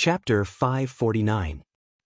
Chapter 549.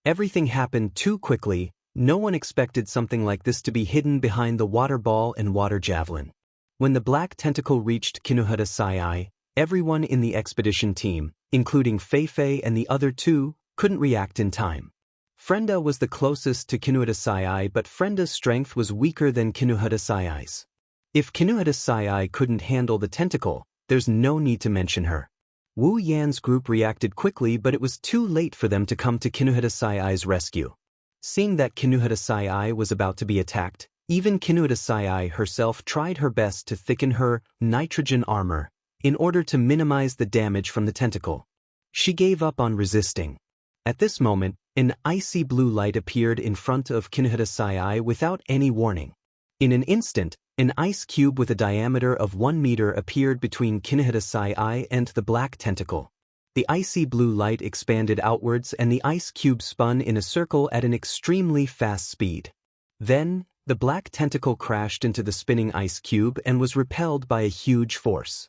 Everything happened too quickly. No one expected something like this to be hidden behind the water ball and water javelin. When the black tentacle reached Kinuhata Sai, everyone in the expedition team, including Fei and the other two, couldn't react in time. Frenda was the closest to Kinuhata Sai, but Frenda's strength was weaker than Kinuhata Sai's. If Kinuhata Sai couldn't handle the tentacle, there's no need to mention her. Wu Yan's group reacted quickly, but it was too late for them to come to Kinuhata Sai's rescue. Seeing that Kinuhata Sai was about to be attacked, even Kinuhata Sai herself tried her best to thicken her nitrogen armor in order to minimize the damage from the tentacle. She gave up on resisting. At this moment, an icy blue light appeared in front of Kinuhata Sai without any warning. In an instant, an ice cube with a diameter of 1 meter appeared between Kinuhata Sai and the black tentacle. The icy blue light expanded outwards and the ice cube spun in a circle at an extremely fast speed. Then, the black tentacle crashed into the spinning ice cube and was repelled by a huge force.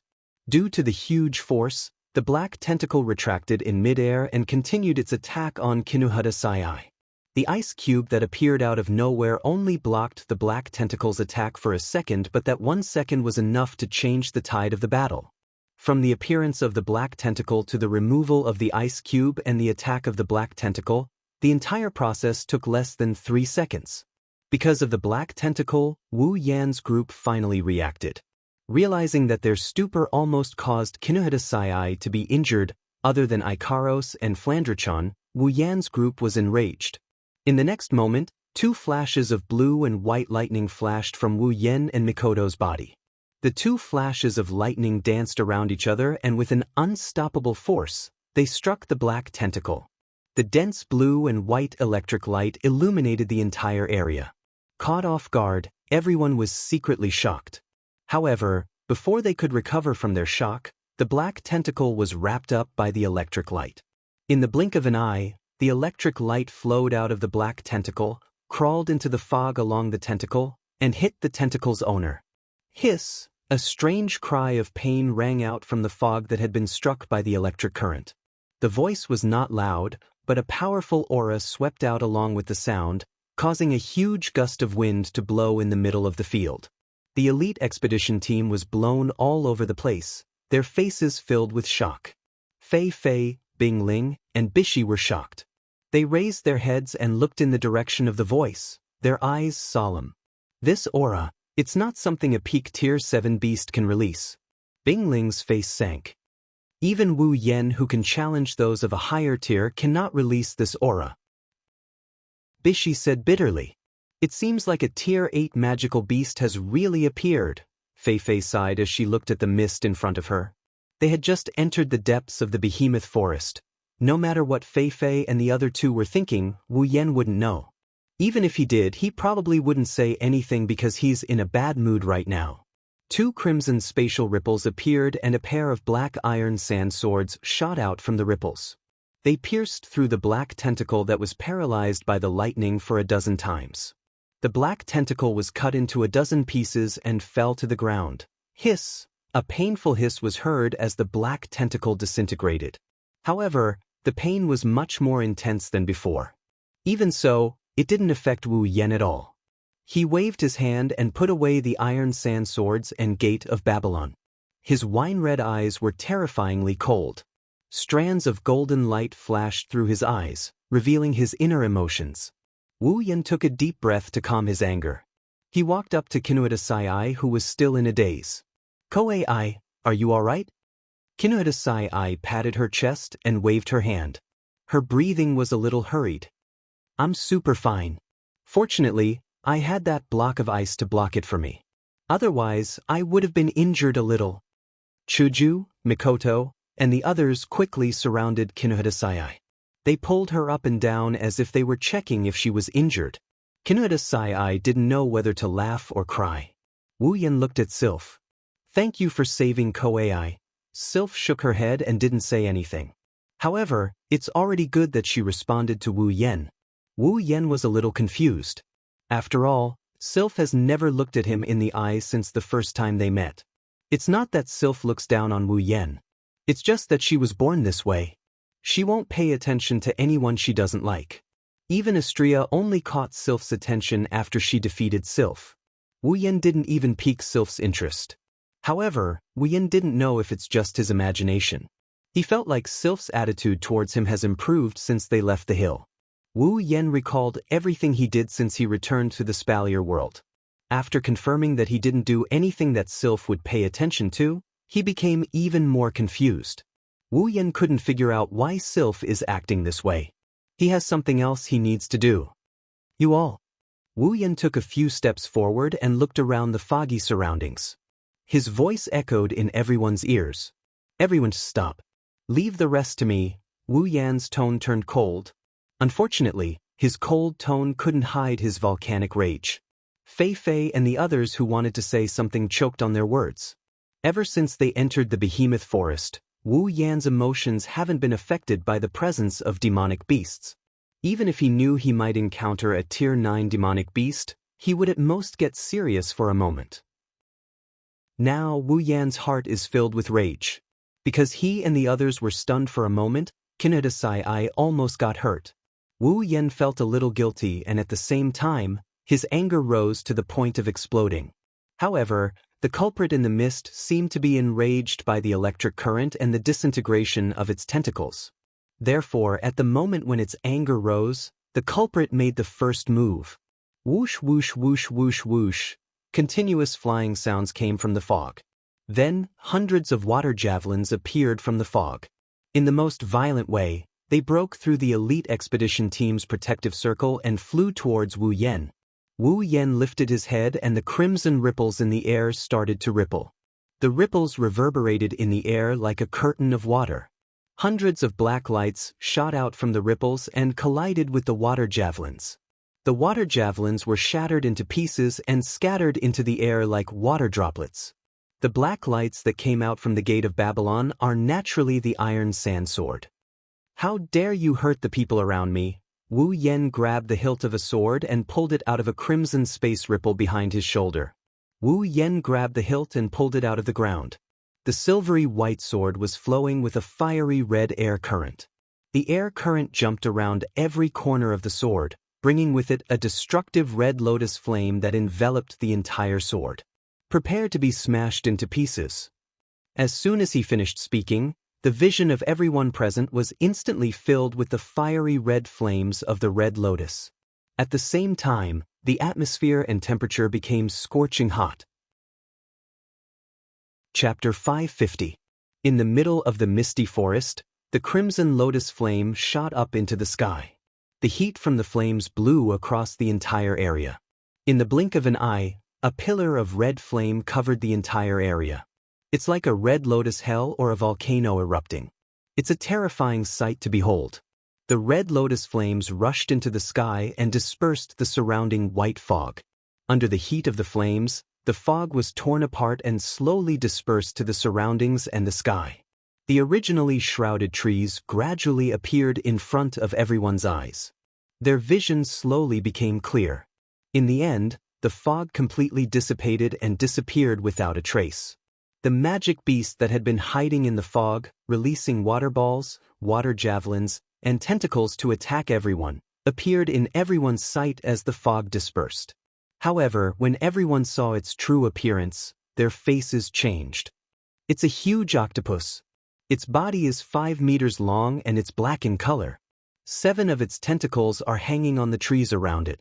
Due to the huge force, the black tentacle retracted in midair and continued its attack on Kinuhata Sai. The ice cube that appeared out of nowhere only blocked the black tentacle's attack for a second, but that 1 second was enough to change the tide of the battle. From the appearance of the black tentacle to the removal of the ice cube and the attack of the black tentacle, the entire process took less than 3 seconds. Because of the black tentacle, Wu Yan's group finally reacted. Realizing that their stupor almost caused Kinuhata Sai to be injured, other than Ikaros and Flandrachon, Wu Yan's group was enraged. In the next moment, 2 flashes of blue and white lightning flashed from Wu Yan and Mikoto's body. The 2 flashes of lightning danced around each other and with an unstoppable force, they struck the black tentacle. The dense blue and white electric light illuminated the entire area. Caught off guard, everyone was secretly shocked. However, before they could recover from their shock, the black tentacle was wrapped up by the electric light. In the blink of an eye, the electric light flowed out of the black tentacle, crawled into the fog along the tentacle, and hit the tentacle's owner. Hiss! A strange cry of pain rang out from the fog that had been struck by the electric current. The voice was not loud, but a powerful aura swept out along with the sound, causing a huge gust of wind to blow in the middle of the field. The elite expedition team was blown all over the place, their faces filled with shock. Fei, Bingling, and Bishi were shocked. They raised their heads and looked in the direction of the voice, their eyes solemn. This aura, it's not something a peak tier 7 beast can release. Bingling's face sank. Even Wu Yan, who can challenge those of a higher tier, cannot release this aura. Bishi said bitterly. It seems like a tier 8 magical beast has really appeared. Fei sighed as she looked at the mist in front of her. They had just entered the depths of the behemoth forest. No matter what Fei and the other two were thinking, Wu Yan wouldn't know. Even if he did, he probably wouldn't say anything because he's in a bad mood right now. 2 crimson spatial ripples appeared and a pair of black iron sand swords shot out from the ripples. They pierced through the black tentacle that was paralyzed by the lightning for a dozen times. The black tentacle was cut into a dozen pieces and fell to the ground. Hiss! A painful hiss was heard as the black tentacle disintegrated. However, the pain was much more intense than before. Even so, it didn't affect Wu Yan at all. He waved his hand and put away the iron sand swords and gate of Babylon. His wine-red eyes were terrifyingly cold. Strands of golden light flashed through his eyes, revealing his inner emotions. Wu Yan took a deep breath to calm his anger. He walked up to Kinuhata Sai, who was still in a daze. "Koei, are you all right?" Kinuhata Sai patted her chest and waved her hand. Her breathing was a little hurried. "I'm super fine. Fortunately, I had that block of ice to block it for me. Otherwise, I would have been injured a little." Chuju, Mikoto, and the others quickly surrounded Kinuhata Sai. They pulled her up and down as if they were checking if she was injured. Kinuhata Sai didn't know whether to laugh or cry. Wu Yan looked at Sylph. "Thank you for saving Koei." Sylph shook her head and didn't say anything. However, it's already good that she responded to Wu Yan. Wu Yan was a little confused. After all, Sylph has never looked at him in the eyes since the first time they met. It's not that Sylph looks down on Wu Yan. It's just that she was born this way. She won't pay attention to anyone she doesn't like. Even Astria only caught Sylph's attention after she defeated Sylph. Wu Yan didn't even pique Sylph's interest. However, Wu Yan didn't know if it's just his imagination. He felt like Sylph's attitude towards him has improved since they left the hill. Wu Yan recalled everything he did since he returned to the Spalier world. After confirming that he didn't do anything that Sylph would pay attention to, he became even more confused. Wu Yan couldn't figure out why Sylph is acting this way. He has something else he needs to do. You all. Wu Yan took a few steps forward and looked around the foggy surroundings. His voice echoed in everyone's ears. Everyone stop. Leave the rest to me. Wu Yan's tone turned cold. Unfortunately, his cold tone couldn't hide his volcanic rage. Fei Fei and the others who wanted to say something choked on their words. Ever since they entered the behemoth forest, Wu Yan's emotions haven't been affected by the presence of demonic beasts. Even if he knew he might encounter a Tier 9 demonic beast, he would at most get serious for a moment. Now Wu Yan's heart is filled with rage. Because he and the others were stunned for a moment, Kinuhata Sai almost got hurt. Wu Yan felt a little guilty and at the same time, his anger rose to the point of exploding. However, the culprit in the mist seemed to be enraged by the electric current and the disintegration of its tentacles. Therefore, at the moment when its anger rose, the culprit made the first move. Whoosh whoosh whoosh whoosh whoosh. Continuous flying sounds came from the fog. Then, hundreds of water javelins appeared from the fog. In the most violent way, they broke through the elite expedition team's protective circle and flew towards Wu Yan. Wu Yan lifted his head and the crimson ripples in the air started to ripple. The ripples reverberated in the air like a curtain of water. Hundreds of black lights shot out from the ripples and collided with the water javelins. The water javelins were shattered into pieces and scattered into the air like water droplets. The black lights that came out from the gate of Babylon are naturally the iron sand sword. How dare you hurt the people around me? Wu Yan grabbed the hilt of a sword and pulled it out of a crimson space ripple behind his shoulder. Wu Yan grabbed the hilt and pulled it out of the ground. The silvery white sword was flowing with a fiery red air current. The air current jumped around every corner of the sword, bringing with it a destructive red lotus flame that enveloped the entire sword. Prepare to be smashed into pieces. As soon as he finished speaking, the vision of everyone present was instantly filled with the fiery red flames of the red lotus. At the same time, the atmosphere and temperature became scorching hot. Chapter 550. In the middle of the misty forest, the crimson lotus flame shot up into the sky. The heat from the flames blew across the entire area. In the blink of an eye, a pillar of red flame covered the entire area. It's like a red lotus hell or a volcano erupting. It's a terrifying sight to behold. The red lotus flames rushed into the sky and dispersed the surrounding white fog. Under the heat of the flames, the fog was torn apart and slowly dispersed to the surroundings and the sky. The originally shrouded trees gradually appeared in front of everyone's eyes. Their vision slowly became clear. In the end, the fog completely dissipated and disappeared without a trace. The magic beast that had been hiding in the fog, releasing water balls, water javelins, and tentacles to attack everyone, appeared in everyone's sight as the fog dispersed. However, when everyone saw its true appearance, their faces changed. It's a huge octopus. Its body is 5 meters long and it's black in color. 7 of its tentacles are hanging on the trees around it.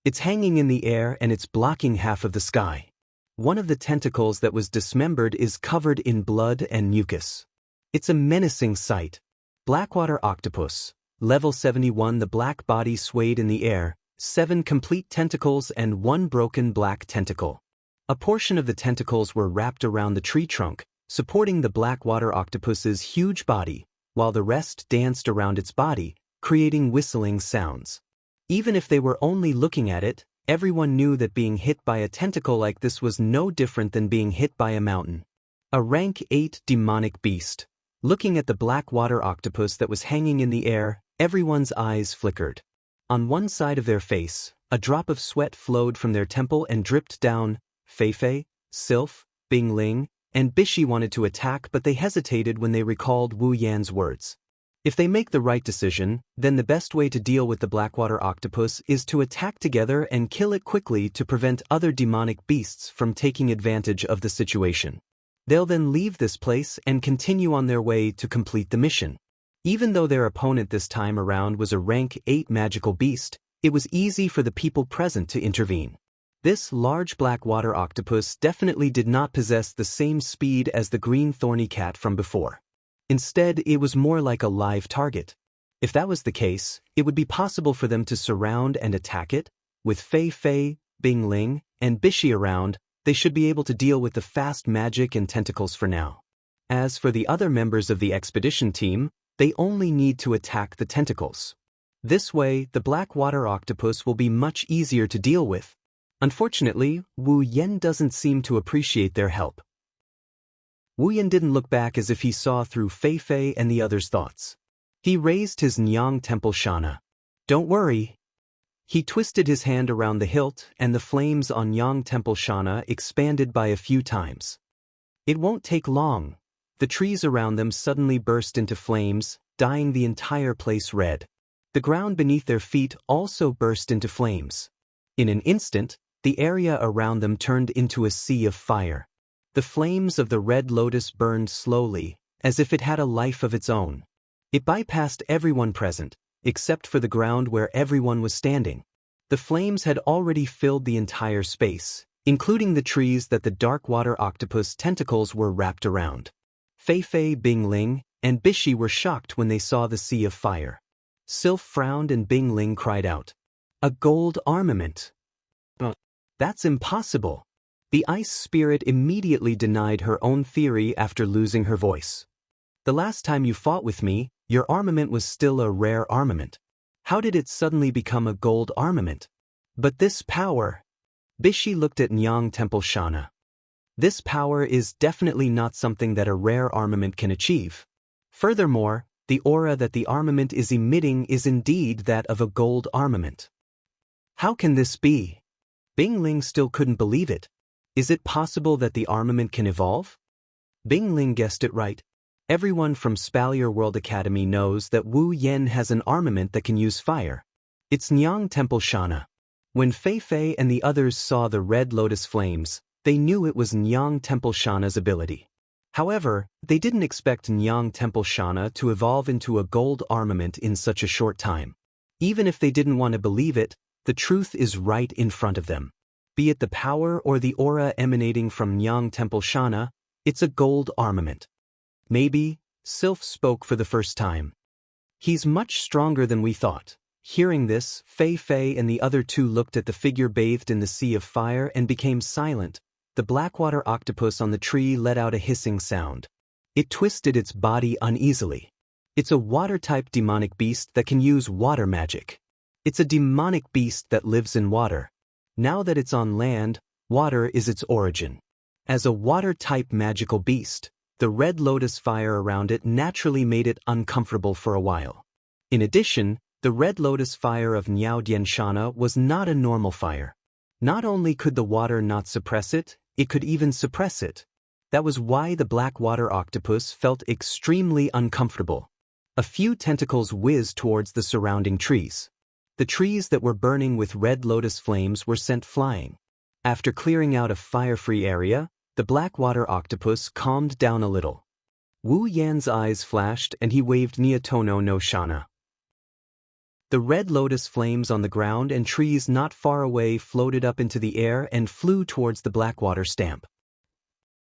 It's hanging in the air and it's blocking half of the sky. One of the tentacles that was dismembered is covered in blood and mucus. It's a menacing sight. Blackwater octopus. Level 71. The black body swayed in the air, 7 complete tentacles and 1 broken black tentacle. A portion of the tentacles were wrapped around the tree trunk, supporting the blackwater octopus's huge body, while the rest danced around its body, creating whistling sounds. Even if they were only looking at it, everyone knew that being hit by a tentacle like this was no different than being hit by a mountain. A rank 8 demonic beast. Looking at the blackwater octopus that was hanging in the air, everyone's eyes flickered. On one side of their face, a drop of sweat flowed from their temple and dripped down. Feifei, Sylph, Bingling, and Bishi wanted to attack but they hesitated when they recalled Wu Yan's words. If they make the right decision, then the best way to deal with the Blackwater octopus is to attack together and kill it quickly to prevent other demonic beasts from taking advantage of the situation. They'll then leave this place and continue on their way to complete the mission. Even though their opponent this time around was a rank 8 magical beast, it was easy for the people present to intervene. This large Blackwater octopus definitely did not possess the same speed as the green thorny cat from before. Instead, it was more like a live target. If that was the case, it would be possible for them to surround and attack it. With Fei Fei, Bing Ling, and Bishi around, they should be able to deal with the fast magic and tentacles for now. As for the other members of the expedition team, they only need to attack the tentacles. This way, the Blackwater octopus will be much easier to deal with. Unfortunately, Wu Yan doesn't seem to appreciate their help. Wu Yan didn't look back as if he saw through Fei Fei and the others' thoughts. He raised his Nyang Temple Shana. Don't worry. He twisted his hand around the hilt and the flames on Nyang Temple Shana expanded by a few times. It won't take long. The trees around them suddenly burst into flames, dyeing the entire place red. The ground beneath their feet also burst into flames. In an instant, the area around them turned into a sea of fire. The flames of the red lotus burned slowly, as if it had a life of its own. It bypassed everyone present, except for the ground where everyone was standing. The flames had already filled the entire space, including the trees that the dark-water octopus tentacles were wrapped around. Fei Fei, Bing Ling, and Bishi were shocked when they saw the sea of fire. Sylph frowned and Bing Ling cried out, "A gold armament! That's impossible!" The ice spirit immediately denied her own theory after losing her voice. "The last time you fought with me, your armament was still a rare armament. How did it suddenly become a gold armament? But this power..." Bishi looked at Nyang Temple Shana. "This power is definitely not something that a rare armament can achieve. Furthermore, the aura that the armament is emitting is indeed that of a gold armament. How can this be?" Bing Ling still couldn't believe it. Is it possible that the armament can evolve? Bing Ling guessed it right. Everyone from Spalier World Academy knows that Wu Yan has an armament that can use fire. It's Nyang Temple Shana. When Fei Fei and the others saw the red lotus flames, they knew it was Nyang Temple Shana's ability. However, they didn't expect Nyang Temple Shana to evolve into a gold armament in such a short time. Even if they didn't want to believe it, the truth is right in front of them. Be it the power or the aura emanating from Nyang Temple Shana, it's a gold armament. Maybe, Sylph spoke for the first time. He's much stronger than we thought. Hearing this, Fei Fei and the other two looked at the figure bathed in the sea of fire and became silent. The Blackwater octopus on the tree let out a hissing sound. It twisted its body uneasily. It's a water-type demonic beast that can use water magic. It's a demonic beast that lives in water. Now that it's on land, water is its origin. As a water-type magical beast, the red lotus fire around it naturally made it uncomfortable for a while. In addition, the red lotus fire of Niao Dianshana was not a normal fire. Not only could the water not suppress it, it could even suppress it. That was why the Blackwater octopus felt extremely uncomfortable. A few tentacles whizzed towards the surrounding trees. The trees that were burning with red lotus flames were sent flying. After clearing out a fire-free area, the Blackwater octopus calmed down a little. Wu Yan's eyes flashed and he waved Niatono no Shana. The red lotus flames on the ground and trees not far away floated up into the air and flew towards the Blackwater stamp.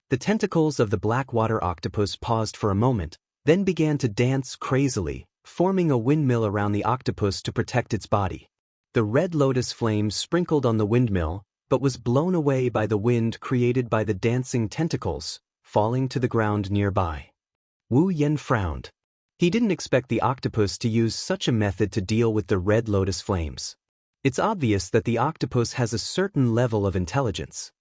The tentacles of the Blackwater octopus paused for a moment, then began to dance crazily, forming a windmill around the octopus to protect its body. The red lotus flame sprinkled on the windmill, but was blown away by the wind created by the dancing tentacles, falling to the ground nearby. Wu Yan frowned. He didn't expect the octopus to use such a method to deal with the red lotus flames. It's obvious that the octopus has a certain level of intelligence.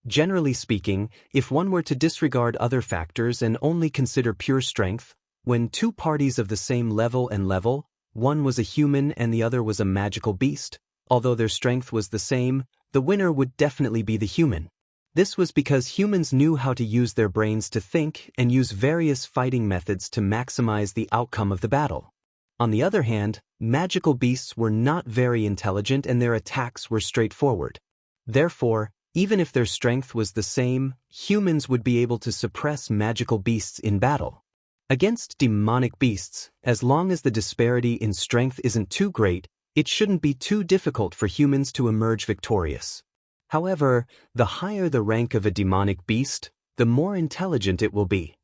Generally speaking, if one were to disregard other factors and only consider pure strength, when two parties of the same level, one was a human and the other was a magical beast, although their strength was the same, the winner would definitely be the human. This was because humans knew how to use their brains to think and use various fighting methods to maximize the outcome of the battle. On the other hand, magical beasts were not very intelligent and their attacks were straightforward. Therefore, even if their strength was the same, humans would be able to suppress magical beasts in battle. Against demonic beasts, as long as the disparity in strength isn't too great, it shouldn't be too difficult for humans to emerge victorious. However, the higher the rank of a demonic beast, the more intelligent it will be.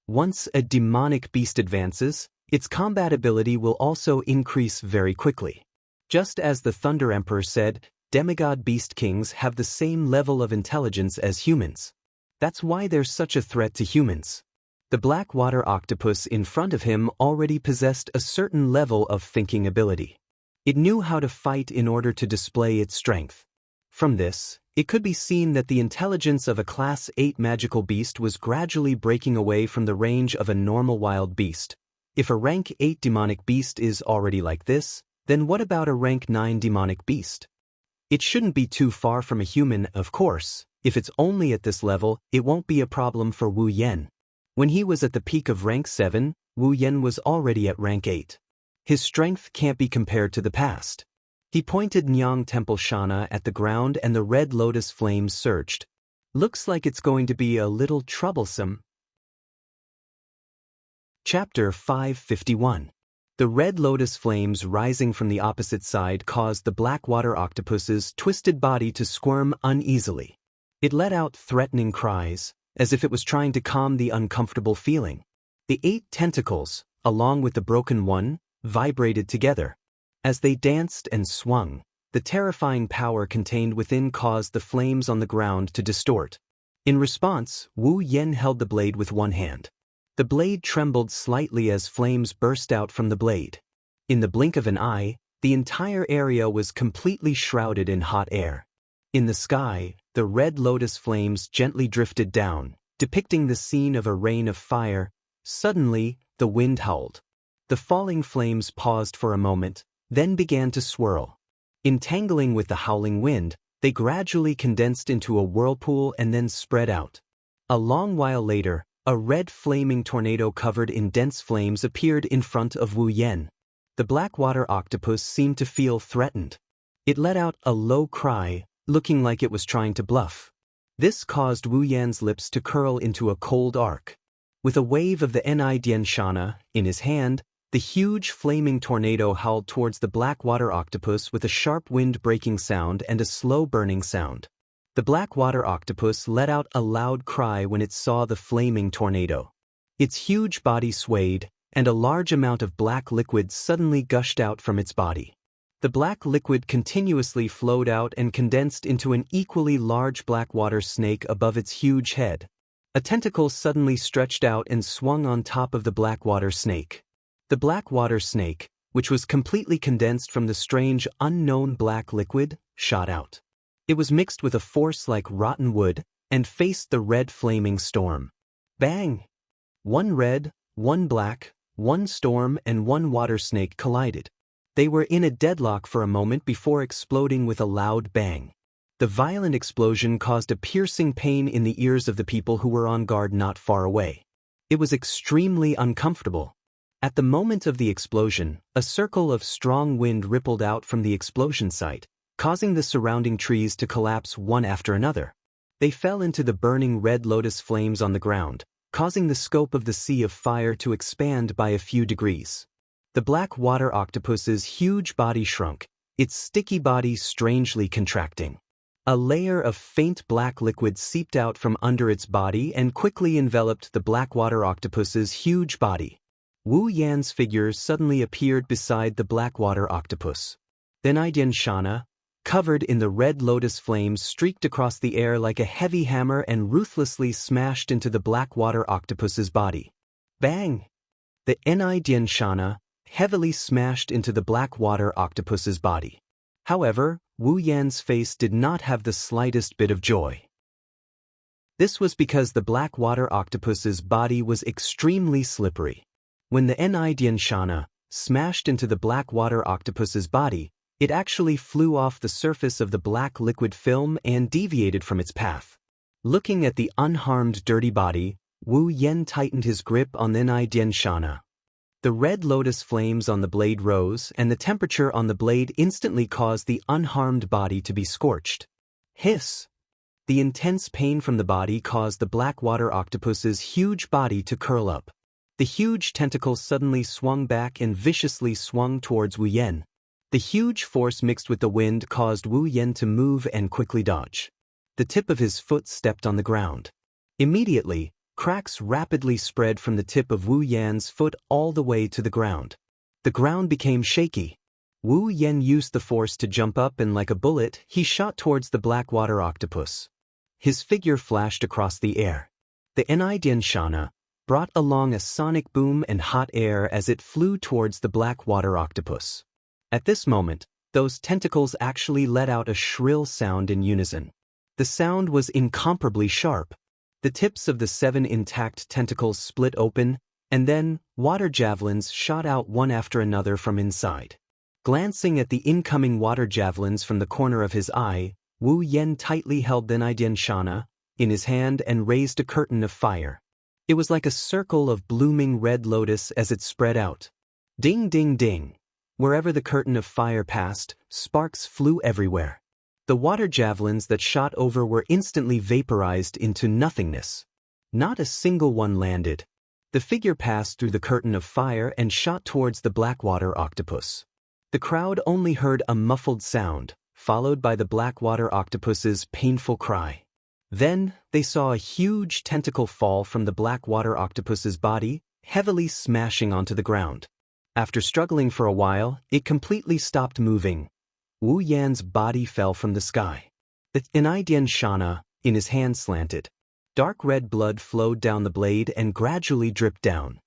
Once a demonic beast advances, its combat ability will also increase very quickly. Just as the Thunder Emperor said, demigod beast kings have the same level of intelligence as humans. That's why they're such a threat to humans. The black water octopus in front of him already possessed a certain level of thinking ability. It knew how to fight in order to display its strength. From this, it could be seen that the intelligence of a Class 8 magical beast was gradually breaking away from the range of a normal wild beast. If a Rank 8 demonic beast is already like this, then what about a Rank 9 demonic beast? It shouldn't be too far from a human, of course. If it's only at this level, it won't be a problem for Wu Yan. When he was at the peak of Rank 7, Wu Yan was already at Rank 8. His strength can't be compared to the past. He pointed Nyang Temple Shana at the ground and the red lotus flames surged. Looks like it's going to be a little troublesome. Chapter 551. The red lotus flames rising from the opposite side caused the black water octopus's twisted body to squirm uneasily. It let out threatening cries, as if it was trying to calm the uncomfortable feeling. The 8 tentacles, along with the broken one, vibrated together. As they danced and swung, the terrifying power contained within caused the flames on the ground to distort. In response, Wu Yan held the blade with one hand. The blade trembled slightly as flames burst out from the blade. In the blink of an eye, the entire area was completely shrouded in hot air. In the sky, the red lotus flames gently drifted down, depicting the scene of a rain of fire. Suddenly, the wind howled. The falling flames paused for a moment, then began to swirl. Entangling with the howling wind, they gradually condensed into a whirlpool and then spread out. A long while later, a red flaming tornado covered in dense flames appeared in front of Wu Yan. The black water octopus seemed to feel threatened. It let out a low cry, looking like it was trying to bluff. This caused Wu Yan's lips to curl into a cold arc. With a wave of the Ni Dian Shana in his hand, the huge flaming tornado howled towards the black water octopus with a sharp wind-breaking sound and a slow burning sound. The black water octopus let out a loud cry when it saw the flaming tornado. Its huge body swayed, and a large amount of black liquid suddenly gushed out from its body. The black liquid continuously flowed out and condensed into an equally large black water snake above its huge head. A tentacle suddenly stretched out and swung on top of the black water snake. The black water snake, which was completely condensed from the strange unknown black liquid, shot out. It was mixed with a force like rotten wood, and faced the red flaming storm. Bang! One red, one black, one storm and one water snake collided. They were in a deadlock for a moment before exploding with a loud bang. The violent explosion caused a piercing pain in the ears of the people who were on guard not far away. It was extremely uncomfortable. At the moment of the explosion, a circle of strong wind rippled out from the explosion site, causing the surrounding trees to collapse one after another. They fell into the burning red lotus flames on the ground, causing the scope of the sea of fire to expand by a few degrees. The black water octopus's huge body shrunk, its sticky body strangely contracting. A layer of faint black liquid seeped out from under its body and quickly enveloped the black water octopus's huge body. Wu Yan's figure suddenly appeared beside the black water octopus. Then Idian Shana, covered in the red lotus flames, streaked across the air like a heavy hammer and ruthlessly smashed into the black water octopus's body. Bang! The Ni Dian Shana heavily smashed into the black water octopus's body. However, Wu Yan's face did not have the slightest bit of joy. This was because the black water octopus's body was extremely slippery. When the Ni Dian Shana smashed into the black water octopus's body, it actually flew off the surface of the black liquid film and deviated from its path. Looking at the unharmed dirty body, Wu Yen tightened his grip on the Nidian Shana. The red lotus flames on the blade rose, and the temperature on the blade instantly caused the unharmed body to be scorched. Hiss! The intense pain from the body caused the black water octopus's huge body to curl up. The huge tentacles suddenly swung back and viciously swung towards Wu Yen. The huge force mixed with the wind caused Wu Yen to move and quickly dodge. The tip of his foot stepped on the ground. Immediately, cracks rapidly spread from the tip of Wu Yan's foot all the way to the ground. The ground became shaky. Wu Yen used the force to jump up and like a bullet, he shot towards the black water octopus. His figure flashed across the air. The Nidian Shana brought along a sonic boom and hot air as it flew towards the black water octopus. At this moment, those tentacles actually let out a shrill sound in unison. The sound was incomparably sharp. The tips of the 7 intact tentacles split open, and then water javelins shot out one after another from inside. Glancing at the incoming water javelins from the corner of his eye, Wu Yen tightly held the Nidian Shana in his hand and raised a curtain of fire. It was like a circle of blooming red lotus as it spread out. Ding ding ding! Wherever the curtain of fire passed, sparks flew everywhere. The water javelins that shot over were instantly vaporized into nothingness. Not a single one landed. The figure passed through the curtain of fire and shot towards the blackwater octopus. The crowd only heard a muffled sound, followed by the blackwater octopus's painful cry. Then, they saw a huge tentacle fall from the blackwater octopus's body, heavily smashing onto the ground. After struggling for a while, it completely stopped moving. Wu Yan's body fell from the sky. The Nidian Shana, in his hand slanted. Dark red blood flowed down the blade and gradually dripped down.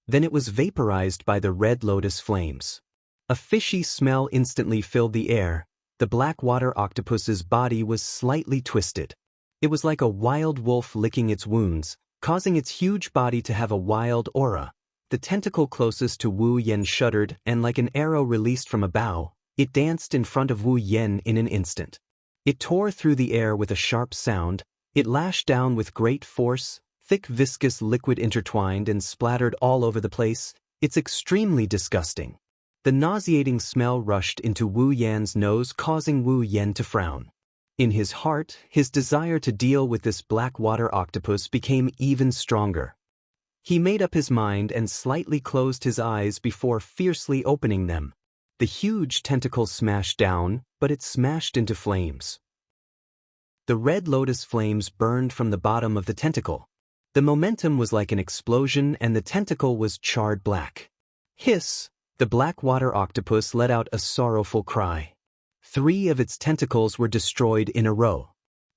Then it was vaporized by the red lotus flames. A fishy smell instantly filled the air. The blackwater octopus's body was slightly twisted. It was like a wild wolf licking its wounds, causing its huge body to have a wild aura. The tentacle closest to Wu Yen shuddered, and like an arrow released from a bow, it danced in front of Wu Yen in an instant. It tore through the air with a sharp sound. It lashed down with great force. Thick viscous liquid intertwined and splattered all over the place. It's extremely disgusting. The nauseating smell rushed into Wu Yan's nose, causing Wu Yen to frown. In his heart, his desire to deal with this black water octopus became even stronger. He made up his mind and slightly closed his eyes before fiercely opening them. The huge tentacle smashed down, but it smashed into flames. The red lotus flames burned from the bottom of the tentacle. The momentum was like an explosion and the tentacle was charred black. Hiss! The black water octopus let out a sorrowful cry. 3 of its tentacles were destroyed in a row.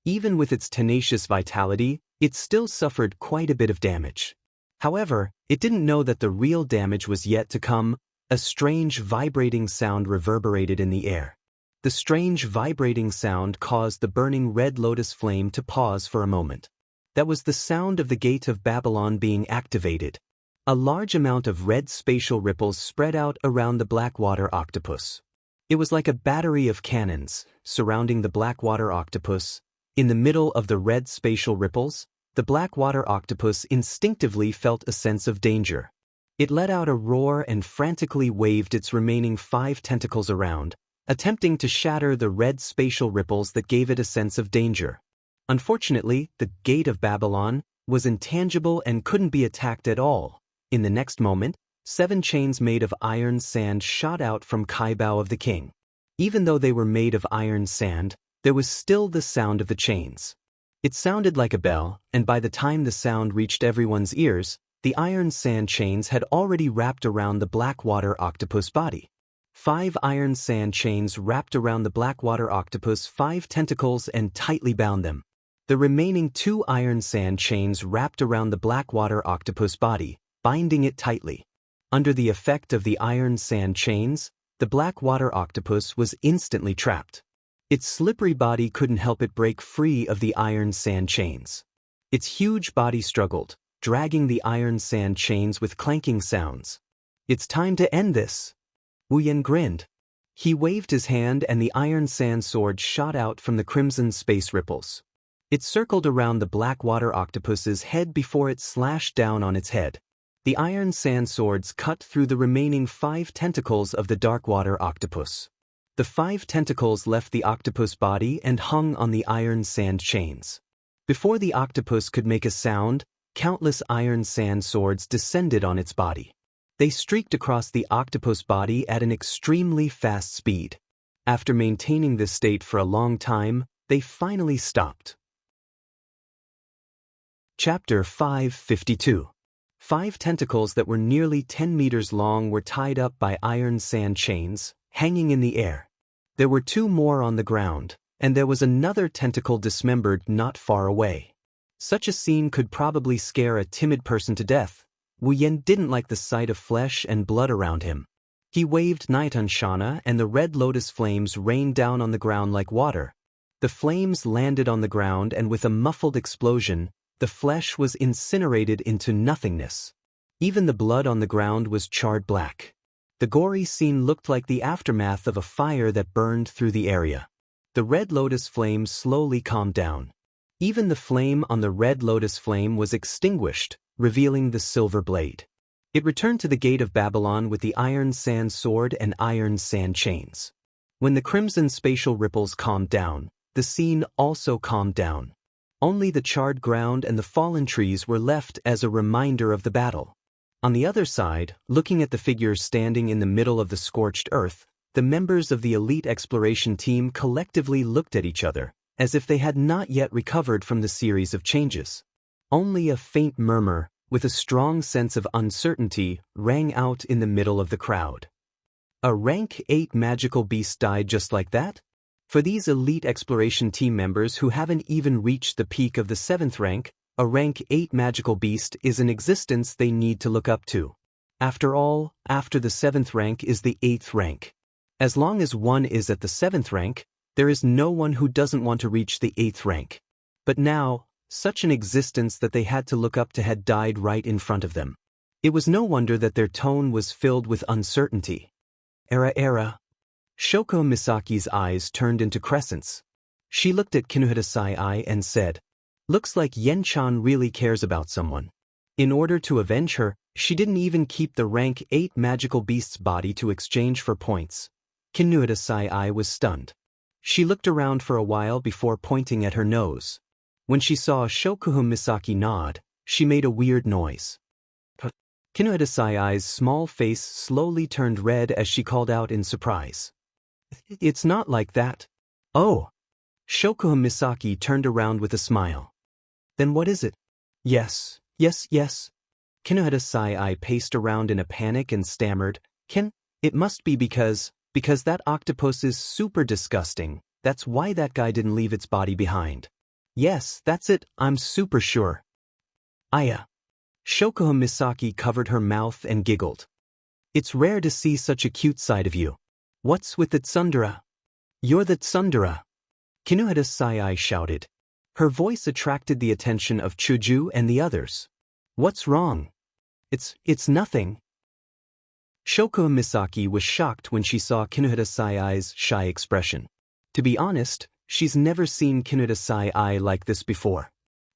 Even with its tenacious vitality, it still suffered quite a bit of damage. However, it didn't know that the real damage was yet to come. A strange vibrating sound reverberated in the air. The strange vibrating sound caused the burning red lotus flame to pause for a moment. That was the sound of the gate of Babylon being activated. A large amount of red spatial ripples spread out around the blackwater octopus. It was like a battery of cannons surrounding the blackwater octopus. In the middle of the red spatial ripples, the blackwater octopus instinctively felt a sense of danger. It let out a roar and frantically waved its remaining 5 tentacles around, attempting to shatter the red spatial ripples that gave it a sense of danger. Unfortunately, the Gate of Babylon was intangible and couldn't be attacked at all. In the next moment, 7 chains made of iron sand shot out from Kaibao of the king. Even though they were made of iron sand, there was still the sound of the chains. It sounded like a bell, and by the time the sound reached everyone's ears, the iron sand chains had already wrapped around the blackwater octopus body. 5 iron sand chains wrapped around the blackwater octopus 5 tentacles and tightly bound them. The remaining 2 iron sand chains wrapped around the blackwater octopus body, binding it tightly. Under the effect of the iron sand chains, the blackwater octopus was instantly trapped. Its slippery body couldn't help it break free of the iron sand chains. Its huge body struggled, dragging the iron sand chains with clanking sounds. "It's time to end this." Wu Yen grinned. He waved his hand and the iron sand sword shot out from the crimson space ripples. It circled around the black water octopus's head before it slashed down on its head. The iron sand swords cut through the remaining 5 tentacles of the dark water octopus. The 5 tentacles left the octopus body and hung on the iron sand chains. Before the octopus could make a sound, countless iron sand swords descended on its body. They streaked across the octopus body at an extremely fast speed. After maintaining this state for a long time, they finally stopped. Chapter 552. 5 tentacles that were nearly 10 meters long were tied up by iron sand chains, hanging in the air. There were 2 more on the ground, and there was another tentacle dismembered not far away. Such a scene could probably scare a timid person to death. Wu Yan didn't like the sight of flesh and blood around him. He waved Night on Shana and the red lotus flames rained down on the ground like water. The flames landed on the ground and with a muffled explosion, the flesh was incinerated into nothingness. Even the blood on the ground was charred black. The gory scene looked like the aftermath of a fire that burned through the area. The red lotus flame slowly calmed down. Even the flame on the red lotus flame was extinguished, revealing the silver blade. It returned to the gate of Babylon with the iron sand sword and iron sand chains. When the crimson spatial ripples calmed down, the scene also calmed down. Only the charred ground and the fallen trees were left as a reminder of the battle. On the other side, looking at the figures standing in the middle of the scorched earth, the members of the elite exploration team collectively looked at each other, as if they had not yet recovered from the series of changes. Only a faint murmur, with a strong sense of uncertainty, rang out in the middle of the crowd. A rank 8 magical beast died just like that? For these elite exploration team members who haven't even reached the peak of the 7th rank, a rank 8 magical beast is an existence they need to look up to. After all, after the 7th rank is the 8th rank. As long as one is at the 7th rank, there is no one who doesn't want to reach the 8th rank. But now, such an existence that they had to look up to had died right in front of them. It was no wonder that their tone was filled with uncertainty. Era. Shoko Misaki's eyes turned into crescents. She looked at Kinuhata Sai and said, "Looks like Yen-chan really cares about someone." In order to avenge her, she didn't even keep the rank 8 magical beast's body to exchange for points. Kinuhata Sai was stunned. She looked around for a while before pointing at her nose. When she saw Shokuhu Misaki nod, she made a weird noise. Kinuhata Sai's small face slowly turned red as she called out in surprise. "It's not like that." "Oh." Shokuhu Misaki turned around with a smile. "Then what is it?" Yes. Kinuhata Sai paced around in a panic and stammered, It must be because that octopus is super disgusting. That's why that guy didn't leave its body behind." "Yes, that's it, I'm super sure." "Aya." Shokuho Misaki covered her mouth and giggled. "It's rare to see such a cute side of you. What's with the tsundere?" "You're the tsundere," Kinuhata Sai shouted. Her voice attracted the attention of Chuju and the others. "What's wrong?" It's nothing." Shokuho Misaki was shocked when she saw Kinuhata Sai's shy expression. To be honest, she's never seen Kinuhata Sai like this before.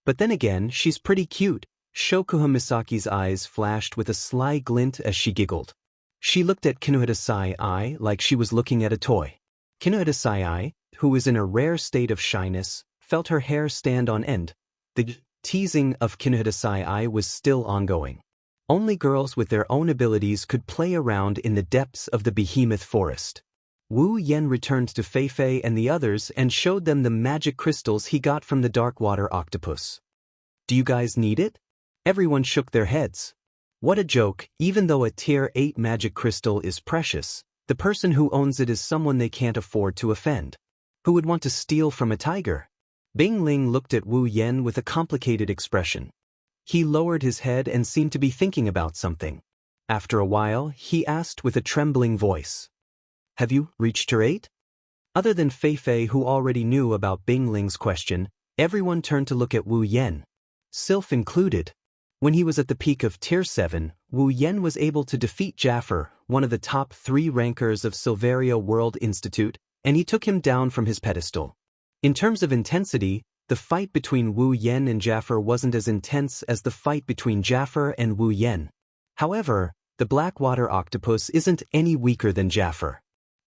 But then again, she's pretty cute. Shokuho Misaki's eyes flashed with a sly glint as she giggled. She looked at Kinuhata Sai like she was looking at a toy. Kinuhata Sai, who was in a rare state of shyness, felt her hair stand on end. The teasing of Kinuhata Sai was still ongoing. Only girls with their own abilities could play around in the depths of the behemoth forest. Wu Yan returned to Fei and the others and showed them the magic crystals he got from the dark water octopus. "Do you guys need it?" Everyone shook their heads. What a joke. Even though a tier 8 magic crystal is precious, the person who owns it is someone they can't afford to offend. Who would want to steal from a tiger? Bing Ling looked at Wu Yan with a complicated expression. He lowered his head and seemed to be thinking about something. After a while, he asked with a trembling voice, "Have you reached tier 8? Other than Fei, who already knew about Bing Ling's question, everyone turned to look at Wu Yan. Sylph included. When he was at the peak of tier 7, Wu Yan was able to defeat Jaffer, one of the top 3 rankers of Silveria World Institute, and he took him down from his pedestal. In terms of intensity, the fight between Wu Yan and Jaffer wasn't as intense as the fight between Jaffer and Wu Yan. However, the Blackwater octopus isn't any weaker than Jaffer.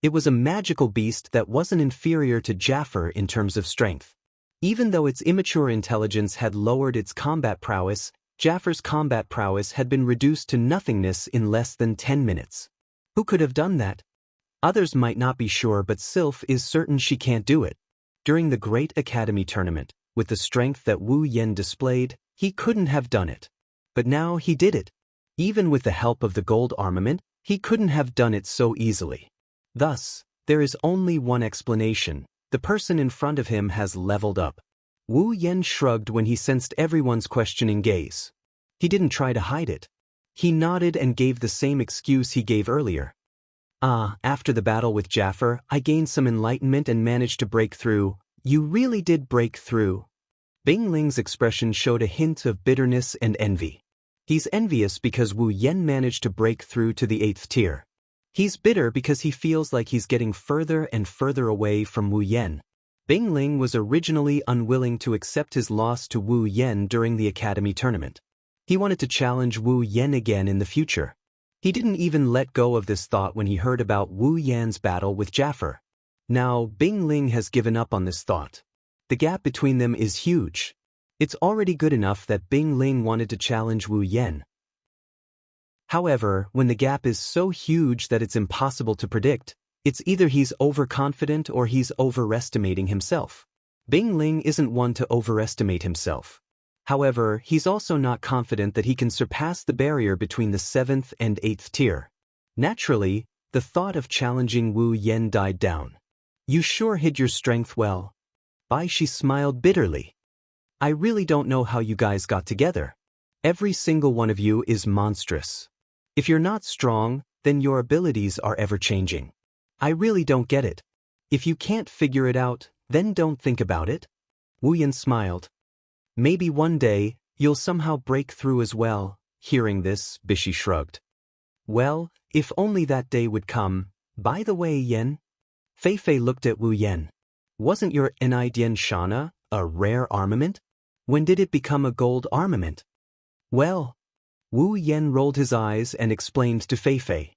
It was a magical beast that wasn't inferior to Jaffer in terms of strength. Even though its immature intelligence had lowered its combat prowess, Jaffer's combat prowess had been reduced to nothingness in less than 10 minutes. Who could have done that? Others might not be sure, but Sylph is certain she can't do it. During the Great Academy tournament, with the strength that Wu Yan displayed, he couldn't have done it. But now he did it. Even with the help of the gold armament, he couldn't have done it so easily. Thus, there is only one explanation: the person in front of him has leveled up. Wu Yan shrugged when he sensed everyone's questioning gaze. He didn't try to hide it. He nodded and gave the same excuse he gave earlier. After the battle with Jaffer, I gained some enlightenment and managed to break through. You really did break through. Bing Ling's expression showed a hint of bitterness and envy. He's envious because Wu Yan managed to break through to the 8th tier. He's bitter because he feels like he's getting further and further away from Wu Yan. Bing Ling was originally unwilling to accept his loss to Wu Yan during the academy tournament. He wanted to challenge Wu Yan again in the future. He didn't even let go of this thought when he heard about Wu Yan's battle with Jaffer. Now, Bing Ling has given up on this thought. The gap between them is huge. It's already good enough that Bing Ling wanted to challenge Wu Yan. However, when the gap is so huge that it's impossible to predict, it's either he's overconfident or he's overestimating himself. Bing Ling isn't one to overestimate himself. However, he's also not confident that he can surpass the barrier between the 7th and 8th tier. Naturally, the thought of challenging Wu Yan died down. You sure hid your strength well. She smiled bitterly. I really don't know how you guys got together. Every single one of you is monstrous. If you're not strong, then your abilities are ever-changing. I really don't get it. If you can't figure it out, then don't think about it. Wu Yan smiled. Maybe one day, you'll somehow break through as well. Hearing this, Bishi shrugged. Well, if only that day would come. By the way, Yan. Fei Fei looked at Wu Yan. Wasn't your Nidian Shana a rare armament? When did it become a gold armament? Well, Wu Yan rolled his eyes and explained to Fei Fei.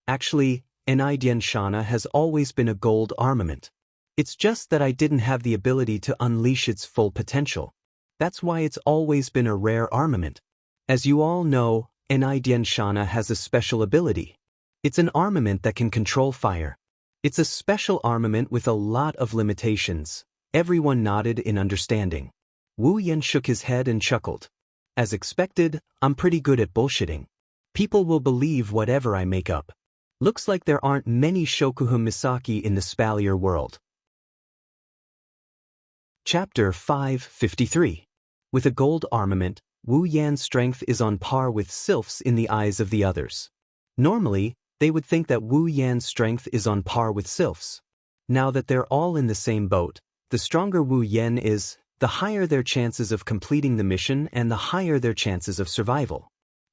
Actually, Nidian Shana has always been a gold armament. It's just that I didn't have the ability to unleash its full potential. That's why it's always been a rare armament. As you all know, Nidian Shana has a special ability. It's an armament that can control fire. It's a special armament with a lot of limitations. Everyone nodded in understanding. Wu Yan shook his head and chuckled. As expected, I'm pretty good at bullshitting. People will believe whatever I make up. Looks like there aren't many Shokuhu Misaki in the Spalier world. Chapter 553. With a gold armament, Wu Yan's strength is on par with Sylph's in the eyes of the others. Normally, they would think that Wu Yan's strength is on par with Sylph's. Now that they're all in the same boat, the stronger Wu Yan is, the higher their chances of completing the mission and the higher their chances of survival.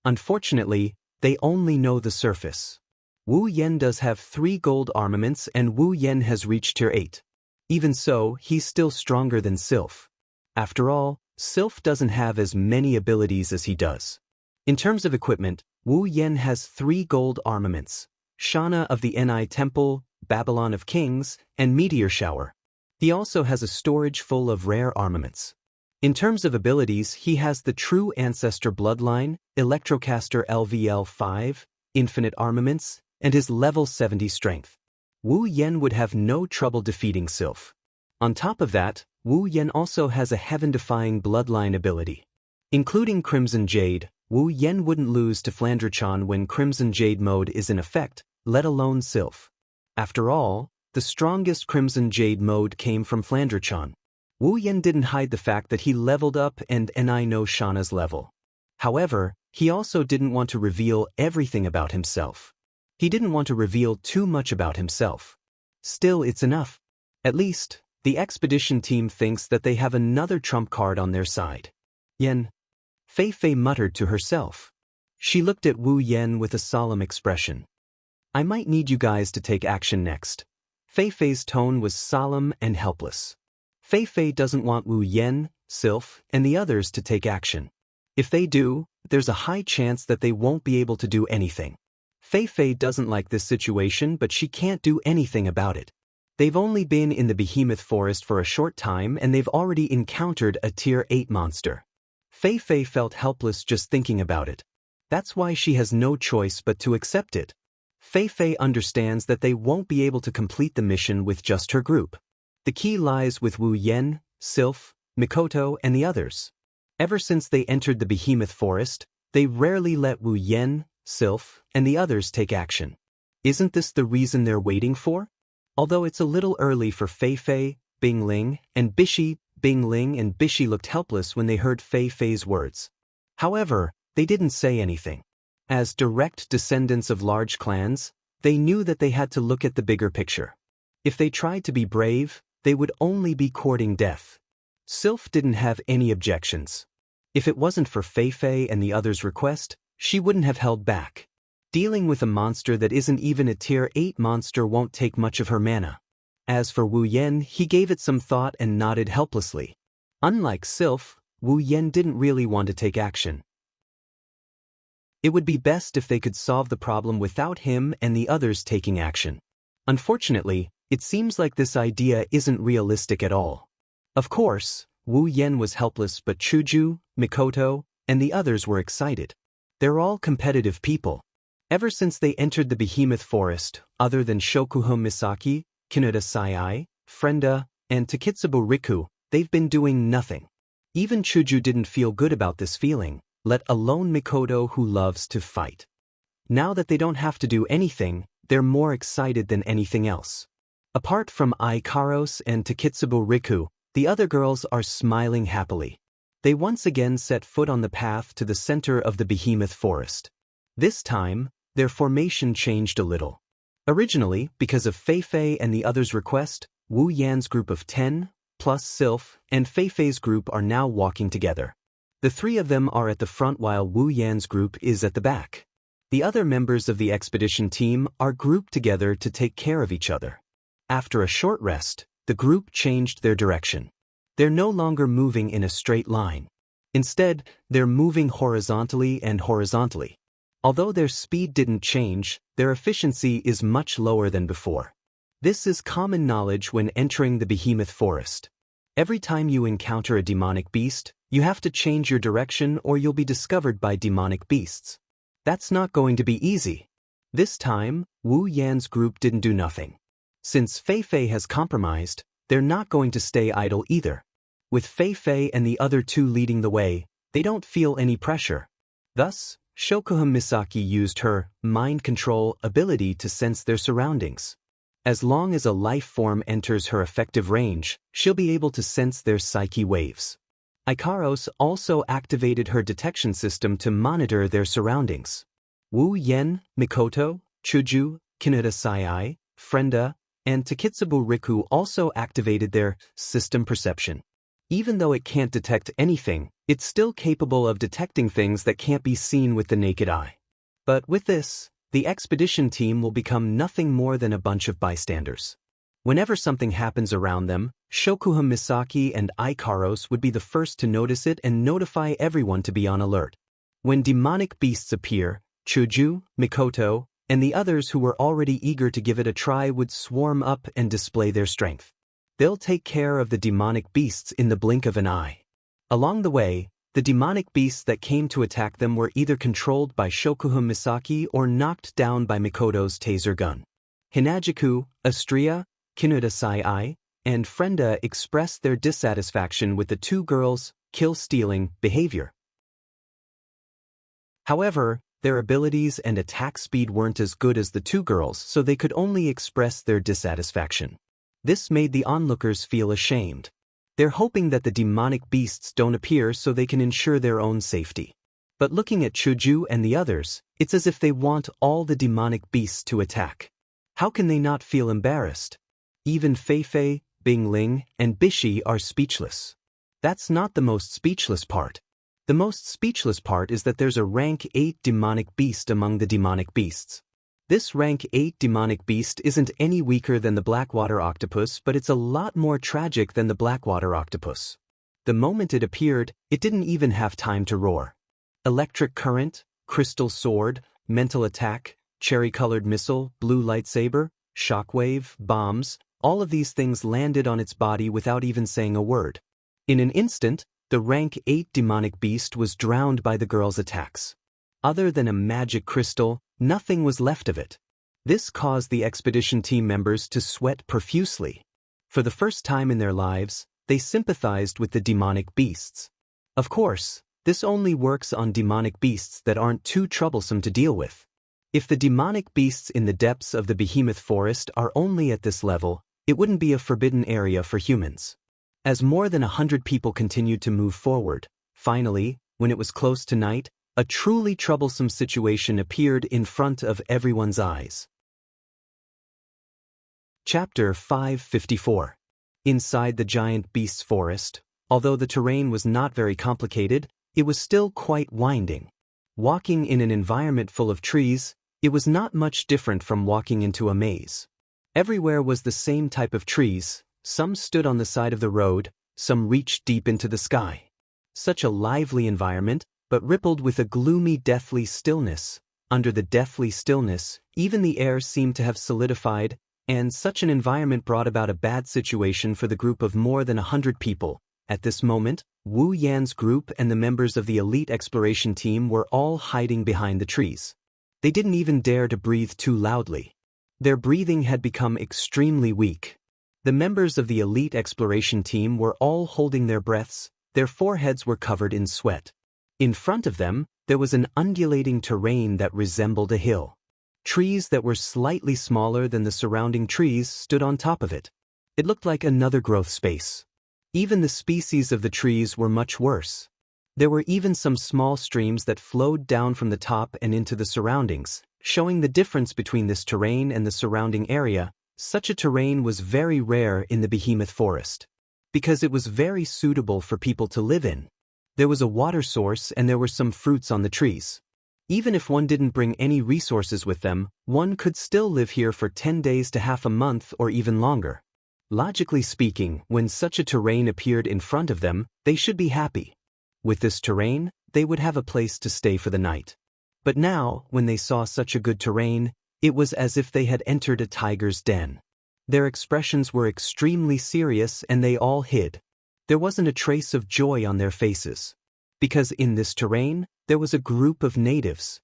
Unfortunately, they only know the surface. Wu Yan does have 3 gold armaments and Wu Yan has reached tier 8. Even so, he's still stronger than Sylph. After all, Sylph doesn't have as many abilities as he does. In terms of equipment, Wu Yan has 3 gold armaments: Shana of the Ni Temple, Babylon of Kings, and Meteor Shower. He also has a storage full of rare armaments. In terms of abilities, he has the True Ancestor Bloodline, Electrocaster LVL-5, Infinite Armaments, and his level 70 strength. Wu Yan would have no trouble defeating Sylph. On top of that, Wu Yan also has a heaven-defying bloodline ability. Including Crimson Jade, Wu Yan wouldn't lose to Flandre-chan when Crimson Jade mode is in effect, let alone Sylph. After all, the strongest Crimson Jade mode came from Flandre-chan. Wu Yan didn't hide the fact that he leveled up and Ni no Shana's level. However, he also didn't want to reveal everything about himself. He didn't want to reveal too much about himself. Still, it's enough. At least, the expedition team thinks that they have another trump card on their side. Yan. Fei Fei muttered to herself. She looked at Wu Yan with a solemn expression. I might need you guys to take action next. Fei Fei's tone was solemn and helpless. Fei Fei doesn't want Wu Yan, Sylph, and the others to take action. If they do, there's a high chance that they won't be able to do anything. Fei Fei doesn't like this situation, but she can't do anything about it. They've only been in the behemoth forest for a short time and they've already encountered a tier 8 monster. Fei Fei felt helpless just thinking about it. That's why she has no choice but to accept it. Fei Fei understands that they won't be able to complete the mission with just her group. The key lies with Wu Yan, Sylph, Mikoto, and the others. Ever since they entered the behemoth forest, they rarely let Wu Yan, Sylph, and the others take action. Isn't this the reason they're waiting for? Although it's a little early for Fei Fei, Bingling, and Bishi, Bingling and Bishi looked helpless when they heard Fei Fei's words. However, they didn't say anything. As direct descendants of large clans, they knew that they had to look at the bigger picture. If they tried to be brave, they would only be courting death. Sylph didn't have any objections. If it wasn't for Fei Fei and the others' request, she wouldn't have held back. Dealing with a monster that isn't even a tier 8 monster won't take much of her mana. As for Wu Yan, he gave it some thought and nodded helplessly. Unlike Sylph, Wu Yan didn't really want to take action. It would be best if they could solve the problem without him and the others taking action. Unfortunately, it seems like this idea isn't realistic at all. Of course, Wu Yan was helpless, but Chuju, Mikoto, and the others were excited. They're all competitive people. Ever since they entered the behemoth forest, other than Shokuhun Misaki, Kinuta Sai, Frenda, and Takitsubo Riku, they've been doing nothing. Even Chuju didn't feel good about this feeling, let alone Mikoto, who loves to fight. Now that they don't have to do anything, they're more excited than anything else. Apart from Ikaros and Takitsubo Riku, the other girls are smiling happily. They once again set foot on the path to the center of the behemoth forest. This time, their formation changed a little. Originally, because of Fei Fei and the others' request, Wu Yan's group of 10, plus Sylph, and Fei Fei's group are now walking together. The three of them are at the front while Wu Yan's group is at the back. The other members of the expedition team are grouped together to take care of each other. After a short rest, the group changed their direction. They're no longer moving in a straight line. Instead, they're moving horizontally and horizontally. Although their speed didn't change, their efficiency is much lower than before. This is common knowledge when entering the behemoth forest. Every time you encounter a demonic beast, you have to change your direction or you'll be discovered by demonic beasts. That's not going to be easy. This time, Wu Yan's group didn't do nothing. Since Fei Fei has compromised, they're not going to stay idle either. With Fei Fei and the other two leading the way, they don't feel any pressure. Thus, Shokuhun Misaki used her mind control ability to sense their surroundings. As long as a life form enters her effective range, she'll be able to sense their psyche waves. Ikaros also activated her detection system to monitor their surroundings. Wu Yan, Mikoto, Chuju, Kinuta Sai, Frenda, and Takitsubo Riku also activated their system perception. Even though it can't detect anything, it's still capable of detecting things that can't be seen with the naked eye. But with this, the expedition team will become nothing more than a bunch of bystanders. Whenever something happens around them, Shokuhun Misaki and Ikaros would be the first to notice it and notify everyone to be on alert. When demonic beasts appear, Chuju, Mikoto, and the others who were already eager to give it a try would swarm up and display their strength. They'll take care of the demonic beasts in the blink of an eye. Along the way, the demonic beasts that came to attack them were either controlled by Shokuhun Misaki or knocked down by Mikoto's taser gun. Hinajiku, Astria, Kinuta Sai, and Frenda expressed their dissatisfaction with the two girls' kill-stealing behavior. However, their abilities and attack speed weren't as good as the two girls, so they could only express their dissatisfaction. This made the onlookers feel ashamed. They're hoping that the demonic beasts don't appear so they can ensure their own safety. But looking at Chuju and the others, it's as if they want all the demonic beasts to attack. How can they not feel embarrassed? Even Fei Fei, Bingling, and Bishi are speechless. That's not the most speechless part. The most speechless part is that there's a rank 8 demonic beast among the demonic beasts. This rank 8 demonic beast isn't any weaker than the blackwater octopus, but it's a lot more tragic than the blackwater octopus. The moment it appeared, it didn't even have time to roar. Electric current, crystal sword, mental attack, cherry-colored missile, blue lightsaber, shockwave, bombs, all of these things landed on its body without even saying a word. In an instant, the rank 8 demonic beast was drowned by the girl's attacks. Other than a magic crystal, nothing was left of it. This caused the expedition team members to sweat profusely. For the first time in their lives, they sympathized with the demonic beasts. Of course, this only works on demonic beasts that aren't too troublesome to deal with. If the demonic beasts in the depths of the behemoth forest are only at this level, it wouldn't be a forbidden area for humans. As more than 100 people continued to move forward, finally, when it was close to night, a truly troublesome situation appeared in front of everyone's eyes. Chapter 554. Inside the giant beast's forest, although the terrain was not very complicated, it was still quite winding. Walking in an environment full of trees, it was not much different from walking into a maze. Everywhere was the same type of trees, some stood on the side of the road, some reached deep into the sky. Such a lively environment, but rippled with a gloomy, deathly stillness. Under the deathly stillness, even the air seemed to have solidified, and such an environment brought about a bad situation for the group of more than 100 people. At this moment, Wu Yan's group and the members of the elite exploration team were all hiding behind the trees. They didn't even dare to breathe too loudly. Their breathing had become extremely weak. The members of the elite exploration team were all holding their breaths, their foreheads were covered in sweat. In front of them, there was an undulating terrain that resembled a hill. Trees that were slightly smaller than the surrounding trees stood on top of it. It looked like another growth space. Even the species of the trees were much worse. There were even some small streams that flowed down from the top and into the surroundings, showing the difference between this terrain and the surrounding area. Such a terrain was very rare in the behemoth forest, because it was very suitable for people to live in. There was a water source and there were some fruits on the trees. Even if one didn't bring any resources with them, one could still live here for 10 days to half a month or even longer. Logically speaking, when such a terrain appeared in front of them, they should be happy. With this terrain, they would have a place to stay for the night. But now, when they saw such a good terrain, it was as if they had entered a tiger's den. Their expressions were extremely serious and they all hid. There wasn't a trace of joy on their faces. Because in this terrain, there was a group of natives.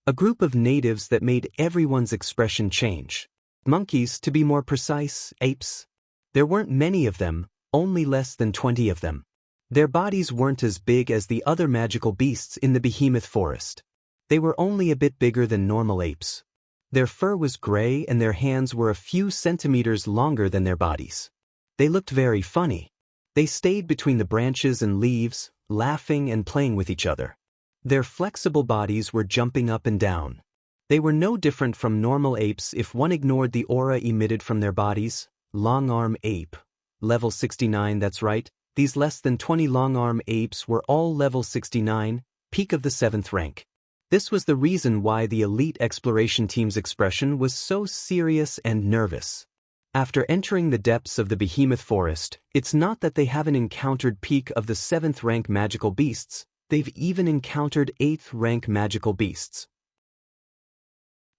A group of natives that made everyone's expression change. Monkeys, to be more precise, apes. There weren't many of them, only less than 20 of them. Their bodies weren't as big as the other magical beasts in the behemoth forest. They were only a bit bigger than normal apes. Their fur was gray and their hands were a few centimeters longer than their bodies. They looked very funny. They stayed between the branches and leaves, laughing and playing with each other. Their flexible bodies were jumping up and down. They were no different from normal apes if one ignored the aura emitted from their bodies. Long-arm ape. Level 69, that's right. These less than 20 long-arm apes were all level 69, peak of the 7th rank. This was the reason why the elite exploration team's expression was so serious and nervous. After entering the depths of the behemoth forest, it's not that they haven't encountered peak of the 7th rank magical beasts, they've even encountered 8th rank magical beasts.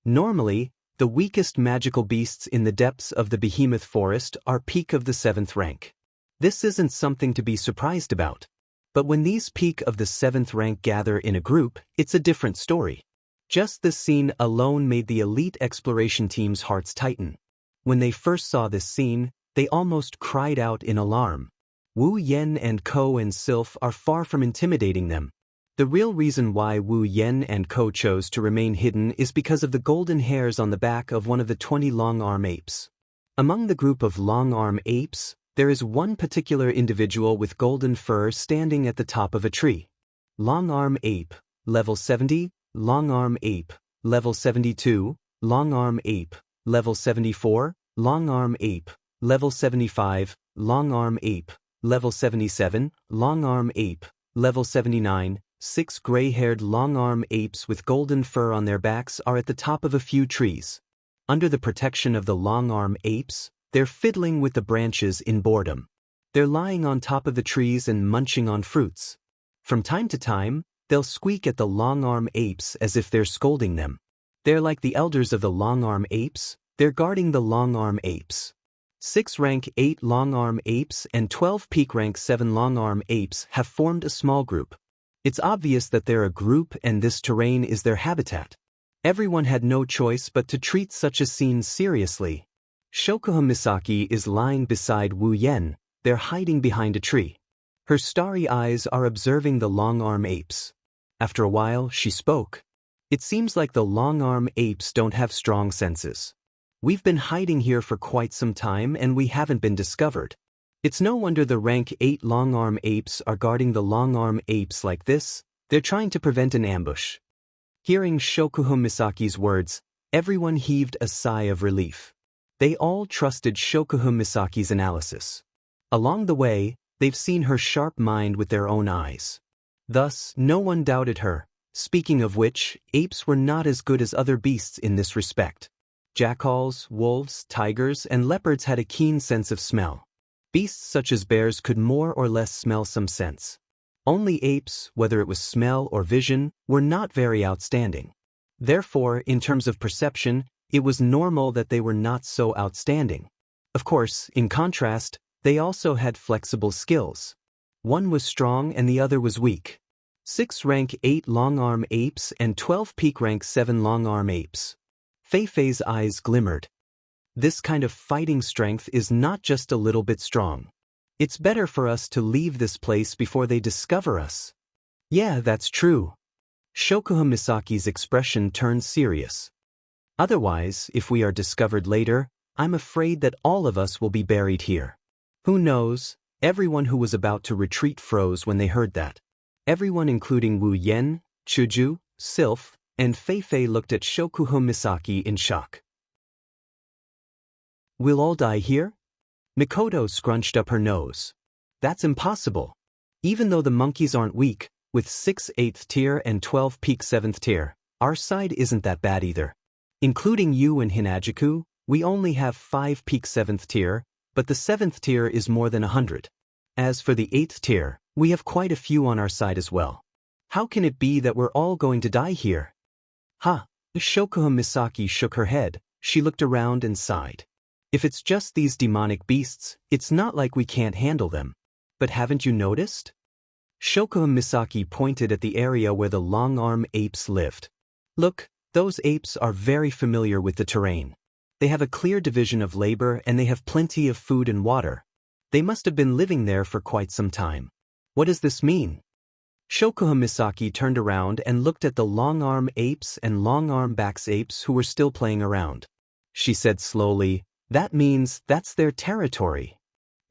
Normally, the weakest magical beasts in the depths of the behemoth forest are peak of the 7th rank. This isn't something to be surprised about. But when these peak of the 7th rank gather in a group, it's a different story. Just this scene alone made the elite exploration team's hearts tighten. When they first saw this scene, they almost cried out in alarm. Wu Yan and Ko and Sylph are far from intimidating them. The real reason why Wu Yan and Ko chose to remain hidden is because of the golden hairs on the back of one of the 20 long-arm apes. Among the group of long-arm apes, there is one particular individual with golden fur standing at the top of a tree. Long-arm ape, level 70, long-arm ape, level 72, long-arm ape, level 74, long-arm ape, level 75, long-arm ape, level 77, long-arm ape, level 79, 6 gray-haired long-arm apes with golden fur on their backs are at the top of a few trees. Under the protection of the long-arm apes, they're fiddling with the branches in boredom. They're lying on top of the trees and munching on fruits. From time to time, they'll squeak at the long-arm apes as if they're scolding them. They're like the elders of the long-arm apes, they're guarding the long-arm apes. 6 rank 8 long-arm apes and 12 peak rank 7 long-arm apes have formed a small group. It's obvious that they're a group and this terrain is their habitat. Everyone had no choice but to treat such a scene seriously. Shokuha Misaki is lying beside Wu Yen, they're hiding behind a tree. Her starry eyes are observing the long-arm apes. After a while, she spoke. It seems like the long-arm apes don't have strong senses. We've been hiding here for quite some time and we haven't been discovered. It's no wonder the rank 8 long-arm apes are guarding the long-arm apes like this, they're trying to prevent an ambush. Hearing Shokuha Misaki's words, everyone heaved a sigh of relief. They all trusted Shokuha Misaki's analysis. Along the way, they've seen her sharp mind with their own eyes. Thus, no one doubted her. Speaking of which, apes were not as good as other beasts in this respect. Jackals, wolves, tigers, and leopards had a keen sense of smell. Beasts such as bears could more or less smell some sense. Only apes, whether it was smell or vision, were not very outstanding. Therefore, in terms of perception, it was normal that they were not so outstanding. Of course, in contrast, they also had flexible skills. One was strong and the other was weak. 6 rank 8 long-arm apes and 12 peak rank 7 long-arm apes. Fei Fei's eyes glimmered. This kind of fighting strength is not just a little bit strong. It's better for us to leave this place before they discover us. Yeah, that's true. Shokuha Misaki's expression turned serious. Otherwise, if we are discovered later, I'm afraid that all of us will be buried here. Who knows? Everyone who was about to retreat froze when they heard that. Everyone including Wu Yen, Chuju, Sylph, and Fei Fei looked at Shokuha Misaki in shock. We'll all die here? Mikoto scrunched up her nose. That's impossible. Even though the monkeys aren't weak, with 6 8th tier and 12 peak 7th tier, our side isn't that bad either. Including you and Hinajiku, we only have 5 peak 7th tier, but the 7th tier is more than 100. As for the 8th tier, we have quite a few on our side as well. How can it be that we're all going to die here? Ha! Shokuha Misaki shook her head, she looked around and sighed. If it's just these demonic beasts, it's not like we can't handle them. But haven't you noticed? Shokuha Misaki pointed at the area where the long-arm apes lived. Look, those apes are very familiar with the terrain. They have a clear division of labor and they have plenty of food and water. They must have been living there for quite some time. What does this mean? Shokuha Misaki turned around and looked at the long-arm apes and long-arm backs apes who were still playing around. She said slowly, that means that's their territory.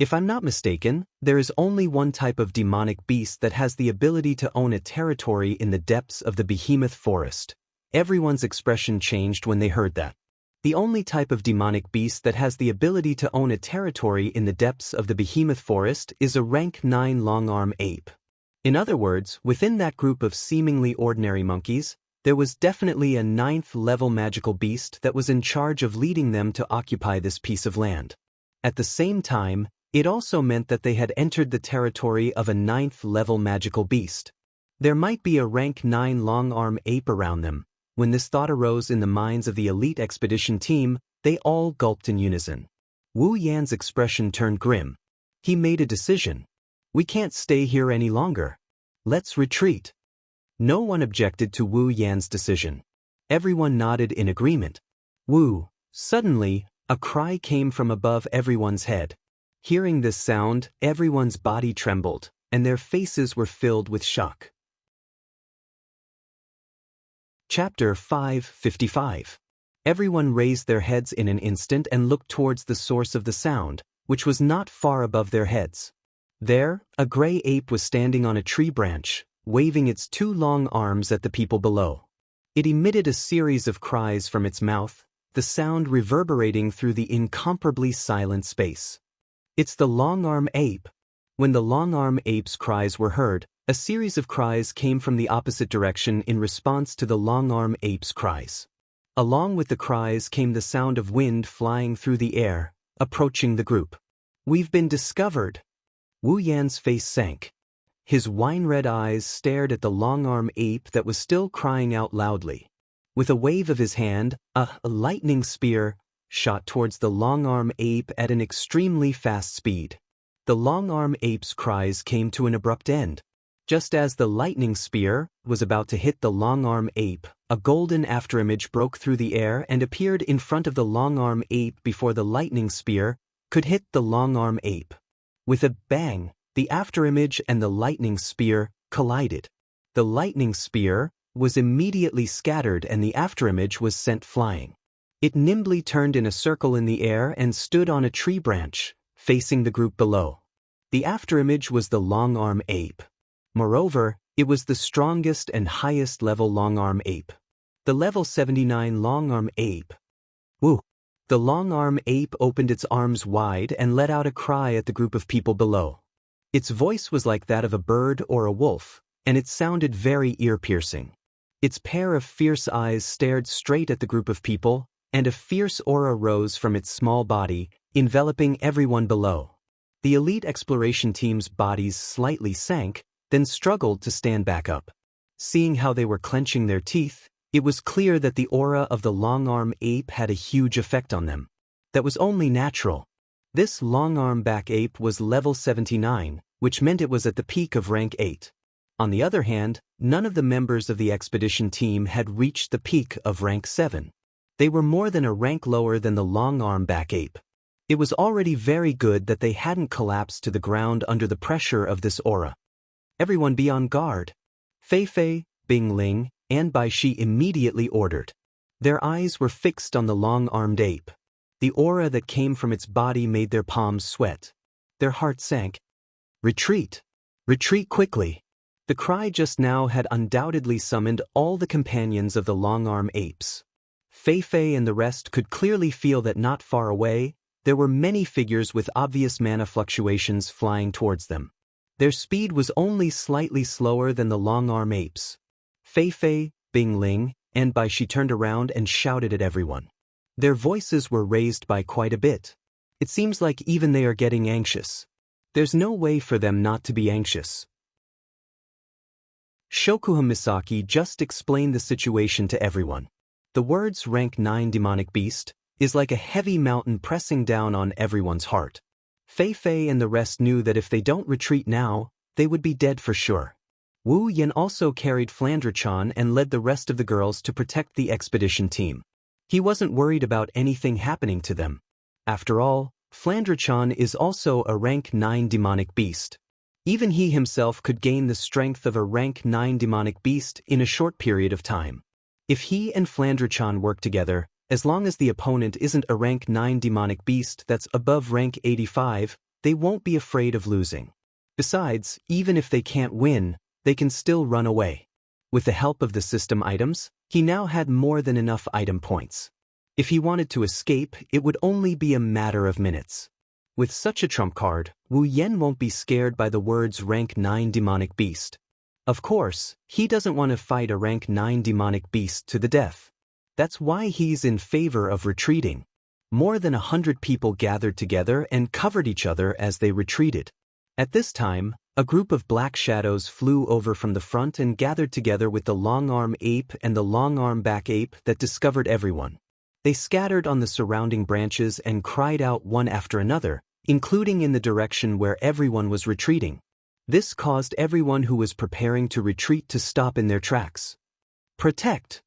If I'm not mistaken, there is only one type of demonic beast that has the ability to own a territory in the depths of the behemoth forest. Everyone's expression changed when they heard that. The only type of demonic beast that has the ability to own a territory in the depths of the behemoth forest is a rank 9 long-arm ape. In other words, within that group of seemingly ordinary monkeys, there was definitely a 9th level magical beast that was in charge of leading them to occupy this piece of land. At the same time, it also meant that they had entered the territory of a 9th level magical beast. There might be a rank 9 long-arm ape around them. When this thought arose in the minds of the elite expedition team, they all gulped in unison. Wu Yan's expression turned grim. He made a decision. We can't stay here any longer. Let's retreat. No one objected to Wu Yan's decision. Everyone nodded in agreement. Wu. Suddenly, a cry came from above everyone's head. Hearing this sound, everyone's body trembled, and their faces were filled with shock. Chapter 555. Everyone raised their heads in an instant and looked towards the source of the sound, which was not far above their heads. There, a gray ape was standing on a tree branch, waving its 2 long arms at the people below. It emitted a series of cries from its mouth, the sound reverberating through the incomparably silent space. It's the long-arm ape. When the long-arm ape's cries were heard, A series of cries came from the opposite direction in response to the long-arm ape's cries. Along with the cries came the sound of wind flying through the air, approaching the group. "We've been discovered." Wu Yan's face sank. His wine-red eyes stared at the long-arm ape that was still crying out loudly. With a wave of his hand, a lightning spear shot towards the long-arm ape at an extremely fast speed. The long-arm ape's cries came to an abrupt end. Just as the lightning spear was about to hit the long-arm ape, a golden afterimage broke through the air and appeared in front of the long-arm ape before the lightning spear could hit the long-arm ape. With a bang, the afterimage and the lightning spear collided. The lightning spear was immediately scattered and the afterimage was sent flying. It nimbly turned in a circle in the air and stood on a tree branch, facing the group below. The afterimage was the long-arm ape. Moreover, it was the strongest and highest-level long-arm ape. The level 79 long-arm ape. Woo! The long-arm ape opened its arms wide and let out a cry at the group of people below. Its voice was like that of a bird or a wolf, and it sounded very ear-piercing. Its pair of fierce eyes stared straight at the group of people, and a fierce aura rose from its small body, enveloping everyone below. The elite exploration team's bodies slightly sank, then struggled to stand back up. Seeing how they were clenching their teeth, it was clear that the aura of the long-arm ape had a huge effect on them. That was only natural. This long-arm back ape was level 79, which meant it was at the peak of rank 8. On the other hand, none of the members of the expedition team had reached the peak of rank 7. They were more than a rank lower than the long-arm back ape. It was already very good that they hadn't collapsed to the ground under the pressure of this aura. "Everyone be on guard." Fei Fei, Bing Ling, and Bai Shi immediately ordered. Their eyes were fixed on the long-armed ape. The aura that came from its body made their palms sweat. Their hearts sank. "Retreat! Retreat quickly!" The cry just now had undoubtedly summoned all the companions of the long-arm apes. Fei Fei and the rest could clearly feel that not far away, there were many figures with obvious mana fluctuations flying towards them. Their speed was only slightly slower than the long-arm apes. Fei Fei, Bing Ling, and Bai Shi turned around and shouted at everyone. Their voices were raised by quite a bit. It seems like even they are getting anxious. There's no way for them not to be anxious. Shokuha Misaki just explained the situation to everyone. The words rank 9 demonic beast is like a heavy mountain pressing down on everyone's heart. Fei Fei and the rest knew that if they don't retreat now, they would be dead for sure. Wu Yan also carried Flandre-chan and led the rest of the girls to protect the expedition team. He wasn't worried about anything happening to them. After all, Flandre-chan is also a rank 9 demonic beast. Even he himself could gain the strength of a rank 9 demonic beast in a short period of time. If he and Flandre-chan work together, as long as the opponent isn't a rank 9 demonic beast that's above rank 85, they won't be afraid of losing. Besides, even if they can't win, they can still run away. With the help of the system items, he now had more than enough item points. If he wanted to escape, it would only be a matter of minutes. With such a trump card, Wu Yan won't be scared by the words rank 9 demonic beast. Of course, he doesn't want to fight a rank 9 demonic beast to the death. That's why he's in favor of retreating. More than 100 people gathered together and covered each other as they retreated. At this time, a group of black shadows flew over from the front and gathered together with the long-arm ape and the long-arm back ape that discovered everyone. They scattered on the surrounding branches and cried out one after another, including in the direction where everyone was retreating. This caused everyone who was preparing to retreat to stop in their tracks. "Protect!"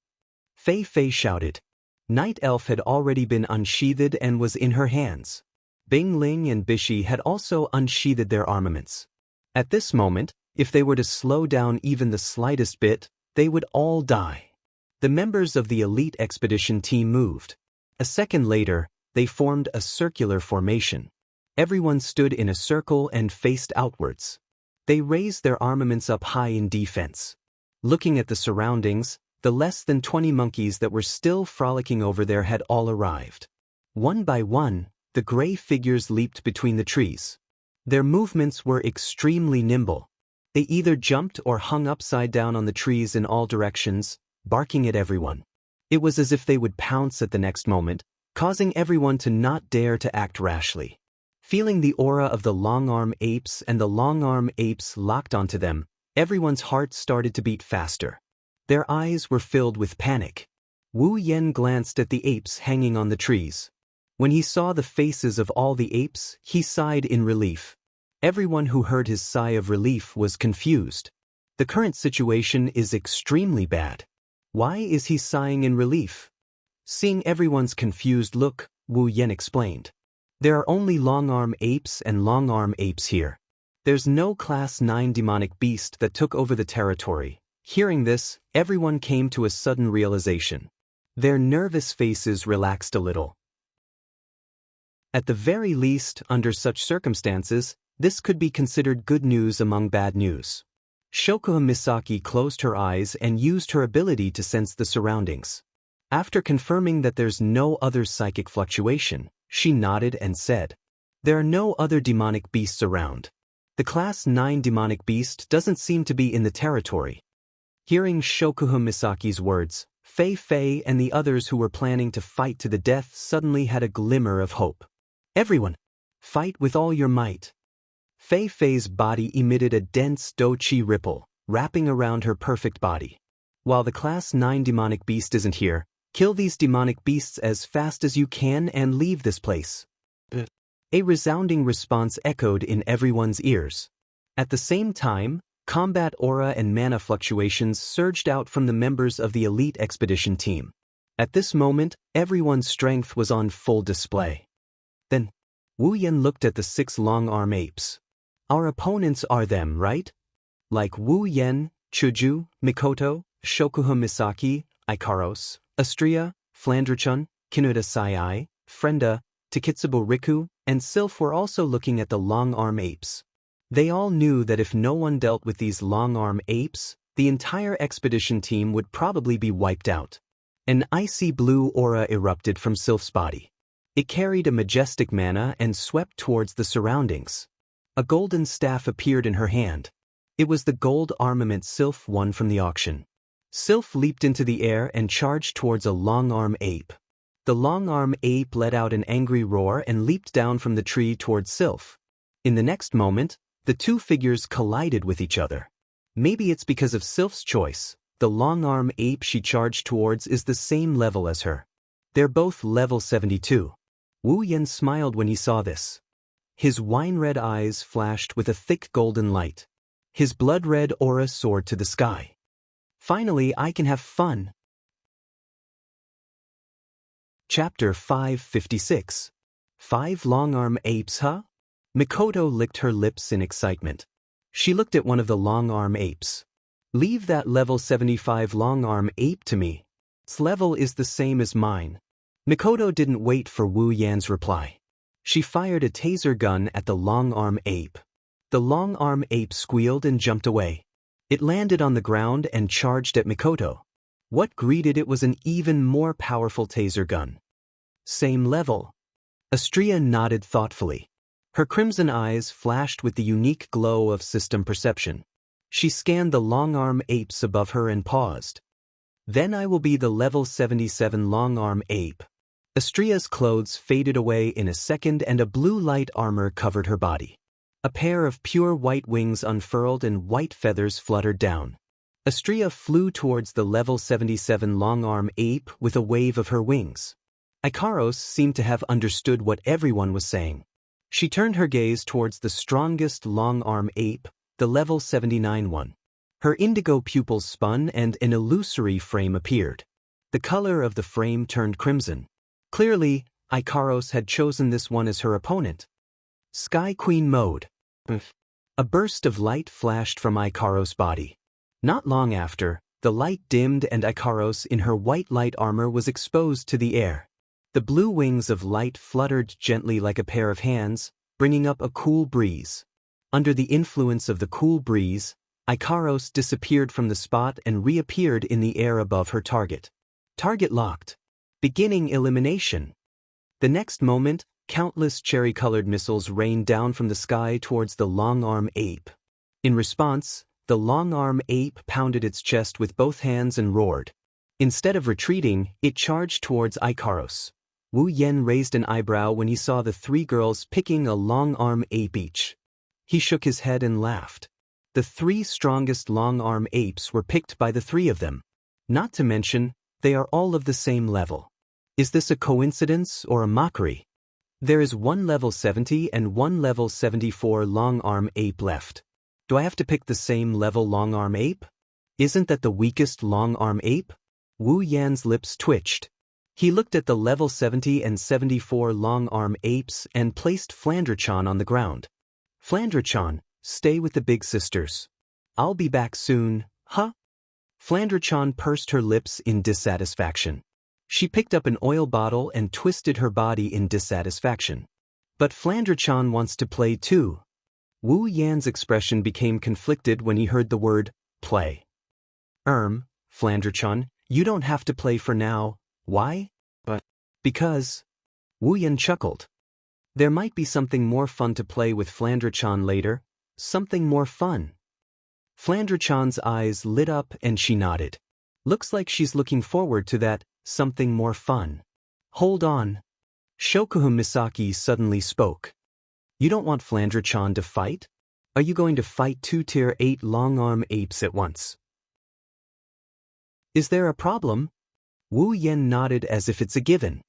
Fei Fei shouted. Night Elf had already been unsheathed and was in her hands. Bing Ling and Bishi had also unsheathed their armaments. At this moment, if they were to slow down even the slightest bit, they would all die. The members of the elite expedition team moved. A second later, they formed a circular formation. Everyone stood in a circle and faced outwards. They raised their armaments up high in defense. Looking at the surroundings, the less than 20 monkeys that were still frolicking over there had all arrived. One by one, the gray figures leaped between the trees. Their movements were extremely nimble. They either jumped or hung upside down on the trees in all directions, barking at everyone. It was as if they would pounce at the next moment, causing everyone to not dare to act rashly. Feeling the aura of the long-arm apes and the long-arm apes locked onto them, everyone's heart started to beat faster. Their eyes were filled with panic. Wu Yan glanced at the apes hanging on the trees. When he saw the faces of all the apes, he sighed in relief. Everyone who heard his sigh of relief was confused. The current situation is extremely bad. Why is he sighing in relief? Seeing everyone's confused look, Wu Yan explained. There are only long-arm apes and long-arm apes here. There's no Class 9 demonic beast that took over the territory. Hearing this, everyone came to a sudden realization. Their nervous faces relaxed a little. At the very least, under such circumstances, this could be considered good news among bad news. Shokuha Misaki closed her eyes and used her ability to sense the surroundings. After confirming that there's no other psychic fluctuation, she nodded and said, "There are no other demonic beasts around. The Class 9 demonic beast doesn't seem to be in the territory." Hearing Shokuha Misaki's words, Fei Fei and the others who were planning to fight to the death suddenly had a glimmer of hope. "Everyone, fight with all your might." Fei Fei's body emitted a dense do-chi ripple, wrapping around her perfect body. "While the Class 9 demonic beast isn't here, kill these demonic beasts as fast as you can and leave this place." A resounding response echoed in everyone's ears. At the same time, combat aura and mana fluctuations surged out from the members of the elite expedition team. At this moment, everyone's strength was on full display. Then, Wu Yan looked at the 6 long-arm apes. "Our opponents are them, right? Like Wu Yan, Chuju, Mikoto, Shokuha Misaki, Ikaros, Astria, Flandrachun, Kinuda Sai, Frenda, Takitsubo Riku, and Sylph were also looking at the long-arm apes. They all knew that if no one dealt with these long-arm apes, the entire expedition team would probably be wiped out. An icy blue aura erupted from Sylph's body. It carried a majestic mana and swept towards the surroundings. A golden staff appeared in her hand. It was the gold armament Sylph won from the auction. Sylph leaped into the air and charged towards a long-arm ape. The long-arm ape let out an angry roar and leaped down from the tree towards Sylph. In the next moment, the two figures collided with each other. Maybe it's because of Sylph's choice. The long-arm ape she charged towards is the same level as her. They're both level 72. Wu Yan smiled when he saw this. His wine-red eyes flashed with a thick golden light. His blood-red aura soared to the sky. "Finally, I can have fun." Chapter 556. 5 long-arm apes, huh? Mikoto licked her lips in excitement. She looked at one of the long-arm apes. "Leave that level 75 long-arm ape to me. Its level is the same as mine." Mikoto didn't wait for Wu Yan's reply. She fired a taser gun at the long-arm ape. The long-arm ape squealed and jumped away. It landed on the ground and charged at Mikoto. What greeted it was an even more powerful taser gun. "Same level." Astria nodded thoughtfully. Her crimson eyes flashed with the unique glow of system perception. She scanned the long-arm apes above her and paused. "Then I will be the level 77 long-arm ape." Astria's clothes faded away in a second and a blue light armor covered her body. A pair of pure white wings unfurled and white feathers fluttered down. Astria flew towards the level 77 long-arm ape with a wave of her wings. Ikaros seemed to have understood what everyone was saying. She turned her gaze towards the strongest long-arm ape, the level 79 one. Her indigo pupils spun and an illusory frame appeared. The color of the frame turned crimson. Clearly, Ikaros had chosen this one as her opponent. Sky Queen mode. A burst of light flashed from Ikaros' body. Not long after, the light dimmed and Ikaros in her white light armor was exposed to the air. The blue wings of light fluttered gently like a pair of hands, bringing up a cool breeze. Under the influence of the cool breeze, Ikaros disappeared from the spot and reappeared in the air above her target. Target locked. Beginning elimination. The next moment, countless cherry-colored missiles rained down from the sky towards the long-arm ape. In response, the long-arm ape pounded its chest with both hands and roared. Instead of retreating, it charged towards Ikaros. Wu Yen raised an eyebrow when he saw the three girls picking a long-arm ape each. He shook his head and laughed. The three strongest long-arm apes were picked by the three of them. Not to mention, they are all of the same level. Is this a coincidence or a mockery? There is one level 70 and one level 74 long-arm ape left. Do I have to pick the same level long-arm ape? Isn't that the weakest long-arm ape? Wu Yan's lips twitched. He looked at the level 70 and 74 long-arm apes and placed Flandre-chan on the ground. Flandre-chan, stay with the big sisters. I'll be back soon, huh? Flandre-chan pursed her lips in dissatisfaction. She picked up an oil bottle and twisted her body in dissatisfaction. But Flandre-chan wants to play too. Wu Yan's expression became conflicted when he heard the word, play. Flandre-chan, you don't have to play for now. Why? Because. Wu Yan chuckled. There might be something more fun to play with Flandre-chan later. Something more fun. Flandre-chan's eyes lit up and she nodded. Looks like she's looking forward to that, something more fun. Hold on. Shokuhun Misaki suddenly spoke. You don't want Flandre-chan to fight? Are you going to fight two tier 8 long-arm apes at once? Is there a problem? Wu Yan nodded as if it's a given.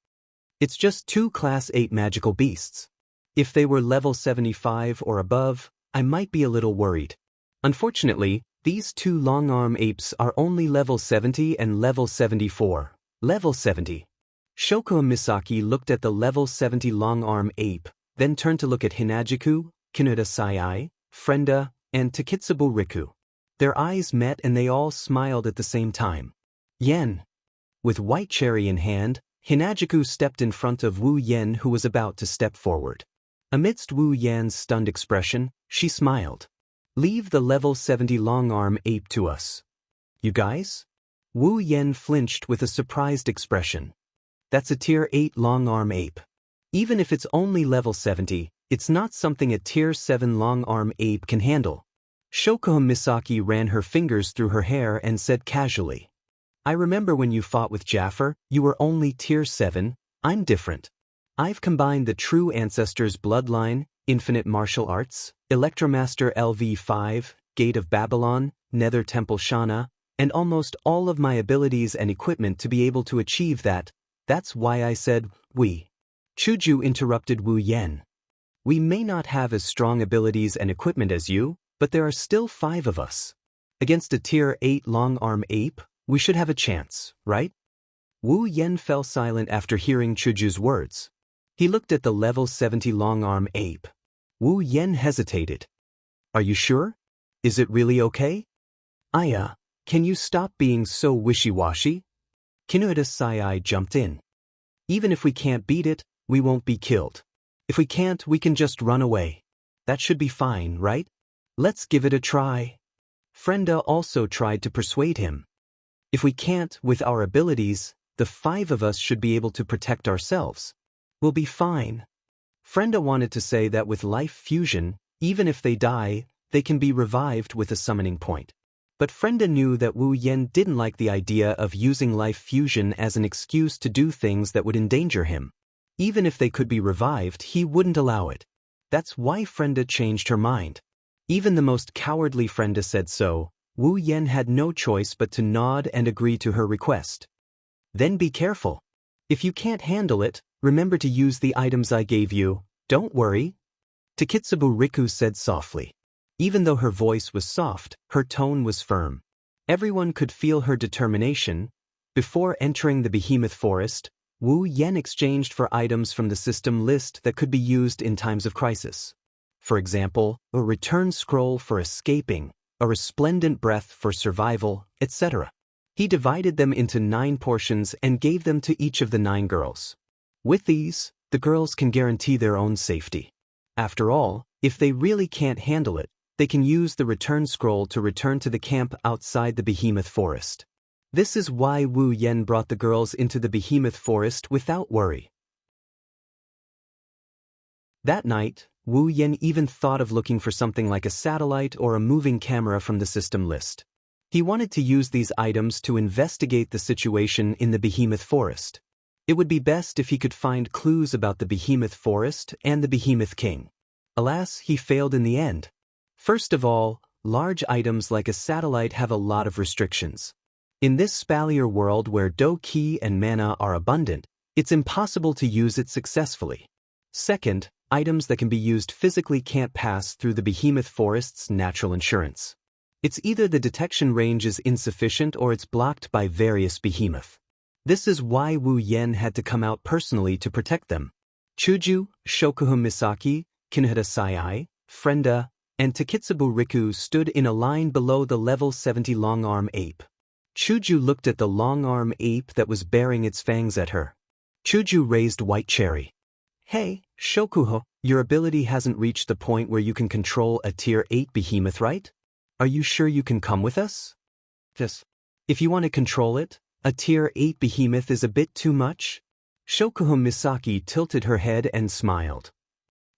It's just two class 8 magical beasts. If they were level 75 or above, I might be a little worried. Unfortunately, these two long-arm apes are only level 70 and level 74. Level 70. Shokuhun Misaki looked at the level 70 long-arm ape, then turned to look at Hinajiku, Kinuda Sai, Frenda, and Takitsubo Riku. Their eyes met and they all smiled at the same time. Yen. With white cherry in hand, Hinajiku stepped in front of Wu Yan who was about to step forward. Amidst Wu Yan's stunned expression, she smiled. Leave the level 70 long-arm ape to us. You guys? Wu Yan flinched with a surprised expression. That's a tier 8 long-arm ape. Even if it's only level 70, it's not something a tier 7 long-arm ape can handle. Shokuhun Misaki ran her fingers through her hair and said casually. I remember when you fought with Jaffer, you were only tier 7, I'm different. I've combined the true ancestor's bloodline, infinite martial arts, Electromaster LV5, Gate of Babylon, Nether Temple Shana, and almost all of my abilities and equipment to be able to achieve that. That's why I said, we. Chuju interrupted Wu Yan. We may not have as strong abilities and equipment as you, but there are still 5 of us. Against a tier 8 long-arm ape, we should have a chance, right? Wu Yan fell silent after hearing Chuju's words. He looked at the level 70 long-arm ape. Wu Yan hesitated. Are you sure? Is it really okay? Aya, can you stop being so wishy-washy? Kinuda Sai jumped in. Even if we can't beat it, we won't be killed. If we can't, we can just run away. That should be fine, right? Let's give it a try. Frenda also tried to persuade him. If we can't, with our abilities, the 5 of us should be able to protect ourselves. We'll be fine. Frenda wanted to say that with life fusion, even if they die, they can be revived with a summoning point. But Frenda knew that Wu Yan didn't like the idea of using life fusion as an excuse to do things that would endanger him. Even if they could be revived, he wouldn't allow it. That's why Frenda changed her mind. Even the most cowardly Frenda said so. Wu Yan had no choice but to nod and agree to her request. Then be careful. If you can't handle it, remember to use the items I gave you, don't worry. Takitsubo Riku said softly. Even though her voice was soft, her tone was firm. Everyone could feel her determination. Before entering the behemoth forest, Wu Yan exchanged for items from the system list that could be used in times of crisis. For example, a return scroll for escaping, a resplendent breath for survival, etc. He divided them into 9 portions and gave them to each of the 9 girls. With these, the girls can guarantee their own safety. After all, if they really can't handle it, they can use the return scroll to return to the camp outside the behemoth forest. This is why Wu Yan brought the girls into the behemoth forest without worry. That night, Wu Yan even thought of looking for something like a satellite or a moving camera from the system list. He wanted to use these items to investigate the situation in the Behemoth Forest. It would be best if he could find clues about the Behemoth Forest and the Behemoth King. Alas, he failed in the end. First of all, large items like a satellite have a lot of restrictions. In this spalier world where Do-Ki and mana are abundant, it's impossible to use it successfully. Second, items that can be used physically can't pass through the Behemoth Forest's natural insurance. It's either the detection range is insufficient or it's blocked by various behemoth. This is why Wu Yan had to come out personally to protect them. Chuju, Shokuhu Misaki, Kinohita Sai, Frenda, and Takitsubu Riku stood in a line below the level 70 long-arm ape. Chuju looked at the long-arm ape that was baring its fangs at her. Chuju raised White Cherry. Hey, Shokuho, your ability hasn't reached the point where you can control a tier 8 behemoth, right? Are you sure you can come with us? Yes. If you want to control it, a tier 8 behemoth is a bit too much? Shokuho Misaki tilted her head and smiled.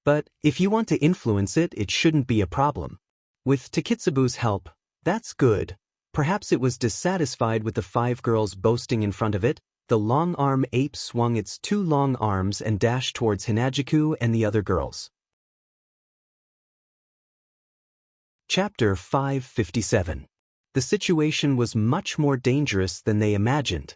But if you want to influence it, it shouldn't be a problem. With Takitsubu's help, that's good. Perhaps it was dissatisfied with the 5 girls boasting in front of it. The long-arm ape swung its 2 long arms and dashed towards Hinajiku and the other girls. Chapter 557. The situation was much more dangerous than they imagined.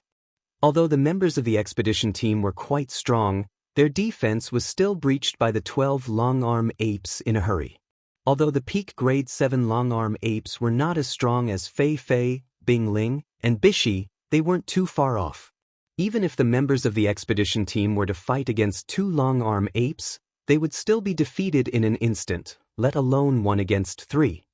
Although the members of the expedition team were quite strong, their defense was still breached by the 12 long-arm apes in a hurry. Although the peak grade 7 long-arm apes were not as strong as Fei Fei, Bing Ling, and Bishi, they weren't too far off. Even if the members of the expedition team were to fight against 2 long-arm apes, they would still be defeated in an instant, let alone 1 against 3.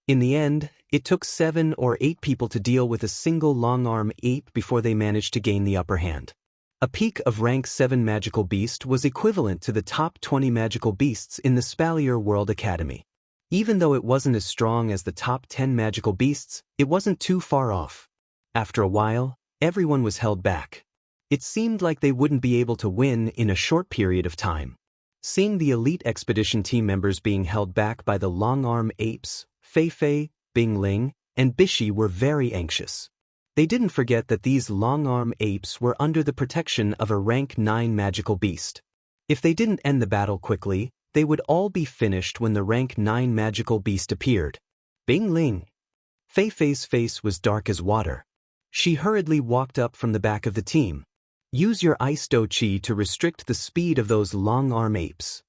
In the end, it took 7 or 8 people to deal with a single long-arm ape before they managed to gain the upper hand. A peak of rank 7 magical beast was equivalent to the top 20 magical beasts in the Spalier World Academy. Even though it wasn't as strong as the top 10 magical beasts, it wasn't too far off. After a while, everyone was held back. It seemed like they wouldn't be able to win in a short period of time. Seeing the elite expedition team members being held back by the long-arm apes, Fei Fei, Bing Ling, and Bishi were very anxious. They didn't forget that these long-arm apes were under the protection of a rank 9 magical beast. If they didn't end the battle quickly, they would all be finished when the rank 9 magical beast appeared. Bing Ling. Fei Fei's face was dark as water. She hurriedly walked up from the back of the team. Use your ice Do-Chi to restrict the speed of those long-arm apes.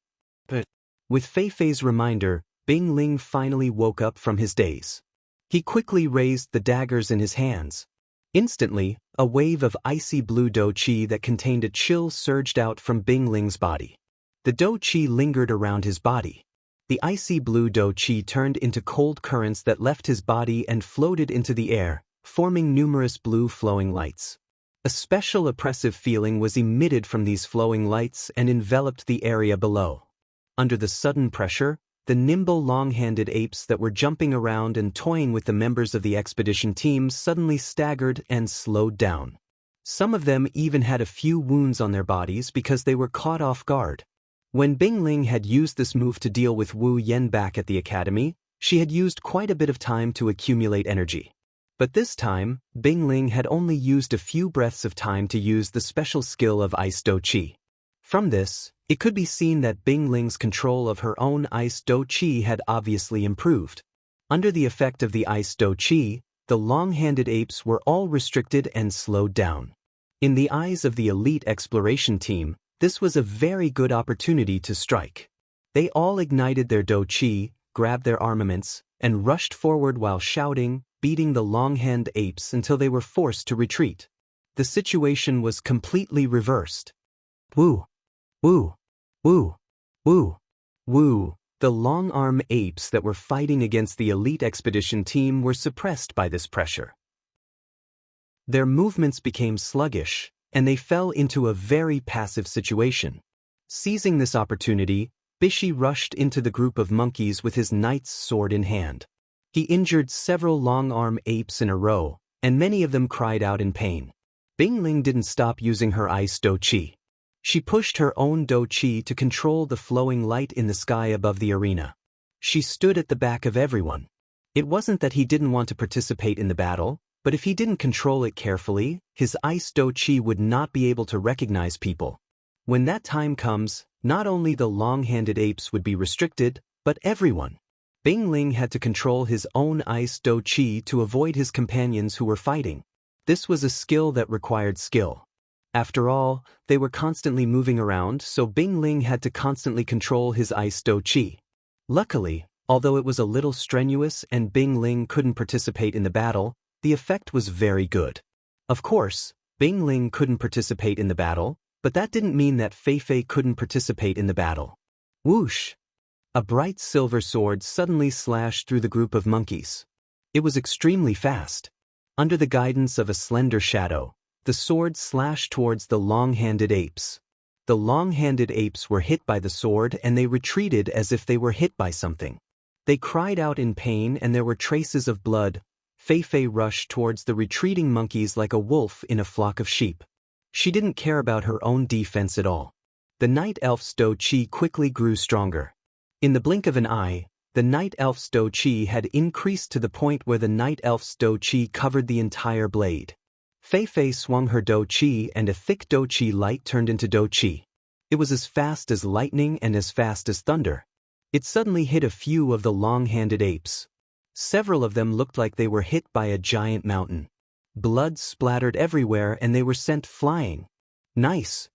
But with Fei Fei's reminder, Bing Ling finally woke up from his daze. He quickly raised the daggers in his hands. Instantly, a wave of icy blue Do-Chi that contained a chill surged out from Bing Ling's body. The Do-Chi lingered around his body. The icy blue Do-Chi turned into cold currents that left his body and floated into the air, forming numerous blue flowing lights. A special oppressive feeling was emitted from these flowing lights and enveloped the area below. Under the sudden pressure, the nimble long-handed apes that were jumping around and toying with the members of the expedition team suddenly staggered and slowed down. Some of them even had a few wounds on their bodies because they were caught off guard. When Bing Ling had used this move to deal with Wu Yan back at the academy, she had used quite a bit of time to accumulate energy. But this time, Bing Ling had only used a few breaths of time to use the special skill of Ice Do-Chi. From this, it could be seen that Bing Ling's control of her own Ice Do-Chi had obviously improved. Under the effect of the Ice Do-Chi, the long-handed apes were all restricted and slowed down. In the eyes of the elite exploration team, this was a very good opportunity to strike. They all ignited their Do-Chi, grabbed their armaments, and rushed forward while shouting, beating the long-hand apes until they were forced to retreat. The situation was completely reversed. Woo! Woo! Woo! Woo! Woo! The long-arm apes that were fighting against the elite expedition team were suppressed by this pressure. Their movements became sluggish, and they fell into a very passive situation. Seizing this opportunity, Bishi rushed into the group of monkeys with his knight's sword in hand. He injured several long-arm apes in a row, and many of them cried out in pain. Bing Ling didn't stop using her Ice Do-Chi. She pushed her own do qi to control the flowing light in the sky above the arena. She stood at the back of everyone. It wasn't that he didn't want to participate in the battle, but if he didn't control it carefully, his ice do qi would not be able to recognize people. When that time comes, not only the long-handed apes would be restricted, but everyone. Bing Ling had to control his own ice do qi to avoid his companions who were fighting. This was a skill that required skill. After all, they were constantly moving around, so Bing Ling had to constantly control his ice do qi. Luckily, although it was a little strenuous and Bing Ling couldn't participate in the battle, the effect was very good. Of course, Bing Ling couldn't participate in the battle, but that didn't mean that Fei Fei couldn't participate in the battle. Whoosh! A bright silver sword suddenly slashed through the group of monkeys. It was extremely fast. Under the guidance of a slender shadow, the sword slashed towards the long-handed apes. The long-handed apes were hit by the sword and they retreated as if they were hit by something. They cried out in pain and there were traces of blood. Fei Fei rushed towards the retreating monkeys like a wolf in a flock of sheep. She didn't care about her own defense at all. The night elf's do qi quickly grew stronger. In the blink of an eye, the night elf's do qi had increased to the point where the night elf's do qi covered the entire blade. Fei Fei swung her do qi and a thick do qi light turned into do qi. It was as fast as lightning and as fast as thunder. It suddenly hit a few of the long-handed apes. Several of them looked like they were hit by a giant mountain. Blood splattered everywhere and they were sent flying. Nice!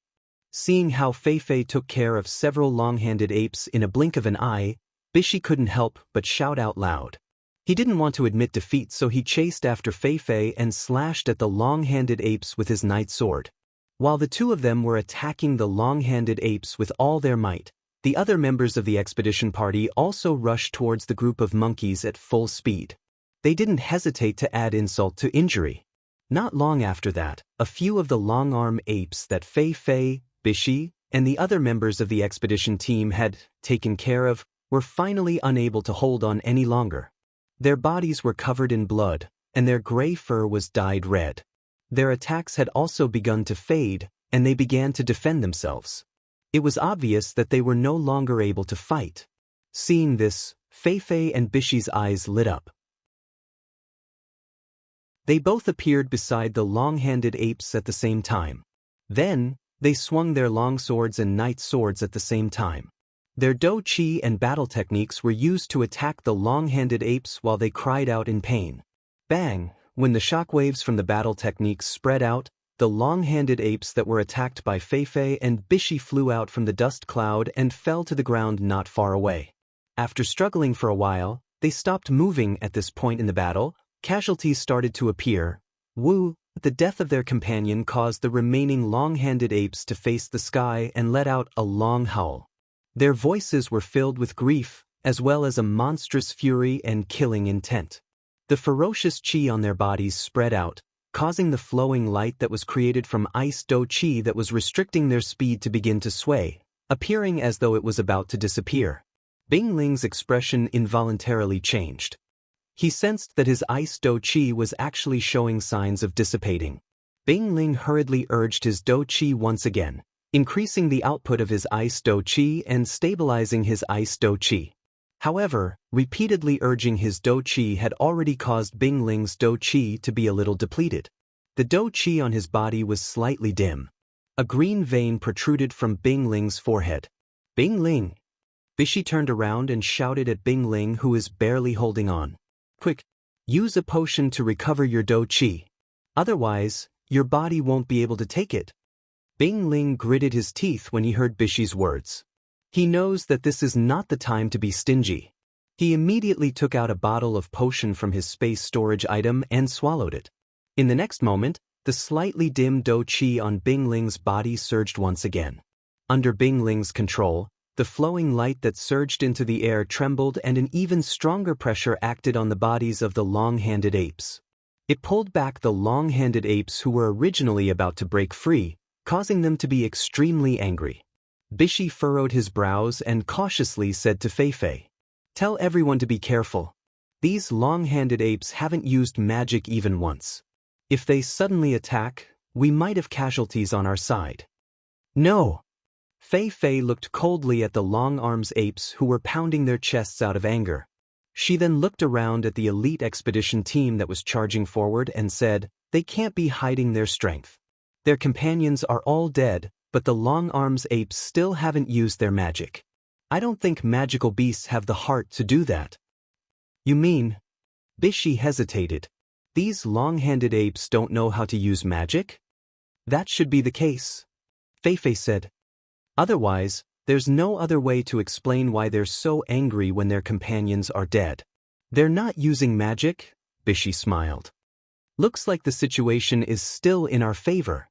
Seeing how Fei Fei took care of several long-handed apes in a blink of an eye, Bishi couldn't help but shout out loud. He didn't want to admit defeat, so he chased after Fei Fei and slashed at the long-handed apes with his night sword. While the two of them were attacking the long-handed apes with all their might, the other members of the expedition party also rushed towards the group of monkeys at full speed. They didn't hesitate to add insult to injury. Not long after that, a few of the long-arm apes that Fei Fei, Bishi, and the other members of the expedition team had taken care of were finally unable to hold on any longer. Their bodies were covered in blood, and their gray fur was dyed red. Their attacks had also begun to fade, and they began to defend themselves. It was obvious that they were no longer able to fight. Seeing this, Fei Fei and Bishi's eyes lit up. They both appeared beside the long-handed apes at the same time. Then, they swung their long swords and night swords at the same time. Their do qi and battle techniques were used to attack the long-handed apes while they cried out in pain. Bang! When the shockwaves from the battle techniques spread out, the long-handed apes that were attacked by Fei Fei and Bishi flew out from the dust cloud and fell to the ground not far away. After struggling for a while, they stopped moving at this point in the battle. Casualties started to appear. The death of their companion caused the remaining long-handed apes to face the sky and let out a long howl. Their voices were filled with grief, as well as a monstrous fury and killing intent. The ferocious qi on their bodies spread out, causing the flowing light that was created from ice do qi that was restricting their speed to begin to sway, appearing as though it was about to disappear. Bing Ling's expression involuntarily changed. He sensed that his ice do qi was actually showing signs of dissipating. Bing Ling hurriedly urged his do qi once again, increasing the output of his ice do qi and stabilizing his ice do qi. However, repeatedly urging his do qi had already caused Bing Ling's do qi to be a little depleted. The do qi on his body was slightly dim. A green vein protruded from Bing Ling's forehead. Bing Ling! Bishi turned around and shouted at Bing Ling, who is barely holding on. Quick! Use a potion to recover your do qi. Otherwise, your body won't be able to take it. Bing Ling gritted his teeth when he heard Bishi's words. He knows that this is not the time to be stingy. He immediately took out a bottle of potion from his space storage item and swallowed it. In the next moment, the slightly dim do qi on Bing Ling's body surged once again. Under Bing Ling's control, the flowing light that surged into the air trembled and an even stronger pressure acted on the bodies of the long-handed apes. It pulled back the long-handed apes who were originally about to break free, causing them to be extremely angry. Bishi furrowed his brows and cautiously said to Fei Fei, "Tell everyone to be careful. These long-handed apes haven't used magic even once. If they suddenly attack, we might have casualties on our side." No. Fei Fei looked coldly at the long arms apes who were pounding their chests out of anger. She then looked around at the elite expedition team that was charging forward and said, "They can't be hiding their strength. Their companions are all dead, but the long arms apes still haven't used their magic. I don't think magical beasts have the heart to do that." "You mean?" Bishi hesitated. "These long-handed apes don't know how to use magic?" "That should be the case," Fei Fei said. "Otherwise, there's no other way to explain why they're so angry when their companions are dead." "They're not using magic?" Bishi smiled. "Looks like the situation is still in our favor."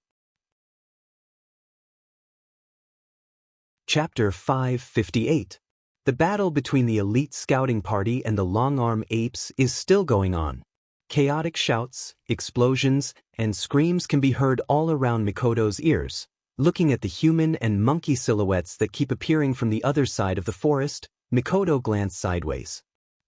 Chapter 558. The battle between the elite scouting party and the long-arm apes is still going on. Chaotic shouts, explosions, and screams can be heard all around Mikoto's ears. Looking at the human and monkey silhouettes that keep appearing from the other side of the forest, Mikoto glanced sideways.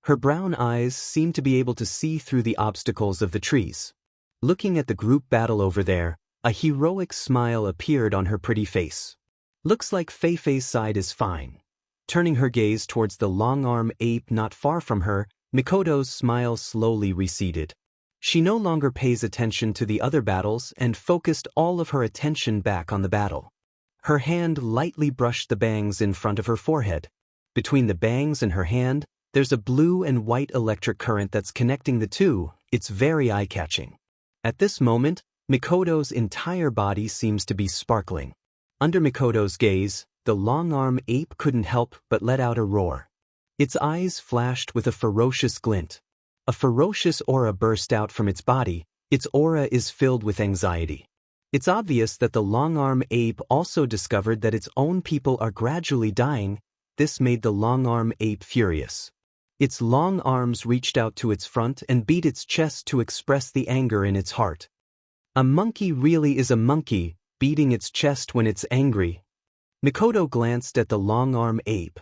Her brown eyes seemed to be able to see through the obstacles of the trees. Looking at the group battle over there, a heroic smile appeared on her pretty face. "Looks like Fei Fei's side is fine." Turning her gaze towards the long-arm ape not far from her, Mikoto's smile slowly receded. She no longer pays attention to the other battles and focused all of her attention back on the battle. Her hand lightly brushed the bangs in front of her forehead. Between the bangs and her hand, there's a blue and white electric current that's connecting the two. It's very eye-catching. At this moment, Mikoto's entire body seems to be sparkling. Under Mikoto's gaze, the long-arm ape couldn't help but let out a roar. Its eyes flashed with a ferocious glint. A ferocious aura burst out from its body. Its aura is filled with anxiety. It's obvious that the long-arm ape also discovered that its own people are gradually dying. This made the long-arm ape furious. Its long arms reached out to its front and beat its chest to express the anger in its heart. A monkey really is a monkey, beating its chest when it's angry. Mikoto glanced at the long-arm ape.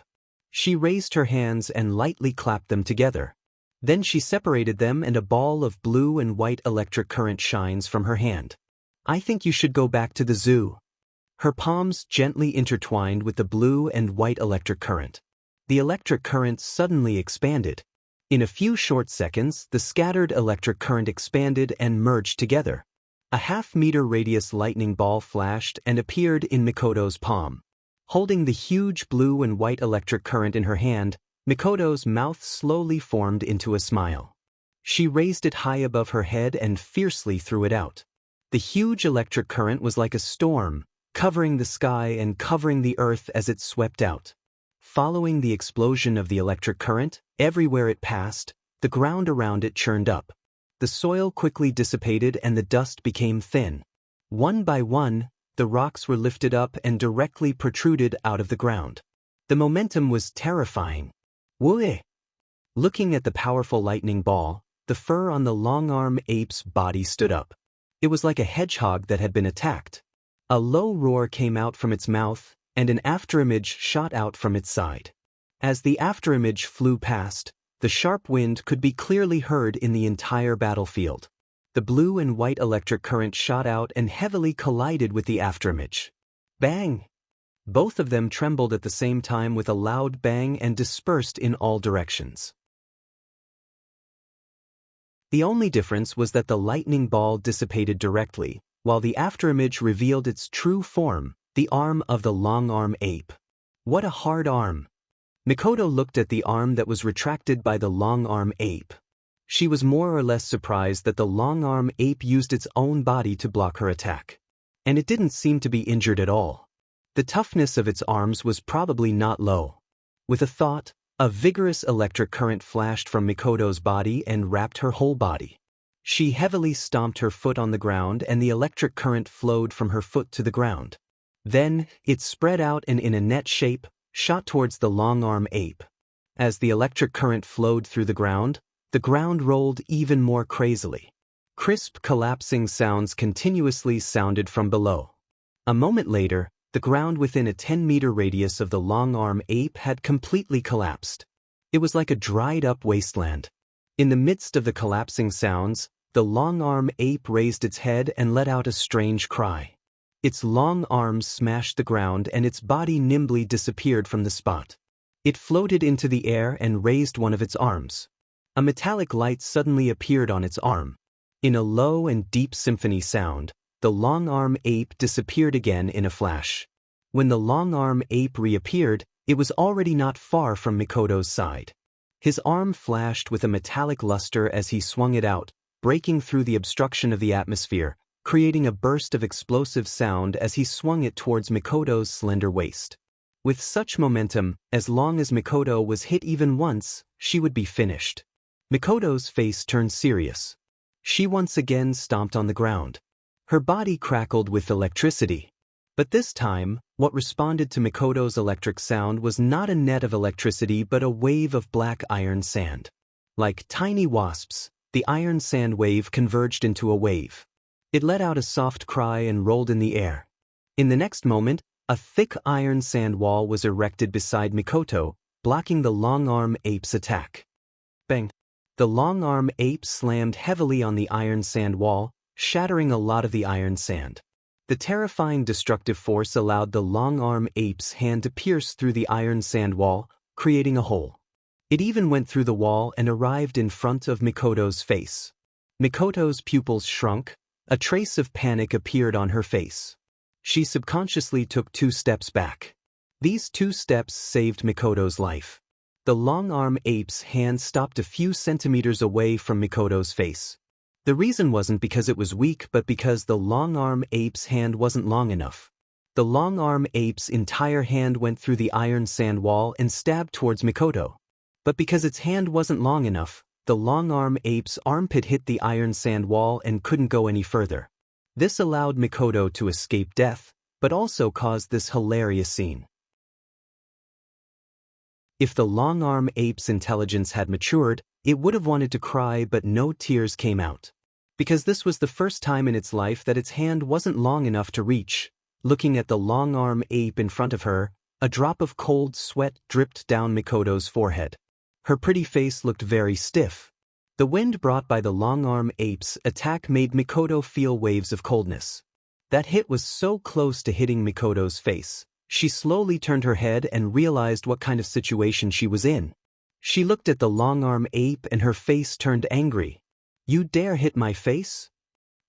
She raised her hands and lightly clapped them together. Then she separated them and a ball of blue and white electric current shines from her hand. "I think you should go back to the zoo." Her palms gently intertwined with the blue and white electric current. The electric current suddenly expanded. In a few short seconds, the scattered electric current expanded and merged together. A half-meter radius lightning ball flashed and appeared in Mikoto's palm. Holding the huge blue and white electric current in her hand, Mikoto's mouth slowly formed into a smile. She raised it high above her head and fiercely threw it out. The huge electric current was like a storm, covering the sky and covering the earth as it swept out. Following the explosion of the electric current, everywhere it passed, the ground around it churned up. The soil quickly dissipated and the dust became thin. One by one, the rocks were lifted up and directly protruded out of the ground. The momentum was terrifying. "Whoa!" Looking at the powerful lightning ball, the fur on the long-arm ape's body stood up. It was like a hedgehog that had been attacked. A low roar came out from its mouth, and an afterimage shot out from its side. As the afterimage flew past, the sharp wind could be clearly heard in the entire battlefield. The blue and white electric current shot out and heavily collided with the afterimage. Bang! Both of them trembled at the same time with a loud bang and dispersed in all directions. The only difference was that the lightning ball dissipated directly, while the afterimage revealed its true form, the arm of the long-arm ape. What a hard arm! Mikoto looked at the arm that was retracted by the long-arm ape. She was more or less surprised that the long-arm ape used its own body to block her attack. And it didn't seem to be injured at all. The toughness of its arms was probably not low. With a thought, a vigorous electric current flashed from Mikoto's body and wrapped her whole body. She heavily stomped her foot on the ground and the electric current flowed from her foot to the ground. Then, it spread out and in a net shape, shot towards the long-arm ape. As the electric current flowed through the ground rolled even more crazily. Crisp collapsing sounds continuously sounded from below. A moment later, the ground within a 10-meter radius of the long-arm ape had completely collapsed. It was like a dried-up wasteland. In the midst of the collapsing sounds, the long-arm ape raised its head and let out a strange cry. Its long arms smashed the ground and its body nimbly disappeared from the spot. It floated into the air and raised one of its arms. A metallic light suddenly appeared on its arm. In a low and deep symphony sound, the long-arm ape disappeared again in a flash. When the long-arm ape reappeared, it was already not far from Mikoto's side. His arm flashed with a metallic luster as he swung it out, breaking through the obstruction of the atmosphere, creating a burst of explosive sound as he swung it towards Mikoto's slender waist. With such momentum, as long as Mikoto was hit even once, she would be finished. Mikoto's face turned serious. She once again stomped on the ground. Her body crackled with electricity. But this time, what responded to Mikoto's electric sound was not a net of electricity but a wave of black iron sand. Like tiny wasps, the iron sand wave converged into a wave. It let out a soft cry and rolled in the air. In the next moment, a thick iron sand wall was erected beside Mikoto, blocking the long-arm ape's attack. Bang! The long-arm ape slammed heavily on the iron sand wall, shattering a lot of the iron sand. The terrifying destructive force allowed the long-arm ape's hand to pierce through the iron sand wall, creating a hole. It even went through the wall and arrived in front of Mikoto's face. Mikoto's pupils shrunk. A trace of panic appeared on her face. She subconsciously took 2 steps back. These 2 steps saved Mikoto's life. The long-arm ape's hand stopped a few centimeters away from Mikoto's face. The reason wasn't because it was weak but because the long-arm ape's hand wasn't long enough. The long-arm ape's entire hand went through the iron sand wall and stabbed towards Mikoto. But because its hand wasn't long enough, the long-arm ape's armpit hit the iron sand wall and couldn't go any further. This allowed Mikoto to escape death, but also caused this hilarious scene. If the long-arm ape's intelligence had matured, it would have wanted to cry but no tears came out. Because this was the first time in its life that its hand wasn't long enough to reach. Looking at the long-arm ape in front of her, a drop of cold sweat dripped down Mikoto's forehead. Her pretty face looked very stiff. The wind brought by the long-arm ape's attack made Mikoto feel waves of coldness. That hit was so close to hitting Mikoto's face. She slowly turned her head and realized what kind of situation she was in. She looked at the long-arm ape and her face turned angry. "You dare hit my face?"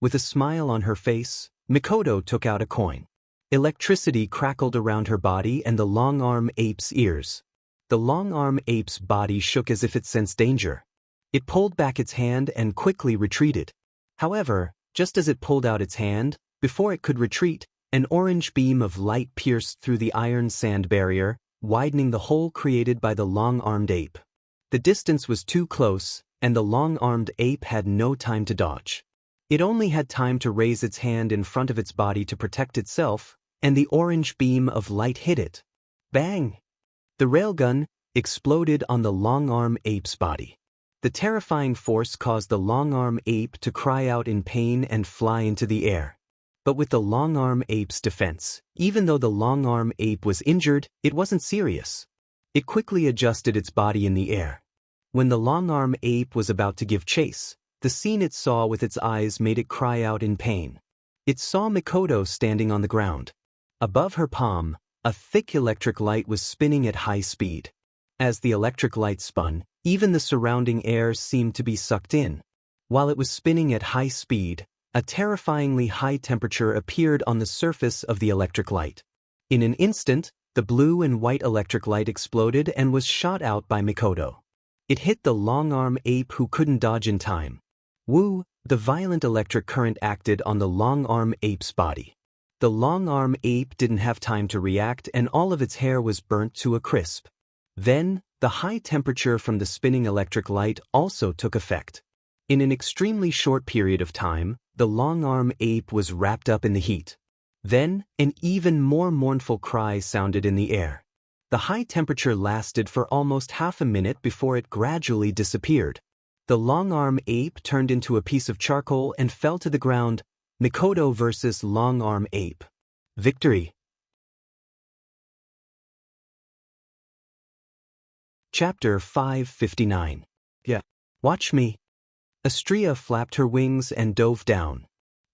With a smile on her face, Mikoto took out a coin. Electricity crackled around her body and the long-arm ape's ears. The long-arm ape's body shook as if it sensed danger. It pulled back its hand and quickly retreated. However, just as it pulled out its hand, before it could retreat, an orange beam of light pierced through the iron sand barrier, widening the hole created by the long-armed ape. The distance was too close, and the long-armed ape had no time to dodge. It only had time to raise its hand in front of its body to protect itself, and the orange beam of light hit it. Bang! The railgun exploded on the long-arm ape's body. The terrifying force caused the long-arm ape to cry out in pain and fly into the air. But with the long-arm ape's defense, even though the long-arm ape was injured, it wasn't serious. It quickly adjusted its body in the air. When the long-arm ape was about to give chase, the scene it saw with its eyes made it cry out in pain. It saw Mikoto standing on the ground. Above her palm, a thick electric light was spinning at high speed. As the electric light spun, even the surrounding air seemed to be sucked in. While it was spinning at high speed, a terrifyingly high temperature appeared on the surface of the electric light. In an instant, the blue and white electric light exploded and was shot out by Mikoto. It hit the long-arm ape who couldn't dodge in time. Woo! The violent electric current acted on the long-arm ape's body. The long-arm ape didn't have time to react and all of its hair was burnt to a crisp. Then, the high temperature from the spinning electric light also took effect. In an extremely short period of time, the long-arm ape was wrapped up in the heat. Then, an even more mournful cry sounded in the air. The high temperature lasted for almost half a minute before it gradually disappeared. The long-arm ape turned into a piece of charcoal and fell to the ground. Mikoto versus long-arm ape. Victory. Chapter 559. Yeah. Watch me. Astrea flapped her wings and dove down.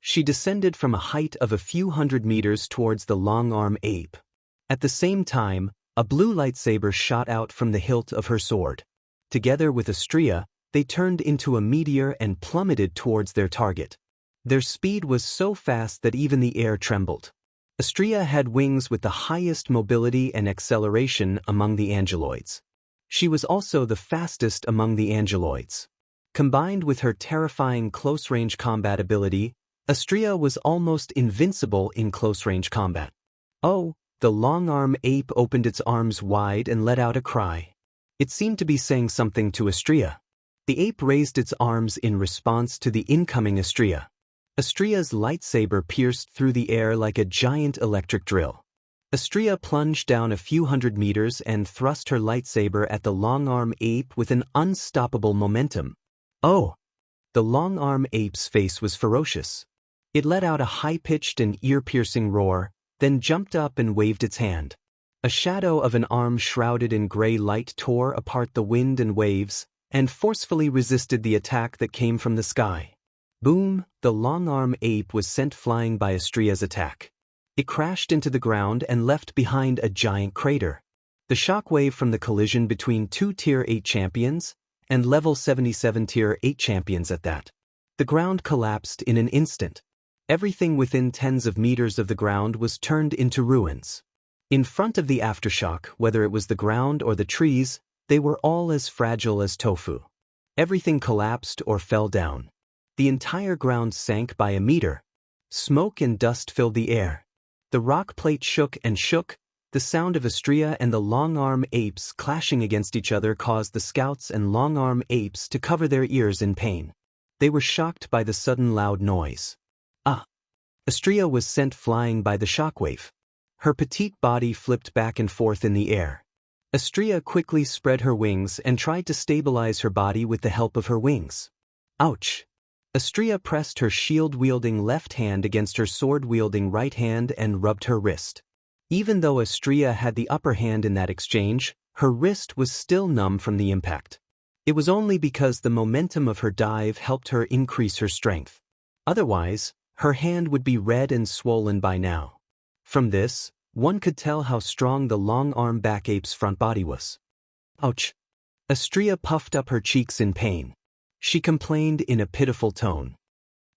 She descended from a height of a few hundred meters towards the long-arm ape. At the same time, a blue lightsaber shot out from the hilt of her sword. Together with Astrea, they turned into a meteor and plummeted towards their target. Their speed was so fast that even the air trembled. Astrea had wings with the highest mobility and acceleration among the angeloids. She was also the fastest among the angeloids. Combined with her terrifying close-range combat ability, Astrea was almost invincible in close-range combat. Oh, the long-arm ape opened its arms wide and let out a cry. It seemed to be saying something to Astrea. The ape raised its arms in response to the incoming Astrea. Astrea's lightsaber pierced through the air like a giant electric drill. Astrea plunged down a few hundred meters and thrust her lightsaber at the long-arm ape with an unstoppable momentum. Oh! The long-arm ape's face was ferocious. It let out a high-pitched and ear-piercing roar, then jumped up and waved its hand. A shadow of an arm shrouded in gray light tore apart the wind and waves, and forcefully resisted the attack that came from the sky. Boom! The long-arm ape was sent flying by Astrea's attack. It crashed into the ground and left behind a giant crater. The shockwave from the collision between two Tier 8 champions, and level 77 Tier 8 champions at that. The ground collapsed in an instant. Everything within tens of meters of the ground was turned into ruins. In front of the aftershock, whether it was the ground or the trees, they were all as fragile as tofu. Everything collapsed or fell down. The entire ground sank by a meter. Smoke and dust filled the air. The rock plate shook and shook. The sound of Astrea and the long-arm apes clashing against each other caused the scouts and long-arm apes to cover their ears in pain. They were shocked by the sudden loud noise. Astrea was sent flying by the shockwave. Her petite body flipped back and forth in the air. Astrea quickly spread her wings and tried to stabilize her body with the help of her wings. Ouch! Astrea pressed her shield-wielding left hand against her sword-wielding right hand and rubbed her wrist. Even though Astrea had the upper hand in that exchange, her wrist was still numb from the impact. It was only because the momentum of her dive helped her increase her strength. Otherwise, her hand would be red and swollen by now. From this, one could tell how strong the long-arm back ape's front body was. Ouch! Astrea puffed up her cheeks in pain. She complained in a pitiful tone.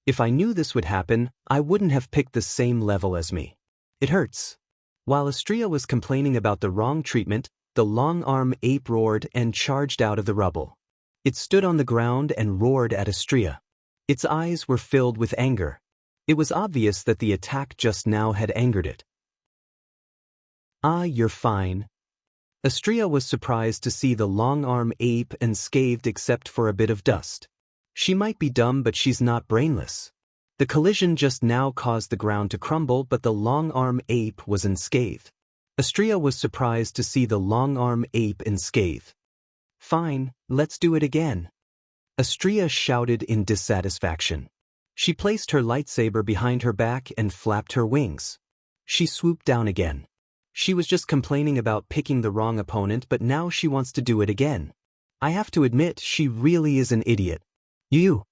If I knew this would happen, I wouldn't have picked the same level as me. It hurts. While Astrea was complaining about the wrong treatment, the long-arm ape roared and charged out of the rubble. It stood on the ground and roared at Astrea. Its eyes were filled with anger. It was obvious that the attack just now had angered it. You're fine. Astrea was surprised to see the long-arm ape unscathed except for a bit of dust. She might be dumb, but she's not brainless. The collision just now caused the ground to crumble, but the long-arm ape was unscathed. Astrea was surprised to see the long-arm ape unscathed. Fine, let's do it again. Astrea shouted in dissatisfaction. She placed her lightsaber behind her back and flapped her wings. She swooped down again. She was just complaining about picking the wrong opponent, but now she wants to do it again. I have to admit, she really is an idiot. You!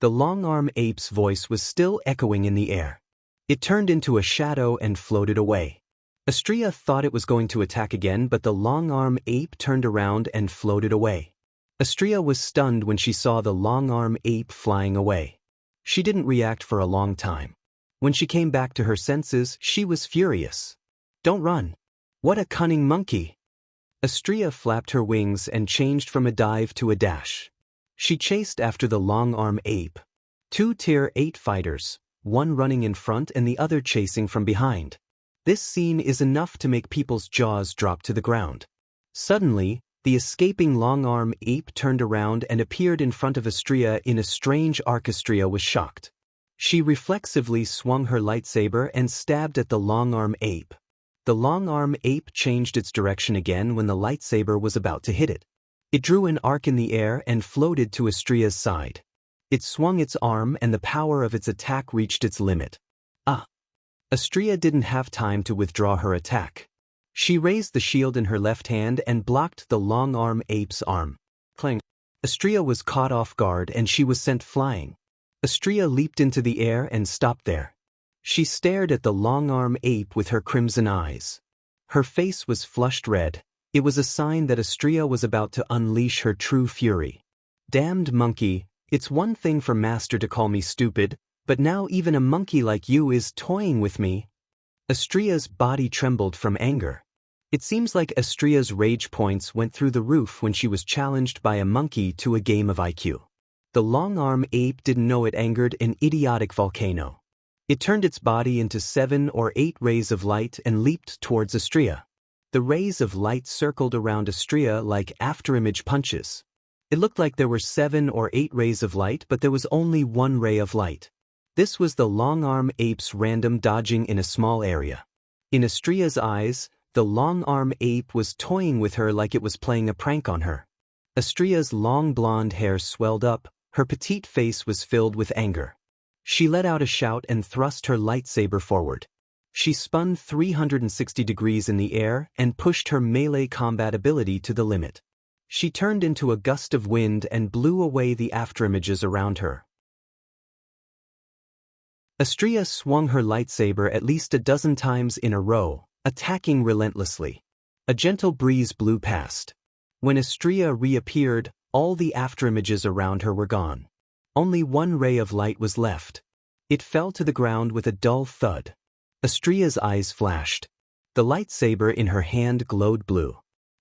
The long-arm ape's voice was still echoing in the air. It turned into a shadow and floated away. Astrea thought it was going to attack again, but the long-arm ape turned around and floated away. Astrea was stunned when she saw the long-arm ape flying away. She didn't react for a long time. When she came back to her senses, she was furious. Don't run. What a cunning monkey. Astrea flapped her wings and changed from a dive to a dash. She chased after the long-arm ape. Two Tier 8 fighters, one running in front and the other chasing from behind. This scene is enough to make people's jaws drop to the ground. Suddenly, the escaping long-arm ape turned around and appeared in front of Astrea in a strange arc. Astrea was shocked. She reflexively swung her lightsaber and stabbed at the long-arm ape. The long-arm ape changed its direction again when the lightsaber was about to hit it. It drew an arc in the air and floated to Astrea's side. It swung its arm and the power of its attack reached its limit. Astrea didn't have time to withdraw her attack. She raised the shield in her left hand and blocked the long-arm ape's arm. Clang! Astrea was caught off guard and she was sent flying. Astria leaped into the air and stopped there. She stared at the long-arm ape with her crimson eyes. Her face was flushed red. It was a sign that Astria was about to unleash her true fury. Damned monkey, it's one thing for Master to call me stupid, but now even a monkey like you is toying with me. Astria's body trembled from anger. It seems like Astria's rage points went through the roof when she was challenged by a monkey to a game of IQ. The long-arm ape didn't know it angered an idiotic volcano. It turned its body into 7 or 8 rays of light and leaped towards Astria. The rays of light circled around Astria like afterimage punches. It looked like there were 7 or 8 rays of light, but there was only 1 ray of light. This was the long-arm ape's random dodging in a small area. In Astria's eyes, the long-arm ape was toying with her like it was playing a prank on her. Astria's long blonde hair swelled up, her petite face was filled with anger. She let out a shout and thrust her lightsaber forward. She spun 360 degrees in the air and pushed her melee combat ability to the limit. She turned into a gust of wind and blew away the afterimages around her. Astria swung her lightsaber at least a dozen times in a row, attacking relentlessly. A gentle breeze blew past. When Astria reappeared, all the afterimages around her were gone. Only 1 ray of light was left. It fell to the ground with a dull thud. Astria's eyes flashed. The lightsaber in her hand glowed blue.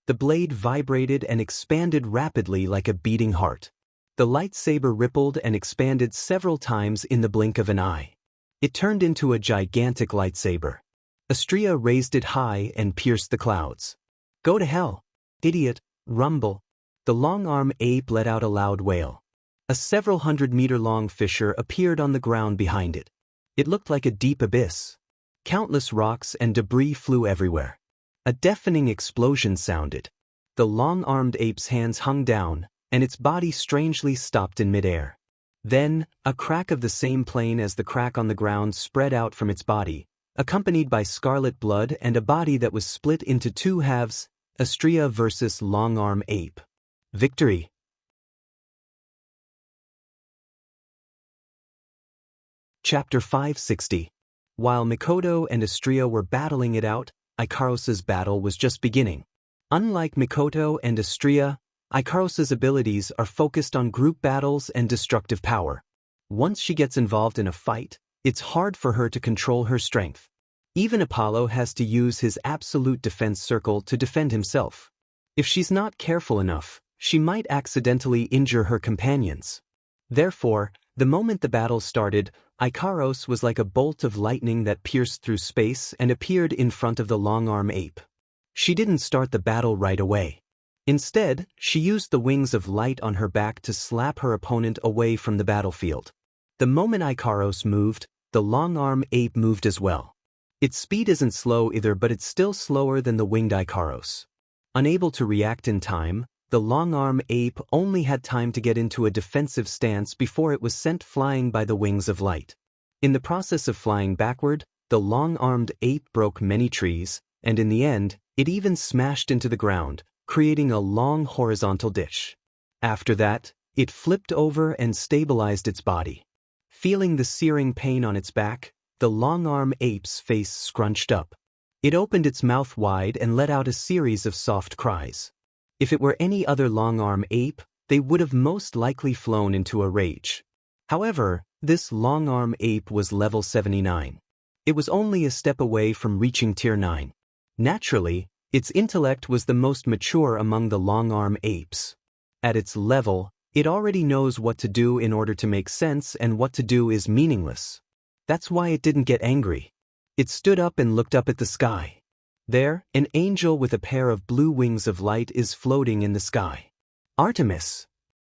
The blade vibrated and expanded rapidly like a beating heart. The lightsaber rippled and expanded several times in the blink of an eye. It turned into a gigantic lightsaber. Astria raised it high and pierced the clouds. "Go to hell, idiot, rumble." The long-arm ape let out a loud wail. A several 100-meter-long fissure appeared on the ground behind it. It looked like a deep abyss. Countless rocks and debris flew everywhere. A deafening explosion sounded. The long-armed ape's hands hung down, and its body strangely stopped in midair. Then, a crack of the same plane as the crack on the ground spread out from its body, accompanied by scarlet blood and a body that was split into 2 halves, Astria versus long-arm ape. Victory. Chapter 560. While Mikoto and Astria were battling it out, Ikaros's battle was just beginning. Unlike Mikoto and Astria, Ikaros's abilities are focused on group battles and destructive power. Once she gets involved in a fight, it's hard for her to control her strength. Even Apollo has to use his absolute defense circle to defend himself. If she's not careful enough, she might accidentally injure her companions. Therefore, the moment the battle started, Ikaros was like a bolt of lightning that pierced through space and appeared in front of the long-arm ape. She didn't start the battle right away. Instead, she used the wings of light on her back to slap her opponent away from the battlefield. The moment Ikaros moved, the long-arm ape moved as well. Its speed isn't slow either, but it's still slower than the winged Ikaros. Unable to react in time, the long-arm ape only had time to get into a defensive stance before it was sent flying by the wings of light. In the process of flying backward, the long-armed ape broke many trees, and in the end, it even smashed into the ground, creating a long horizontal ditch. After that, it flipped over and stabilized its body. Feeling the searing pain on its back, the long-arm ape's face scrunched up. It opened its mouth wide and let out a series of soft cries. If it were any other long-arm ape, they would have most likely flown into a rage. However, this long-arm ape was level 79. It was only a step away from reaching tier 9. Naturally, its intellect was the most mature among the long-arm apes. At its level, it already knows what to do in order to make sense, and what to do is meaningless. That's why it didn't get angry. It stood up and looked up at the sky. There, an angel with a pair of blue wings of light is floating in the sky. Artemis!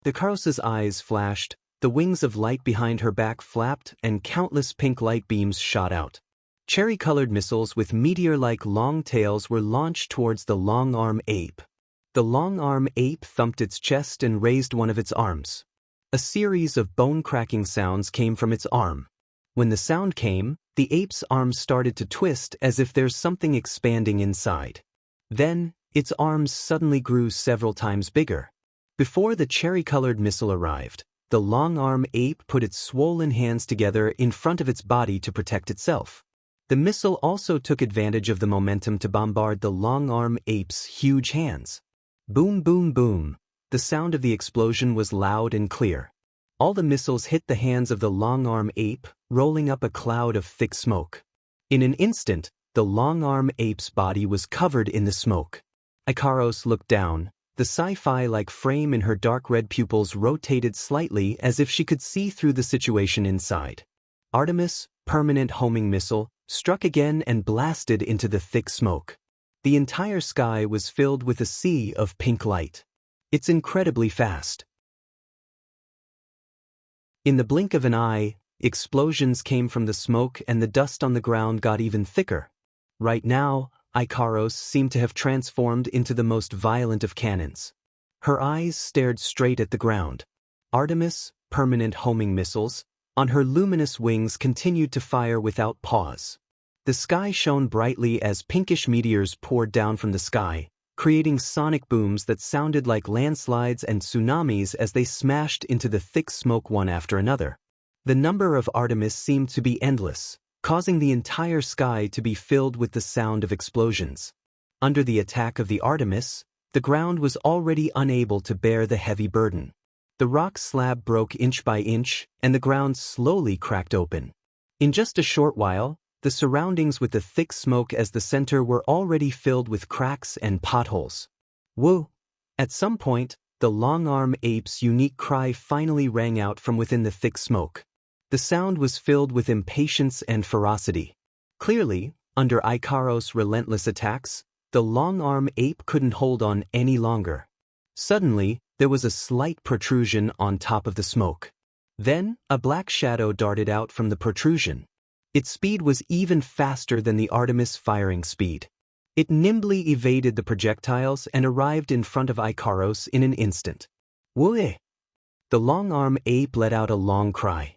Ikaros's eyes flashed, the wings of light behind her back flapped, and countless pink light beams shot out. Cherry-colored missiles with meteor-like long tails were launched towards the long-arm ape. The long-arm ape thumped its chest and raised one of its arms. A series of bone-cracking sounds came from its arm. When the sound came, the ape's arms started to twist as if there's something expanding inside. Then, its arms suddenly grew several times bigger. Before the cherry-colored missile arrived, the long-arm ape put its swollen hands together in front of its body to protect itself. The missile also took advantage of the momentum to bombard the long-arm ape's huge hands. Boom, boom, boom. The sound of the explosion was loud and clear. All the missiles hit the hands of the long-arm ape, rolling up a cloud of thick smoke. In an instant, the long-arm ape's body was covered in the smoke. Ikaros looked down. The sci-fi-like frame in her dark red pupils rotated slightly as if she could see through the situation inside. Artemis, permanent homing missile, struck again and blasted into the thick smoke. The entire sky was filled with a sea of pink light. It's incredibly fast. In the blink of an eye, explosions came from the smoke and the dust on the ground got even thicker. Right now, Ikaros seemed to have transformed into the most violent of cannons. Her eyes stared straight at the ground. Artemis, permanent homing missiles, on her luminous wings continued to fire without pause. The sky shone brightly as pinkish meteors poured down from the sky, creating sonic booms that sounded like landslides and tsunamis as they smashed into the thick smoke one after another. The number of Artemis seemed to be endless, causing the entire sky to be filled with the sound of explosions. Under the attack of the Artemis, the ground was already unable to bear the heavy burden. The rock slab broke inch by inch, and the ground slowly cracked open. In just a short while, the surroundings with the thick smoke as the center were already filled with cracks and potholes. Woo! At some point, the long-arm ape's unique cry finally rang out from within the thick smoke. The sound was filled with impatience and ferocity. Clearly, under Ikaros' relentless attacks, the long-arm ape couldn't hold on any longer. Suddenly, there was a slight protrusion on top of the smoke. Then, a black shadow darted out from the protrusion. Its speed was even faster than the Artemis firing speed. It nimbly evaded the projectiles and arrived in front of Ikaros in an instant. Woo! The long-arm ape let out a long cry.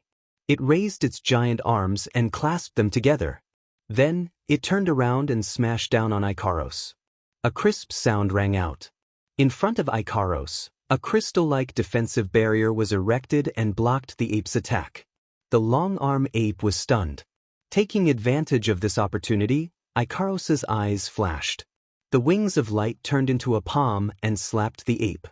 It raised its giant arms and clasped them together. Then, it turned around and smashed down on Ikaros. A crisp sound rang out. In front of Ikaros, a crystal-like defensive barrier was erected and blocked the ape's attack. The long-arm ape was stunned. Taking advantage of this opportunity, Ikaros's eyes flashed. The wings of light turned into a palm and slapped the ape.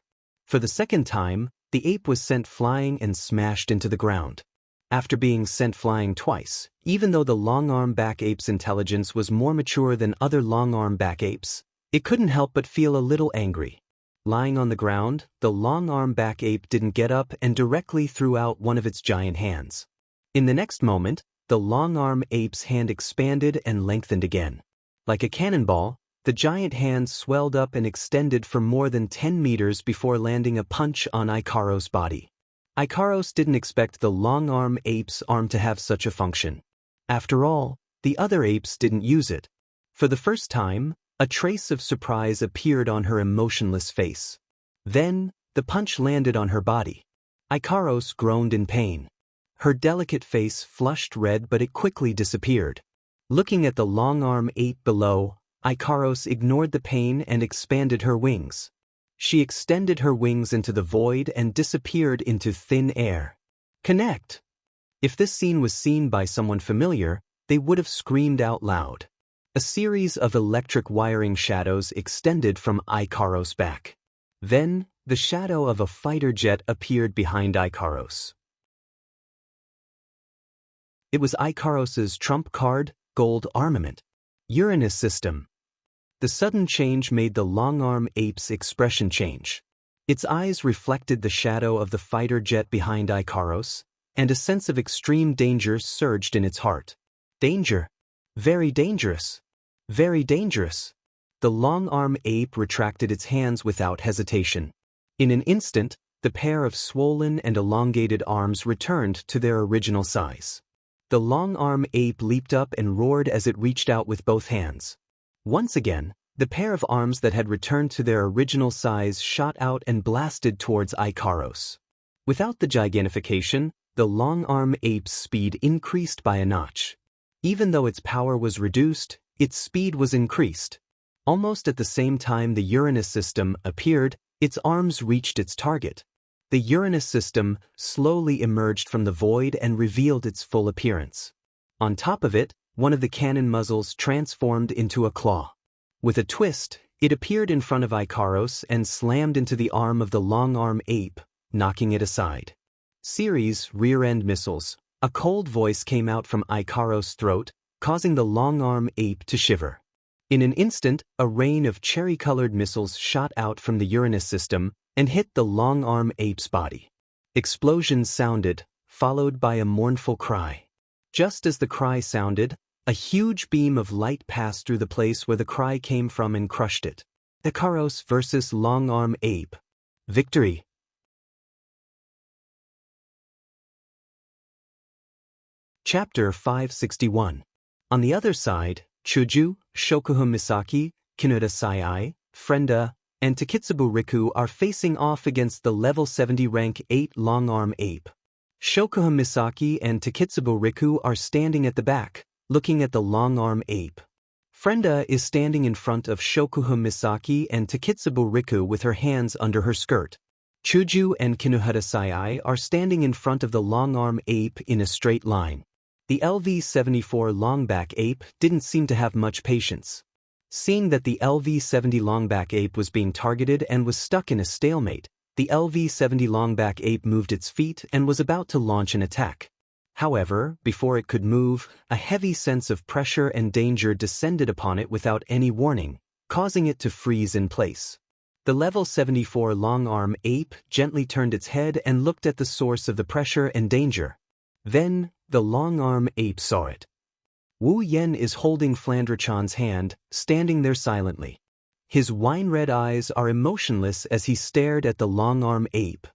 For the second time, the ape was sent flying and smashed into the ground. After being sent flying twice, even though the long-arm back ape's intelligence was more mature than other long-arm back apes, it couldn't help but feel a little angry. Lying on the ground, the long-arm back ape didn't get up and directly threw out one of its giant hands. In the next moment, the long-arm ape's hand expanded and lengthened again. Like a cannonball, the giant hand swelled up and extended for more than 10 meters before landing a punch on Ikaros' body. Ikaros didn't expect the long-arm ape's arm to have such a function. After all, the other apes didn't use it. For the first time, a trace of surprise appeared on her emotionless face. Then, the punch landed on her body. Ikaros groaned in pain. Her delicate face flushed red, but it quickly disappeared. Looking at the long-arm ape below, Ikaros ignored the pain and expanded her wings. She extended her wings into the void and disappeared into thin air. Connect! If this scene was seen by someone familiar, they would have screamed out loud. A series of electric wiring shadows extended from Ikaros' back. Then, the shadow of a fighter jet appeared behind Ikaros. It was Ikaros's trump card, gold armament. Uranus system. The sudden change made the long-arm ape's expression change. Its eyes reflected the shadow of the fighter jet behind Ikaros, and a sense of extreme danger surged in its heart. Danger. Very dangerous. Very dangerous. The long-arm ape retracted its hands without hesitation. In an instant, the pair of swollen and elongated arms returned to their original size. The long-arm ape leaped up and roared as it reached out with both hands. Once again, the pair of arms that had returned to their original size shot out and blasted towards Ikaros. Without the gigantification, the long-arm ape's speed increased by a notch. Even though its power was reduced, its speed was increased. Almost at the same time the Uranus system appeared, its arms reached its target. The Uranus system slowly emerged from the void and revealed its full appearance. On top of it, one of the cannon muzzles transformed into a claw. With a twist, it appeared in front of Icaros and slammed into the arm of the long-arm ape, knocking it aside. Series rear-end missiles. A cold voice came out from Icaros' throat, causing the long-arm ape to shiver. In an instant, a rain of cherry-colored missiles shot out from the Uranus system and hit the long-arm ape's body. Explosions sounded, followed by a mournful cry. Just as the cry sounded, a huge beam of light passed through the place where the cry came from and crushed it. Icaros versus long-arm ape. Victory. Chapter 561. On the other side, Chuju, Shokuhu Misaki, Kinoda Sai, Frenda, and Takitsubu Riku are facing off against the level 70 rank 8 long-arm ape. Shokuhu Misaki and Takitsubu Riku are standing at the back, looking at the long-arm ape. Frenda is standing in front of Shokuhu Misaki and Takitsubu Riku with her hands under her skirt. Chuju and Kinuhata Sai are standing in front of the long-arm ape in a straight line. The LV-74 longback ape didn't seem to have much patience. Seeing that the LV-70 longback ape was being targeted and was stuck in a stalemate, the LV-70 longback ape moved its feet and was about to launch an attack. However, before it could move, a heavy sense of pressure and danger descended upon it without any warning, causing it to freeze in place. The level 74 long-arm ape gently turned its head and looked at the source of the pressure and danger. Then, the long-arm ape saw it. Wu Yen is holding Flandrachan's hand, standing there silently. His wine-red eyes are emotionless as he stared at the long-arm ape.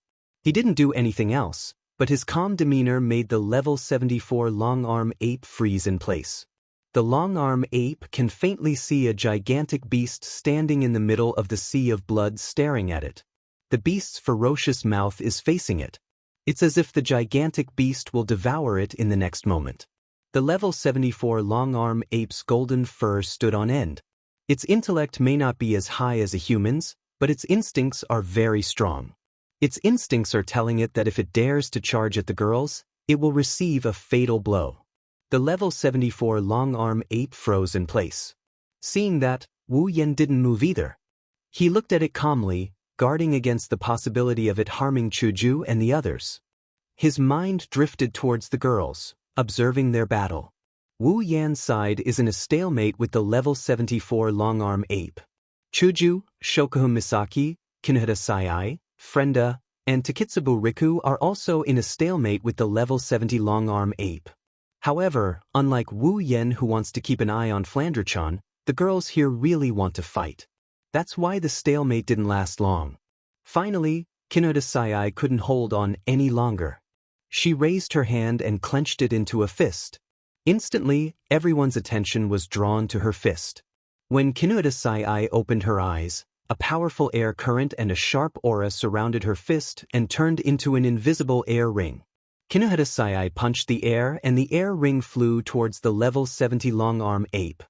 He didn't do anything else, but his calm demeanor made the level 74 long-arm ape freeze in place. The long-arm ape can faintly see a gigantic beast standing in the middle of the sea of blood staring at it. The beast's ferocious mouth is facing it. It's as if the gigantic beast will devour it in the next moment. The level 74 long-arm ape's golden fur stood on end. Its intellect may not be as high as a human's, but its instincts are very strong. Its instincts are telling it that if it dares to charge at the girls, it will receive a fatal blow. The level 74 long-arm ape froze in place. Seeing that, Wu Yen didn't move either. He looked at it calmly, guarding against the possibility of it harming Chuju and the others. His mind drifted towards the girls, observing their battle. Wu Yan's side is in a stalemate with the level 74 long-arm ape. Chuju, Shokuhu Misaki, Kinuhata Sai, Frenda, and Takitsubu Riku are also in a stalemate with the level 70 long-arm ape. However, unlike Wu Yen who wants to keep an eye on Flandrachan, the girls here really want to fight. That's why the stalemate didn't last long. Finally, Kinuhata Sai couldn't hold on any longer. She raised her hand and clenched it into a fist. Instantly, everyone's attention was drawn to her fist. When Kinuhata Sai opened her eyes, a powerful air current and a sharp aura surrounded her fist and turned into an invisible air ring. Kinuhata Sai punched the air and the air ring flew towards the level 70 long-arm ape.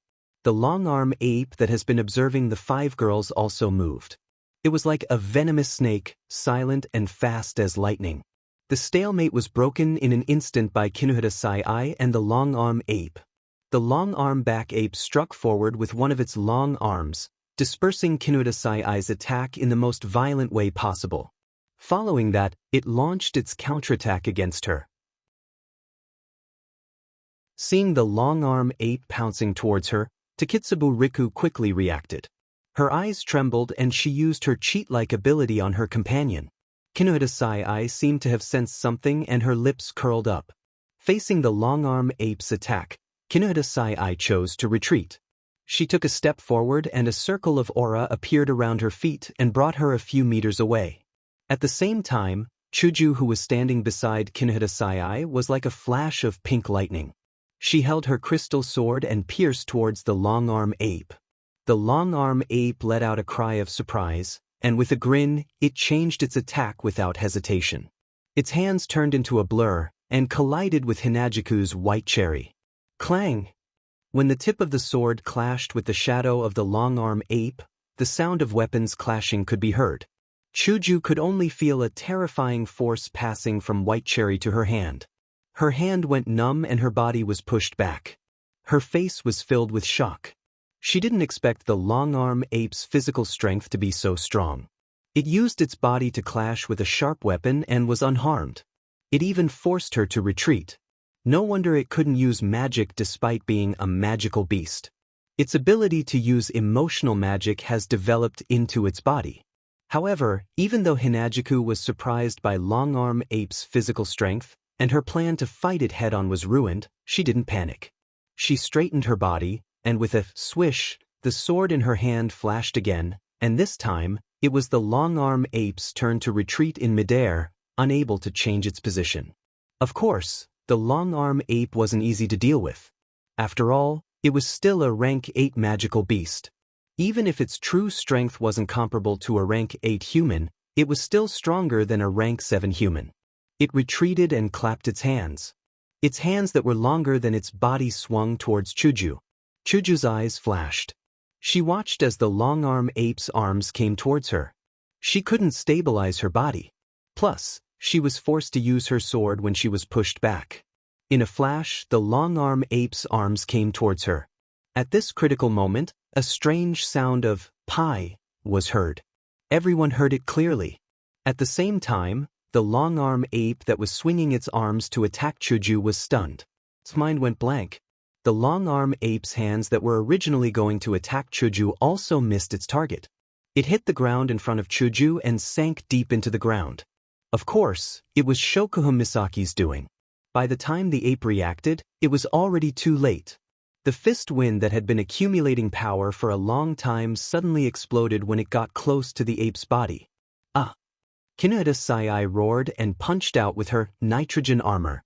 The long-arm ape that has been observing the 5 girls also moved. It was like a venomous snake, silent and fast as lightning. The stalemate was broken in an instant by Kinuhata Sai and the long-arm ape. The long-arm back ape struck forward with one of its long arms, dispersing Kinuhata Sai's attack in the most violent way possible. Following that, it launched its counterattack against her. Seeing the long-arm ape pouncing towards her, Takitsubu Riku quickly reacted. Her eyes trembled and she used her cheat-like ability on her companion. Kinuhata Sai seemed to have sensed something and her lips curled up. Facing the long-arm ape's attack, Kinuhata Sai chose to retreat. She took a step forward and a circle of aura appeared around her feet and brought her a few meters away. At the same time, Chuju who was standing beside Kinuhata Sai was like a flash of pink lightning. She held her crystal sword and pierced towards the long-arm ape. The long-arm ape let out a cry of surprise, and with a grin, it changed its attack without hesitation. Its hands turned into a blur and collided with Hinajiku's white cherry. Clang! When the tip of the sword clashed with the shadow of the long-arm ape, the sound of weapons clashing could be heard. Chuju could only feel a terrifying force passing from White Cherry to her hand. Her hand went numb and her body was pushed back. Her face was filled with shock. She didn't expect the long-arm ape's physical strength to be so strong. It used its body to clash with a sharp weapon and was unharmed. It even forced her to retreat. No wonder it couldn't use magic despite being a magical beast. Its ability to use emotional magic has developed into its body. However, even though Hinajiku was surprised by long-arm ape's physical strength, and her plan to fight it head-on was ruined, she didn't panic. She straightened her body, and with a swish, the sword in her hand flashed again, and this time, it was the long-arm ape's turn to retreat in midair, unable to change its position. Of course, the long-arm ape wasn't easy to deal with. After all, it was still a rank 8 magical beast. Even if its true strength wasn't comparable to a rank 8 human, it was still stronger than a rank 7 human. It retreated and clapped its hands. Its hands that were longer than its body swung towards Chuju. Chuju's eyes flashed. She watched as the long-arm ape's arms came towards her. She couldn't stabilize her body. Plus, she was forced to use her sword when she was pushed back. In a flash, the long-arm ape's arms came towards her. At this critical moment, a strange sound of "pie" was heard. Everyone heard it clearly. At the same time, the long-arm ape that was swinging its arms to attack Chuju was stunned. Its mind went blank. The long-arm ape's hands that were originally going to attack Chuju also missed its target. It hit the ground in front of Chuju and sank deep into the ground. Of course, it was Shokuhun Misaki's doing. By the time the ape reacted, it was already too late. The fist wind that had been accumulating power for a long time suddenly exploded when it got close to the ape's body. Ah! Kinohita Sai roared and punched out with her nitrogen armor.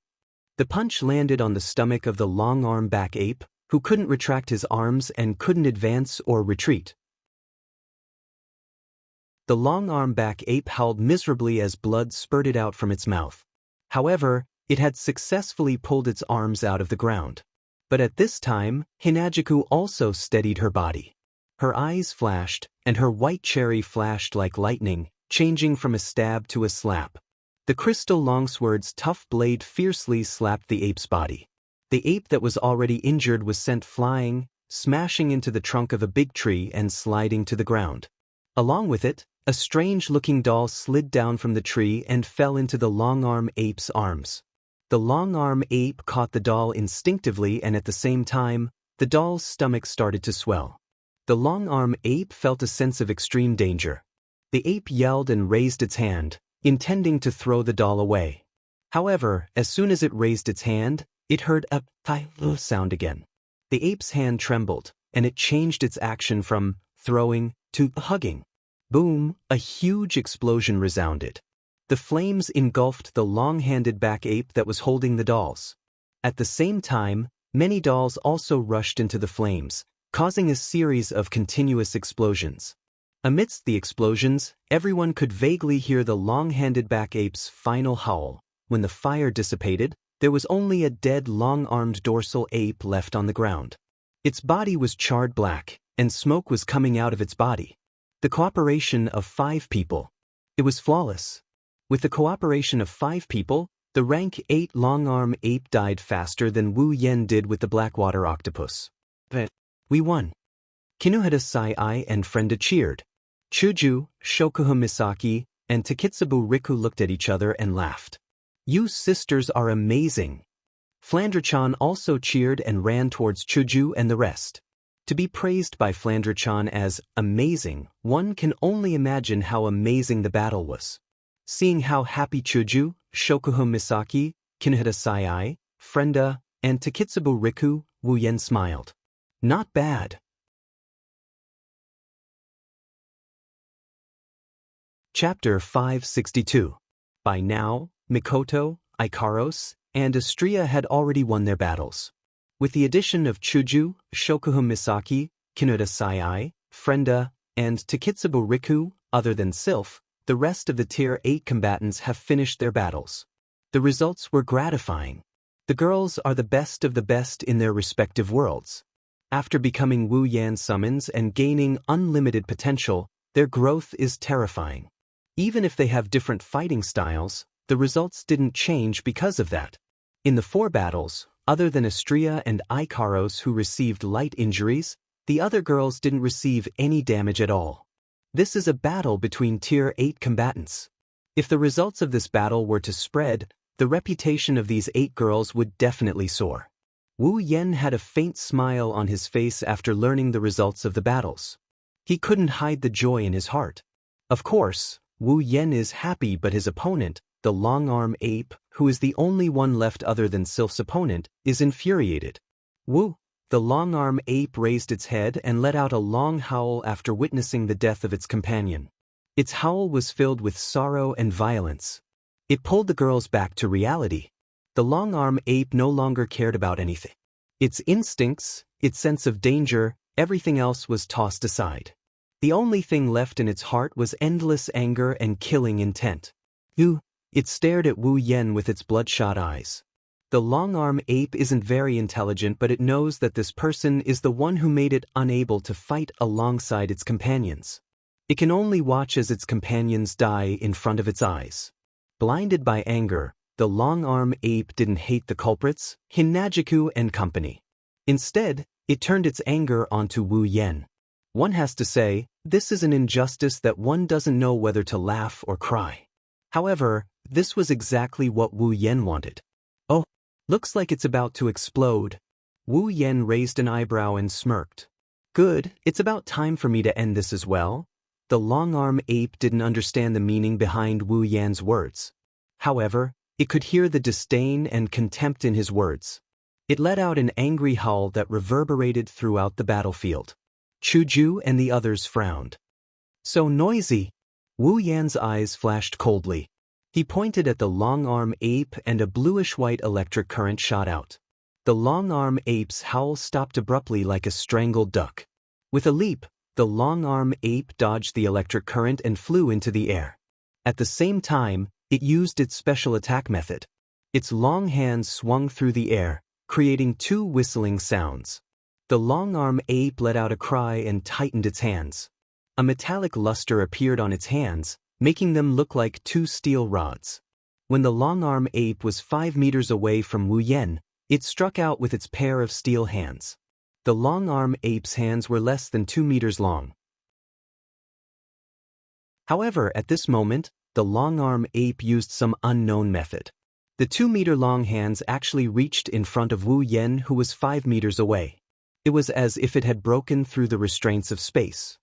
The punch landed on the stomach of the long-arm back ape, who couldn't retract his arms and couldn't advance or retreat. The long-arm back ape howled miserably as blood spurted out from its mouth. However, it had successfully pulled its arms out of the ground. But at this time, Hinajiku also steadied her body. Her eyes flashed, and her white cherry flashed like lightning, changing from a stab to a slap. The crystal longsword's tough blade fiercely slapped the ape's body. The ape that was already injured was sent flying, smashing into the trunk of a big tree and sliding to the ground. Along with it, a strange-looking doll slid down from the tree and fell into the long-arm ape's arms. The long-arm ape caught the doll instinctively, and at the same time, the doll's stomach started to swell. The long-arm ape felt a sense of extreme danger. The ape yelled and raised its hand, intending to throw the doll away. However, as soon as it raised its hand, it heard a "thigh" sound again. The ape's hand trembled, and it changed its action from throwing to hugging. Boom! A huge explosion resounded. The flames engulfed the long-handed back ape that was holding the dolls. At the same time, many dolls also rushed into the flames, causing a series of continuous explosions. Amidst the explosions, everyone could vaguely hear the long-handed back ape's final howl. When the fire dissipated, there was only a dead long-armed dorsal ape left on the ground. Its body was charred black, and smoke was coming out of its body. The cooperation of 5 people. It was flawless. With the cooperation of 5 people, the rank 8 long-arm ape died faster than Wu Yen did with the blackwater octopus. But we won. Kinohita Sai and Frenda cheered. Chuju, Shokuhun Misaki, and Takitsubu Riku looked at each other and laughed. You sisters are amazing. Flandre-chan also cheered and ran towards Chuju and the rest. To be praised by Flandre-chan as amazing, one can only imagine how amazing the battle was. Seeing how happy Chuju, Shokuhun Misaki, Kinohita Sai, Frenda, and Takitsubu Riku, Wu Yen smiled. Not bad. Chapter 562. By now, Mikoto, Ikaros, and Astria had already won their battles. With the addition of Chuju, Shokuhun Misaki, Kinohita Sai, Frenda, and Takitsubu Riku, other than Sylph, the rest of the Tier 8 combatants have finished their battles. The results were gratifying. The girls are the best of the best in their respective worlds. After becoming Wu Yan summons and gaining unlimited potential, their growth is terrifying. Even if they have different fighting styles, the results didn't change because of that. In the 4 battles, other than Astria and Ikaros who received light injuries, the other girls didn't receive any damage at all. This is a battle between Tier 8 combatants. If the results of this battle were to spread, the reputation of these 8 girls would definitely soar. Wu Yan had a faint smile on his face after learning the results of the battles. He couldn't hide the joy in his heart. Of course, Wu Yan is happy, but his opponent, the long-arm ape, who is the only one left other than Sylph's opponent, is infuriated. Wu, the long-arm ape, raised its head and let out a long howl after witnessing the death of its companion. Its howl was filled with sorrow and violence. It pulled the girls back to reality. The long-arm ape no longer cared about anything. Its instincts, its sense of danger, everything else was tossed aside. The only thing left in its heart was endless anger and killing intent. It stared at Wu Yan with its bloodshot eyes. The long-arm ape isn't very intelligent, but it knows that this person is the one who made it unable to fight alongside its companions. It can only watch as its companions die in front of its eyes. Blinded by anger, the long-arm ape didn't hate the culprits, Hinajiku and company. Instead, it turned its anger onto Wu Yan. One has to say, this is an injustice that one doesn't know whether to laugh or cry. However, this was exactly what Wu Yan wanted. Oh, looks like it's about to explode. Wu Yan raised an eyebrow and smirked. Good, it's about time for me to end this as well. The long-arm ape didn't understand the meaning behind Wu Yan's words. However, it could hear the disdain and contempt in his words. It let out an angry howl that reverberated throughout the battlefield. Chuju and the others frowned. So noisy. Wu Yan's eyes flashed coldly. He pointed at the long-arm ape and a bluish-white electric current shot out. The long-arm ape's howl stopped abruptly like a strangled duck. With a leap, the long-arm ape dodged the electric current and flew into the air. At the same time, it used its special attack method. Its long hands swung through the air, creating 2 whistling sounds. The long-arm ape let out a cry and tightened its hands. A metallic luster appeared on its hands, making them look like 2 steel rods. When the long-arm ape was 5 meters away from Wu Yan, it struck out with its pair of steel hands. The long-arm ape's hands were less than 2 meters long. However, at this moment, the long-arm ape used some unknown method. The 2-meter-long hands actually reached in front of Wu Yan, who was 5 meters away. It was as if it had broken through the restraints of space.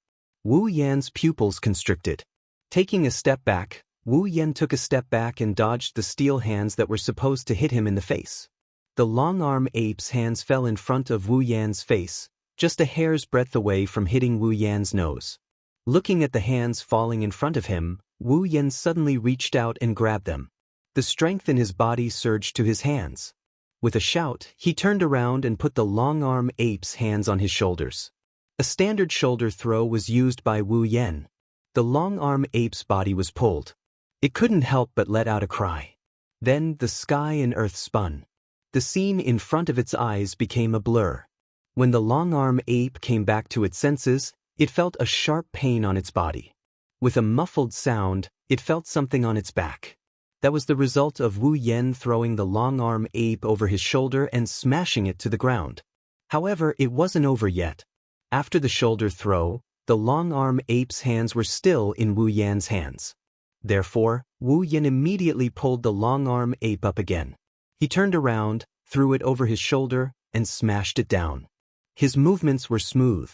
Wu Yan's pupils constricted. Taking a step back, Wu Yan took a step back and dodged the steel hands that were supposed to hit him in the face. The long-arm ape's hands fell in front of Wu Yan's face, just a hair's breadth away from hitting Wu Yan's nose. Looking at the hands falling in front of him, Wu Yan suddenly reached out and grabbed them. The strength in his body surged to his hands. With a shout, he turned around and put the long-arm ape's hands on his shoulders. A standard shoulder throw was used by Wu Yan. The long-arm ape's body was pulled. It couldn't help but let out a cry. Then the sky and earth spun. The scene in front of its eyes became a blur. When the long-arm ape came back to its senses, it felt a sharp pain on its body. With a muffled sound, it felt something on its back. That was the result of Wu Yan throwing the long-arm ape over his shoulder and smashing it to the ground. However, it wasn't over yet. After the shoulder throw, the long-arm ape's hands were still in Wu Yan's hands. Therefore, Wu Yan immediately pulled the long-arm ape up again. He turned around, threw it over his shoulder, and smashed it down. His movements were smooth.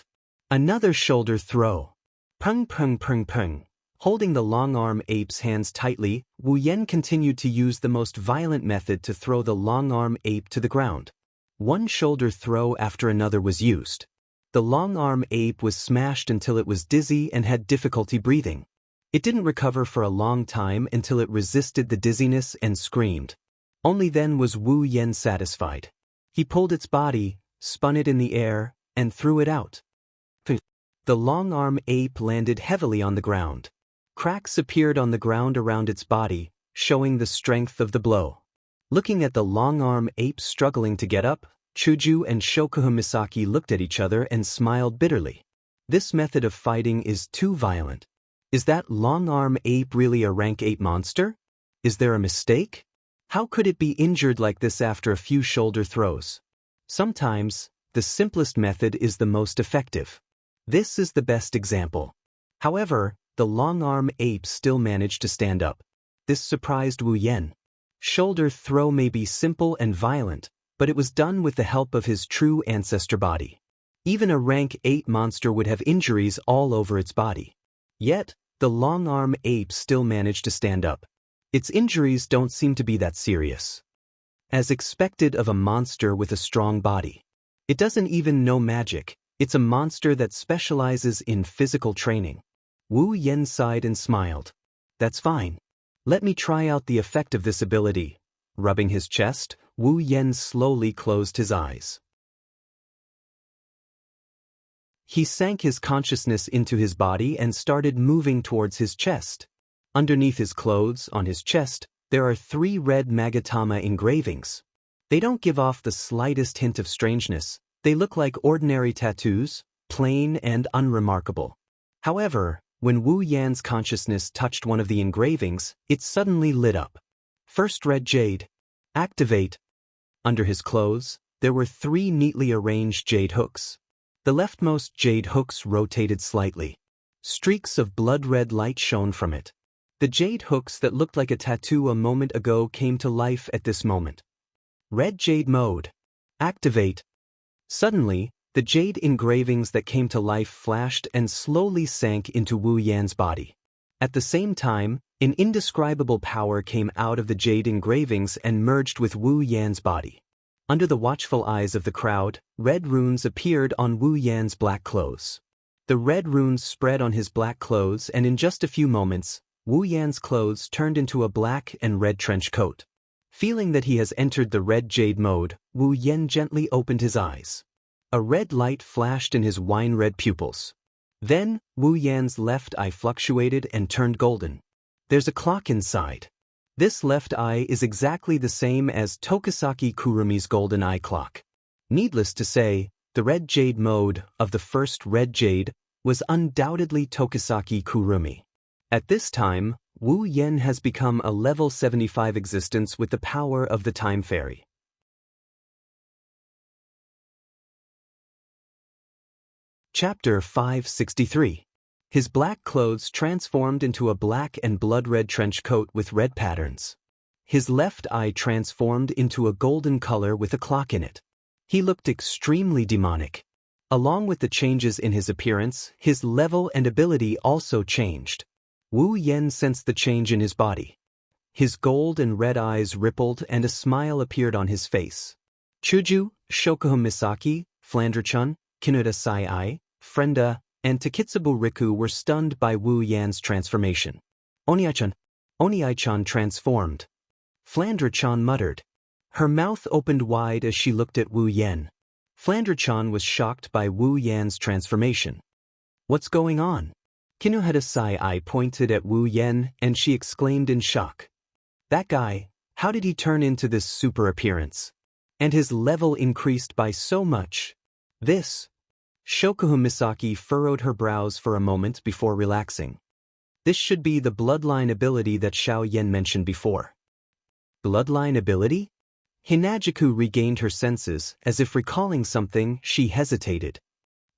Another shoulder throw. Pung pung pung pung. Holding the long-arm ape's hands tightly, Wu Yan continued to use the most violent method to throw the long-arm ape to the ground. One shoulder throw after another was used. The long-arm ape was smashed until it was dizzy and had difficulty breathing. It didn't recover for a long time until it resisted the dizziness and screamed. Only then was Wu Yan satisfied. He pulled its body, spun it in the air, and threw it out. The long-arm ape landed heavily on the ground. Cracks appeared on the ground around its body, showing the strength of the blow. Looking at the long-arm ape struggling to get up, Chuju and Shokuha Misaki looked at each other and smiled bitterly. This method of fighting is too violent. Is that long-arm ape really a rank 8 monster? Is there a mistake? How could it be injured like this after a few shoulder throws? Sometimes, the simplest method is the most effective. This is the best example. However, the long-arm ape still managed to stand up. This surprised Wu Yan. Shoulder throw may be simple and violent, but it was done with the help of his true ancestor body. Even a rank 8 monster would have injuries all over its body. Yet, the long-arm ape still managed to stand up. Its injuries don't seem to be that serious. As expected of a monster with a strong body. It doesn't even know magic, it's a monster that specializes in physical training. Wu Yan sighed and smiled. That's fine. Let me try out the effect of this ability. Rubbing his chest, Wu Yan slowly closed his eyes. He sank his consciousness into his body and started moving towards his chest. Underneath his clothes, on his chest, there are 3 red Magatama engravings. They don't give off the slightest hint of strangeness. They look like ordinary tattoos, plain and unremarkable. However, when Wu Yan's consciousness touched one of the engravings, it suddenly lit up. First red jade. Activate. Under his clothes, there were 3 neatly arranged jade hooks. The leftmost jade hooks rotated slightly. Streaks of blood-red light shone from it. The jade hooks that looked like a tattoo a moment ago came to life at this moment. Red jade mode. Activate. Suddenly, the jade engravings that came to life flashed and slowly sank into Wu Yan's body. At the same time, an indescribable power came out of the jade engravings and merged with Wu Yan's body. Under the watchful eyes of the crowd, red runes appeared on Wu Yan's black clothes. The red runes spread on his black clothes, and in just a few moments, Wu Yan's clothes turned into a black and red trench coat. Feeling that he has entered the red jade mode, Wu Yan gently opened his eyes. A red light flashed in his wine-red pupils. Then, Wu Yan's left eye fluctuated and turned golden. There's a clock inside. This left eye is exactly the same as Tokisaki Kurumi's golden eye clock. Needless to say, the red jade mode of the first red jade was undoubtedly Tokisaki Kurumi. At this time, Wu Yan has become a level 75 existence with the power of the Time Fairy. Chapter 563. His black clothes transformed into a black and blood-red trench coat with red patterns. His left eye transformed into a golden color with a clock in it. He looked extremely demonic. Along with the changes in his appearance, his level and ability also changed. Wu Yan sensed the change in his body. His gold and red eyes rippled and a smile appeared on his face. Chuju, Shokuho Misaki, Flandre-chun, Kinuda Sai-ai, Frenda, and Takitsubu Riku were stunned by Wu Yan's transformation. Oniai-chan transformed. Flandre-chan muttered. Her mouth opened wide as she looked at Wu Yan. Flandre-chan was shocked by Wu Yan's transformation. What's going on? Kinuhata Sai-ai pointed at Wu Yan and she exclaimed in shock. That guy, how did he turn into this super appearance? And his level increased by so much. This. Shokuho Misaki furrowed her brows for a moment before relaxing. This should be the bloodline ability that Xiao Yan mentioned before. Bloodline ability? Hinajiku regained her senses, as if recalling something, she hesitated.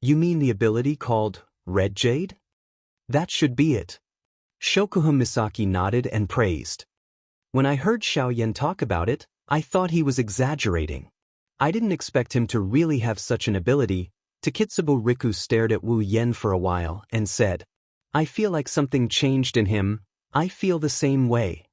You mean the ability called Red Jade? That should be it. Shokuho Misaki nodded and praised. When I heard Xiao Yan talk about it, I thought he was exaggerating. I didn't expect him to really have such an ability. Takitsubu Riku stared at Wu Yan for a while and said, I feel like something changed in him. I feel the same way.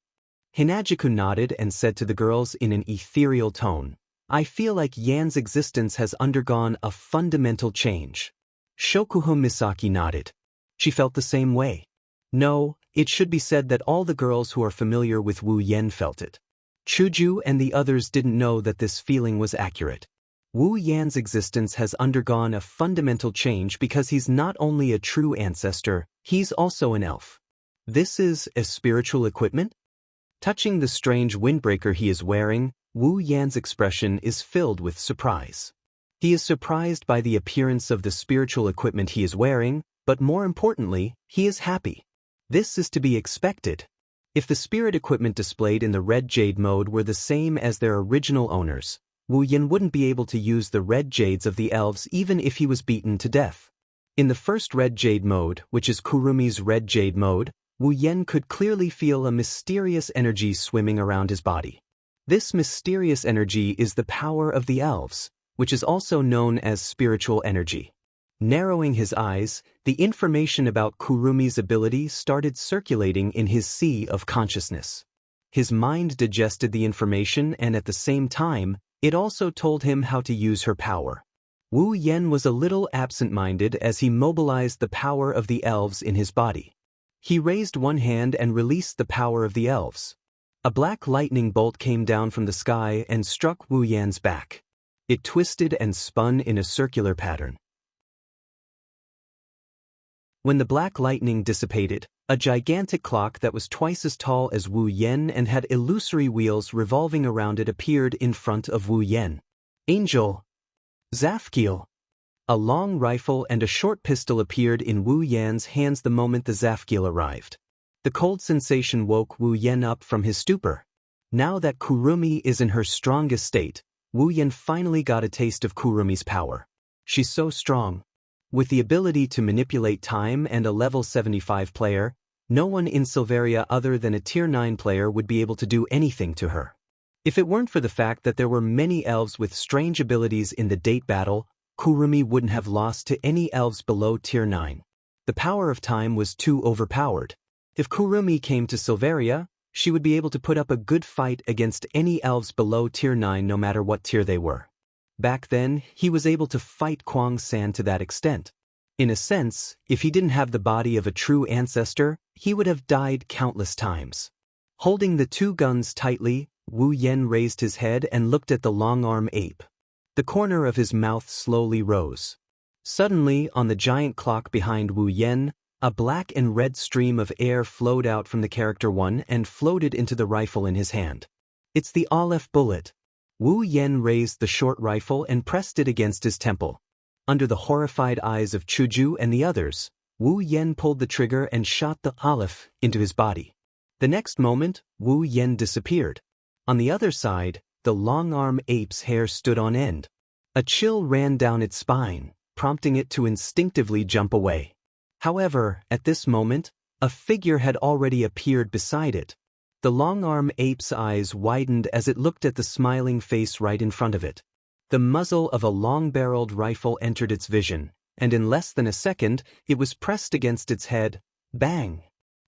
Hinajiku nodded and said to the girls in an ethereal tone, I feel like Yan's existence has undergone a fundamental change. Shokuho Misaki nodded. She felt the same way. No, it should be said that all the girls who are familiar with Wu Yan felt it. Chuju and the others didn't know that this feeling was accurate. Wu Yan's existence has undergone a fundamental change because he's not only a true ancestor, he's also an elf. This is a spiritual equipment? Touching the strange windbreaker he is wearing, Wu Yan's expression is filled with surprise. He is surprised by the appearance of the spiritual equipment he is wearing, but more importantly, he is happy. This is to be expected. If the spirit equipment displayed in the red jade mode were the same as their original owners, Wu Yan wouldn't be able to use the red jades of the elves even if he was beaten to death. In the first red jade mode, which is Kurumi's red jade mode, Wu Yan could clearly feel a mysterious energy swimming around his body. This mysterious energy is the power of the elves, which is also known as spiritual energy. Narrowing his eyes, the information about Kurumi's ability started circulating in his sea of consciousness. His mind digested the information and at the same time, it also told him how to use her power. Wu Yan was a little absent-minded as he mobilized the power of the elves in his body. He raised one hand and released the power of the elves. A black lightning bolt came down from the sky and struck Wu Yan's back. It twisted and spun in a circular pattern. When the black lightning dissipated, a gigantic clock that was twice as tall as Wu Yan and had illusory wheels revolving around it appeared in front of Wu Yan. Angel! Zafkiel! A long rifle and a short pistol appeared in Wu Yan's hands the moment the Zafkiel arrived. The cold sensation woke Wu Yan up from his stupor. Now that Kurumi is in her strongest state, Wu Yan finally got a taste of Kurumi's power. She's so strong. With the ability to manipulate time and a level 75 player, no one in Silveria other than a tier 9 player would be able to do anything to her. If it weren't for the fact that there were many elves with strange abilities in the date battle, Kurumi wouldn't have lost to any elves below tier 9. The power of time was too overpowered. If Kurumi came to Silveria, she would be able to put up a good fight against any elves below tier 9 no matter what tier they were. Back then, he was able to fight Kwang San to that extent. In a sense, if he didn't have the body of a true ancestor, he would have died countless times. Holding the two guns tightly, Wu Yan raised his head and looked at the long-arm ape. The corner of his mouth slowly rose. Suddenly, on the giant clock behind Wu Yan, a black and red stream of air flowed out from the character 1 and floated into the rifle in his hand. It's the Aleph bullet. Wu Yan raised the short rifle and pressed it against his temple. Under the horrified eyes of Chuju and the others, Wu Yan pulled the trigger and shot the Aleph into his body. The next moment, Wu Yan disappeared. On the other side, the long-arm ape's hair stood on end. A chill ran down its spine, prompting it to instinctively jump away. However, at this moment, a figure had already appeared beside it. The long-arm ape's eyes widened as it looked at the smiling face right in front of it. The muzzle of a long-barreled rifle entered its vision, and in less than a second, it was pressed against its head. Bang!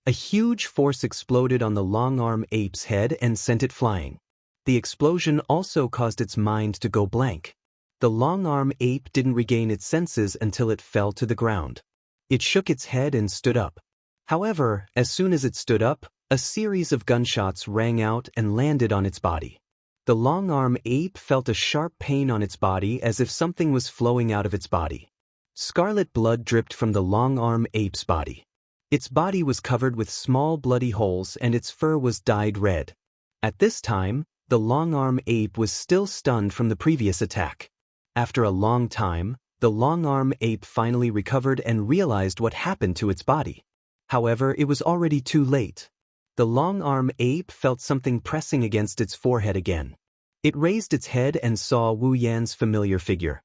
A huge force exploded on the long-arm ape's head and sent it flying. The explosion also caused its mind to go blank. The long-arm ape didn't regain its senses until it fell to the ground. It shook its head and stood up. However, as soon as it stood up, a series of gunshots rang out and landed on its body. The long-arm ape felt a sharp pain on its body as if something was flowing out of its body. Scarlet blood dripped from the long-arm ape's body. Its body was covered with small bloody holes and its fur was dyed red. At this time, the long-arm ape was still stunned from the previous attack. After a long time, the long-arm ape finally recovered and realized what happened to its body. However, it was already too late. The long-arm ape felt something pressing against its forehead again. It raised its head and saw Wu Yan's familiar figure.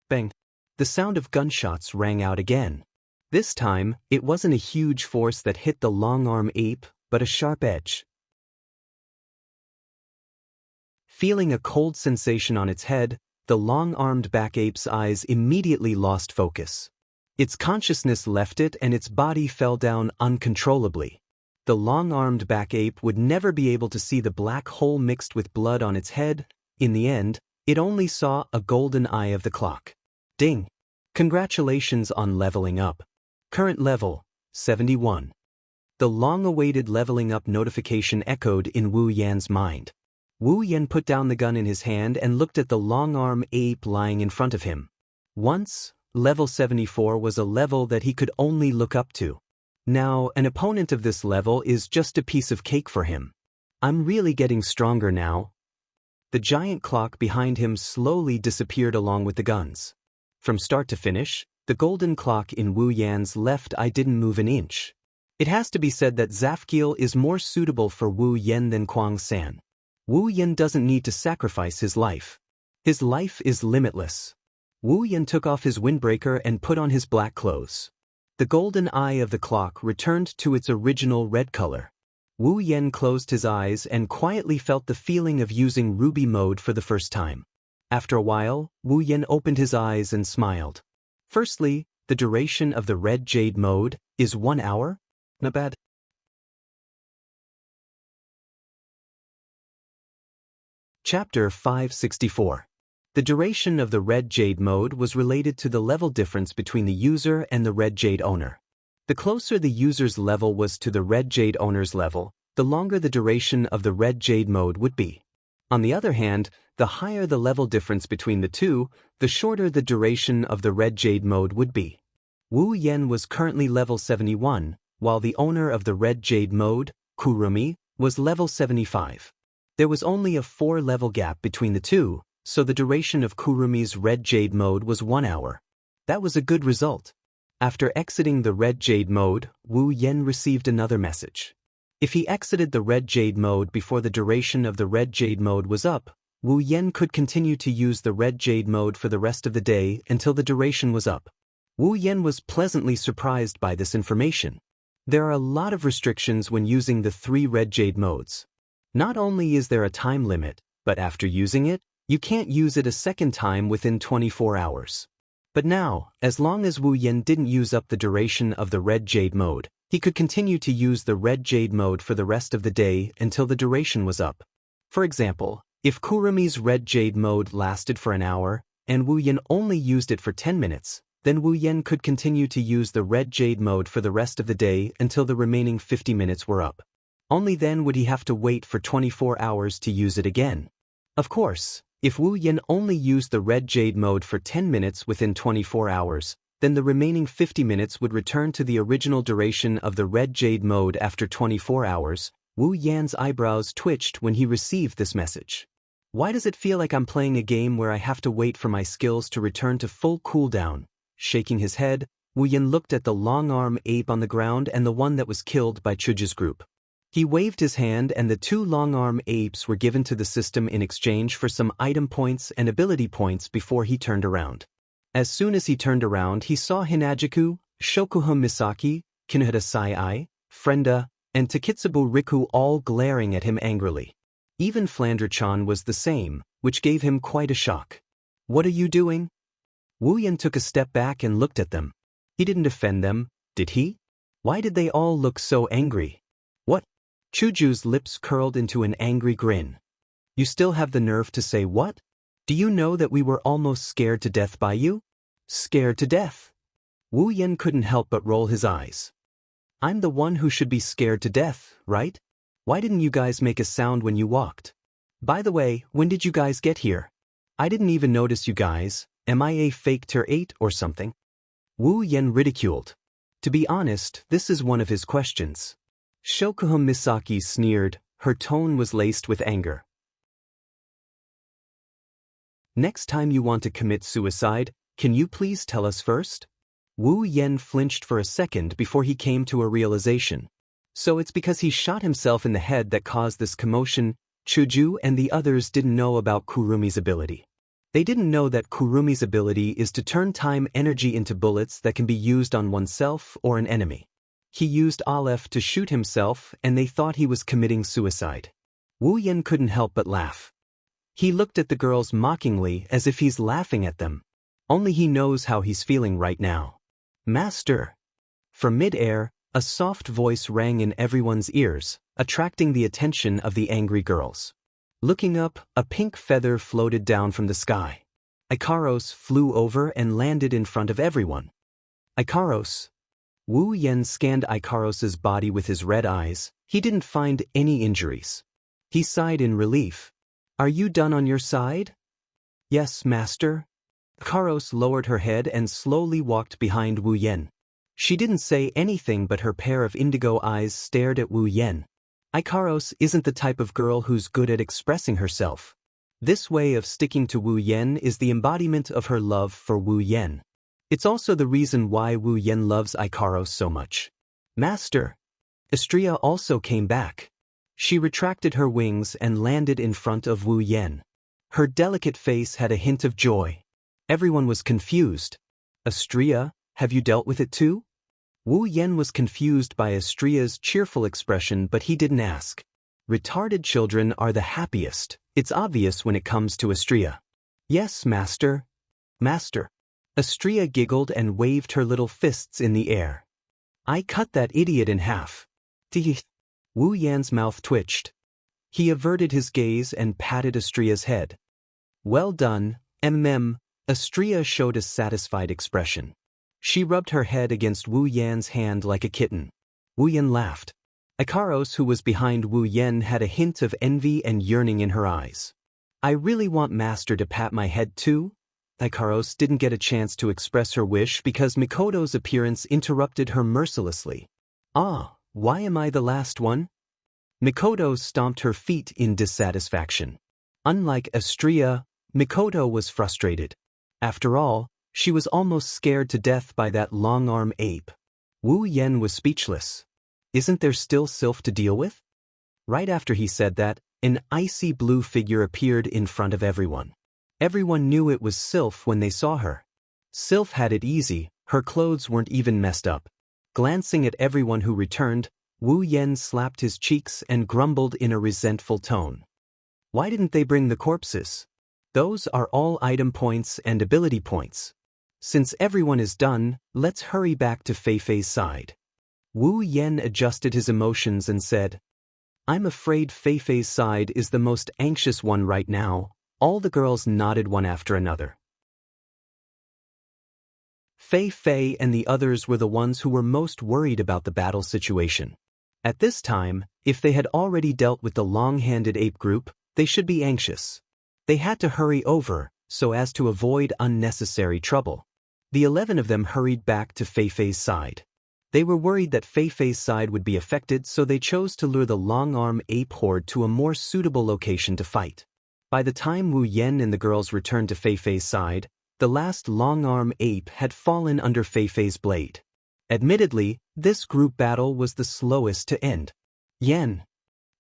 Bang! The sound of gunshots rang out again. This time, it wasn't a huge force that hit the long-arm ape, but a sharp edge. Feeling a cold sensation on its head, the long-armed back ape's eyes immediately lost focus. Its consciousness left it and its body fell down uncontrollably. The long-armed back ape would never be able to see the black hole mixed with blood on its head. In the end, it only saw a golden eye of the clock. Ding! Congratulations on leveling up. Current level, 71. The long-awaited leveling up notification echoed in Wu Yan's mind. Wu Yan put down the gun in his hand and looked at the long-arm ape lying in front of him. Once, level 74 was a level that he could only look up to. Now, an opponent of this level is just a piece of cake for him. I'm really getting stronger now. The giant clock behind him slowly disappeared along with the guns. From start to finish, the golden clock in Wu Yan's left eye didn't move an inch. It has to be said that Zafkiel is more suitable for Wu Yen than Kuang San. Wu Yen doesn't need to sacrifice his life. His life is limitless. Wu Yen took off his windbreaker and put on his black clothes. The golden eye of the clock returned to its original red color. Wu Yen closed his eyes and quietly felt the feeling of using ruby mode for the first time. After a while, Wu Yen opened his eyes and smiled. Firstly, the duration of the red jade mode is 1 hour? Not bad. Chapter 564. The duration of the red jade mode was related to the level difference between the user and the red jade owner. The closer the user's level was to the red jade owner's level, the longer the duration of the red jade mode would be. On the other hand, the higher the level difference between the two, the shorter the duration of the red jade mode would be. Wu Yen was currently level 71, while the owner of the red jade mode, Kurumi, was level 75. There was only a 4-level gap between the two, so the duration of Kurumi's red jade mode was 1 hour. That was a good result. After exiting the red jade mode, Wu Yen received another message. If he exited the red jade mode before the duration of the red jade mode was up, Wu Yen could continue to use the red jade mode for the rest of the day until the duration was up. Wu Yen was pleasantly surprised by this information. There are a lot of restrictions when using the 3 red jade modes. Not only is there a time limit, but after using it, you can't use it a second time within 24 hours. But now, as long as Wu Yen didn't use up the duration of the red jade mode, he could continue to use the red jade mode for the rest of the day until the duration was up. For example, if Kurumi's red jade mode lasted for an hour, and Wu Yen only used it for 10 minutes, then Wu Yen could continue to use the red jade mode for the rest of the day until the remaining 50 minutes were up. Only then would he have to wait for 24 hours to use it again. Of course, if Wu Yen only used the red jade mode for 10 minutes within 24 hours, then the remaining 50 minutes would return to the original duration of the red jade mode after 24 hours. Wu Yan's eyebrows twitched when he received this message. Why does it feel like I'm playing a game where I have to wait for my skills to return to full cooldown? Shaking his head, Wu Yen looked at the long-arm ape on the ground and the one that was killed by Chuji's group. He waved his hand and the 2 long-arm apes were given to the system in exchange for some item points and ability points before he turned around. As soon as he turned around, he saw Hinajiku, Shokuha Misaki, Kinuhata Sai-ai, Frenda, and Takitsubu Riku all glaring at him angrily. Even Flandre-chan was the same, which gave him quite a shock. What are you doing? Wu Yen took a step back and looked at them. He didn't offend them, did he? Why did they all look so angry? What? Chuju's lips curled into an angry grin. You still have the nerve to say what? Do you know that we were almost scared to death by you? Scared to death? Wu Yen couldn't help but roll his eyes. I'm the one who should be scared to death, right? Why didn't you guys make a sound when you walked? By the way, when did you guys get here? I didn't even notice you guys. Am I a fake Tier 8 or something? Wu Yen ridiculed. To be honest, this is one of his questions. Shokuha Misaki sneered. Her tone was laced with anger. Next time you want to commit suicide, can you please tell us first? Wu Yen flinched for a second before he came to a realization. So it's because he shot himself in the head that caused this commotion. Chuju and the others didn't know about Kurumi's ability. They didn't know that Kurumi's ability is to turn time energy into bullets that can be used on oneself or an enemy. He used Aleph to shoot himself and they thought he was committing suicide. Wu Yen couldn't help but laugh. He looked at the girls mockingly as if he's laughing at them. Only he knows how he's feeling right now. Master! From mid-air, a soft voice rang in everyone's ears, attracting the attention of the angry girls. Looking up, a pink feather floated down from the sky. Ikaros flew over and landed in front of everyone. Ikaros! Wu Yen scanned Ikaros's body with his red eyes. He didn't find any injuries. He sighed in relief. Are you done on your side? Yes, master. Ikaros lowered her head and slowly walked behind Wu Yen. She didn't say anything but her pair of indigo eyes stared at Wu Yen. Ikaros isn't the type of girl who's good at expressing herself. This way of sticking to Wu Yen is the embodiment of her love for Wu Yen. It's also the reason why Wu Yen loves Ikaros so much. Master, Astria also came back. She retracted her wings and landed in front of Wu Yan. Her delicate face had a hint of joy. Everyone was confused. Astria, have you dealt with it too? Wu Yan was confused by Astria's cheerful expression, but he didn't ask. Retarded children are the happiest. It's obvious when it comes to Astria. Yes, master. Master. Astria giggled and waved her little fists in the air. I cut that idiot in half. Teeth. Wu Yan's mouth twitched. He averted his gaze and patted Astria's head. Well done, Astria showed a satisfied expression. She rubbed her head against Wu Yan's hand like a kitten. Wu Yan laughed. Ikaros, who was behind Wu Yan, had a hint of envy and yearning in her eyes. I really want Master to pat my head too? Ikaros didn't get a chance to express her wish because Mikoto's appearance interrupted her mercilessly. Ah, why am I the last one? Mikoto stomped her feet in dissatisfaction. Unlike Astria, Mikoto was frustrated. After all, she was almost scared to death by that long-arm ape. Wu Yan was speechless. Isn't there still Sylph to deal with? Right after he said that, an icy blue figure appeared in front of everyone. Everyone knew it was Sylph when they saw her. Sylph had it easy, her clothes weren't even messed up. Glancing at everyone who returned, Wu Yan slapped his cheeks and grumbled in a resentful tone. Why didn't they bring the corpses? Those are all item points and ability points. Since everyone is done, let's hurry back to Feifei's side. Wu Yan adjusted his emotions and said, I'm afraid Feifei's side is the most anxious one right now. All the girls nodded one after another. Feifei and the others were the ones who were most worried about the battle situation. At this time, if they had already dealt with the long-handed ape group, they should be anxious. They had to hurry over, so as to avoid unnecessary trouble. The 11 of them hurried back to Feifei's side. They were worried that Feifei's side would be affected, so they chose to lure the long-arm ape horde to a more suitable location to fight. By the time Wu Yan and the girls returned to Feifei's side, the last long-arm ape had fallen under Feifei's blade. Admittedly, this group battle was the slowest to end. Yan,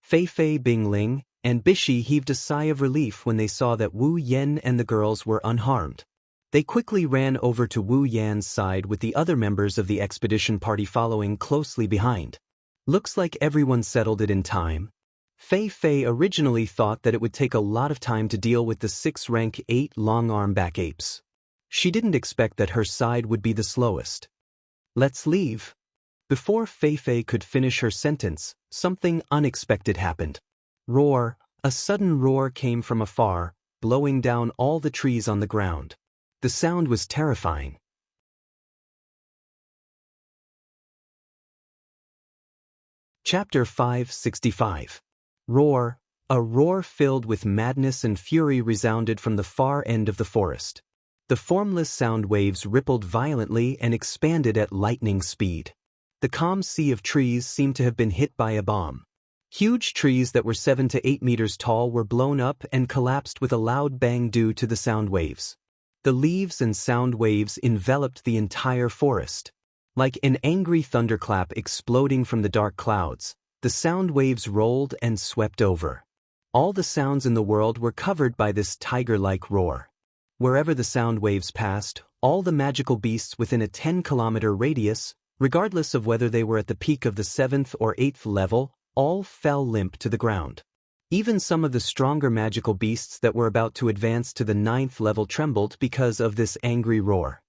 Feifei, Bingling, and Bishi heaved a sigh of relief when they saw that Wu Yan and the girls were unharmed. They quickly ran over to Wu Yan's side with the other members of the expedition party following closely behind. Looks like everyone settled it in time. Feifei originally thought that it would take a lot of time to deal with the 6-rank 8 long-arm back apes. She didn't expect that her side would be the slowest. Let's leave. Before Feifei could finish her sentence, something unexpected happened. Roar! A sudden roar came from afar, blowing down all the trees on the ground. The sound was terrifying. Chapter 565. Roar! A roar filled with madness and fury resounded from the far end of the forest. The formless sound waves rippled violently and expanded at lightning speed. The calm sea of trees seemed to have been hit by a bomb. Huge trees that were 7 to 8 meters tall were blown up and collapsed with a loud bang due to the sound waves. The leaves and sound waves enveloped the entire forest. Like an angry thunderclap exploding from the dark clouds, the sound waves rolled and swept over. All the sounds in the world were covered by this tiger-like roar. Wherever the sound waves passed, all the magical beasts within a 10-kilometer radius, regardless of whether they were at the peak of the 7th or 8th level, all fell limp to the ground. Even some of the stronger magical beasts that were about to advance to the 9th level trembled because of this angry roar.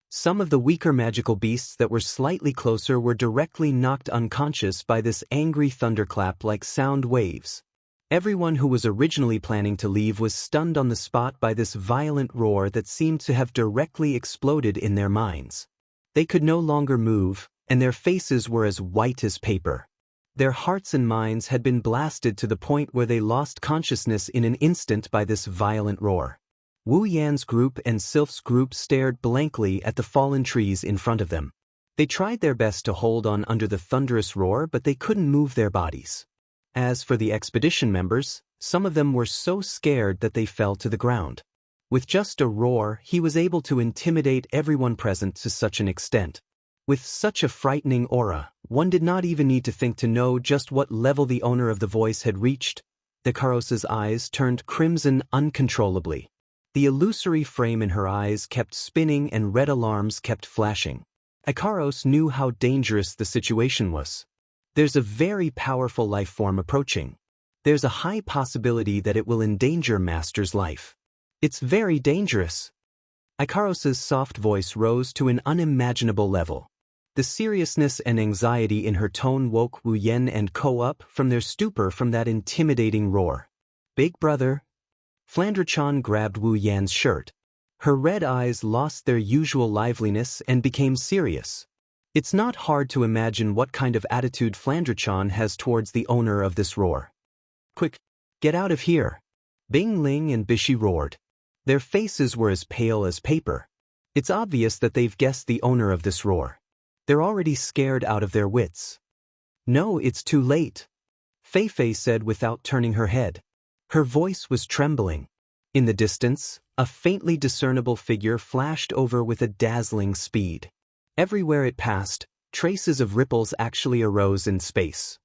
Some of the weaker magical beasts that were slightly closer were directly knocked unconscious by this angry thunderclap like sound waves. Everyone who was originally planning to leave was stunned on the spot by this violent roar that seemed to have directly exploded in their minds. They could no longer move, and their faces were as white as paper. Their hearts and minds had been blasted to the point where they lost consciousness in an instant by this violent roar. Wu Yan's group and Sylph's group stared blankly at the fallen trees in front of them. They tried their best to hold on under the thunderous roar, but they couldn't move their bodies. As for the expedition members, some of them were so scared that they fell to the ground. With just a roar, he was able to intimidate everyone present to such an extent. With such a frightening aura, One did not even need to think to know just what level the owner of the voice had reached. Ikaros' eyes turned crimson uncontrollably. The illusory frame in her eyes kept spinning and red alarms kept flashing. Ikaros knew how dangerous the situation was. There's a very powerful life form approaching. There's a high possibility that it will endanger Master's life. It's very dangerous. Ikaros' soft voice rose to an unimaginable level. The seriousness and anxiety in her tone woke Wu Yen and Ko up from their stupor from that intimidating roar. "Big brother." Flandre-chan grabbed Wu Yan's shirt. Her red eyes lost their usual liveliness and became serious. It's not hard to imagine what kind of attitude Flandre-chan has towards the owner of this roar. "Quick, get out of here." Bing Ling and Bishi roared. Their faces were as pale as paper. It's obvious that they've guessed the owner of this roar. They're already scared out of their wits. "No, it's too late," Fei Fei said without turning her head. Her voice was trembling. In the distance, a faintly discernible figure flashed over with a dazzling speed. Everywhere it passed, traces of ripples actually arose in space.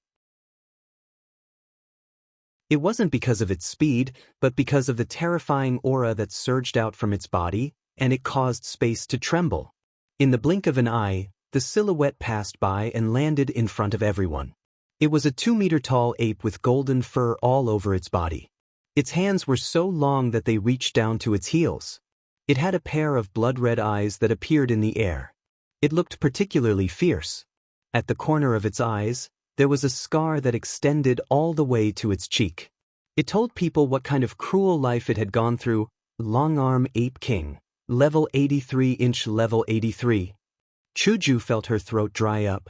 It wasn't because of its speed, but because of the terrifying aura that surged out from its body, and it caused space to tremble. In the blink of an eye, the silhouette passed by and landed in front of everyone. It was a 2-meter-tall ape with golden fur all over its body. Its hands were so long that they reached down to its heels. It had a pair of blood-red eyes that appeared in the air. It looked particularly fierce. At the corner of its eyes, there was a scar that extended all the way to its cheek. It told people what kind of cruel life it had gone through. Long-arm Ape King, level 83-inch level 83. Chuju felt her throat dry up.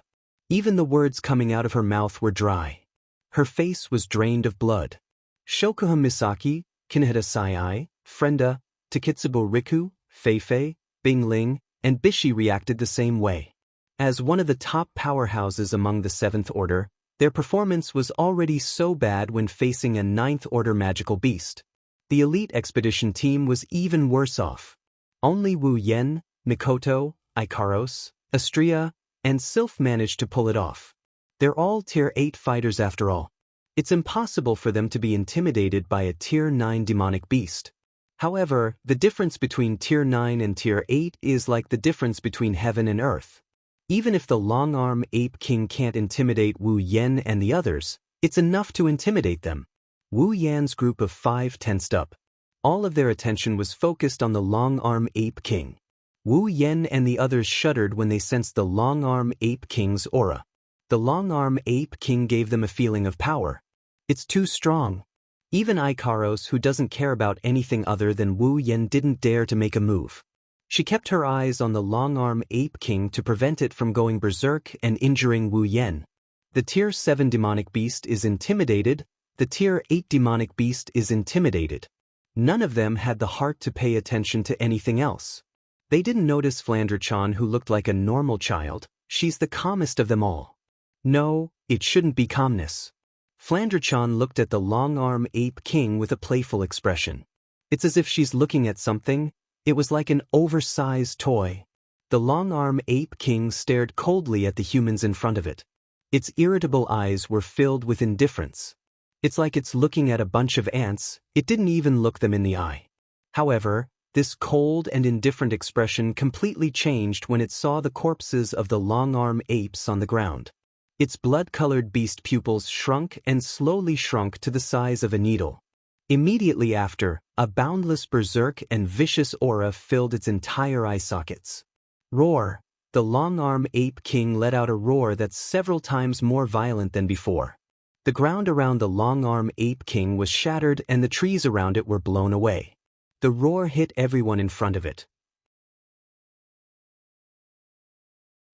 Even the words coming out of her mouth were dry. Her face was drained of blood. Shokuha Misaki, Kinheta Sai, Frenda, Takitsubo Riku, Fei Fei, Bing Ling, and Bishi reacted the same way. As one of the top powerhouses among the 7th Order, their performance was already so bad when facing a 9th Order magical beast. The elite expedition team was even worse off. Only Wu Yen, Mikoto, Ikaros, Astria, and Sylph managed to pull it off. They're all Tier 8 fighters after all. It's impossible for them to be intimidated by a Tier 9 demonic beast. However, the difference between Tier 9 and Tier 8 is like the difference between heaven and earth. Even if the long-arm Ape King can't intimidate Wu Yen and the others, it's enough to intimidate them. Wu Yan's group of 5 tensed up. All of their attention was focused on the long-arm Ape King. Wu Yen and the others shuddered when they sensed the long-arm Ape King's aura. The long-arm Ape King gave them a feeling of power. It's too strong. Even Ikaros, who doesn't care about anything other than Wu Yen, didn't dare to make a move. She kept her eyes on the long-arm Ape King to prevent it from going berserk and injuring Wu Yen. The Tier 7 demonic beast is intimidated. The Tier 8 demonic beast is intimidated. None of them had the heart to pay attention to anything else. They didn't notice Flandre-chan, who looked like a normal child. She's the calmest of them all. No, it shouldn't be calmness. Flandre-chan looked at the long-arm Ape King with a playful expression. It's as if she's looking at something. It was like an oversized toy. The long-arm Ape King stared coldly at the humans in front of it. Its irritable eyes were filled with indifference. It's like it's looking at a bunch of ants. It didn't even look them in the eye. However, this cold and indifferent expression completely changed when it saw the corpses of the long-arm apes on the ground. Its blood-colored beast pupils shrunk and slowly shrunk to the size of a needle. Immediately after, a boundless berserk and vicious aura filled its entire eye sockets. Roar! The long-arm Ape King let out a roar that's several times more violent than before. The ground around the long-arm Ape King was shattered and the trees around it were blown away. The roar hit everyone in front of it.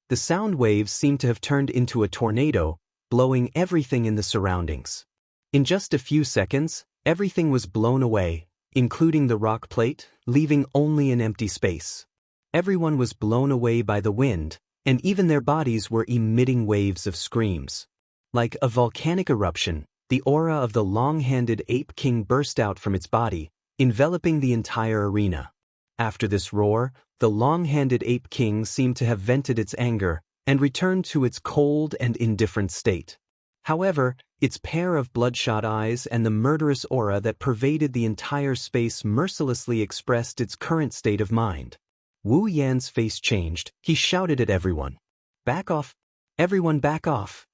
The sound waves seemed to have turned into a tornado, blowing everything in the surroundings. In just a few seconds, everything was blown away, including the rock plate, leaving only an empty space. Everyone was blown away by the wind, and even their bodies were emitting waves of screams. Like a volcanic eruption, the aura of the long-handed Ape King burst out from its body, enveloping the entire arena. After this roar, the long-handed Ape King seemed to have vented its anger. and returned to its cold and indifferent state. However, its pair of bloodshot eyes and the murderous aura that pervaded the entire space mercilessly expressed its current state of mind. Wu Yan's face changed. He shouted at everyone. "Back off! Everyone back off!"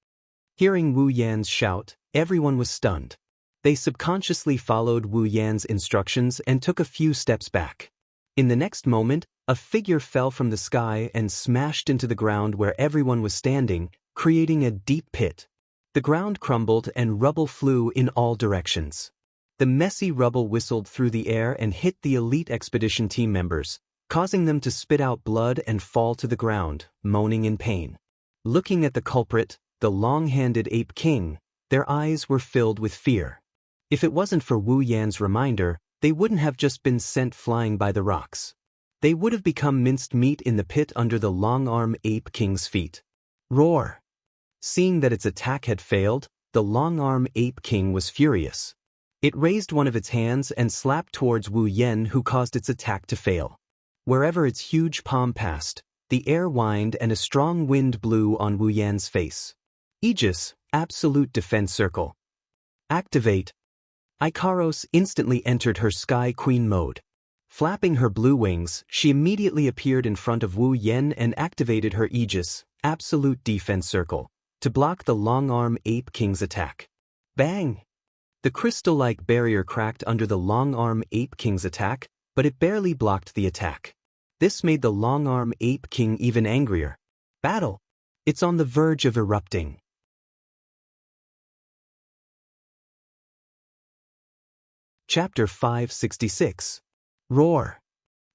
Hearing Wu Yan's shout, everyone was stunned. They subconsciously followed Wu Yan's instructions and took a few steps back. In the next moment, a figure fell from the sky and smashed into the ground where everyone was standing, creating a deep pit. The ground crumbled and rubble flew in all directions. The messy rubble whistled through the air and hit the elite expedition team members, causing them to spit out blood and fall to the ground, moaning in pain. Looking at the culprit, the long-handed ape king, their eyes were filled with fear. If it wasn't for Wu Yan's reminder, they wouldn't have just been sent flying by the rocks. They would have become minced meat in the pit under the long-arm ape king's feet. Roar! Seeing that its attack had failed, the long-arm ape king was furious. It raised one of its hands and slapped towards Wu Yan, who caused its attack to fail. Wherever its huge palm passed, the air whined and a strong wind blew on Wu Yan's face. Aegis, Absolute Defense Circle. Activate. Ikaros instantly entered her Sky Queen mode. Flapping her blue wings, she immediately appeared in front of Wu Yan and activated her Aegis, Absolute Defense Circle, to block the long-arm ape king's attack. Bang! The crystal-like barrier cracked under the long-arm ape king's attack, but it barely blocked the attack. This made the long-arm ape king even angrier. Battle! It's on the verge of erupting. Chapter 566. Roar!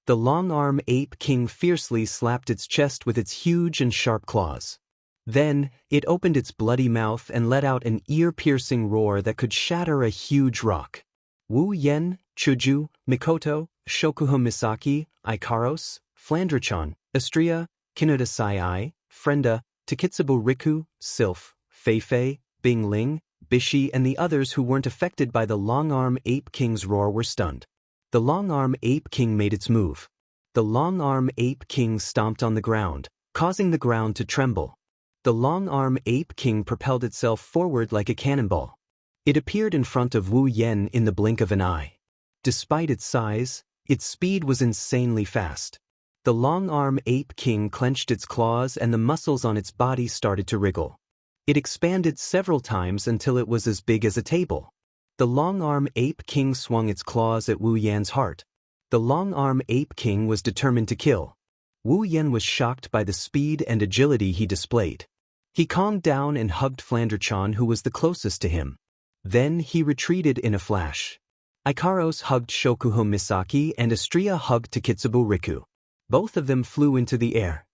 The long-arm ape king fiercely slapped its chest with its huge and sharp claws. Then, it opened its bloody mouth and let out an ear-piercing roar that could shatter a huge rock. Wu Yan, Chuju, Mikoto, Shokuho Misaki, Ikaros, Flandrachan, Astria, Kinoda Sai, Frenda, Takitsubo Riku, Sylph, Feifei, Bing Ling, Bishi and the others who weren't affected by the long-arm ape king's roar were stunned. The long-arm ape king made its move. The long-arm ape king stomped on the ground, causing the ground to tremble. The long-arm ape king propelled itself forward like a cannonball. It appeared in front of Wu Yan in the blink of an eye. Despite its size, its speed was insanely fast. The long-arm ape king clenched its claws and the muscles on its body started to wriggle. It expanded several times until it was as big as a table. The long-arm ape king swung its claws at Wu Yan's heart. The long-arm ape king was determined to kill. Wu Yan was shocked by the speed and agility he displayed. He calmed down and hugged Flandrachan, who was the closest to him. Then he retreated in a flash. Ikaros hugged Shokuho Misaki and Astria hugged Takitsubo Riku. Both of them flew into the air.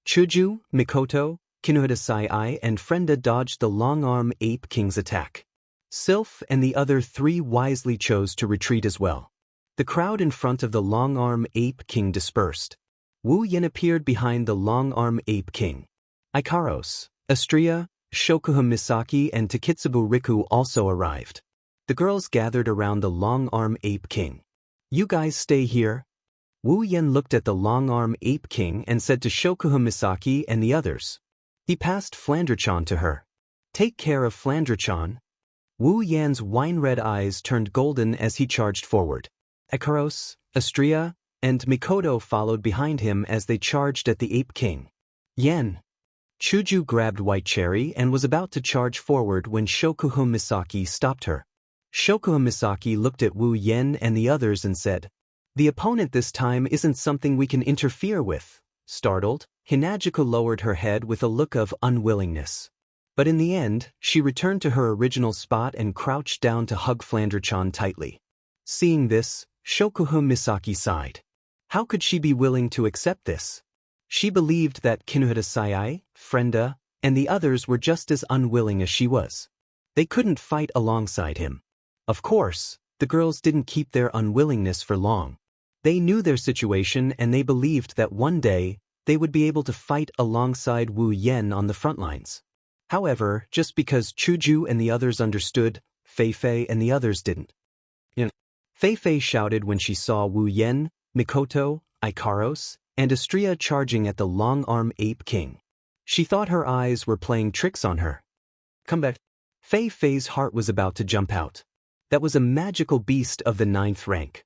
Chuju, Mikoto, Kinoda Sai and Frenda dodged the long-arm ape king's attack. Sylph and the other three wisely chose to retreat as well. The crowd in front of the long-arm ape king dispersed. Wu Yan appeared behind the long-arm ape king. Ikaros, Astria, Shokuho Misaki and Takitsubo Riku also arrived. The girls gathered around the long-arm ape king. "You guys stay here." Wu Yan looked at the long-arm ape king and said to Shokuho Misaki and the others. He passed Flandrachan to her. "Take care of Flandrachan." Wu Yan's wine-red eyes turned golden as he charged forward. Ikaros, Astria, and Mikoto followed behind him as they charged at the ape king. Yan. Chuju grabbed White Cherry and was about to charge forward when Shokuho Misaki stopped her. Shokuho Misaki looked at Wu Yan and the others and said, "The opponent this time isn't something we can interfere with." Startled, Hinagiko lowered her head with a look of unwillingness. But in the end, she returned to her original spot and crouched down to hug Flandrachan tightly. Seeing this, Shokuho Misaki sighed. How could she be willing to accept this? She believed that Kinoda Sai, Frenda, and the others were just as unwilling as she was. They couldn't fight alongside him. Of course, the girls didn't keep their unwillingness for long. They knew their situation and they believed that one day, they would be able to fight alongside Wu Yan on the front lines. However, just because Chuju and the others understood, Feifei and the others didn't. Feifei shouted when she saw Wu Yan, Mikoto, Ikaros, and Astria charging at the long-arm ape king. She thought her eyes were playing tricks on her. Come back. Fei Fei's heart was about to jump out. That was a magical beast of the 9th rank.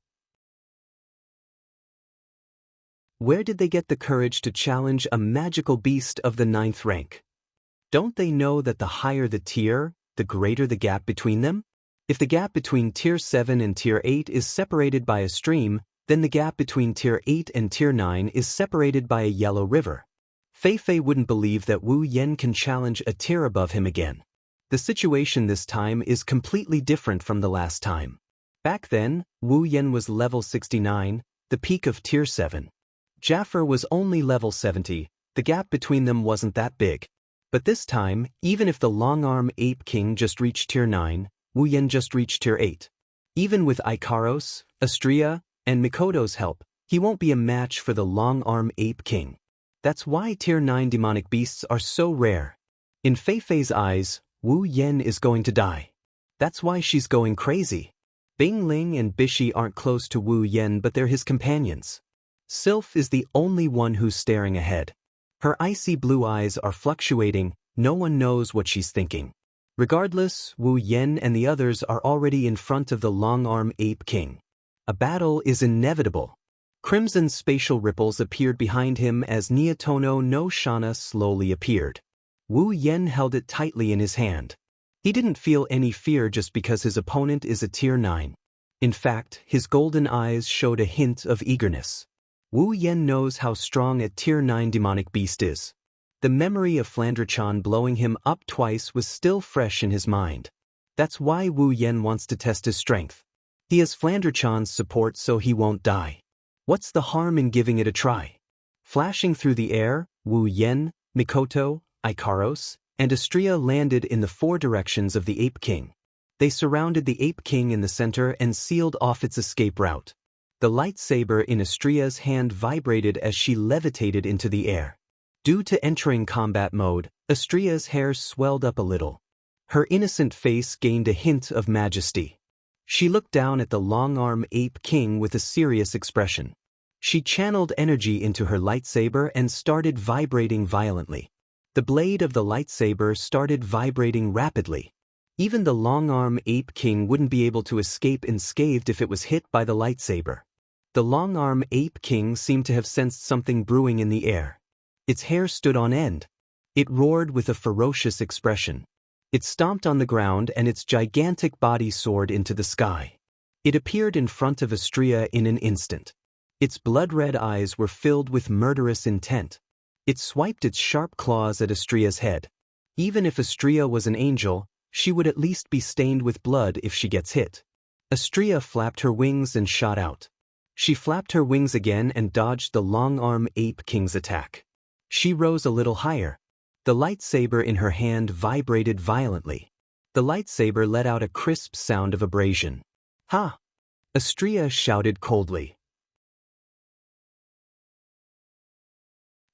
Where did they get the courage to challenge a magical beast of the 9th rank? Don't they know that the higher the tier, the greater the gap between them? If the gap between Tier 7 and Tier 8 is separated by a stream, then the gap between Tier 8 and Tier 9 is separated by a yellow river. Fei Fei wouldn't believe that Wu Yen can challenge a tier above him again. The situation this time is completely different from the last time. Back then, Wu Yen was level 69, the peak of Tier 7. Jaffer was only level 70, the gap between them wasn't that big. But this time, even if the long-arm Ape King just reached Tier 9, Wu Yen just reached Tier 8. Even with Ikaros, Astria, and Mikoto's help, he won't be a match for the long-arm Ape King. That's why Tier 9 demonic beasts are so rare. In Fei Fei's eyes, Wu Yen is going to die. That's why she's going crazy. Bing Ling and Bishi aren't close to Wu Yen, but they're his companions. Sylph is the only one who's staring ahead. Her icy blue eyes are fluctuating, no one knows what she's thinking. Regardless, Wu Yen and the others are already in front of the long-arm Ape King. A battle is inevitable. Crimson spatial ripples appeared behind him as Niatono no Shana slowly appeared. Wu Yen held it tightly in his hand. He didn't feel any fear just because his opponent is a Tier 9. In fact, his golden eyes showed a hint of eagerness. Wu Yen knows how strong a Tier 9 demonic beast is. The memory of Flandre-chan blowing him up twice was still fresh in his mind. That's why Wu Yen wants to test his strength. He has Flandre-chan's support so he won't die. What's the harm in giving it a try? Flashing through the air, Wu Yen, Mikoto, Ikaros, and Astria landed in the 4 directions of the Ape King. They surrounded the Ape King in the center and sealed off its escape route. The lightsaber in Astria's hand vibrated as she levitated into the air. Due to entering combat mode, Astria's hair swelled up a little. Her innocent face gained a hint of majesty. She looked down at the long-arm Ape King with a serious expression. She channeled energy into her lightsaber and started vibrating violently. The blade of the lightsaber started vibrating rapidly. Even the long-arm Ape King wouldn't be able to escape unscathed if it was hit by the lightsaber. The long-arm Ape King seemed to have sensed something brewing in the air. Its hair stood on end. It roared with a ferocious expression. It stomped on the ground and its gigantic body soared into the sky. It appeared in front of Astria in an instant. Its blood-red eyes were filled with murderous intent. It swiped its sharp claws at Astria's head. Even if Astria was an angel, she would at least be stained with blood if she gets hit. Astria flapped her wings and shot out. She flapped her wings again and dodged the long-arm Ape King's attack. She rose a little higher. The lightsaber in her hand vibrated violently. The lightsaber let out a crisp sound of abrasion. Ha! Astria shouted coldly.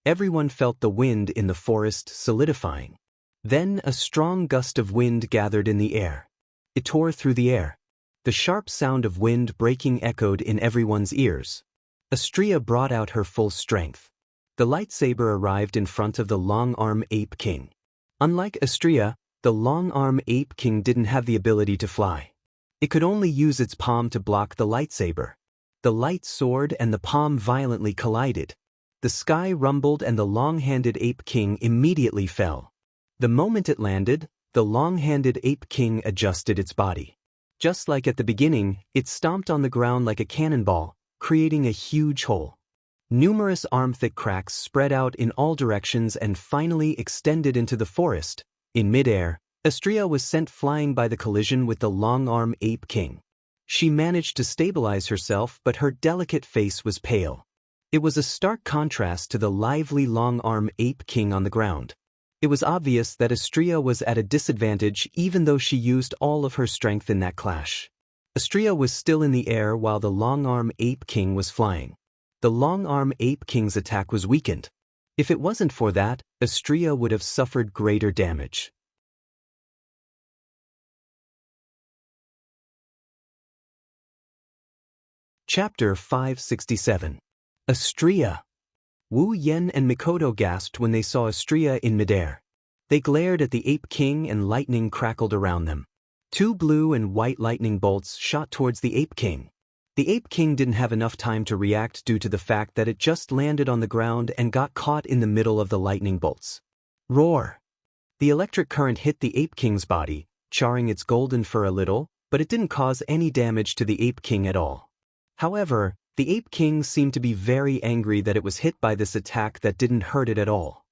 Everyone felt the wind in the forest solidifying. Then a strong gust of wind gathered in the air. It tore through the air. The sharp sound of wind breaking echoed in everyone's ears. Astria brought out her full strength. The lightsaber arrived in front of the long-arm Ape King. Unlike Astria, the long-arm Ape King didn't have the ability to fly. It could only use its palm to block the lightsaber. The light sword and the palm violently collided. The sky rumbled and the long-handed Ape King immediately fell. The moment it landed, the long-handed Ape King adjusted its body. Just like at the beginning, it stomped on the ground like a cannonball, creating a huge hole. Numerous arm-thick cracks spread out in all directions and finally extended into the forest. In midair, Astria was sent flying by the collision with the long-arm Ape King. She managed to stabilize herself, but her delicate face was pale. It was a stark contrast to the lively long-arm Ape King on the ground. It was obvious that Astria was at a disadvantage even though she used all of her strength in that clash. Astria was still in the air while the long-arm Ape King was flying. The long-arm Ape King's attack was weakened. If it wasn't for that, Astria would have suffered greater damage. Chapter 567. Astria. Wu Yen and Mikoto gasped when they saw Astrea in midair. They glared at the Ape King and lightning crackled around them. 2 blue and white lightning bolts shot towards the Ape King. The Ape King didn't have enough time to react due to the fact that it just landed on the ground and got caught in the middle of the lightning bolts. Roar! The electric current hit the Ape King's body, charring its golden fur a little, but it didn't cause any damage to the Ape King at all. However, the Ape King seemed to be very angry that it was hit by this attack that didn't hurt it at all.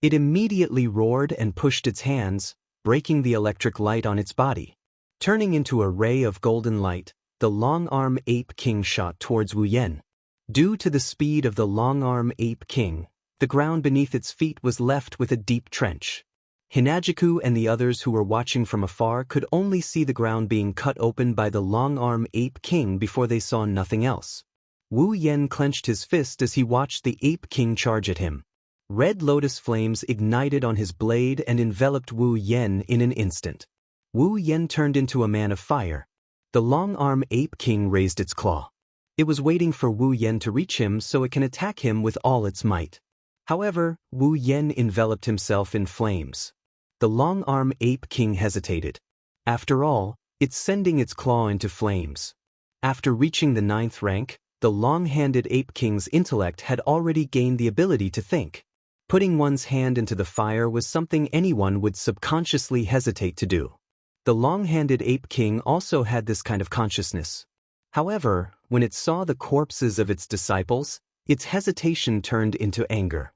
It immediately roared and pushed its hands, breaking the electric light on its body. Turning into a ray of golden light, the long-arm Ape King shot towards Wu Yen. Due to the speed of the long-arm Ape King, the ground beneath its feet was left with a deep trench. Hinajiku and the others who were watching from afar could only see the ground being cut open by the long-arm Ape King before they saw nothing else. Wu Yen clenched his fist as he watched the Ape King charge at him. Red lotus flames ignited on his blade and enveloped Wu Yen in an instant. Wu Yen turned into a man of fire. The long-arm Ape King raised its claw. It was waiting for Wu Yen to reach him so it can attack him with all its might. However, Wu Yen enveloped himself in flames. The long-arm Ape King hesitated. After all, it's sending its claw into flames. After reaching the 9th rank, the long-handed Ape King's intellect had already gained the ability to think. Putting one's hand into the fire was something anyone would subconsciously hesitate to do. The long-handed Ape King also had this kind of consciousness. However, when it saw the corpses of its disciples, its hesitation turned into anger.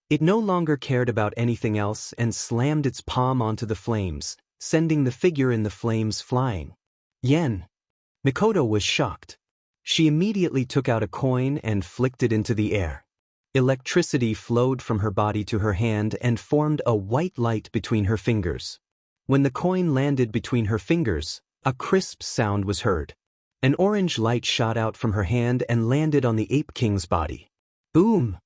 It no longer cared about anything else and slammed its palm onto the flames, sending the figure in the flames flying. Yen. Mikoto was shocked. She immediately took out a coin and flicked it into the air. Electricity flowed from her body to her hand and formed a white light between her fingers. When the coin landed between her fingers, a crisp sound was heard. An orange light shot out from her hand and landed on the Ape King's body. Boom!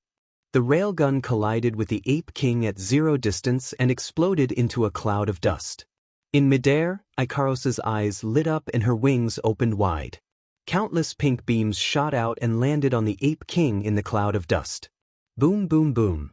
The railgun collided with the Ape King at 0 distance and exploded into a cloud of dust. In midair, Ikaros's eyes lit up and her wings opened wide. Countless pink beams shot out and landed on the Ape King in the cloud of dust. Boom, boom, boom.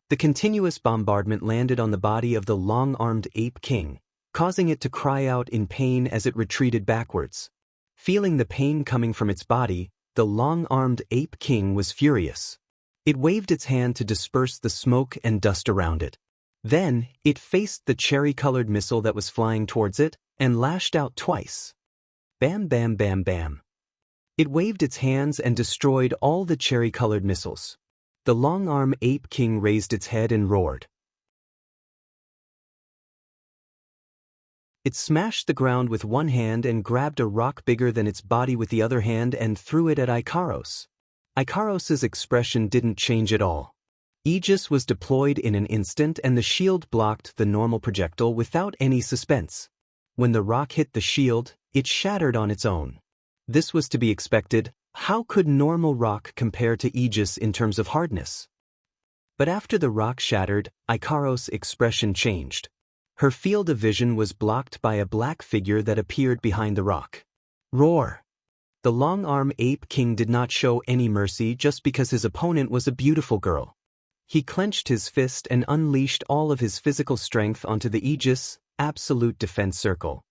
The continuous bombardment landed on the body of the long-armed Ape King, causing it to cry out in pain as it retreated backwards. Feeling the pain coming from its body, the long-armed Ape King was furious. It waved its hand to disperse the smoke and dust around it. Then, it faced the cherry-colored missile that was flying towards it and lashed out twice. Bam, bam, bam, bam. It waved its hands and destroyed all the cherry-colored missiles. The long-arm Ape King raised its head and roared. It smashed the ground with one hand and grabbed a rock bigger than its body with the other hand and threw it at Ikaros. Ikaros's expression didn't change at all. Aegis was deployed in an instant and the shield blocked the normal projectile without any suspense. When the rock hit the shield, it shattered on its own. This was to be expected. How could normal rock compare to Aegis in terms of hardness? But after the rock shattered, Ikaros' expression changed. Her field of vision was blocked by a black figure that appeared behind the rock. Roar! The long-arm Ape King did not show any mercy just because his opponent was a beautiful girl. He clenched his fist and unleashed all of his physical strength onto the Aegis, Absolute Defense Circle.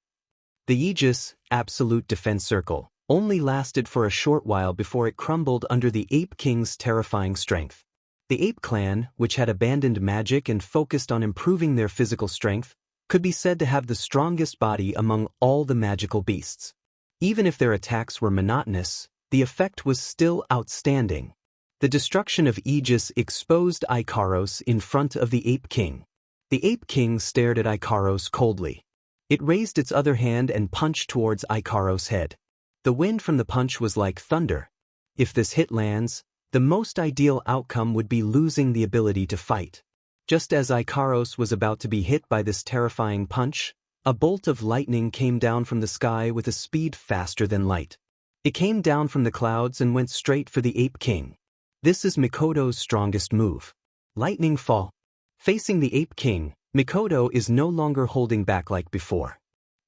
The Aegis, Absolute Defense Circle, only lasted for a short while before it crumbled under the Ape King's terrifying strength. The Ape Clan, which had abandoned magic and focused on improving their physical strength, could be said to have the strongest body among all the magical beasts. Even if their attacks were monotonous, the effect was still outstanding. The destruction of Aegis exposed Ikaros in front of the Ape King. The Ape King stared at Ikaros coldly. It raised its other hand and punched towards Ikaros' head. The wind from the punch was like thunder. If this hit lands, the most ideal outcome would be losing the ability to fight. Just as Ikaros was about to be hit by this terrifying punch, a bolt of lightning came down from the sky with a speed faster than light. It came down from the clouds and went straight for the Ape King. This is Mikoto's strongest move. Lightning Fall. Facing the Ape King, Mikoto is no longer holding back like before.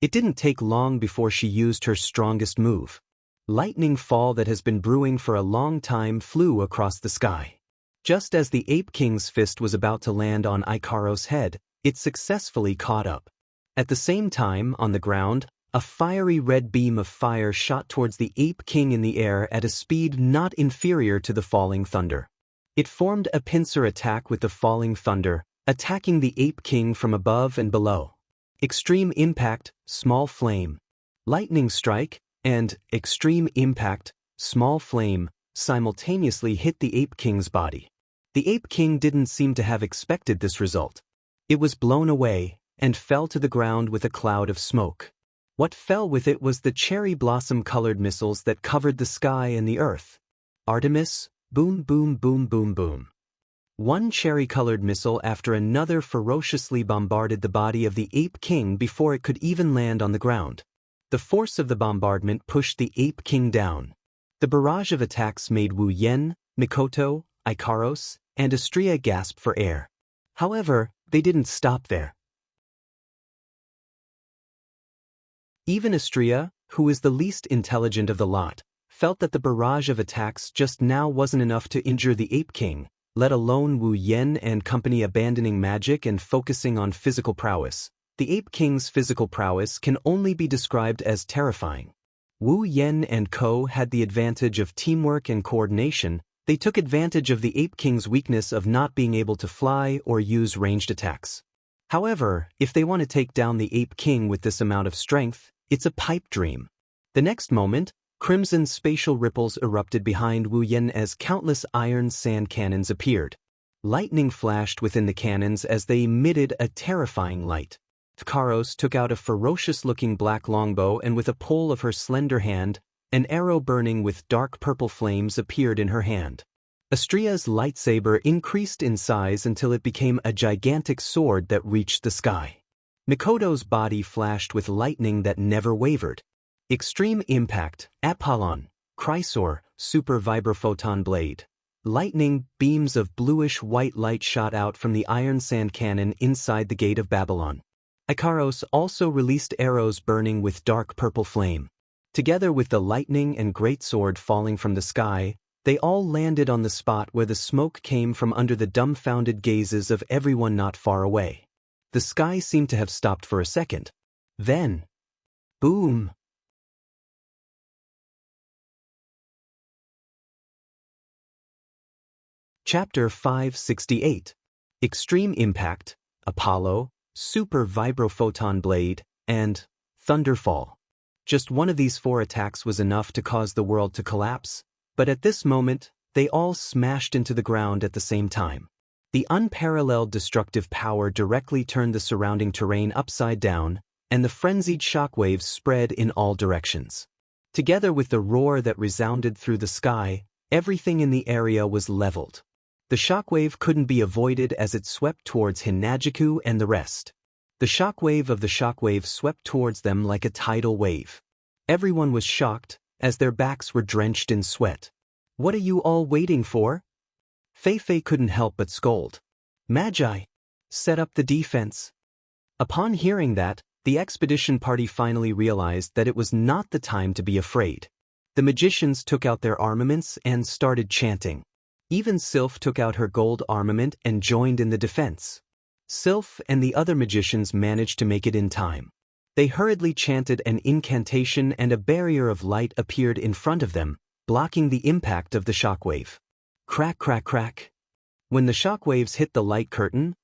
It didn't take long before she used her strongest move. Lightning Fall that has been brewing for a long time flew across the sky. Just as the Ape King's fist was about to land on Ikaros' head, it successfully caught up. At the same time, on the ground, a fiery red beam of fire shot towards the Ape King in the air at a speed not inferior to the falling thunder. It formed a pincer attack with the falling thunder, attacking the Ape King from above and below. Extreme Impact, Small Flame. Lightning Strike, and Extreme Impact, Small Flame, simultaneously hit the Ape King's body. The Ape King didn't seem to have expected this result. It was blown away, and fell to the ground with a cloud of smoke. What fell with it was the cherry blossom-colored missiles that covered the sky and the earth. Artemis, boom boom boom boom boom. One cherry-colored missile after another ferociously bombarded the body of the Ape King before it could even land on the ground. The force of the bombardment pushed the Ape King down. The barrage of attacks made Wu Yen, Mikoto, Ikaros, and Astrea gasp for air. However, they didn't stop there. Even Astrea, who is the least intelligent of the lot, felt that the barrage of attacks just now wasn't enough to injure the Ape King, let alone Wu Yen and company abandoning magic and focusing on physical prowess. The Ape King's physical prowess can only be described as terrifying. Wu Yen and Co. had the advantage of teamwork and coordination. They took advantage of the Ape King's weakness of not being able to fly or use ranged attacks. However, if they want to take down the Ape King with this amount of strength, it's a pipe dream. The next moment, crimson spatial ripples erupted behind Wu Yen as countless iron sand cannons appeared. Lightning flashed within the cannons as they emitted a terrifying light. Ikaros took out a ferocious-looking black longbow, and with a pull of her slender hand, an arrow burning with dark purple flames appeared in her hand. Astrea's lightsaber increased in size until it became a gigantic sword that reached the sky. Mikoto's body flashed with lightning that never wavered. Extreme Impact, Apollon, Chrysor, Super Vibrophoton Blade. Lightning beams of bluish-white light shot out from the iron sand cannon inside the Gate of Babylon. Ikaros also released arrows burning with dark purple flame. Together with the lightning and greatsword falling from the sky, they all landed on the spot where the smoke came from under the dumbfounded gazes of everyone not far away. The sky seemed to have stopped for a second. Then, boom! Chapter 568. Extreme Impact, Apollo, Super Vibrophoton Blade, and Thunderfall. Just one of these 4 attacks was enough to cause the world to collapse, but at this moment, they all smashed into the ground at the same time. The unparalleled destructive power directly turned the surrounding terrain upside down, and the frenzied shockwaves spread in all directions. Together with the roar that resounded through the sky, everything in the area was leveled. The shockwave couldn't be avoided as it swept towards Hinajiku and the rest. The shockwave of the shockwave swept towards them like a tidal wave. Everyone was shocked, as their backs were drenched in sweat. "What are you all waiting for?" Fei couldn't help but scold. "Magi, set up the defense." Upon hearing that, the expedition party finally realized that it was not the time to be afraid. The magicians took out their armaments and started chanting. Even Sylph took out her gold armament and joined in the defense. Sylph and the other magicians managed to make it in time. They hurriedly chanted an incantation, and a barrier of light appeared in front of them, blocking the impact of the shockwave. Crack, crack, crack. When the shockwaves hit the light curtain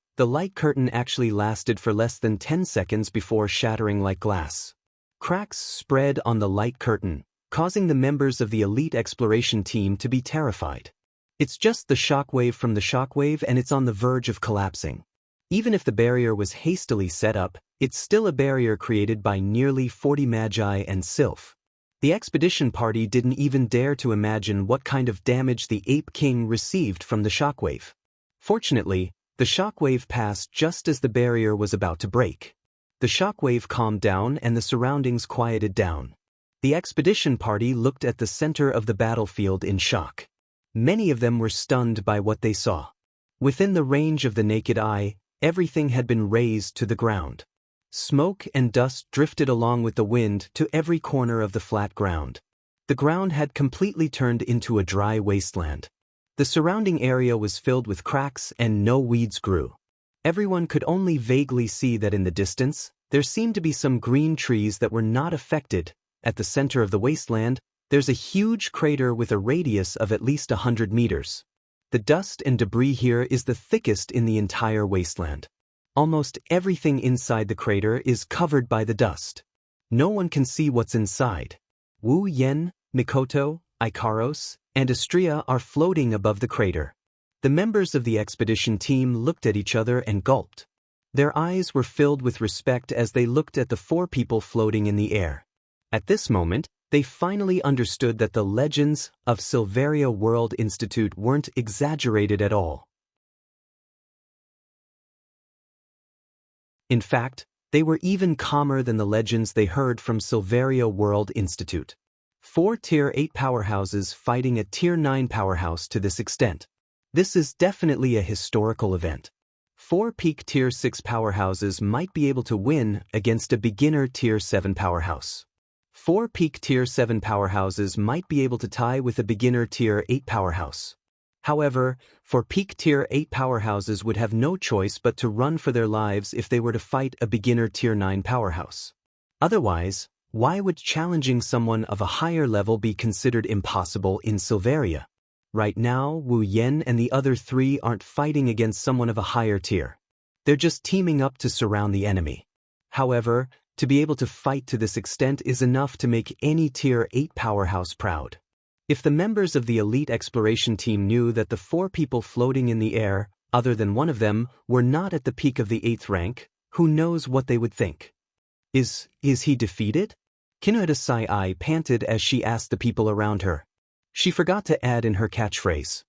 actually lasted for less than 10 seconds before shattering like glass. Cracks spread on the light curtain, causing the members of the elite exploration team to be terrified. It's just the shockwave from the shockwave, and it's on the verge of collapsing. Even if the barrier was hastily set up, it's still a barrier created by nearly 40 magi and Sylph. The expedition party didn't even dare to imagine what kind of damage the Ape King received from the shockwave. Fortunately, the shockwave passed just as the barrier was about to break. The shockwave calmed down and the surroundings quieted down. The expedition party looked at the center of the battlefield in shock. Many of them were stunned by what they saw. Within the range of the naked eye, everything had been razed to the ground. Smoke and dust drifted along with the wind to every corner of the flat ground. The ground had completely turned into a dry wasteland. The The surrounding area was filled with cracks and no weeds grew. Everyone could only vaguely see that in the distance, there seemed to be some green trees that were not affected. At the center of the wasteland, there's a huge crater with a radius of at least 100 meters. The dust and debris here is the thickest in the entire wasteland. Almost everything inside the crater is covered by the dust. No one can see what's inside. Wu Yan, Mikoto, Ikaros, and Astria are floating above the crater. The members of the expedition team looked at each other and gulped. Their eyes were filled with respect as they looked at the 4 people floating in the air. At this moment, they finally understood that the legends of Silveria World Institute weren't exaggerated at all. In fact, they were even calmer than the legends they heard from Silveria World Institute. 4 Tier 8 powerhouses fighting a Tier 9 powerhouse to this extent. This is definitely a historical event. 4 peak Tier 6 powerhouses might be able to win against a beginner Tier 7 powerhouse. 4 peak Tier 7 powerhouses might be able to tie with a beginner Tier 8 powerhouse. However, 4 peak Tier 8 powerhouses would have no choice but to run for their lives if they were to fight a beginner Tier 9 powerhouse. Otherwise, why would challenging someone of a higher level be considered impossible in Silveria? Right now, Wu Yan and the other 3 aren't fighting against someone of a higher tier. They're just teaming up to surround the enemy. However, to be able to fight to this extent is enough to make any Tier 8 powerhouse proud. If the members of the elite exploration team knew that the 4 people floating in the air, other than one of them, were not at the peak of the 8th rank, who knows what they would think? Is he defeated? Kinuhata Sai panted as she asked the people around her. She forgot to add in her catchphrase.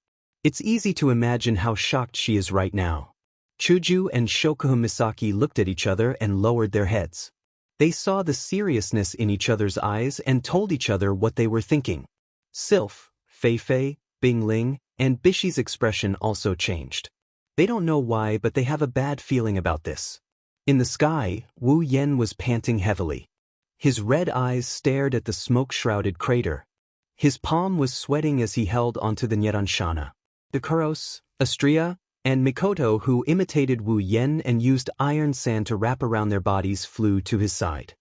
It's easy to imagine how shocked she is right now. Chuju and Shokuhu Misaki looked at each other and lowered their heads. They saw the seriousness in each other's eyes and told each other what they were thinking. Sylph, Feifei, Bingling, and Bishi's expression also changed. They don't know why, but they have a bad feeling about this. In the sky, Wu Yan was panting heavily. His red eyes stared at the smoke-shrouded crater. His palm was sweating as he held onto the Nyeranshana. Ikaros, Astria, and Mikoto, who imitated Wu Yan and used iron sand to wrap around their bodies, flew to his side.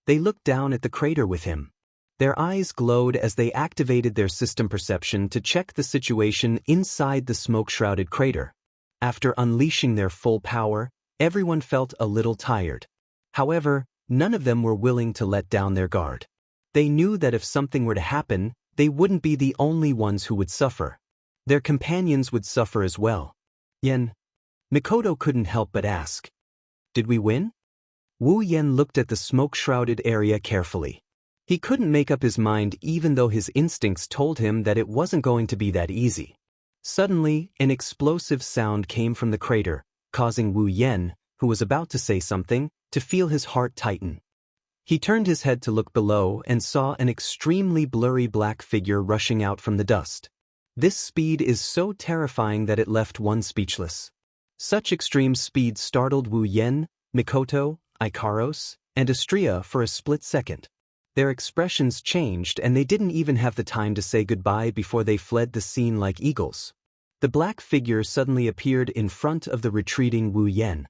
They looked down at the crater with him. Their eyes glowed as they activated their system perception to check the situation inside the smoke-shrouded crater. After unleashing their full power, everyone felt a little tired. However, none of them were willing to let down their guard. They knew that if something were to happen, they wouldn't be the only ones who would suffer. Their companions would suffer as well. Yen. Mikoto couldn't help but ask. Did we win? Wu Yan looked at the smoke-shrouded area carefully. He couldn't make up his mind even though his instincts told him that it wasn't going to be that easy. Suddenly, an explosive sound came from the crater, causing Wu Yan, who was about to say something, to feel his heart tighten. He turned his head to look below and saw an extremely blurry black figure rushing out from the dust. This speed is so terrifying that it left one speechless. Such extreme speed startled Wu Yan, Mikoto, Ikaros, and Astria for a split second. Their expressions changed and they didn't even have the time to say goodbye before they fled the scene like eagles. The black figure suddenly appeared in front of the retreating Wu Yan.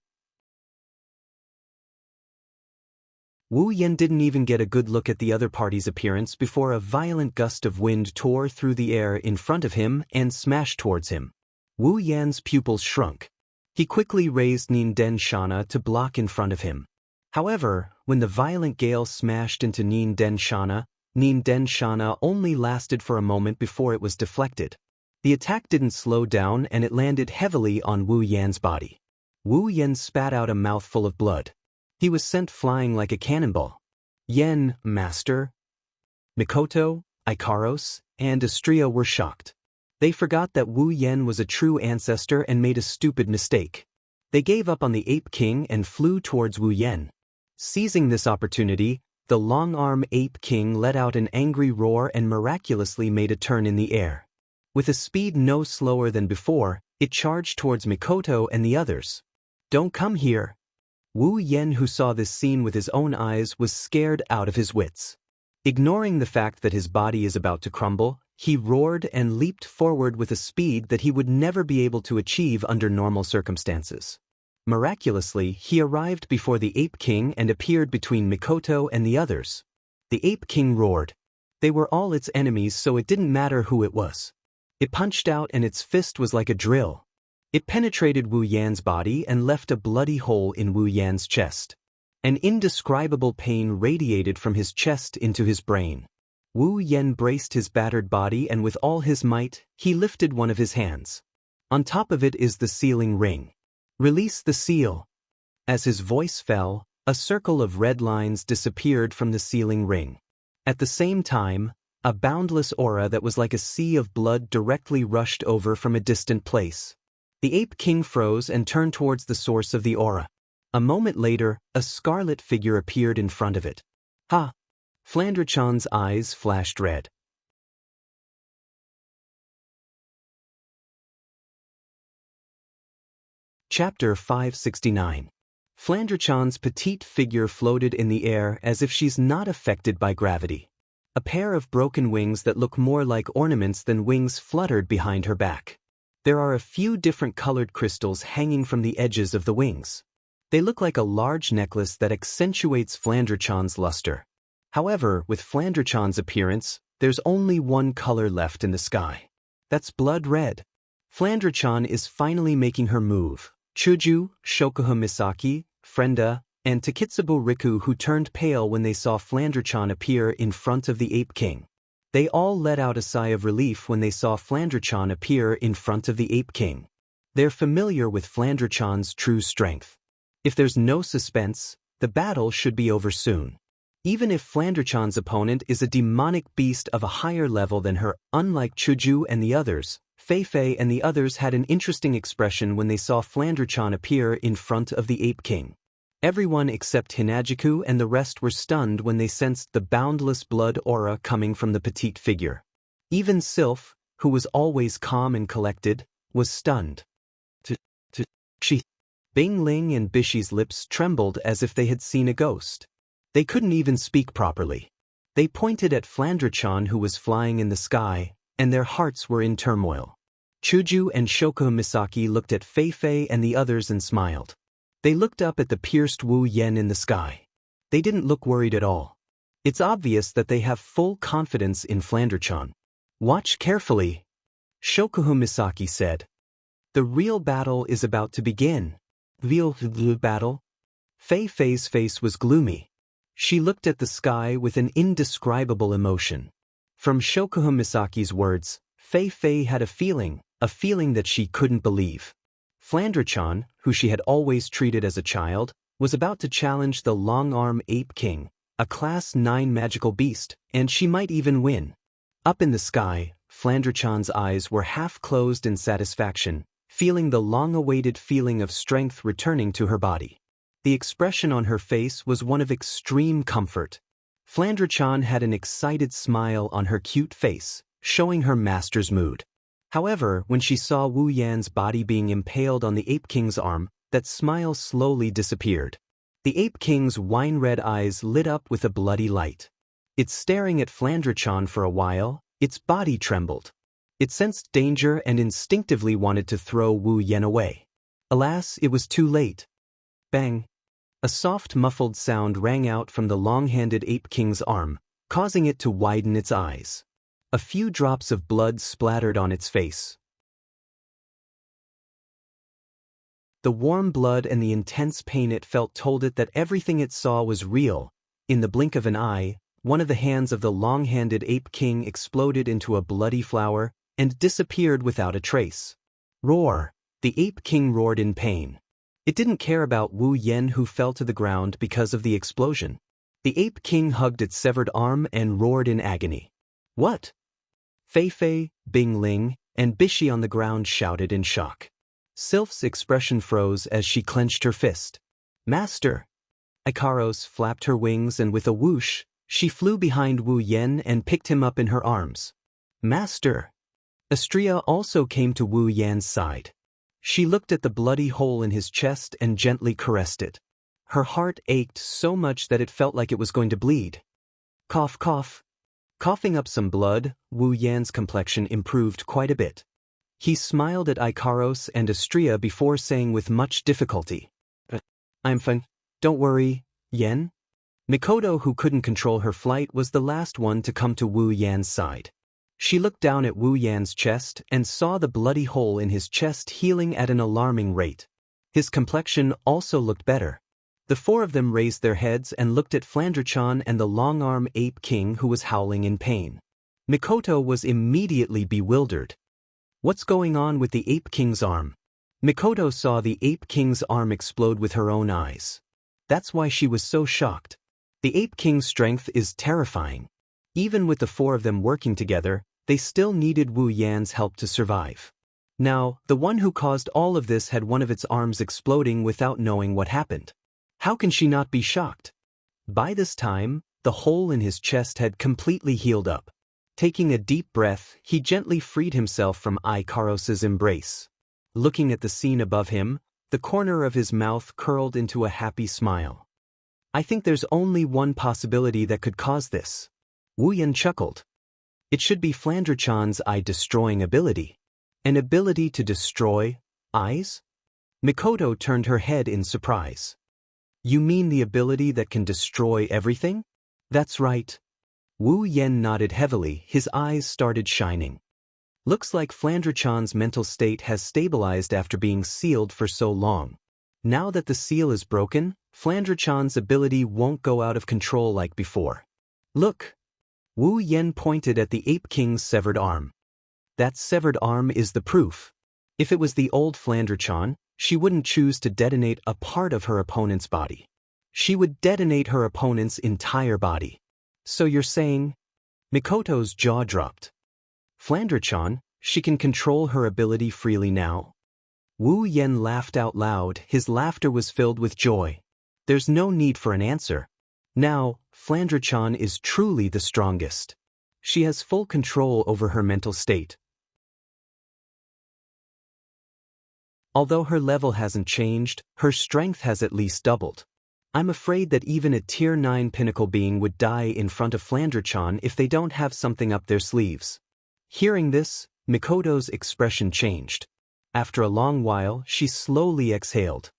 Wu Yan didn't even get a good look at the other party's appearance before a violent gust of wind tore through the air in front of him and smashed towards him. Wu Yan's pupils shrunk. He quickly raised Ninden Shana to block in front of him. However, when the violent gale smashed into Ninden Shana only lasted for a moment before it was deflected. The attack didn't slow down and it landed heavily on Wu Yan's body. Wu Yan spat out a mouthful of blood. He was sent flying like a cannonball. Yen, master. Mikoto, Ikaros, and Astria were shocked. They forgot that Wu Yan was a true ancestor and made a stupid mistake. They gave up on the Ape King and flew towards Wu Yan. Seizing this opportunity, the long-arm Ape King let out an angry roar and miraculously made a turn in the air. With a speed no slower than before, it charged towards Mikoto and the others. Don't come here. Wu Yan, who saw this scene with his own eyes, was scared out of his wits. Ignoring the fact that his body is about to crumble, He roared and leaped forward with a speed that he would never be able to achieve under normal circumstances. Miraculously, he arrived before the Ape King and appeared between Mikoto and the others. The Ape King roared. They were all its enemies, so it didn't matter who it was. It punched out and its fist was like a drill. It penetrated Wu Yan's body and left a bloody hole in Wu Yan's chest. An indescribable pain radiated from his chest into his brain. Wu Yan braced his battered body and with all his might, he lifted one of his hands. On top of it is the sealing ring. Release the seal. As his voice fell, a circle of red lines disappeared from the sealing ring. At the same time, a boundless aura that was like a sea of blood directly rushed over from a distant place. The Ape King froze and turned towards the source of the aura. A moment later, a scarlet figure appeared in front of it. Ha! Flandre-chan's eyes flashed red. Chapter 569. Flandre-chan's petite figure floated in the air as if she's not affected by gravity. A pair of broken wings that look more like ornaments than wings fluttered behind her back. There are a few different colored crystals hanging from the edges of the wings. They look like a large necklace that accentuates Flandre-chan's luster. However, with Flandre-chan's appearance, there's only one color left in the sky. That's blood red. Flandre-chan is finally making her move. Chuju, Shokuha Misaki, Frenda, and Takitsubo Riku, who turned pale when they saw Flandre-chan appear in front of the Ape King. They all let out a sigh of relief when they saw Flandre-chan appear in front of the Ape King. They're familiar with Flandre-chan's true strength. If there's no suspense, the battle should be over soon. Even if Flandre-chan's opponent is a demonic beast of a higher level than her, unlike Chuju and the others, Fei and the others had an interesting expression when they saw Flandre-chan appear in front of the Ape King. Everyone except Hinajiku and the rest were stunned when they sensed the boundless blood aura coming from the petite figure. Even Sylph, who was always calm and collected, was stunned. She. Bing Ling and Bishi's lips trembled as if they had seen a ghost. They couldn't even speak properly. They pointed at Flandre-chan, who was flying in the sky, and their hearts were in turmoil. Chuju and Shokuha Misaki looked at Fei and the others and smiled. They looked up at the pierced Wu Yan in the sky. They didn't look worried at all. It's obvious that they have full confidence in Flandre-chan. Watch carefully, Shokuha Misaki said. The real battle is about to begin. Real battle? Fei's face was gloomy. She looked at the sky with an indescribable emotion. From Shokuha Misaki's words, Fei had a feeling that she couldn't believe. Flandre-chan, who she had always treated as a child, was about to challenge the long-arm Ape King, a Class 9 magical beast, and she might even win. Up in the sky, Flandre-chan's eyes were half closed in satisfaction, feeling the long-awaited feeling of strength returning to her body. The expression on her face was one of extreme comfort. Flandre-chan had an excited smile on her cute face, showing her master's mood. However, when she saw Wu Yan's body being impaled on the Ape King's arm, that smile slowly disappeared. The Ape King's wine-red eyes lit up with a bloody light. It's staring at Flandre-chan for a while, its body trembled. It sensed danger and instinctively wanted to throw Wu Yan away. Alas, it was too late. Bang! A soft muffled sound rang out from the long-handed Ape King's arm, causing it to widen its eyes. A few drops of blood splattered on its face. The warm blood and the intense pain it felt told it that everything it saw was real. In the blink of an eye, one of the hands of the long-handed Ape King exploded into a bloody flower and disappeared without a trace. Roar! The Ape King roared in pain. It didn't care about Wu Yan, who fell to the ground because of the explosion. The Ape King hugged its severed arm and roared in agony. What? Fei, Bing Ling, and Bishi on the ground shouted in shock. Sylph's expression froze as she clenched her fist. Master! Ikaros flapped her wings and with a whoosh, she flew behind Wu Yan and picked him up in her arms. Master! Astria also came to Wu Yan's side. She looked at the bloody hole in his chest and gently caressed it. Her heart ached so much that it felt like it was going to bleed. Cough, cough. Coughing up some blood, Wu Yan's complexion improved quite a bit. He smiled at Ikaros and Astria before saying with much difficulty, "I'm fine. Don't worry, Yan." Mikoto, who couldn't control her flight, was the last one to come to Wu Yan's side. She looked down at Wu Yan's chest and saw the bloody hole in his chest healing at an alarming rate. His complexion also looked better. The four of them raised their heads and looked at Flandre-chan and the long-arm ape king who was howling in pain. Mikoto was immediately bewildered. What's going on with the ape king's arm? Mikoto saw the ape king's arm explode with her own eyes. That's why she was so shocked. The ape king's strength is terrifying. Even with the four of them working together, they still needed Wu Yan's help to survive. Now, the one who caused all of this had one of its arms exploding without knowing what happened. How can she not be shocked? By this time, the hole in his chest had completely healed up. Taking a deep breath, he gently freed himself from Ikaros's embrace. Looking at the scene above him, the corner of his mouth curled into a happy smile. I think there's only one possibility that could cause this. Wu Yan chuckled. It should be Flandre-chan's eye-destroying ability. An ability to destroy eyes? Mikoto turned her head in surprise. You mean the ability that can destroy everything? That's right. Wu Yan nodded heavily, his eyes started shining. Looks like Flandre-chan's mental state has stabilized after being sealed for so long. Now that the seal is broken, Flandre-chan's ability won't go out of control like before. Look! Wu Yan pointed at the ape king's severed arm. That severed arm is the proof. If it was the old Flandre-chan, she wouldn't choose to detonate a part of her opponent's body. She would detonate her opponent's entire body. So you're saying? Mikoto's jaw dropped. Flandre-chan, she can control her ability freely now? Wu Yan laughed out loud, his laughter was filled with joy. There's no need for an answer. Now, Flandre-chan is truly the strongest. She has full control over her mental state. Although her level hasn't changed, her strength has at least doubled. I'm afraid that even a Tier 9 pinnacle being would die in front of Flandre-chan if they don't have something up their sleeves. Hearing this, Mikoto's expression changed. After a long while, she slowly exhaled.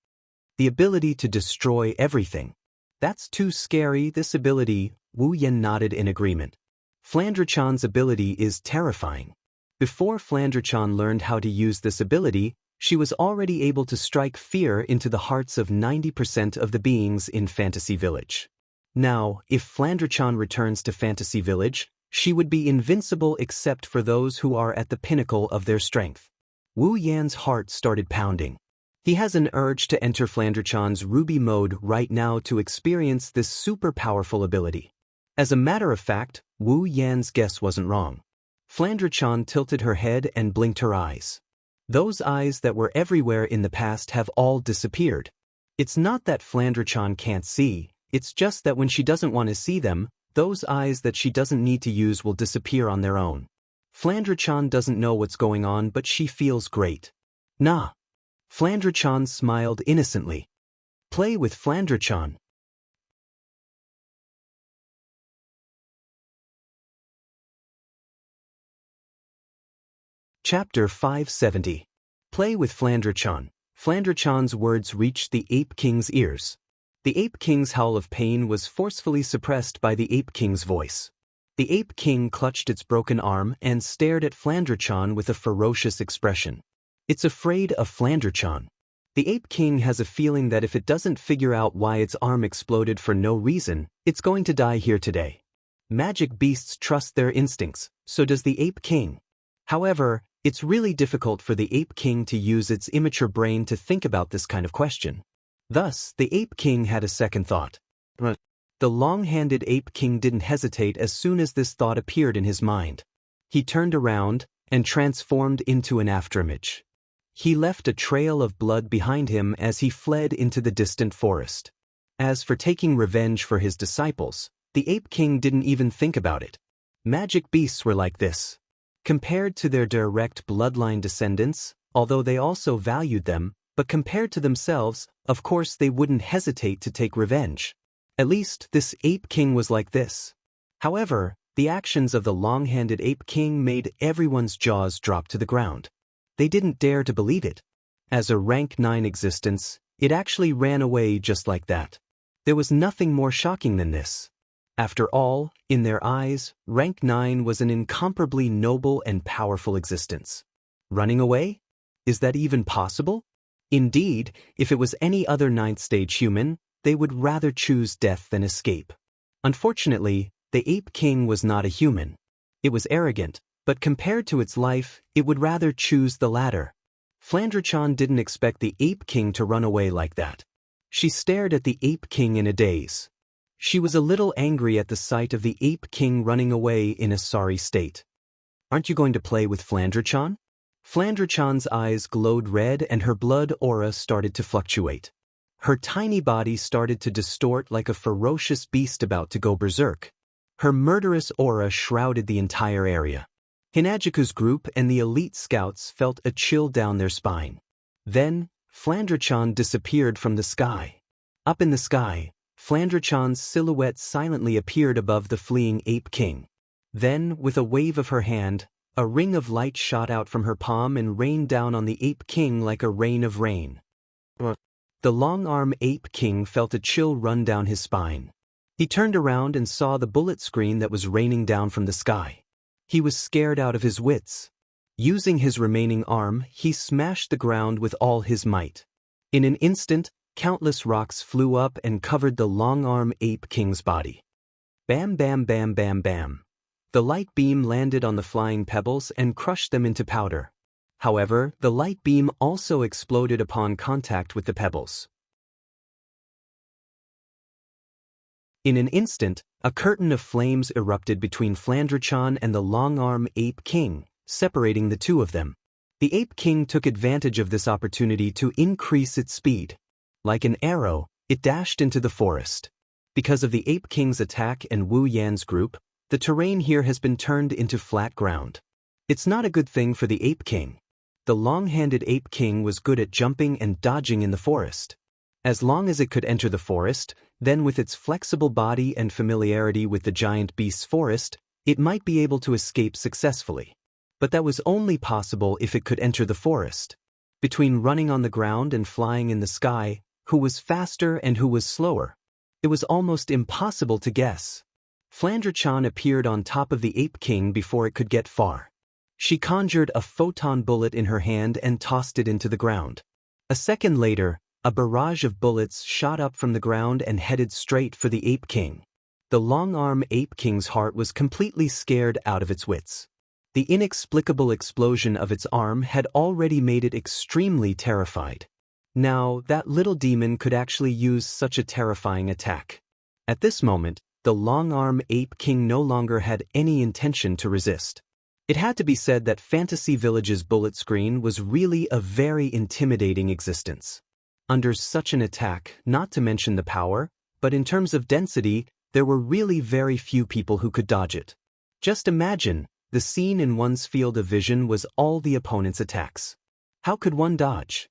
The ability to destroy everything. That's too scary, this ability. Wu Yan nodded in agreement. Flandre-chan's ability is terrifying. Before Flandre-chan learned how to use this ability, she was already able to strike fear into the hearts of 90% of the beings in Fantasy Village. Now, if Flandre-chan returns to Fantasy Village, she would be invincible except for those who are at the pinnacle of their strength. Wu Yan's heart started pounding. He has an urge to enter Flandre-chan's Ruby mode right now to experience this super powerful ability. As a matter of fact, Wu Yan's guess wasn't wrong. Flandre-chan tilted her head and blinked her eyes. Those eyes that were everywhere in the past have all disappeared. It's not that Flandre-chan can't see, it's just that when she doesn't want to see them, those eyes that she doesn't need to use will disappear on their own. Flandre-chan doesn't know what's going on, but she feels great. Nah. Flandre-chan smiled innocently. Play with Flandre-chan. Chapter 570. Play with Flandre-chan. Flandre-chan's words reached the Ape King's ears. The Ape King's howl of pain was forcefully suppressed by the Ape King's voice. The Ape King clutched its broken arm and stared at Flandre-chan with a ferocious expression. It's afraid of Flandre-chan. The Ape King has a feeling that if it doesn't figure out why its arm exploded for no reason, it's going to die here today. Magic beasts trust their instincts, so does the Ape King. However, it's really difficult for the Ape King to use its immature brain to think about this kind of question. Thus, the Ape King had a second thought. The long-handed Ape King didn't hesitate as soon as this thought appeared in his mind. He turned around and transformed into an afterimage. He left a trail of blood behind him as he fled into the distant forest. As for taking revenge for his disciples, the Ape King didn't even think about it. Magic beasts were like this. Compared to their direct bloodline descendants, although they also valued them, but compared to themselves, of course they wouldn't hesitate to take revenge. At least, this Ape King was like this. However, The actions of the long-handed ape king made everyone's jaws drop to the ground. They didn't dare to believe it. As a rank 9 existence, it actually ran away just like that. There was nothing more shocking than this. After all, in their eyes, rank 9 was an incomparably noble and powerful existence. Running away? Is that even possible? Indeed, if it was any other 9th stage human, they would rather choose death than escape. Unfortunately, the ape king was not a human. It was arrogant, but compared to its life, it would rather choose the latter. Flandre-chan didn't expect the ape king to run away like that. She stared at the ape king in a daze. She was a little angry at the sight of the ape king running away in a sorry state. "Aren't you going to play with Flandre-chan?" Flandre-chan's eyes glowed red and her blood aura started to fluctuate. Her tiny body started to distort like a ferocious beast about to go berserk. Her murderous aura shrouded the entire area. Hinajiku's group and the elite scouts felt a chill down their spine. Then, Flandre-chan disappeared from the sky. Up in the sky, Flandre-chan's silhouette silently appeared above the fleeing ape king. Then, with a wave of her hand, a ring of light shot out from her palm and rained down on the ape king like a rain of rain. The long-arm ape king felt a chill run down his spine. He turned around and saw the bullet screen that was raining down from the sky. He was scared out of his wits. Using his remaining arm, he smashed the ground with all his might. In an instant, countless rocks flew up and covered the long-arm ape king's body. Bam bam bam bam bam. The light beam landed on the flying pebbles and crushed them into powder. However, the light beam also exploded upon contact with the pebbles. In an instant, a curtain of flames erupted between Flandre-chan and the long-arm ape king, separating the two of them. The ape king took advantage of this opportunity to increase its speed. Like an arrow, it dashed into the forest. Because of the ape king's attack and Wu Yan's group, the terrain here has been turned into flat ground. It's not a good thing for the ape king. The long-handed ape king was good at jumping and dodging in the forest. As long as it could enter the forest, then with its flexible body and familiarity with the giant beast's forest, it might be able to escape successfully. But that was only possible if it could enter the forest. Between running on the ground and flying in the sky, who was faster and who was slower? It was almost impossible to guess. Flandre-chan appeared on top of the ape king before it could get far. She conjured a photon bullet in her hand and tossed it into the ground. A second later, a barrage of bullets shot up from the ground and headed straight for the ape king. The long-arm ape king's heart was completely scared out of its wits. The inexplicable explosion of its arm had already made it extremely terrified. Now, that little demon could actually use such a terrifying attack. At this moment, the long-arm ape king no longer had any intention to resist. It had to be said that Fantasy Village's bullet screen was really a very intimidating existence. Under such an attack, not to mention the power, but in terms of density, there were really very few people who could dodge it. Just imagine, the scene in one's field of vision was all the opponent's attacks. How could one dodge?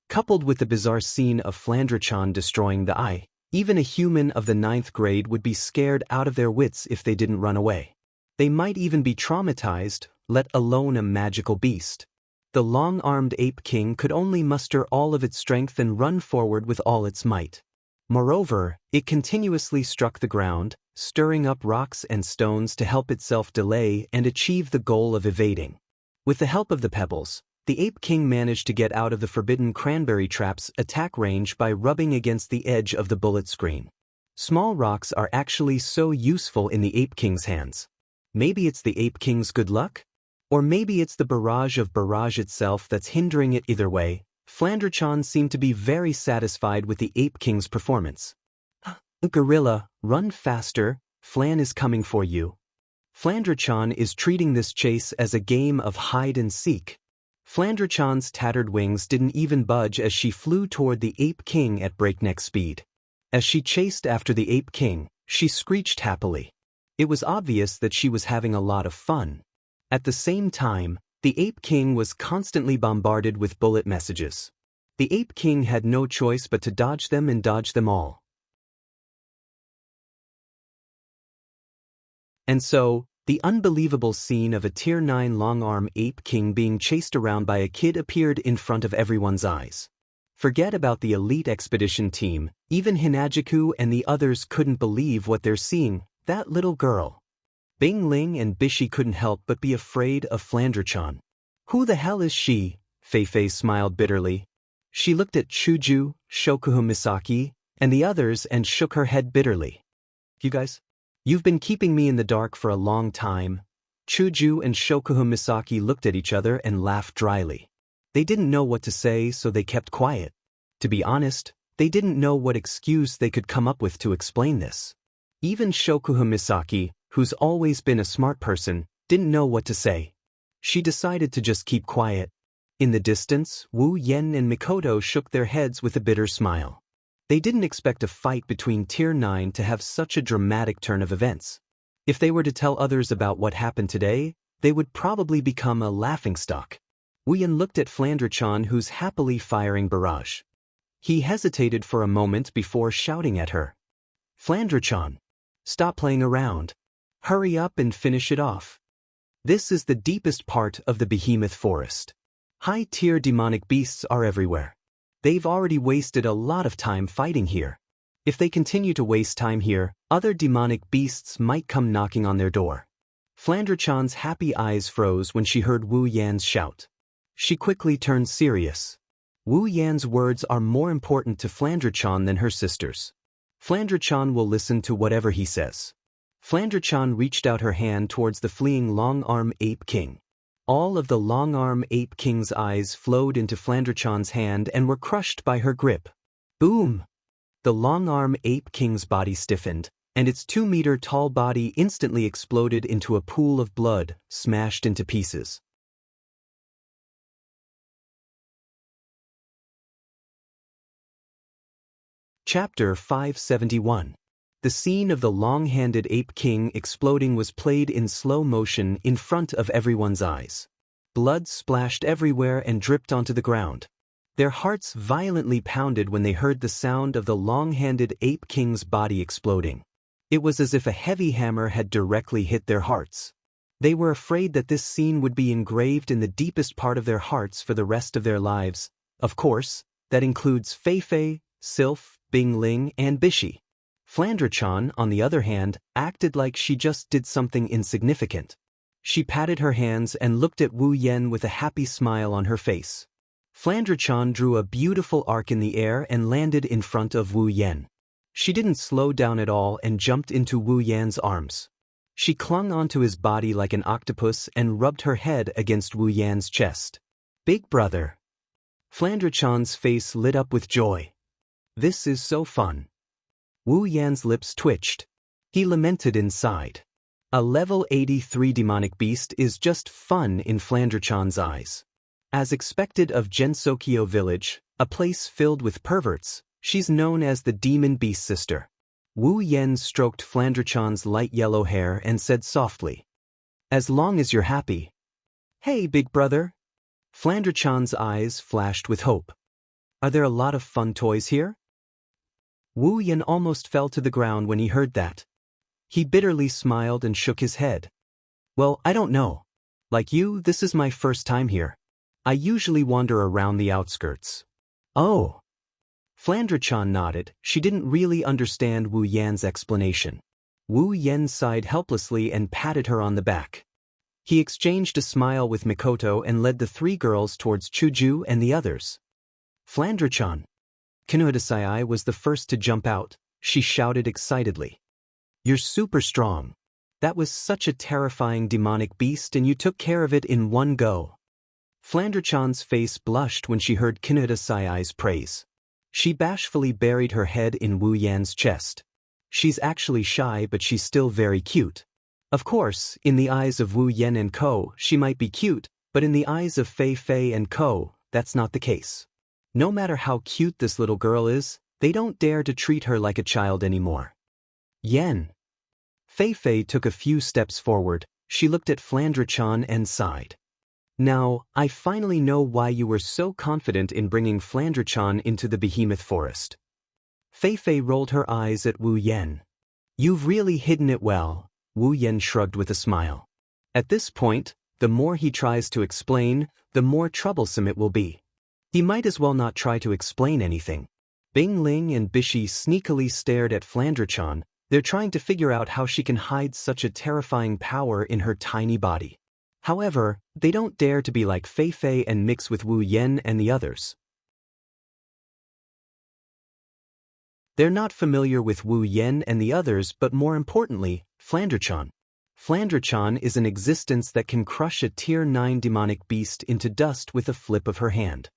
Coupled with the bizarre scene of Flandre-chan destroying the eye, even a human of the 9th grade would be scared out of their wits if they didn't run away. They might even be traumatized, let alone a magical beast. The long-armed ape king could only muster all of its strength and run forward with all its might. Moreover, it continuously struck the ground, stirring up rocks and stones to help itself delay and achieve the goal of evading. With the help of the pebbles, the ape king managed to get out of the forbidden cranberry trap's attack range by rubbing against the edge of the bullet screen. Small rocks are actually so useful in the ape king's hands. Maybe it's the ape king's good luck? Or maybe it's the barrage itself that's hindering it. Either way, Flandre-chan seemed to be very satisfied with the ape king's performance. Gorilla, run faster, Flan is coming for you. Flandre-chan is treating this chase as a game of hide and seek. Flandre-chan's tattered wings didn't even budge as she flew toward the ape king at breakneck speed. As she chased after the ape king, she screeched happily. It was obvious that she was having a lot of fun. At the same time, the ape king was constantly bombarded with bullet messages. The ape king had no choice but to dodge them and dodge them all. And so, The unbelievable scene of a Tier 9 long-arm ape king being chased around by a kid appeared in front of everyone's eyes. Forget about the elite expedition team, even Hinajiku and the others couldn't believe what they're seeing, that little girl. Bing Ling and Bishi couldn't help but be afraid of Flandre-chan. Who the hell is she? Fei smiled bitterly. She looked at Chuju, Shokuhu Misaki, and the others and shook her head bitterly. You guys? You've been keeping me in the dark for a long time. Chuju and Shokuhu Misaki looked at each other and laughed dryly. They didn't know what to say, so they kept quiet. To be honest, they didn't know what excuse they could come up with to explain this. Even Shokuhu Misaki, who's always been a smart person, didn't know what to say. She decided to just keep quiet. In the distance, Wu Yen and Mikoto shook their heads with a bitter smile. They didn't expect a fight between Tier 9 to have such a dramatic turn of events. If they were to tell others about what happened today, they would probably become a laughingstock. Wu Yen looked at Flandre-chan, who's happily firing barrage. He hesitated for a moment before shouting at her. Flandre-chan, stop playing around. Hurry up and finish it off. This is the deepest part of the behemoth forest. High-tier demonic beasts are everywhere. They've already wasted a lot of time fighting here. If they continue to waste time here, other demonic beasts might come knocking on their door. Flandre-chan's happy eyes froze when she heard Wu Yan's shout. She quickly turned serious. Wu Yan's words are more important to Flandre-chan than her sister's. Flandre-chan will listen to whatever he says. Flandre-chan reached out her hand towards the fleeing long-arm ape king. All of the long-arm ape king's eyes flowed into Flandre-chan's hand and were crushed by her grip. Boom! The long-arm ape king's body stiffened, and its 2-meter-tall body instantly exploded into a pool of blood, smashed into pieces. Chapter 571. The scene of the long-handed ape king exploding was played in slow motion in front of everyone's eyes. Blood splashed everywhere and dripped onto the ground. Their hearts violently pounded when they heard the sound of the long-handed ape king's body exploding. It was as if a heavy hammer had directly hit their hearts. They were afraid that this scene would be engraved in the deepest part of their hearts for the rest of their lives. Of course, that includes Fei, Sylph, Bing Ling, and Bishi. Flandre-chan, on the other hand, acted like she just did something insignificant. She patted her hands and looked at Wu Yen with a happy smile on her face. Flandre-chan drew a beautiful arc in the air and landed in front of Wu Yen. She didn't slow down at all and jumped into Wu Yan's arms. She clung onto his body like an octopus and rubbed her head against Wu Yan's chest. Big brother. Flandre-chan's face lit up with joy. This is so fun. Wu Yan's lips twitched. He lamented inside. A level 83 demonic beast is just fun in Flandre-chan's eyes. As expected of Gensokyo village, a place filled with perverts, she's known as the demon beast sister. Wu Yen stroked Flandre-chan's light yellow hair and said softly, "As long as you're happy." "Hey, big brother." Flandre-chan's eyes flashed with hope. "Are there a lot of fun toys here?" Wu Yen almost fell to the ground when he heard that. He bitterly smiled and shook his head. "Well, I don't know. Like you, this is my first time here. I usually wander around the outskirts." "Oh." Flandre-chan nodded. She didn't really understand Wu Yan's explanation. Wu Yen sighed helplessly and patted her on the back. He exchanged a smile with Mikoto and led the 3 girls towards Chuju and the others. "Flandre-chan." Kinuhadasai was the first to jump out. She shouted excitedly. "You're super strong. That was such a terrifying demonic beast and you took care of it in one go." Flandre-chan's face blushed when she heard Kinuhadasai's praise. She bashfully buried her head in Wu Yan's chest. She's actually shy, but she's still very cute. Of course, in the eyes of Wu Yen and Ko, she might be cute, but in the eyes of Fei and Ko, that's not the case. No matter how cute this little girl is, they don't dare to treat her like a child anymore. "Yen." Fei took a few steps forward. She looked at Flandre-chan and sighed. "Now, I finally know why you were so confident in bringing Flandre-chan into the behemoth forest." Fei rolled her eyes at Wu Yen. "You've really hidden it well." Wu Yan shrugged with a smile. At this point, the more he tries to explain, the more troublesome it will be. He might as well not try to explain anything. Bing Ling and Bishi sneakily stared at Flandre-chan. They're trying to figure out how she can hide such a terrifying power in her tiny body. However, they don't dare to be like Fei Fei and mix with Wu Yan and the others. They're not familiar with Wu Yan and the others, but more importantly, Flandre-chan. Flandre-chan is an existence that can crush a Tier 9 demonic beast into dust with a flip of her hand.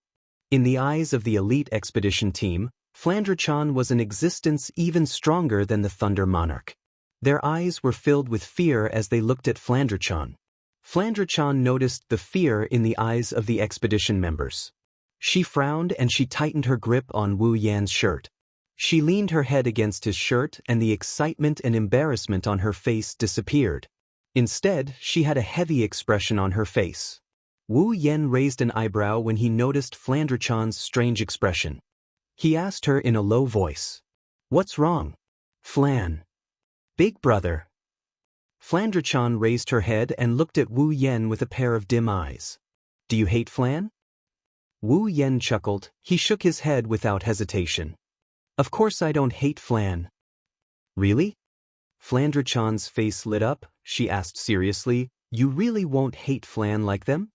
In the eyes of the elite expedition team, Flandre-chan was an existence even stronger than the Thunder Monarch. Their eyes were filled with fear as they looked at Flandre-chan. Flandre-chan noticed the fear in the eyes of the expedition members. She frowned and she tightened her grip on Wu Yan's shirt. She leaned her head against his shirt and the excitement and embarrassment on her face disappeared. Instead, she had a heavy expression on her face. Wu Yan raised an eyebrow when he noticed Flandre-chan's strange expression. He asked her in a low voice, "What's wrong, Flan?" "Big brother." Flandre-chan raised her head and looked at Wu Yan with a pair of dim eyes. "Do you hate Flan?" Wu Yan chuckled. He shook his head without hesitation. "Of course I don't hate Flan." "Really?" Flandre-chan's face lit up. She asked seriously, "You really won't hate Flan like them?"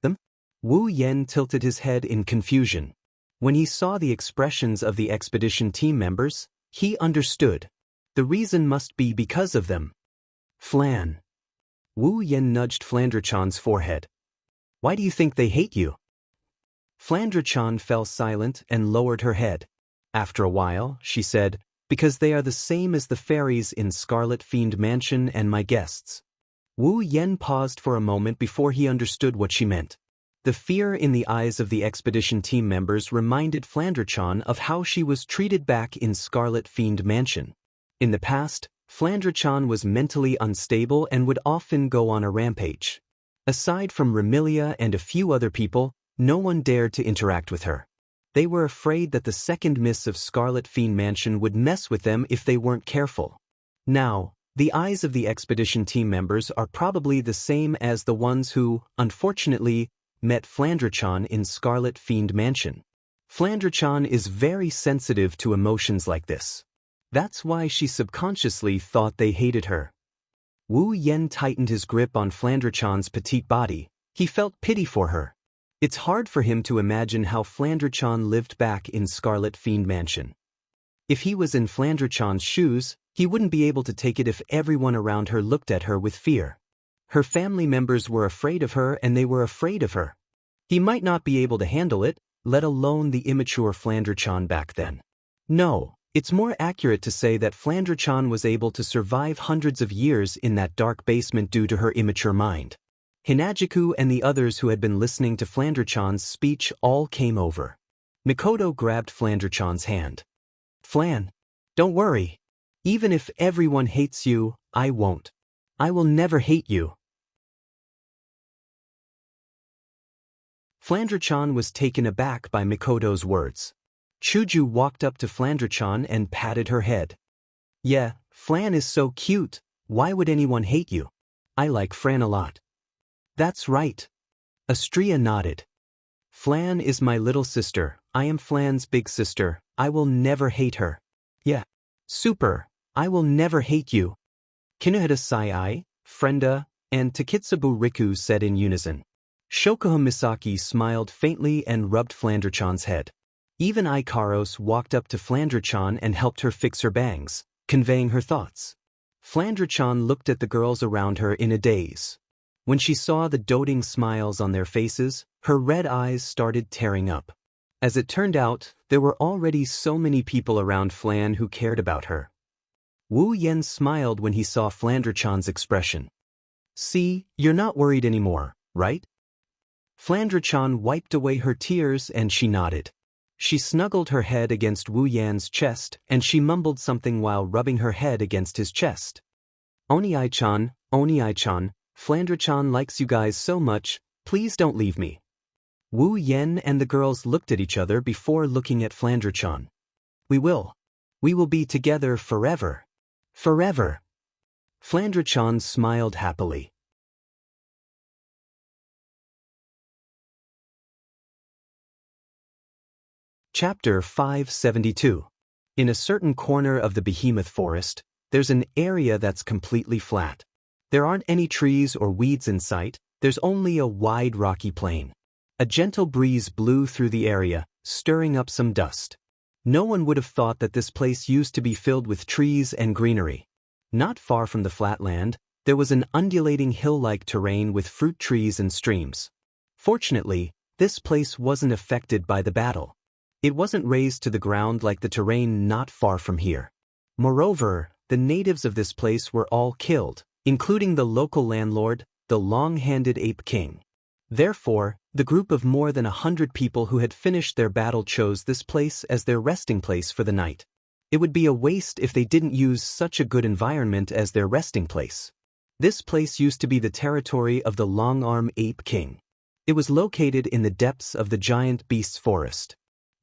"Them?" Wu Yan tilted his head in confusion. When he saw the expressions of the expedition team members, he understood. The reason must be because of them. "Flan." Wu Yan nudged Flandre-chan's forehead. "Why do you think they hate you?" Flandre-chan fell silent and lowered her head. After a while, she said, "Because they are the same as the fairies in Scarlet Fiend Mansion and my guests." Wu Yan paused for a moment before he understood what she meant. The fear in the eyes of the expedition team members reminded Flandre-chan of how she was treated back in Scarlet Fiend Mansion. In the past, Flandre-chan was mentally unstable and would often go on a rampage. Aside from Remilia and a few other people, no one dared to interact with her. They were afraid that the second miss of Scarlet Fiend Mansion would mess with them if they weren't careful. Now, the eyes of the expedition team members are probably the same as the ones who, unfortunately, met Flandre-chan in Scarlet Fiend Mansion. Flandre-chan is very sensitive to emotions like this. That's why she subconsciously thought they hated her. Wu Yan tightened his grip on Flandre-chan's petite body. He felt pity for her. It's hard for him to imagine how Flandre-chan lived back in Scarlet Fiend Mansion. If he was in Flandre-chan's shoes, he wouldn't be able to take it if everyone around her looked at her with fear. Her family members were afraid of her and they were afraid of her. He might not be able to handle it, let alone the immature Flandre-chan back then. No, it's more accurate to say that Flandre-chan was able to survive hundreds of years in that dark basement due to her immature mind. Hinajiku and the others who had been listening to Flandre-chan's speech all came over. Mikoto grabbed Flandre-chan's hand. "Flan, don't worry. Even if everyone hates you, I won't. I will never hate you." Flandre-chan was taken aback by Mikoto's words. Chuju walked up to Flandre-chan and patted her head. "Yeah, Flan is so cute. Why would anyone hate you? I like Fran a lot." "That's right." Astria nodded. "Flan is my little sister. I am Flan's big sister. I will never hate her." "Yeah. Super. I will never hate you." Kinohita Sai, Frenda, and Takitsubu Riku said in unison. Shokuha Misaki smiled faintly and rubbed Flandre-chan's head. Even Ikaros walked up to Flandre-chan and helped her fix her bangs, conveying her thoughts. Flandre-chan looked at the girls around her in a daze. When she saw the doting smiles on their faces, her red eyes started tearing up. As it turned out, there were already so many people around Flan who cared about her. Wu Yan smiled when he saw Flandre-chan's expression. "See, you're not worried anymore, right?" Flandre-chan wiped away her tears and she nodded. She snuggled her head against Wu Yan's chest and she mumbled something while rubbing her head against his chest. Oni-chan, Flandre-chan likes you guys so much, please don't leave me." Wu Yan and the girls looked at each other before looking at Flandre-chan. We will be together forever. Forever." Flandre-chan smiled happily. Chapter 572. In a certain corner of the behemoth forest, there's an area that's completely flat. There aren't any trees or weeds in sight, there's only a wide rocky plain. A gentle breeze blew through the area, stirring up some dust. No one would have thought that this place used to be filled with trees and greenery. Not far from the flatland, there was an undulating hill-like terrain with fruit trees and streams. Fortunately, this place wasn't affected by the battle. It wasn't razed to the ground like the terrain not far from here. Moreover, the natives of this place were all killed, including the local landlord, the long-handed ape king. Therefore, the group of more than 100 people who had finished their battle chose this place as their resting place for the night. It would be a waste if they didn't use such a good environment as their resting place. This place used to be the territory of the long-arm ape king. It was located in the depths of the giant beasts forest.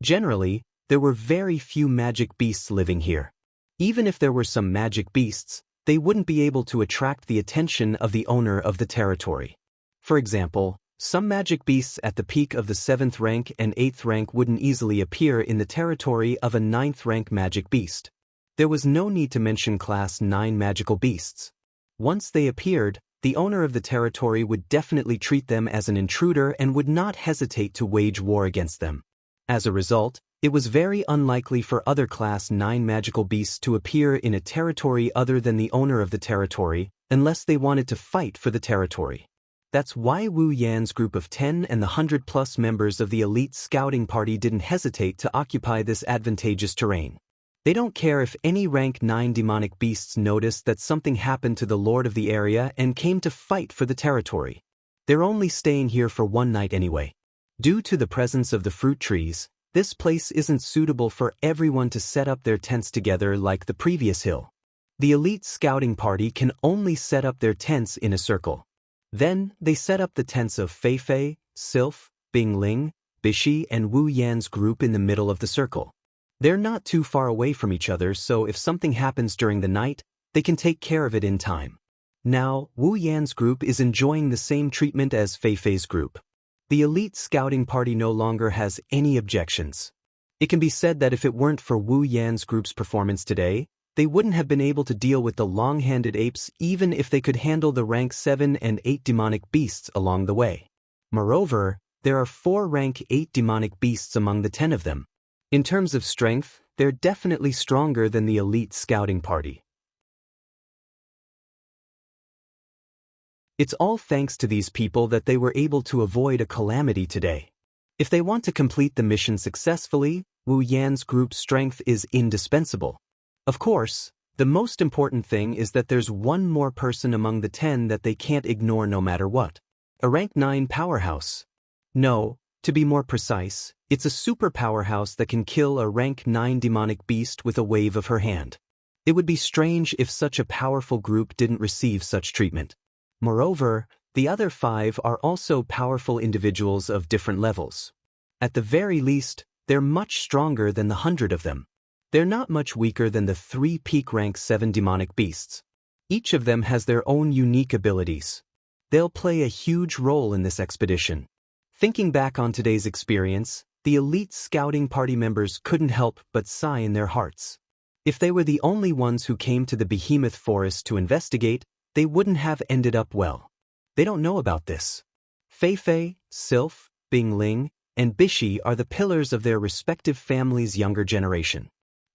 Generally, there were very few magic beasts living here. Even if there were some magic beasts, they wouldn't be able to attract the attention of the owner of the territory. For example, some magic beasts at the peak of the 7th rank and 8th rank wouldn't easily appear in the territory of a 9th rank magic beast. There was no need to mention class 9 magical beasts. Once they appeared, the owner of the territory would definitely treat them as an intruder and would not hesitate to wage war against them. As a result, it was very unlikely for other class 9 magical beasts to appear in a territory other than the owner of the territory, unless they wanted to fight for the territory. That's why Wu Yan's group of 10 and the 100+ members of the elite scouting party didn't hesitate to occupy this advantageous terrain. They don't care if any rank 9 demonic beasts noticed that something happened to the lord of the area and came to fight for the territory. They're only staying here for one night anyway. Due to the presence of the fruit trees, this place isn't suitable for everyone to set up their tents together like the previous hill. The elite scouting party can only set up their tents in a circle. Then, they set up the tents of Feifei, Sylph, Bingling, Bishi and Wu Yan's group in the middle of the circle. They're not too far away from each other, so if something happens during the night, they can take care of it in time. Now, Wu Yan's group is enjoying the same treatment as Feifei's group. The elite scouting party no longer has any objections. It can be said that if it weren't for Wu Yan's group's performance today, they wouldn't have been able to deal with the long-handed apes even if they could handle the rank 7 and 8 demonic beasts along the way. Moreover, there are 4 rank 8 demonic beasts among the 10 of them. In terms of strength, they're definitely stronger than the elite scouting party. It's all thanks to these people that they were able to avoid a calamity today. If they want to complete the mission successfully, Wu Yan's group's strength is indispensable. Of course, the most important thing is that there's one more person among the 10 that they can't ignore no matter what. A rank 9 powerhouse. No, to be more precise, it's a super powerhouse that can kill a rank 9 demonic beast with a wave of her hand. It would be strange if such a powerful group didn't receive such treatment. Moreover, the other 5 are also powerful individuals of different levels. At the very least, they're much stronger than the 100 of them. They're not much weaker than the 3 peak rank 7 demonic beasts. Each of them has their own unique abilities. They'll play a huge role in this expedition. Thinking back on today's experience, the elite scouting party members couldn't help but sigh in their hearts. If they were the only ones who came to the behemoth forest to investigate, they wouldn't have ended up well. They don't know about this. Feifei, Sylph, Bingling, and Bishi are the pillars of their respective families' younger generation.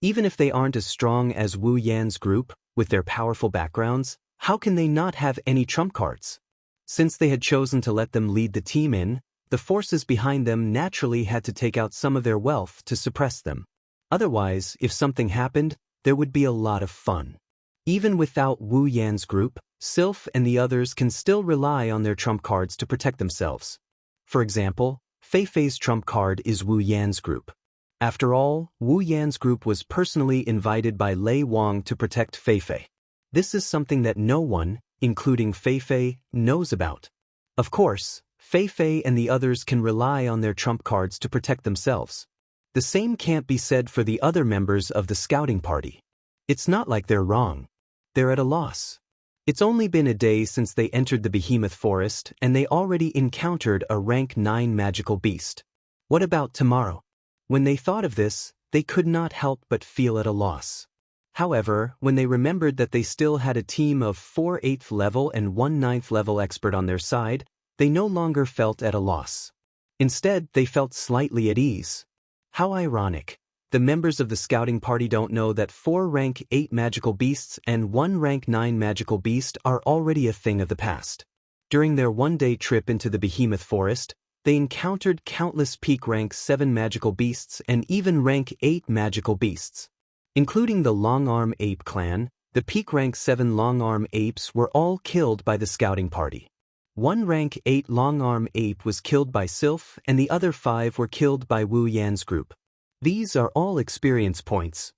Even if they aren't as strong as Wu Yan's group, with their powerful backgrounds, how can they not have any trump cards? Since they had chosen to let them lead the team in, the forces behind them naturally had to take out some of their wealth to suppress them. Otherwise, if something happened, there would be a lot of fun. Even without Wu Yan's group, Sylph and the others can still rely on their trump cards to protect themselves. For example, Feifei's trump card is Wu Yan's group. After all, Wu Yan's group was personally invited by Lei Wang to protect Feifei. This is something that no one, including Feifei, knows about. Of course, Feifei and the others can rely on their trump cards to protect themselves. The same can't be said for the other members of the scouting party. It's not like they're wrong. They're at a loss. It's only been a day since they entered the behemoth forest and they already encountered a rank 9 magical beast. What about tomorrow? When they thought of this, they could not help but feel at a loss. However, when they remembered that they still had a team of 4 8th level and 1 9th level expert on their side, they no longer felt at a loss. Instead, they felt slightly at ease. How ironic. The members of the scouting party don't know that 4 rank 8 magical beasts and 1 rank 9 magical beast are already a thing of the past. During their one-day trip into the behemoth forest, they encountered countless peak rank 7 magical beasts and even rank 8 magical beasts. Including the Long-Arm Ape clan, the peak rank 7 Long-Arm Apes were all killed by the scouting party. 1 rank 8 Long-Arm Ape was killed by Sylph and the other 5 were killed by Wu Yan's group. These are all experience points.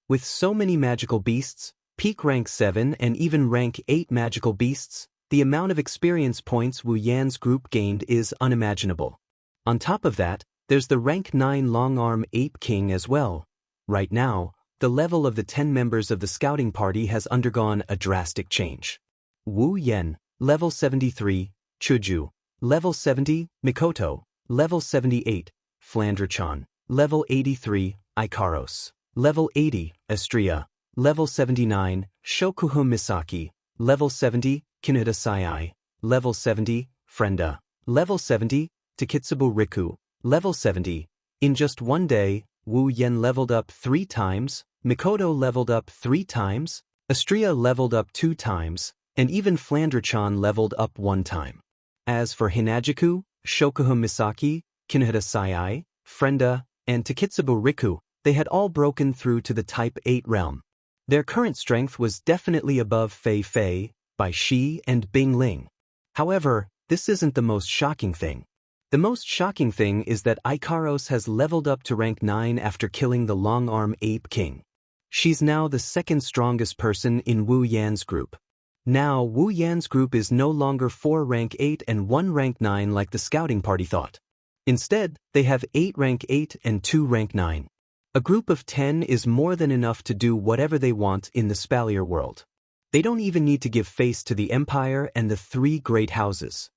With so many magical beasts, peak rank 7 and even rank 8 magical beasts, the amount of experience points Wu Yan's group gained is unimaginable. On top of that, there's the rank 9 Long-Arm Ape King as well. Right now, the level of the 10 members of the scouting party has undergone a drastic change. Wu Yan, level 73, Chuju, level 70, Mikoto, level 78, Flandrachan, level 83, Ikaros, level 80, Estria, level 79, Shokuhu Misaki, level 70, Kinuda Sai, level 70, Frenda, level 70, Takitsubu Riku, level 70. In just one day, Wu Yan leveled up 3 times, Mikoto leveled up 3 times, Estria leveled up 2 times, and even Flandrachan leveled up 1 time. As for Hinajiku, Shokuhu Misaki, Kinuda Sai, Frenda, and Takitsubu Riku, they had all broken through to the Type 8 realm. Their current strength was definitely above Fei Fei, Bai Shi, and Bing Ling. However, this isn't the most shocking thing. The most shocking thing is that Ikaros has leveled up to rank 9 after killing the Long-Arm Ape King. She's now the second strongest person in Wu Yan's group. Now, Wu Yan's group is no longer 4 rank 8 and 1 rank 9 like the scouting party thought. Instead, they have 8 rank 8 and 2 rank 9. A group of 10 is more than enough to do whatever they want in the Spalier world. They don't even need to give face to the Empire and the 3 great houses.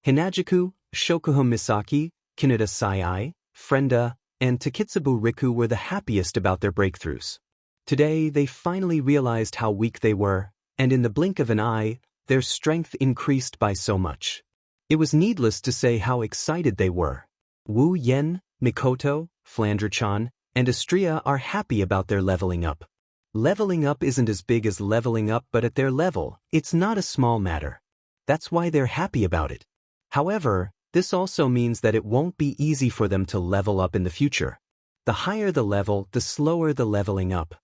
Hinajiku, Shokuhu Misaki, Kinuda Sai, Frenda, and Takitsubu Riku were the happiest about their breakthroughs. Today, they finally realized how weak they were, and in the blink of an eye, their strength increased by so much. It was needless to say how excited they were. Wu Yan, Mikoto, Flandrachan, and Estria are happy about their leveling up. Leveling up isn't as big as leveling up, but at their level, it's not a small matter. That's why they're happy about it. However, this also means that it won't be easy for them to level up in the future. The higher the level, the slower the leveling up.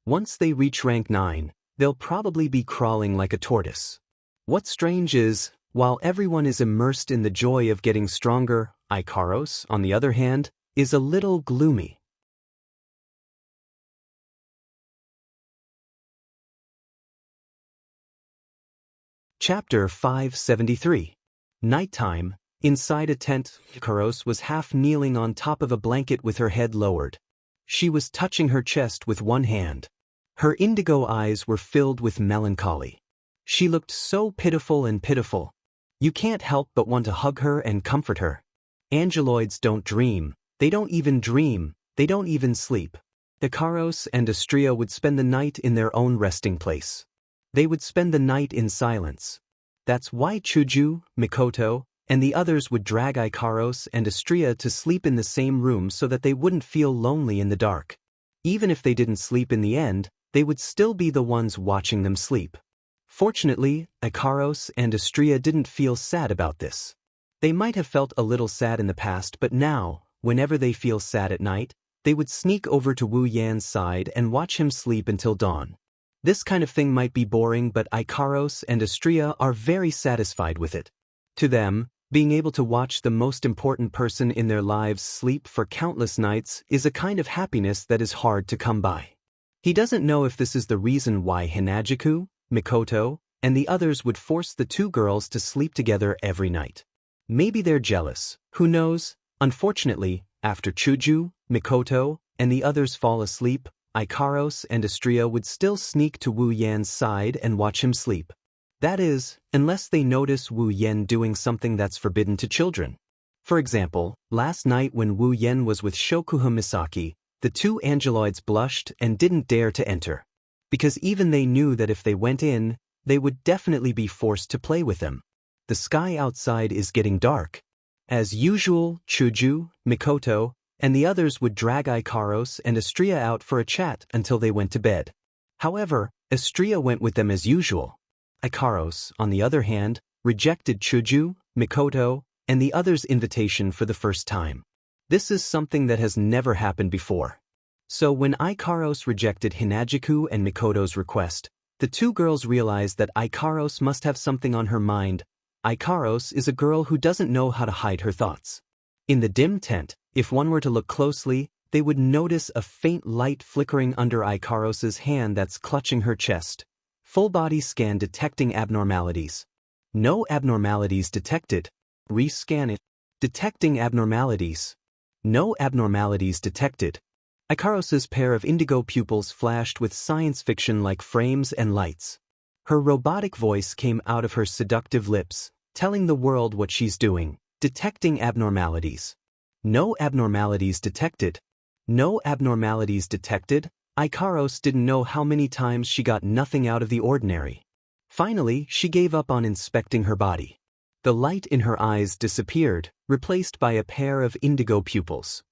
Once they reach rank 9, they'll probably be crawling like a tortoise. What's strange is, while everyone is immersed in the joy of getting stronger, Ikaros, on the other hand, is a little gloomy. Chapter 573. Nighttime. Inside a tent, Ikaros was half kneeling on top of a blanket with her head lowered. She was touching her chest with one hand. Her indigo eyes were filled with melancholy. She looked so pitiful and pitiful. You can't help but want to hug her and comfort her. Angeloids don't dream. They don't even dream. They don't even sleep. Ikaros and Estria would spend the night in their own resting place. They would spend the night in silence. That's why Chuju, Mikoto, and the others would drag Ikaros and Estria to sleep in the same room so that they wouldn't feel lonely in the dark. Even if they didn't sleep in the end, they would still be the ones watching them sleep. Fortunately, Ikaros and Estria didn't feel sad about this. They might have felt a little sad in the past, but now, whenever they feel sad at night, they would sneak over to Wu Yan's side and watch him sleep until dawn. This kind of thing might be boring, but Ikaros and Estria are very satisfied with it. To them, being able to watch the most important person in their lives sleep for countless nights is a kind of happiness that is hard to come by. He doesn't know if this is the reason why Hinajiku, Mikoto, and the others would force the 2 girls to sleep together every night. Maybe they're jealous, who knows? Unfortunately, after Chuju, Mikoto, and the others fall asleep, Ikaros and Astrea would still sneak to Wu Yan's side and watch him sleep. That is, unless they notice Wu Yan doing something that's forbidden to children. For example, last night when Wu Yan was with Shokuha Misaki, the two angeloids blushed and didn't dare to enter. Because even they knew that if they went in, they would definitely be forced to play with them. The sky outside is getting dark. As usual, Chuju, Mikoto, and the others would drag Ikaros and Astrea out for a chat until they went to bed. However, Astrea went with them as usual. Ikaros, on the other hand, rejected Chuju, Mikoto, and the others' invitation for the first time. This is something that has never happened before. So when Ikaros rejected Hinajiku and Mikoto's request, the two girls realized that Ikaros must have something on her mind. Ikaros is a girl who doesn't know how to hide her thoughts. In the dim tent, if one were to look closely, they would notice a faint light flickering under Ikaros's hand that's clutching her chest. Full body scan detecting abnormalities. No abnormalities detected. Rescan it. Detecting abnormalities. No abnormalities detected. Ikaros's pair of indigo pupils flashed with science fiction-like frames and lights. Her robotic voice came out of her seductive lips, telling the world what she's doing, detecting abnormalities. No abnormalities detected. No abnormalities detected. Ikaros didn't know how many times she got nothing out of the ordinary. Finally, she gave up on inspecting her body. The light in her eyes disappeared, replaced by a pair of indigo pupils.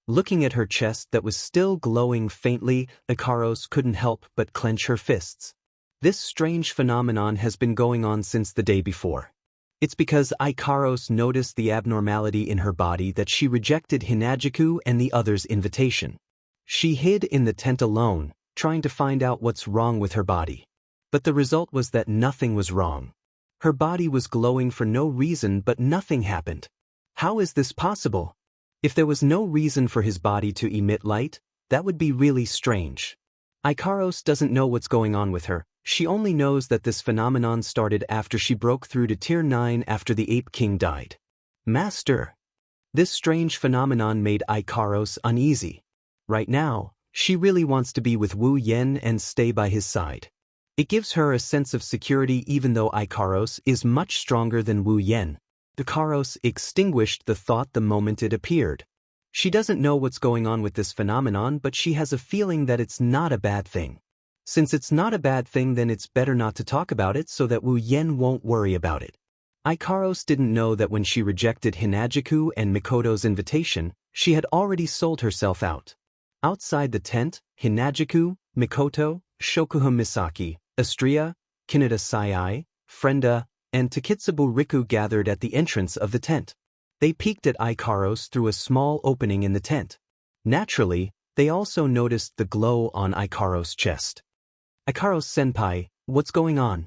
Looking at her chest that was still glowing faintly, Ikaros couldn't help but clench her fists. This strange phenomenon has been going on since the day before. It's because Ikaros noticed the abnormality in her body that she rejected Hinajiku and the others' invitation. She hid in the tent alone, trying to find out what's wrong with her body. But the result was that nothing was wrong. Her body was glowing for no reason, but nothing happened. How is this possible? If there was no reason for his body to emit light, that would be really strange. Ikaros doesn't know what's going on with her. She only knows that this phenomenon started after she broke through to Tier 9 after the Ape King died. Master! This strange phenomenon made Ikaros uneasy. Right now, she really wants to be with Wu Yan and stay by his side. It gives her a sense of security even though Ikaros is much stronger than Wu Yan. Ikaros extinguished the thought the moment it appeared. She doesn't know what's going on with this phenomenon, but she has a feeling that it's not a bad thing. Since it's not a bad thing, then it's better not to talk about it so that Wu Yan won't worry about it. Ikaros didn't know that when she rejected Hinajiku and Mikoto's invitation, she had already sold herself out. Outside the tent, Hinajiku, Mikoto, Shokuha Misaki, Astrea, Kineta Sai, Frenda, and Takitsubu Riku gathered at the entrance of the tent. They peeked at Ikaros through a small opening in the tent. Naturally, they also noticed the glow on Ikaros' chest. Ikaros-senpai, what's going on?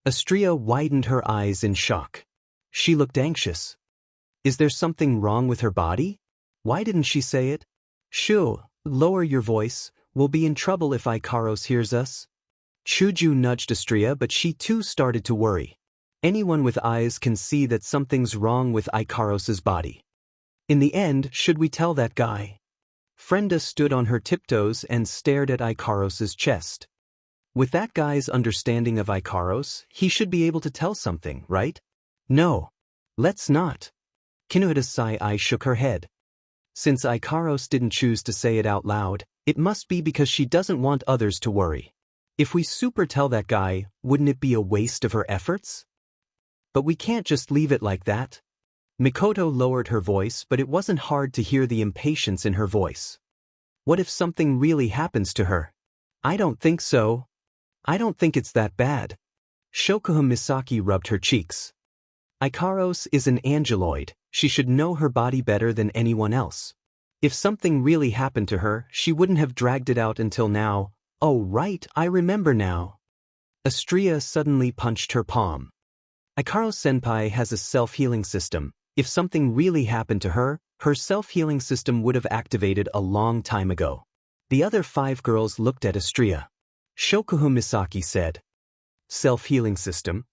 Astrea widened her eyes in shock. She looked anxious. Is there something wrong with her body? Why didn't she say it? Shoo, lower your voice, we'll be in trouble if Ikaros hears us. Chuju nudged Astrea, but she too started to worry. Anyone with eyes can see that something's wrong with Ikaros's body. In the end, should we tell that guy? Frenda stood on her tiptoes and stared at Ikaros's chest. With that guy's understanding of Ikaros, he should be able to tell something, right? No. Let's not. Kinuhita Sai shook her head. Since Ikaros didn't choose to say it out loud, it must be because she doesn't want others to worry. If we super tell that guy, wouldn't it be a waste of her efforts? But we can't just leave it like that. Mikoto lowered her voice, but it wasn't hard to hear the impatience in her voice. What if something really happens to her? I don't think so. I don't think it's that bad. Shokuha Misaki rubbed her cheeks. Ikaros is an angeloid. She should know her body better than anyone else. If something really happened to her, she wouldn't have dragged it out until now. Oh right, I remember now. Astrea suddenly punched her palm. Ikaros-senpai has a self-healing system. If something really happened to her, her self-healing system would have activated a long time ago. The other 5 girls looked at Astrea. Shokuha Misaki said, self-healing system?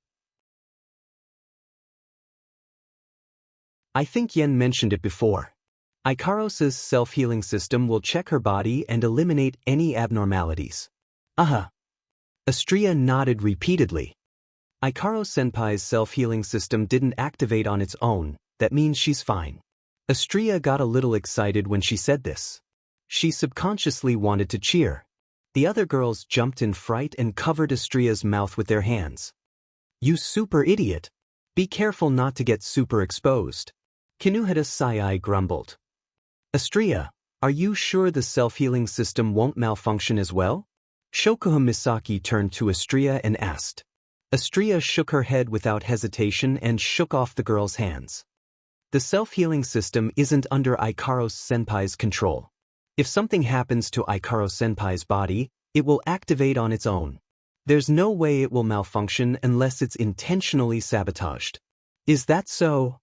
I think Yen mentioned it before. Ikaros's self-healing system will check her body and eliminate any abnormalities. Aha. Astria nodded repeatedly. Ikaro-senpai's self-healing system didn't activate on its own, that means she's fine. Astria got a little excited when she said this. She subconsciously wanted to cheer. The other girls jumped in fright and covered Astria's mouth with their hands. You super idiot! Be careful not to get super exposed. Kinuhata Sai grumbled. Astria, are you sure the self-healing system won't malfunction as well? Shokuha Misaki turned to Astria and asked. Astria shook her head without hesitation and shook off the girl's hands. The self-healing system isn't under Ikaro-senpai's control. If something happens to Ikaro-senpai's body, it will activate on its own. There's no way it will malfunction unless it's intentionally sabotaged. Is that so?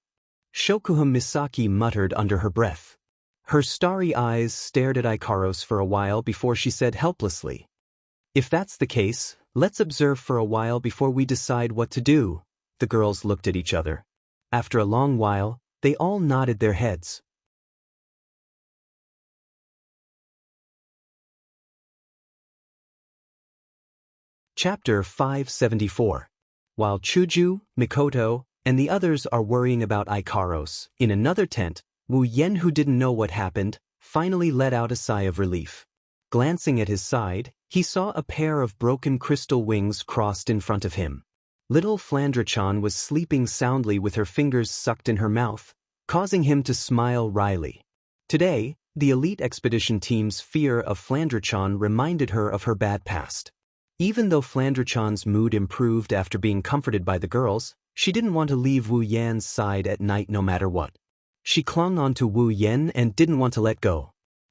Shokuha Misaki muttered under her breath. Her starry eyes stared at Ikaros for a while before she said helplessly. If that's the case, let's observe for a while before we decide what to do. The girls looked at each other. After a long while, they all nodded their heads. Chapter 574. While Chuju, Mikoto, and the others are worrying about Ikaros, in another tent, Wu Yen, who didn't know what happened, finally let out a sigh of relief. Glancing at his side, he saw a pair of broken crystal wings crossed in front of him. Little Flandra-chan was sleeping soundly with her fingers sucked in her mouth, causing him to smile wryly. Today, the elite expedition team's fear of Flandra-chan reminded her of her bad past. Even though Flandra-chan's mood improved after being comforted by the girls, she didn't want to leave Wu Yan's side at night no matter what. She clung onto Wu Yan and didn't want to let go.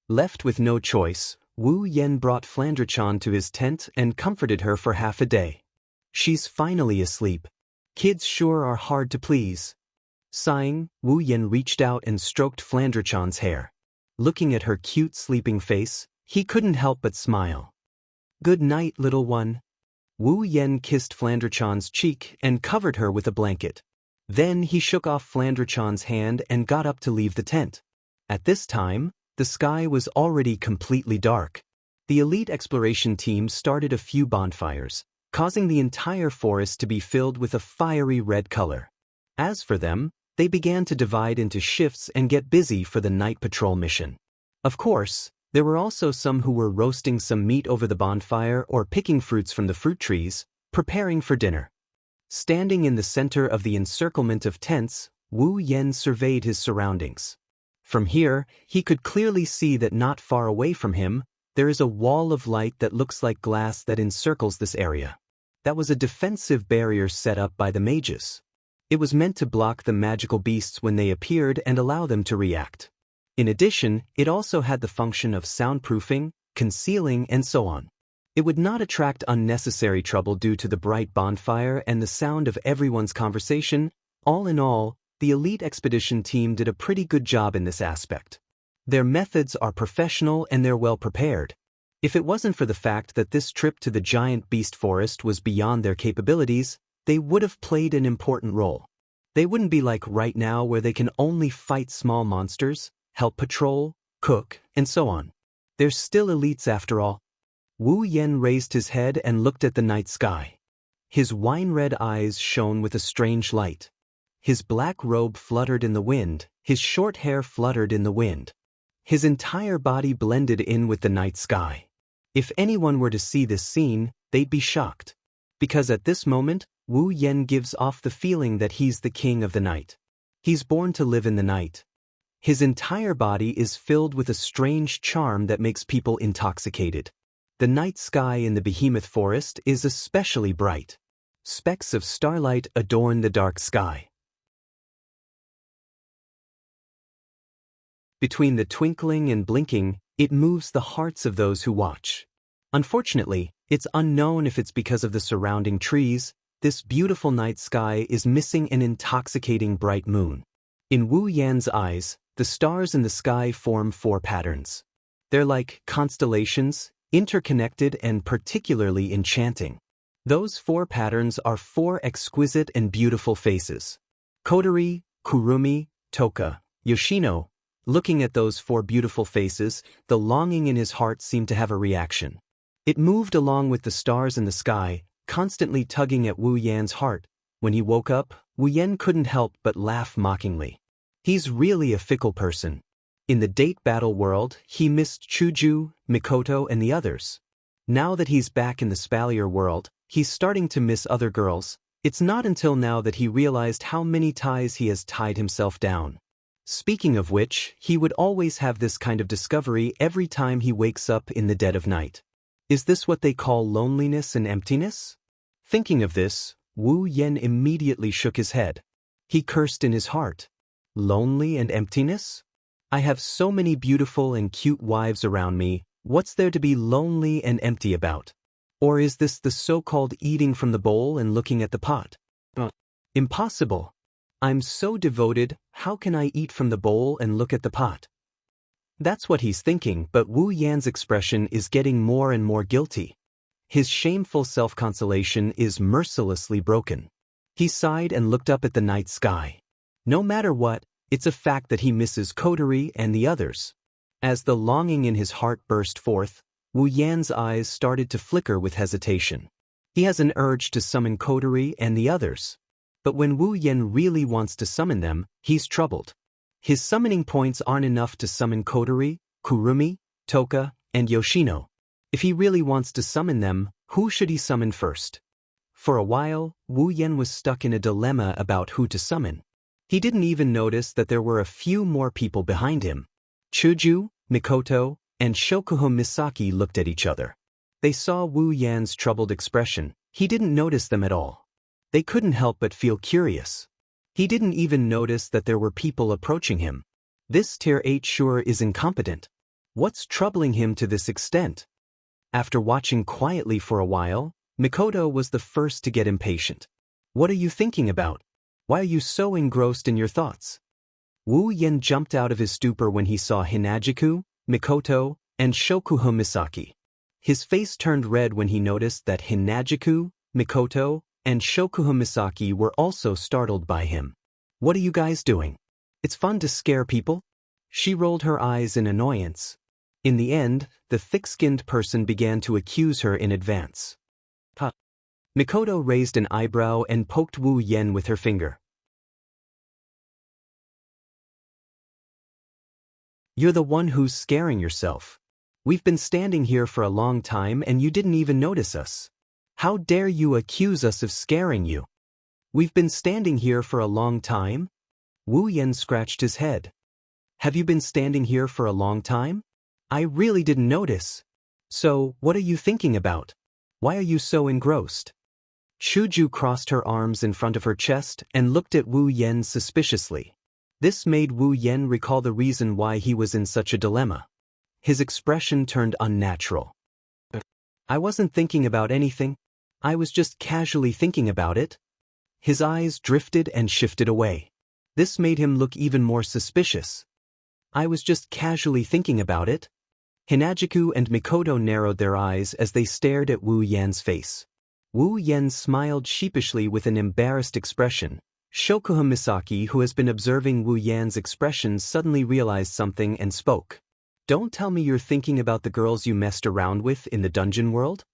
Left with no choice, Wu Yan brought Flandra-chan to his tent and comforted her for half a day. She's finally asleep. Kids sure are hard to please. Sighing, Wu Yan reached out and stroked Flandra-chan's hair. Looking at her cute sleeping face, he couldn't help but smile. Good night, little one. Wu Yan kissed Flandra-chan's cheek and covered her with a blanket. Then he shook off Flandra-chan's hand and got up to leave the tent. At this time, the sky was already completely dark. The elite exploration team started a few bonfires, causing the entire forest to be filled with a fiery red color. As for them, they began to divide into shifts and get busy for the night patrol mission. Of course, there were also some who were roasting some meat over the bonfire or picking fruits from the fruit trees, preparing for dinner. Standing in the center of the encirclement of tents, Wu Yan surveyed his surroundings. From here, he could clearly see that not far away from him, there is a wall of light that looks like glass that encircles this area. That was a defensive barrier set up by the mages. It was meant to block the magical beasts when they appeared and allow them to react. In addition, it also had the function of soundproofing, concealing, and so on. It would not attract unnecessary trouble due to the bright bonfire and the sound of everyone's conversation. All in all, the elite expedition team did a pretty good job in this aspect. Their methods are professional and they're well prepared. If it wasn't for the fact that this trip to the giant beast forest was beyond their capabilities, they would have played an important role. They wouldn't be like right now where they can only fight small monsters, help patrol, cook, and so on. They're still elites after all. Wu Yan raised his head and looked at the night sky. His wine-red eyes shone with a strange light. His black robe fluttered in the wind, his short hair fluttered in the wind. His entire body blended in with the night sky. If anyone were to see this scene, they'd be shocked. Because at this moment, Wu Yan gives off the feeling that he's the king of the night. He's born to live in the night. His entire body is filled with a strange charm that makes people intoxicated. The night sky in the behemoth forest is especially bright. Specks of starlight adorn the dark sky. Between the twinkling and blinking, it moves the hearts of those who watch. Unfortunately, it's unknown if it's because of the surrounding trees. This beautiful night sky is missing an intoxicating bright moon. In Wu Yan's eyes, the stars in the sky form 4 patterns. They're like constellations, interconnected and particularly enchanting. Those 4 patterns are 4 exquisite and beautiful faces. Kodori, Kurumi, Toka, Yoshino, Looking at those four beautiful faces, the longing in his heart seemed to have a reaction. It moved along with the stars in the sky, constantly tugging at Wu Yan's heart. When he woke up, Wu Yan couldn't help but laugh mockingly. He's really a fickle person. In the date battle world, he missed Chuju, Mikoto and the others. Now that he's back in the Spalier world, he's starting to miss other girls. It's not until now that he realized how many ties he has tied himself down. Speaking of which, he would always have this kind of discovery every time he wakes up in the dead of night. Is this what they call loneliness and emptiness? Thinking of this, Wu Yan immediately shook his head. He cursed in his heart. Lonely and emptiness? I have so many beautiful and cute wives around me, what's there to be lonely and empty about? Or is this the so-called eating from the bowl and looking at the pot? Impossible. I'm so devoted, how can I eat from the bowl and look at the pot? That's what he's thinking, but Wu Yan's expression is getting more and more guilty. His shameful self-consolation is mercilessly broken. He sighed and looked up at the night sky. No matter what, it's a fact that he misses Kotori and the others. As the longing in his heart burst forth, Wu Yan's eyes started to flicker with hesitation. He has an urge to summon Kotori and the others. But when Wu Yan really wants to summon them, he's troubled. His summoning points aren't enough to summon Kotori, Kurumi, Toka, and Yoshino. If he really wants to summon them, who should he summon first? For a while, Wu Yan was stuck in a dilemma about who to summon. He didn't even notice that there were a few more people behind him. Chuju, Mikoto, and Shokuho Misaki looked at each other. They saw Wu Yan's troubled expression. He didn't notice them at all. They couldn't help but feel curious. He didn't even notice that there were people approaching him. This Tier 8 sure is incompetent. What's troubling him to this extent? After watching quietly for a while, Mikoto was the first to get impatient. What are you thinking about? Why are you so engrossed in your thoughts? Wu Yan jumped out of his stupor when he saw Hinajiku, Mikoto, and Shokuho Misaki. His face turned red when he noticed that Hinajiku, Mikoto, and Shokuho Misaki were also startled by him. What are you guys doing? It's fun to scare people? She rolled her eyes in annoyance. In the end, the thick-skinned person began to accuse her in advance. Mikoto raised an eyebrow and poked Wu Yan with her finger. You're the one who's scaring yourself. We've been standing here for a long time and you didn't even notice us. How dare you accuse us of scaring you? We've been standing here for a long time? Wu Yan scratched his head. Have you been standing here for a long time? I really didn't notice. So, what are you thinking about? Why are you so engrossed? Chuju crossed her arms in front of her chest and looked at Wu Yan suspiciously. This made Wu Yan recall the reason why he was in such a dilemma. His expression turned unnatural. I wasn't thinking about anything. I was just casually thinking about it. His eyes drifted and shifted away. This made him look even more suspicious. I was just casually thinking about it. Hinajiku and Mikoto narrowed their eyes as they stared at Wu Yan's face. Wu Yan smiled sheepishly with an embarrassed expression. Shokuho Misaki, who has been observing Wu Yan's expression, suddenly realized something and spoke. Don't tell me you're thinking about the girls you messed around with in the dungeon world?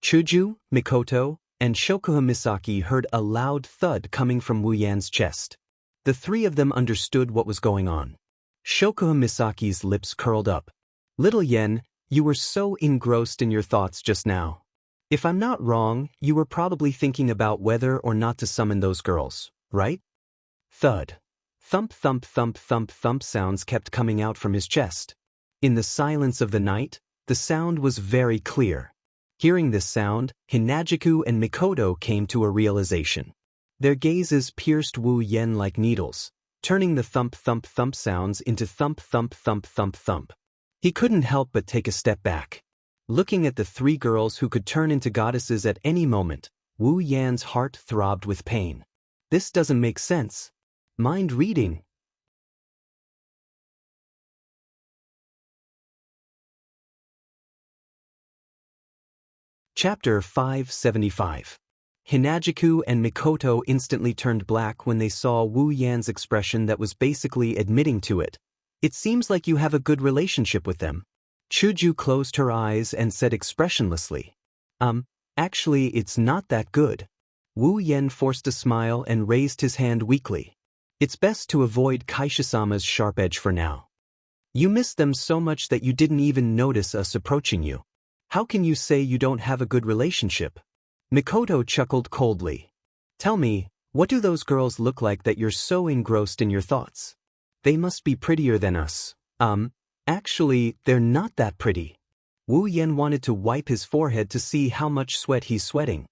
Chuju, Mikoto, and Shokuho Misaki heard a loud thud coming from Wu Yan's chest. The three of them understood what was going on. Shokuho Misaki's lips curled up. Little Yen, you were so engrossed in your thoughts just now. If I'm not wrong, you were probably thinking about whether or not to summon those girls. Right? Thud. Thump thump thump thump thump sounds kept coming out from his chest. In the silence of the night, the sound was very clear. Hearing this sound, Hinajiku and Mikoto came to a realization. Their gazes pierced Wu Yan like needles, turning the thump thump thump sounds into thump thump thump thump thump. He couldn't help but take a step back. Looking at the three girls who could turn into goddesses at any moment, Wu Yan's heart throbbed with pain. This doesn't make sense. Mind reading. Chapter 575. Hinajiku and Mikoto instantly turned black when they saw Wu Yan's expression that was basically admitting to it. It seems like you have a good relationship with them. Chuju closed her eyes and said expressionlessly. Actually, it's not that good. Wu Yen forced a smile and raised his hand weakly. It's best to avoid Kaishisama's sharp edge for now. You miss them so much that you didn't even notice us approaching you. How can you say you don't have a good relationship? Mikoto chuckled coldly. Tell me, what do those girls look like that you're so engrossed in your thoughts? They must be prettier than us. Actually, they're not that pretty. Wu Yen wanted to wipe his forehead to see how much sweat he's sweating.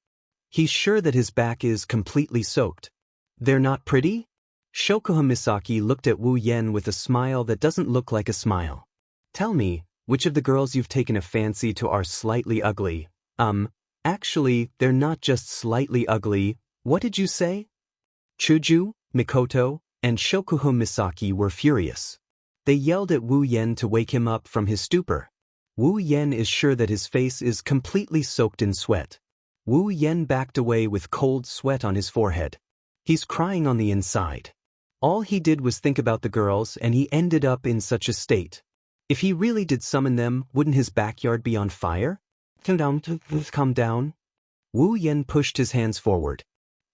He's sure that his back is completely soaked. They're not pretty? Shokuha Misaki looked at Wu Yen with a smile that doesn't look like a smile. Tell me, which of the girls you've taken a fancy to are slightly ugly? Actually, they're not just slightly ugly. What did you say? Chuju, Mikoto, and Shokuha Misaki were furious. They yelled at Wu Yen to wake him up from his stupor. Wu Yen is sure that his face is completely soaked in sweat. Wu Yen backed away with cold sweat on his forehead. He's crying on the inside. All he did was think about the girls and he ended up in such a state. If he really did summon them, wouldn't his backyard be on fire? Calm down. Wu Yen pushed his hands forward.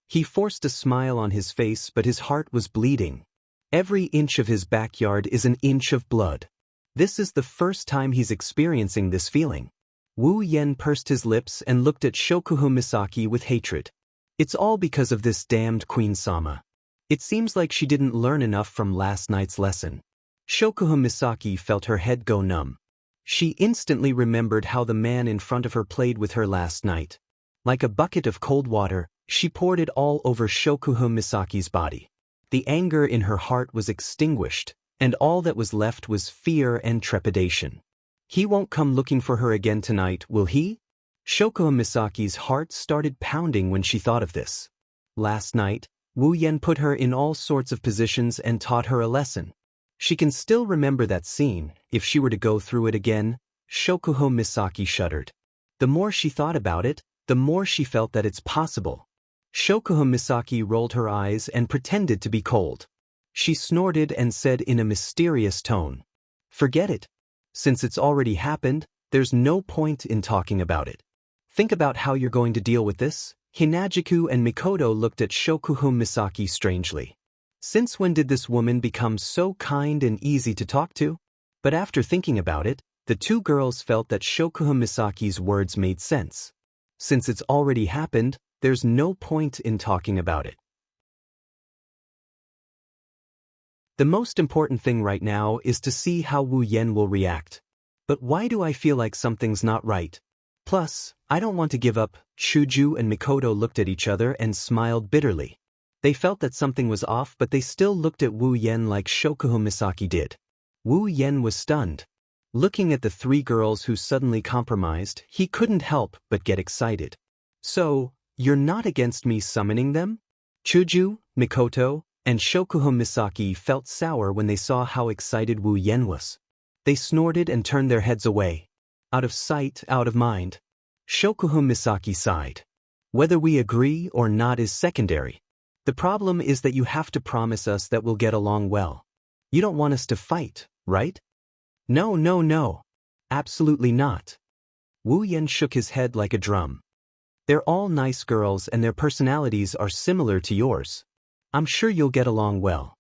He forced a smile on his face, but his heart was bleeding. Every inch of his backyard is an inch of blood. This is the first time he's experiencing this feeling. Wu Yen pursed his lips and looked at Shokuha Misaki with hatred. It's all because of this damned Queen-sama. It seems like she didn't learn enough from last night's lesson. Shokuha Misaki felt her head go numb. She instantly remembered how the man in front of her played with her last night. Like a bucket of cold water, she poured it all over Shokuha Misaki's body. The anger in her heart was extinguished, and all that was left was fear and trepidation. He won't come looking for her again tonight, will he? Shokuha Misaki's heart started pounding when she thought of this. Last night, Wu Yen put her in all sorts of positions and taught her a lesson. She can still remember that scene. If she were to go through it again, Shokuha Misaki shuddered. The more she thought about it, the more she felt that it's possible. Shokuha Misaki rolled her eyes and pretended to be cold. She snorted and said in a mysterious tone, "Forget it. Since it's already happened, there's no point in talking about it. Think about how you're going to deal with this." Hinajiku and Mikoto looked at Shokuha Misaki strangely. Since when did this woman become so kind and easy to talk to? But after thinking about it, the two girls felt that Shokuha Misaki's words made sense. Since it's already happened, there's no point in talking about it. The most important thing right now is to see how Wu Yen will react. But why do I feel like something's not right? Plus, I don't want to give up. Chuju and Mikoto looked at each other and smiled bitterly. They felt that something was off, but they still looked at Wu Yen like Shokuha Misaki did. Wu Yen was stunned. Looking at the three girls who suddenly compromised, he couldn't help but get excited. So, you're not against me summoning them? Chuju, Mikoto, and Shokuha Misaki felt sour when they saw how excited Wu Yen was. They snorted and turned their heads away. Out of sight, out of mind. Shokuha Misaki sighed. Whether we agree or not is secondary. The problem is that you have to promise us that we'll get along well. You don't want us to fight, right? No. Absolutely not. Wu Yen shook his head like a drum. They're all nice girls and their personalities are similar to yours. I'm sure you'll get along well.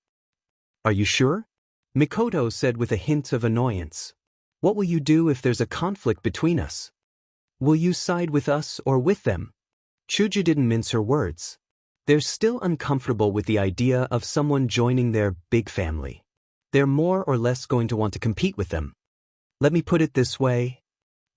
Are you sure? Mikoto said with a hint of annoyance. What will you do if there's a conflict between us? Will you side with us or with them? Chuju didn't mince her words. They're still uncomfortable with the idea of someone joining their big family. They're more or less going to want to compete with them. Let me put it this way.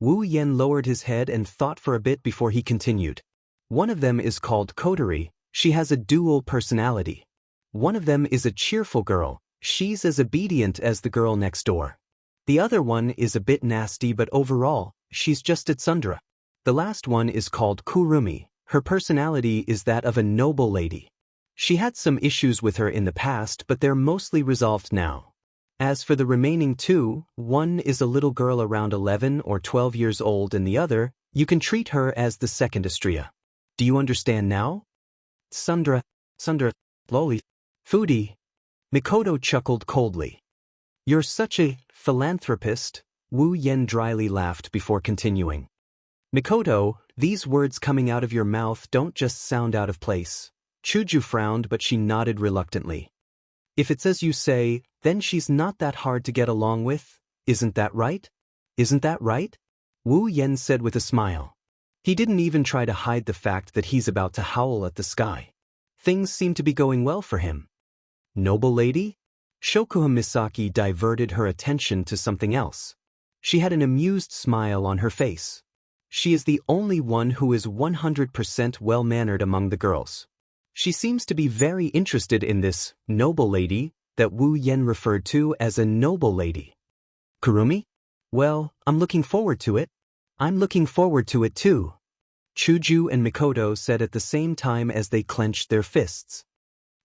Wu Yen lowered his head and thought for a bit before he continued. One of them is called Kotori. She has a dual personality. One of them is a cheerful girl. She's as obedient as the girl next door. The other one is a bit nasty, but overall, she's just a tsundere. The last one is called Kurumi. Her personality is that of a noble lady. She had some issues with her in the past, but they're mostly resolved now. As for the remaining two, one is a little girl around 11 or 12 years old and the other, you can treat her as the second Astrea. Do you understand now? Tsundere, loli, foodie. Mikoto chuckled coldly. You're such a philanthropist, Wu Yen dryly laughed before continuing. Mikoto, these words coming out of your mouth don't just sound out of place. Chuju frowned, but she nodded reluctantly. If it's as you say, then she's not that hard to get along with, isn't that right? Isn't that right? Wu Yen said with a smile. He didn't even try to hide the fact that he's about to howl at the sky. Things seem to be going well for him. Noble lady? Shokuha Misaki diverted her attention to something else. She had an amused smile on her face. She is the only one who is 100% well-mannered among the girls. She seems to be very interested in this noble lady that Wu Yen referred to as a noble lady. Kurumi? Well, I'm looking forward to it. I'm looking forward to it too. Chuju and Mikoto said at the same time as they clenched their fists.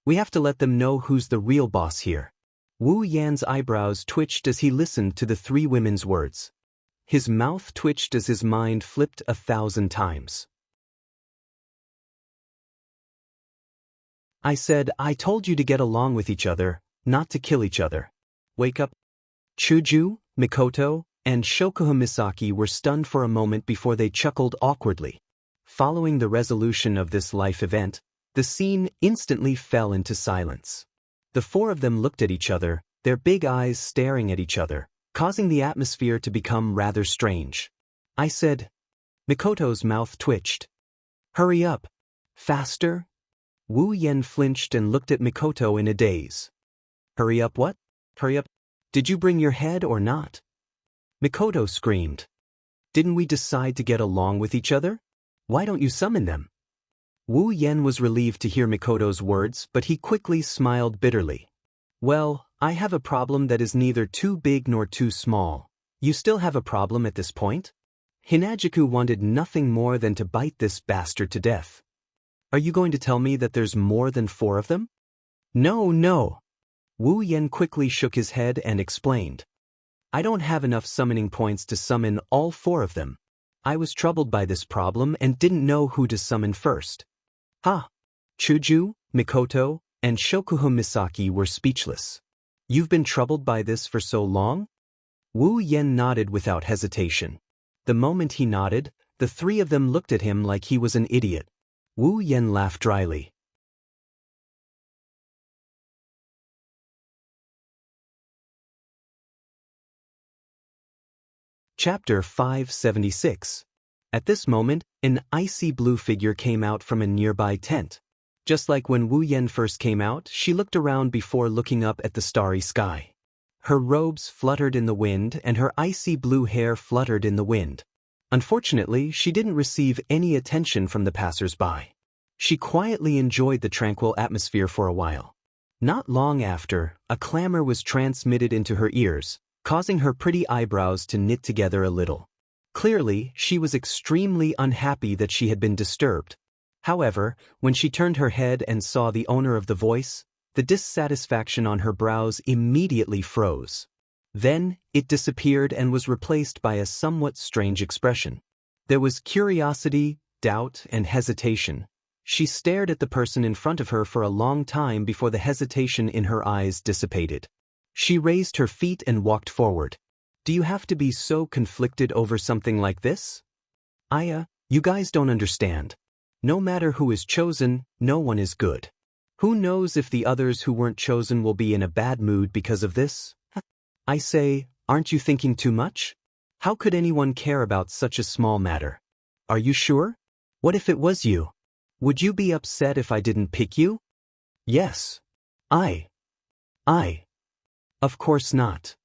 We have to let them know who's the real boss here. Wu Yan's eyebrows twitched as he listened to the three women's words. His mouth twitched as his mind flipped 1,000 times. I said, I told you to get along with each other, not to kill each other. Wake up. Chuju, Mikoto, and Shokuha Misaki were stunned for a moment before they chuckled awkwardly. Following the resolution of this life event, the scene instantly fell into silence. The four of them looked at each other, their big eyes staring at each other, causing the atmosphere to become rather strange. I said. Mikoto's mouth twitched. Hurry up. Faster? Wu Yen flinched and looked at Mikoto in a daze. Hurry up what? Hurry up. Did you bring your head or not? Mikoto screamed. Didn't we decide to get along with each other? Why don't you summon them? Wu Yen was relieved to hear Mikoto's words, but he quickly smiled bitterly. Well, I have a problem that is neither too big nor too small. You still have a problem at this point? Hinajuku wanted nothing more than to bite this bastard to death. Are you going to tell me that there's more than 4 of them? No. Wu Yen quickly shook his head and explained. I don't have enough summoning points to summon all 4 of them. I was troubled by this problem and didn't know who to summon first. Ha! Chuju, Mikoto, and Shokuha Misaki were speechless. You've been troubled by this for so long? Wu Yen nodded without hesitation. The moment he nodded, the 3 of them looked at him like he was an idiot. Wu Yen laughed dryly. Chapter 576. At this moment, an icy blue figure came out from a nearby tent. Just like when Wu Yen first came out, she looked around before looking up at the starry sky. Her robes fluttered in the wind and her icy blue hair fluttered in the wind. Unfortunately, she didn't receive any attention from the passers-by. She quietly enjoyed the tranquil atmosphere for a while. Not long after, a clamor was transmitted into her ears, causing her pretty eyebrows to knit together a little. Clearly, she was extremely unhappy that she had been disturbed. However, when she turned her head and saw the owner of the voice, the dissatisfaction on her brows immediately froze. Then, it disappeared and was replaced by a somewhat strange expression. There was curiosity, doubt, and hesitation. She stared at the person in front of her for a long time before the hesitation in her eyes dissipated. She raised her feet and walked forward. Do you have to be so conflicted over something like this? You guys don't understand. No matter who is chosen, no one is good. Who knows if the others who weren't chosen will be in a bad mood because of this? I say, aren't you thinking too much? How could anyone care about such a small matter? Are you sure? What if it was you? Would you be upset if I didn't pick you? Yes. I. Of course not.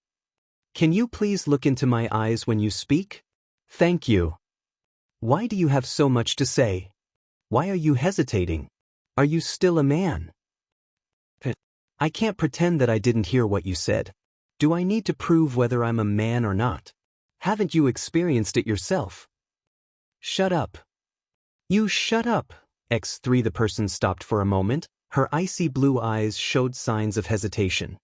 Can you please look into my eyes when you speak? Thank you. Why do you have so much to say? Why are you hesitating? Are you still a man? I can't pretend that I didn't hear what you said. Do I need to prove whether I'm a man or not? Haven't you experienced it yourself? Shut up. You shut up. X3 The person stopped for a moment. Her icy blue eyes showed signs of hesitation.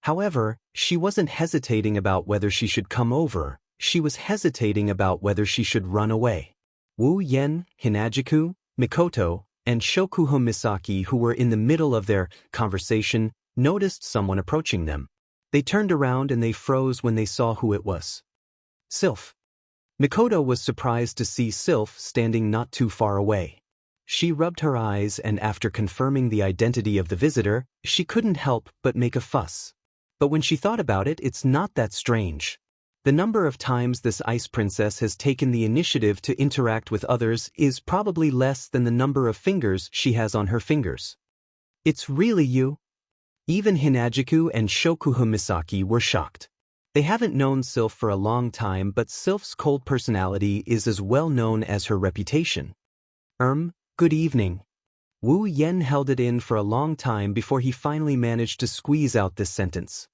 However, she wasn't hesitating about whether she should come over, she was hesitating about whether she should run away. Wu Yen, Hinajuku, Mikoto, and Shokuha Misaki, who were in the middle of their conversation, noticed someone approaching them. They turned around and they froze when they saw who it was. Sylph. Mikoto was surprised to see Sylph standing not too far away. She rubbed her eyes and after confirming the identity of the visitor, she couldn't help but make a fuss. But when she thought about it, it's not that strange. The number of times this ice princess has taken the initiative to interact with others is probably less than the number of fingers she has on her fingers. It's really you? Even Hinagiku and Shokuha Misaki were shocked. They haven't known Sylph for a long time, but Sylph's cold personality is as well known as her reputation. Good evening. Wu Yen held it in for a long time before he finally managed to squeeze out this sentence.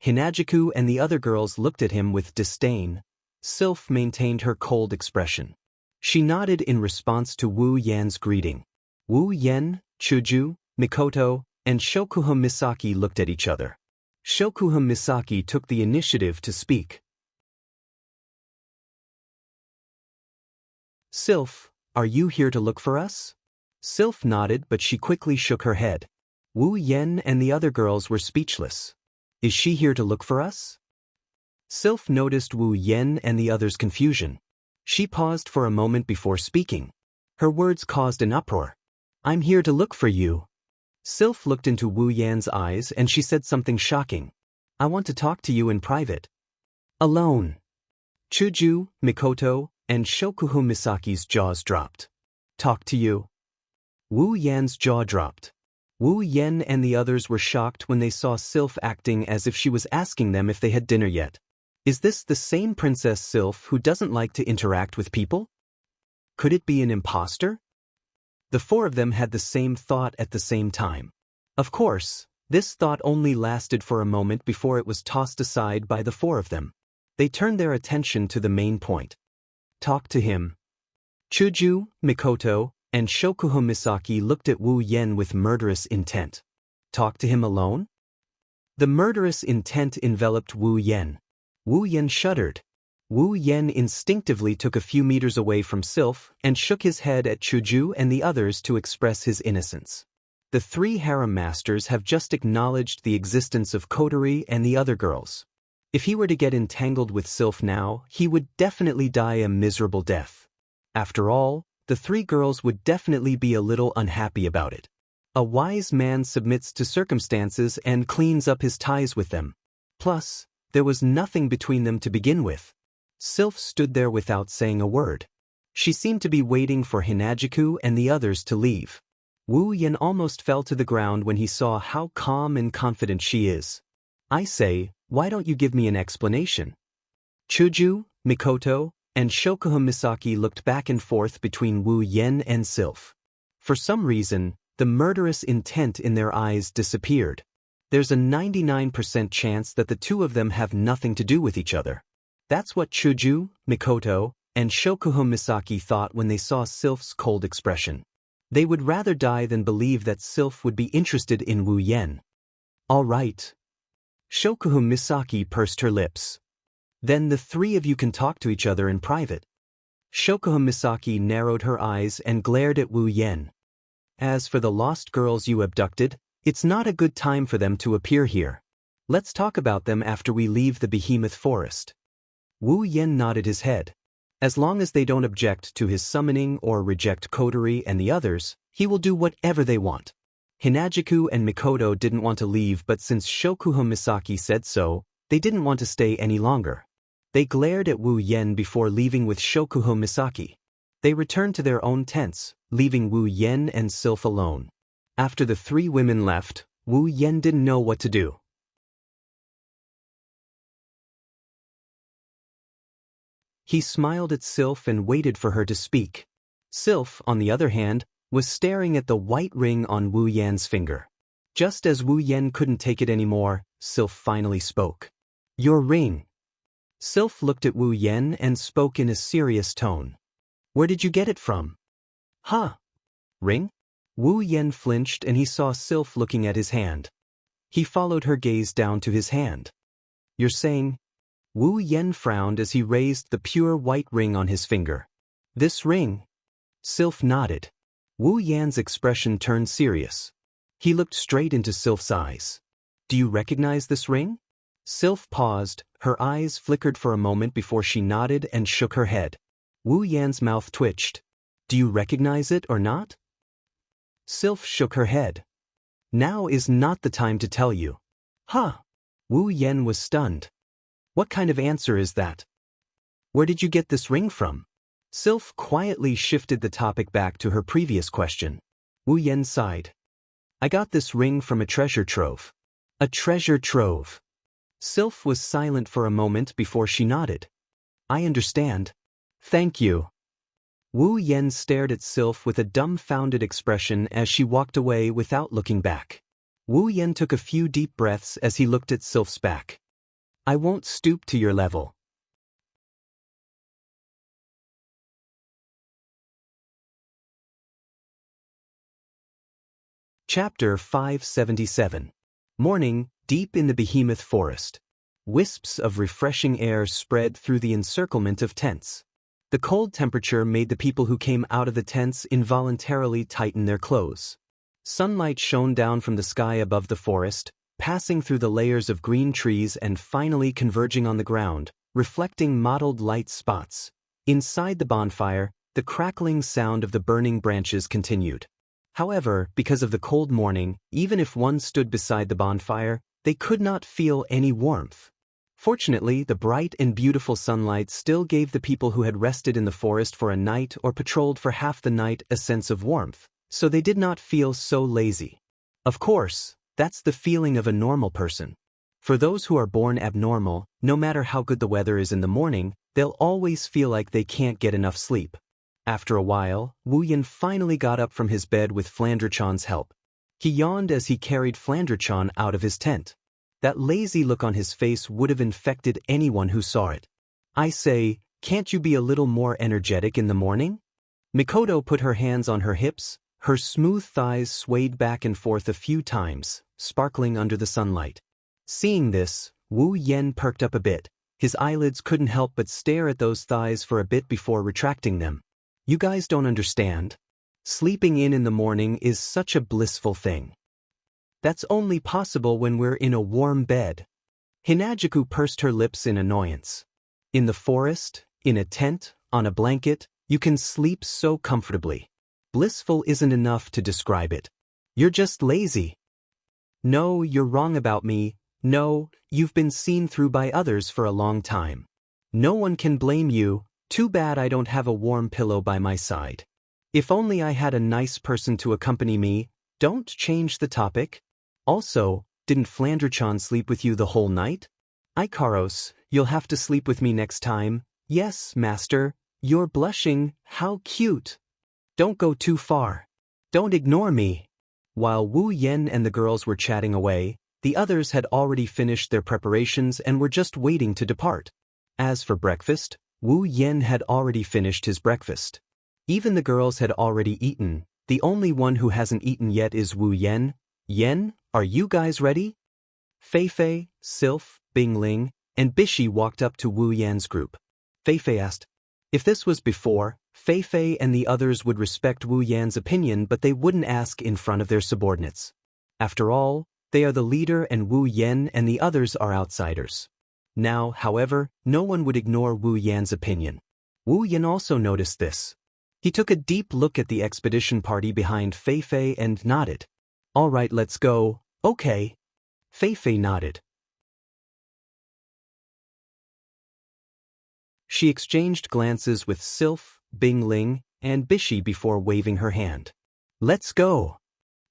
Hinagiku and the other girls looked at him with disdain. Sylph maintained her cold expression. She nodded in response to Wu Yan's greeting. Wu Yen, Chuju, Mikoto, and Shokuha Misaki looked at each other. Shokuha Misaki took the initiative to speak. Sylph, are you here to look for us? Sylph nodded, but she quickly shook her head. Wu Yen and the other girls were speechless. Is she here to look for us? Sylph noticed Wu Yen and the others' confusion. She paused for a moment before speaking. Her words caused an uproar. I'm here to look for you. Sylph looked into Wu Yan's eyes and she said something shocking. I want to talk to you in private. Alone. Chuju, Mikoto, and Shokuha Misaki's jaws dropped. Talk to you? Wu Yan's jaw dropped. Wu Yen and the others were shocked when they saw Sylph acting as if she was asking them if they had dinner yet. Is this the same Princess Sylph who doesn't like to interact with people? Could it be an imposter? The four of them had the same thought at the same time. Of course, this thought only lasted for a moment before it was tossed aside by the four of them. They turned their attention to the main point. Talk to him. Chuju, Mikoto, and Shokuha Misaki looked at Wu Yen with murderous intent. Talk to him alone? The murderous intent enveloped Wu Yen. Wu Yen shuddered. Wu Yen instinctively took a few meters away from Sylph and shook his head at Chuju and the others to express his innocence. The three harem masters have just acknowledged the existence of Kotori and the other girls. If he were to get entangled with Sylph now, he would definitely die a miserable death. After all, the three girls would definitely be a little unhappy about it. A wise man submits to circumstances and cleans up his ties with them. Plus, there was nothing between them to begin with. Sylph stood there without saying a word. She seemed to be waiting for Hinagiku and the others to leave. Wu Yen almost fell to the ground when he saw how calm and confident she is. I say, why don't you give me an explanation? Chuju, Mikoto, and Shokuha Misaki looked back and forth between Wu Yen and Sylph. For some reason, the murderous intent in their eyes disappeared. There's a 99% chance that the two of them have nothing to do with each other. That's what Chuju, Mikoto, and Shokuha Misaki thought when they saw Sylph's cold expression. They would rather die than believe that Sylph would be interested in Wu Yen. All right. Shokuha Misaki pursed her lips. Then the three of you can talk to each other in private. Shokuha Misaki narrowed her eyes and glared at Wu Yen. As for the lost girls you abducted, it's not a good time for them to appear here. Let's talk about them after we leave the behemoth forest. Wu Yen nodded his head. As long as they don't object to his summoning or reject Kotori and the others, he will do whatever they want. Hinagiku and Mikoto didn't want to leave, but since Shokuha Misaki said so, they didn't want to stay any longer. They glared at Wu Yen before leaving with Shokuha Misaki. They returned to their own tents, leaving Wu Yen and Sylph alone. After the three women left, Wu Yen didn't know what to do. He smiled at Sylph and waited for her to speak. Sylph, on the other hand, was staring at the white ring on Wu Yan's finger. Just as Wu Yen couldn't take it anymore, Sylph finally spoke. Your ring. Sylph looked at Wu Yen and spoke in a serious tone. Where did you get it from? Huh? Ring? Wu Yen flinched and he saw Sylph looking at his hand. He followed her gaze down to his hand. You're saying? Wu Yen frowned as he raised the pure white ring on his finger. This ring? Sylph nodded. Wu Yan's expression turned serious. He looked straight into Sylph's eyes. Do you recognize this ring? Sylph paused, her eyes flickered for a moment before she nodded and shook her head. Wu Yan's mouth twitched. Do you recognize it or not? Sylph shook her head. Now is not the time to tell you. Huh? Wu Yan was stunned. What kind of answer is that? Where did you get this ring from? Sylph quietly shifted the topic back to her previous question. Wu Yan sighed. I got this ring from a treasure trove. A treasure trove. Sylph was silent for a moment before she nodded. I understand. Thank you. Wu Yan stared at Sylph with a dumbfounded expression as she walked away without looking back. Wu Yan took a few deep breaths as he looked at Sylph's back. I won't stoop to your level. Chapter 577. Morning, deep in the behemoth forest. Wisps of refreshing air spread through the encirclement of tents. The cold temperature made the people who came out of the tents involuntarily tighten their clothes. Sunlight shone down from the sky above the forest, passing through the layers of green trees and finally converging on the ground, reflecting mottled light spots. Inside the bonfire, the crackling sound of the burning branches continued. However, because of the cold morning, even if one stood beside the bonfire, they could not feel any warmth. Fortunately, the bright and beautiful sunlight still gave the people who had rested in the forest for a night or patrolled for half the night a sense of warmth, so they did not feel so lazy. Of course, that's the feeling of a normal person. For those who are born abnormal, no matter how good the weather is in the morning, they'll always feel like they can't get enough sleep. After a while, Wu Yan finally got up from his bed with Flandrachon's help. He yawned as he carried Flandrachon out of his tent. That lazy look on his face would have infected anyone who saw it. I say, can't you be a little more energetic in the morning? Mikoto put her hands on her hips, her smooth thighs swayed back and forth a few times, sparkling under the sunlight. Seeing this, Wu Yan perked up a bit. His eyelids couldn't help but stare at those thighs for a bit before retracting them. You guys don't understand. Sleeping in the morning is such a blissful thing. That's only possible when we're in a warm bed. Hinajuku pursed her lips in annoyance. In the forest, in a tent, on a blanket, you can sleep so comfortably. Blissful isn't enough to describe it. You're just lazy. No, you're wrong about me. No, you've been seen through by others for a long time. No one can blame you. Too bad I don't have a warm pillow by my side. If only I had a nice person to accompany me. Don't change the topic. Also, didn't Flandrachon sleep with you the whole night? Ikaros, you'll have to sleep with me next time. Yes, master. You're blushing. How cute. Don't go too far. Don't ignore me. While Wu Yan and the girls were chatting away, the others had already finished their preparations and were just waiting to depart. As for breakfast, Wu Yan had already finished his breakfast. Even the girls had already eaten. The only one who hasn't eaten yet is Wu Yan. Yan, are you guys ready? Fei Fei, Sylph, Bingling, and Bishi walked up to Wu Yan's group. Fei Fei asked. If this was before, Fei Fei and the others would respect Wu Yan's opinion, but they wouldn't ask in front of their subordinates. After all, they are the leader and Wu Yan and the others are outsiders. Now, however, no one would ignore Wu Yan's opinion. Wu Yan also noticed this. He took a deep look at the expedition party behind Fei Fei and nodded. All right, let's go. Okay. Fei Fei nodded. She exchanged glances with Sylph, Bingling, and Bishi before waving her hand. Let's go.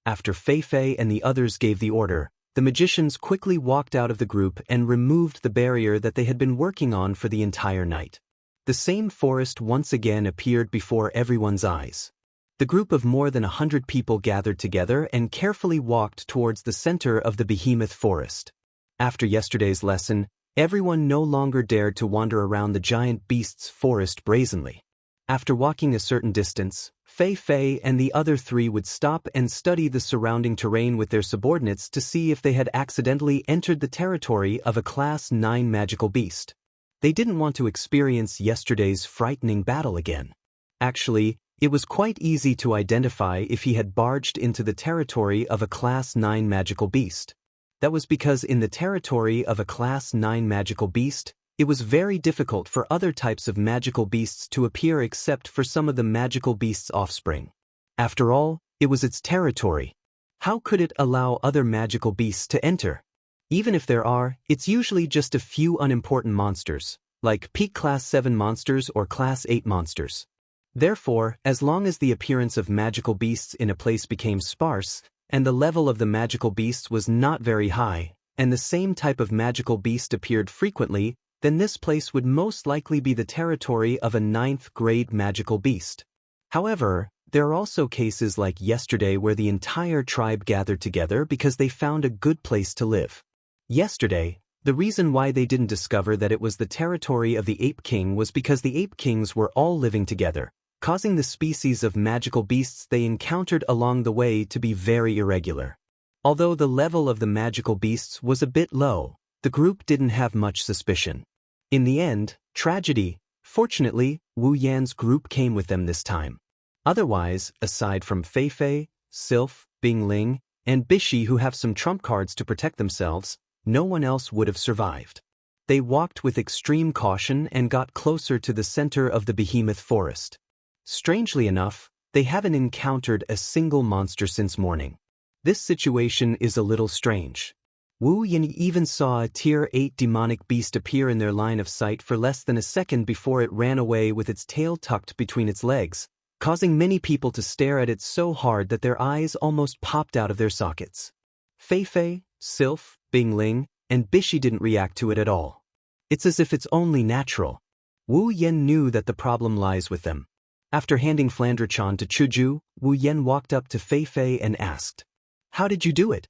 After Fei Fei and the others gave the order, the magicians quickly walked out of the group and removed the barrier that they had been working on for the entire night. The same forest once again appeared before everyone's eyes. The group of more than 100 people gathered together and carefully walked towards the center of the behemoth forest. After yesterday's lesson, everyone no longer dared to wander around the giant beast's forest brazenly. After walking a certain distance, Fei Fei and the other three would stop and study the surrounding terrain with their subordinates to see if they had accidentally entered the territory of a Class 9 magical beast. They didn't want to experience yesterday's frightening battle again. Actually, it was quite easy to identify if he had barged into the territory of a Class 9 magical beast. That was because in the territory of a Class 9 magical beast, it was very difficult for other types of magical beasts to appear except for some of the magical beast's offspring. After all, it was its territory. How could it allow other magical beasts to enter? Even if there are, it's usually just a few unimportant monsters, like peak Class 7 monsters or Class 8 monsters. Therefore, as long as the appearance of magical beasts in a place became sparse, and the level of the magical beasts was not very high, and the same type of magical beast appeared frequently, then this place would most likely be the territory of a 9th grade magical beast. However, there are also cases like yesterday where the entire tribe gathered together because they found a good place to live. Yesterday, the reason why they didn't discover that it was the territory of the Ape King was because the Ape Kings were all living together, causing the species of magical beasts they encountered along the way to be very irregular. Although the level of the magical beasts was a bit low, the group didn't have much suspicion. In the end, tragedy. Fortunately, Wu Yan's group came with them this time. Otherwise, aside from Fei Fei, Sylph, Bingling, and Bishi who have some trump cards to protect themselves, no one else would have survived. They walked with extreme caution and got closer to the center of the behemoth forest. Strangely enough, they haven't encountered a single monster since morning. This situation is a little strange. Wu Yan even saw a Tier 8 demonic beast appear in their line of sight for less than a second before it ran away with its tail tucked between its legs, causing many people to stare at it so hard that their eyes almost popped out of their sockets. Fei Fei, Sylph, Bingling, and Bishi didn't react to it at all. It's as if it's only natural. Wu Yan knew that the problem lies with them. After handing Flandre-chan to Chuju, Wu Yan walked up to Fei Fei and asked, "How did you do it?"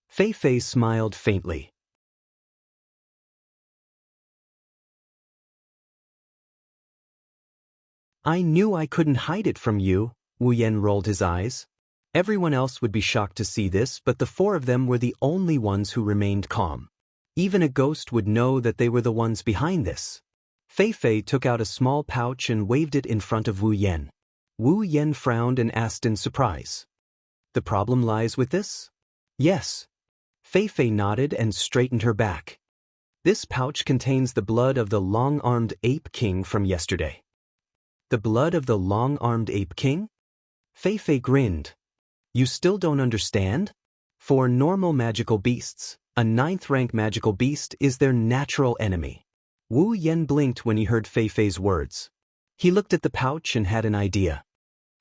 Fei Fei smiled faintly. "I knew I couldn't hide it from you," Wu Yan rolled his eyes. Everyone else would be shocked to see this, but the four of them were the only ones who remained calm. Even a ghost would know that they were the ones behind this. Fei Fei took out a small pouch and waved it in front of Wu Yan. Wu Yan frowned and asked in surprise, "The problem lies with this?" "Yes." Fei Fei nodded and straightened her back. "This pouch contains the blood of the long-armed Ape King from yesterday." "The blood of the long-armed Ape King?" Fei Fei grinned. "You still don't understand? For normal magical beasts, a 9th rank magical beast is their natural enemy." Wu Yan blinked when he heard Fei Fei's words. He looked at the pouch and had an idea.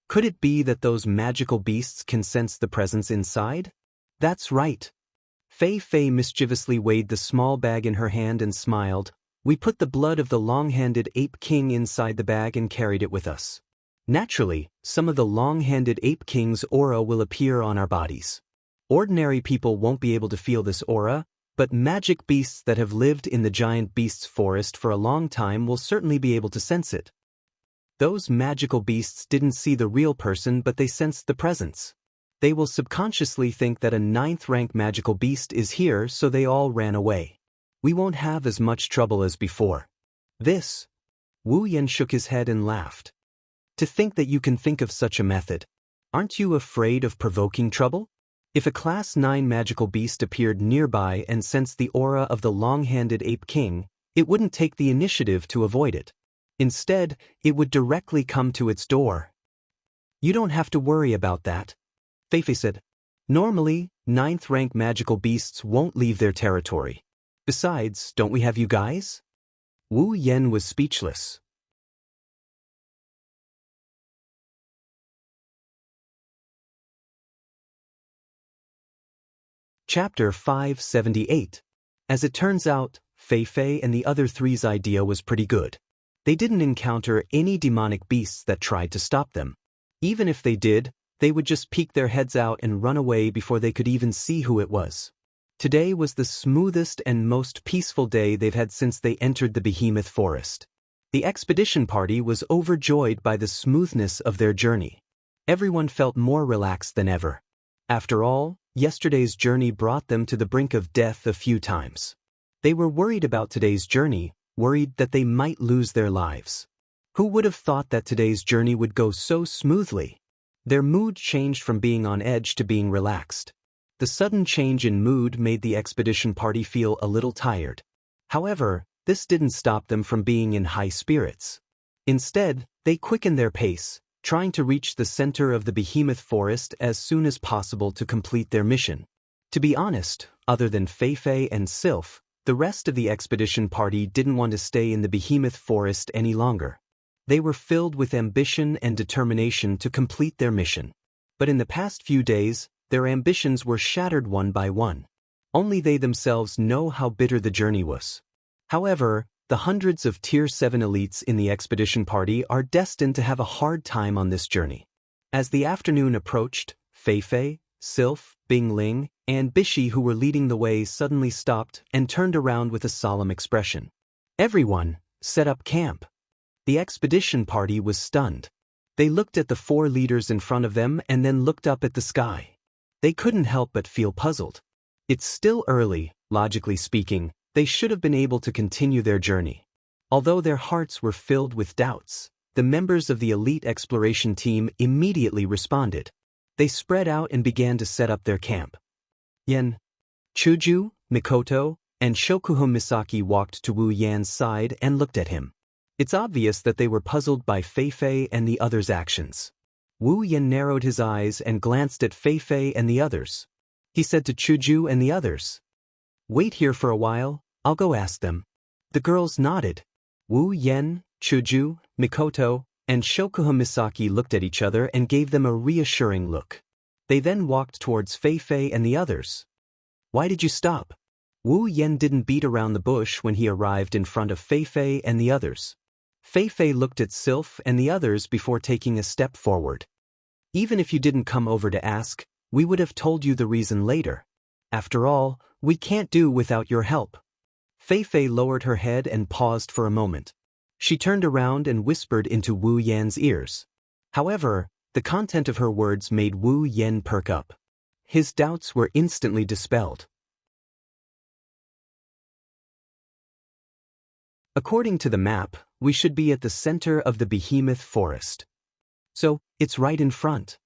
Could it be that those magical beasts can sense the presence inside? That's right. Fei Fei mischievously weighed the small bag in her hand and smiled. "We put the blood of the long-handed Ape King inside the bag and carried it with us. Naturally, some of the long-handed Ape King's aura will appear on our bodies. Ordinary people won't be able to feel this aura, but magic beasts that have lived in the giant beasts forest for a long time will certainly be able to sense it. Those magical beasts didn't see the real person, but they sensed the presence. They will subconsciously think that a 9th rank magical beast is here, so they all ran away. We won't have as much trouble as before." "This?" Wu Yan shook his head and laughed. "To think that you can think of such a method. Aren't you afraid of provoking trouble? If a Class 9 magical beast appeared nearby and sensed the aura of the long-handed Ape King, it wouldn't take the initiative to avoid it. Instead, it would directly come to its door." "You don't have to worry about that," Fei Fei said. "Normally, 9th rank magical beasts won't leave their territory. Besides, don't we have you guys?" Wu Yan was speechless. Chapter 578. As it turns out, Fei Fei and the other three's idea was pretty good. They didn't encounter any demonic beasts that tried to stop them. Even if they did, they would just peek their heads out and run away before they could even see who it was. Today was the smoothest and most peaceful day they've had since they entered the behemoth forest. The expedition party was overjoyed by the smoothness of their journey. Everyone felt more relaxed than ever. After all, yesterday's journey brought them to the brink of death a few times. They were worried about today's journey, worried that they might lose their lives. Who would have thought that today's journey would go so smoothly? Their mood changed from being on edge to being relaxed. The The sudden change in mood made the expedition party feel a little tired. However, this didn't stop them from being in high spirits. Instead, they quickened their pace, trying to reach the center of the behemoth forest as soon as possible to complete their mission. To be honest, other than Fei and Sylph, the rest of the expedition party didn't want to stay in the behemoth forest any longer. They were filled with ambition and determination to complete their mission. But in the past few days, their ambitions were shattered one by one. Only they themselves know how bitter the journey was. However, the hundreds of Tier 7 elites in the expedition party are destined to have a hard time on this journey. As the afternoon approached, Fei, Sylph, Bingling, and Bishi, who were leading the way, suddenly stopped and turned around with a solemn expression. Everyone, set up camp. The expedition party was stunned. They looked at the 4 leaders in front of them and then looked up at the sky. They couldn't help but feel puzzled. It's still early, logically speaking, they should have been able to continue their journey. Although their hearts were filled with doubts, the members of the elite exploration team immediately responded. They spread out and began to set up their camp. Yen, Chuju, Mikoto, and Shokuho Misaki walked to Wu Yan's side and looked at him. It's obvious that they were puzzled by Fei and the others' actions. Wu Yan narrowed his eyes and glanced at Fei and the others. He said to Chuju and the others, "Wait here for a while, I'll go ask them." The girls nodded. Wu Yan, Chuju, Mikoto, and Shokuho Misaki looked at each other and gave them a reassuring look. They then walked towards Fei and the others. "Why did you stop?" Wu Yan didn't beat around the bush when he arrived in front of Fei and the others. Fei looked at Sylph and the others before taking a step forward. "Even if you didn't come over to ask, we would have told you the reason later. After all, we can't do without your help." Fei lowered her head and paused for a moment. She turned around and whispered into Wu Yan's ears. However, the content of her words made Wu Yan perk up. His doubts were instantly dispelled. According to the map, we should be at the center of the behemoth forest. So, it's right in front.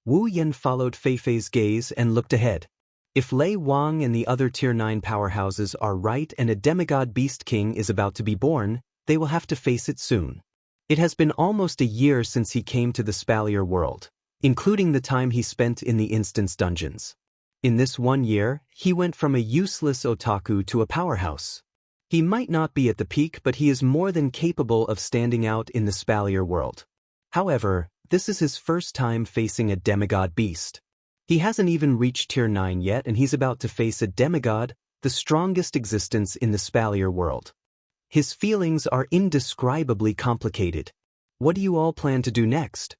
Wu Yan followed Fei's gaze and looked ahead. If Lei Wang and the other Tier 9 powerhouses are right and a demigod beast king is about to be born, they will have to face it soon. It has been almost a year since he came to the Spalier world, including the time he spent in the instance dungeons. In this 1 year, he went from a useless otaku to a powerhouse. He might not be at the peak, but he is more than capable of standing out in the Spalier world. However, this is his first time facing a demigod beast. He hasn't even reached Tier 9 yet and he's about to face a demigod, the strongest existence in the Spalier world. His feelings are indescribably complicated. What do you all plan to do next?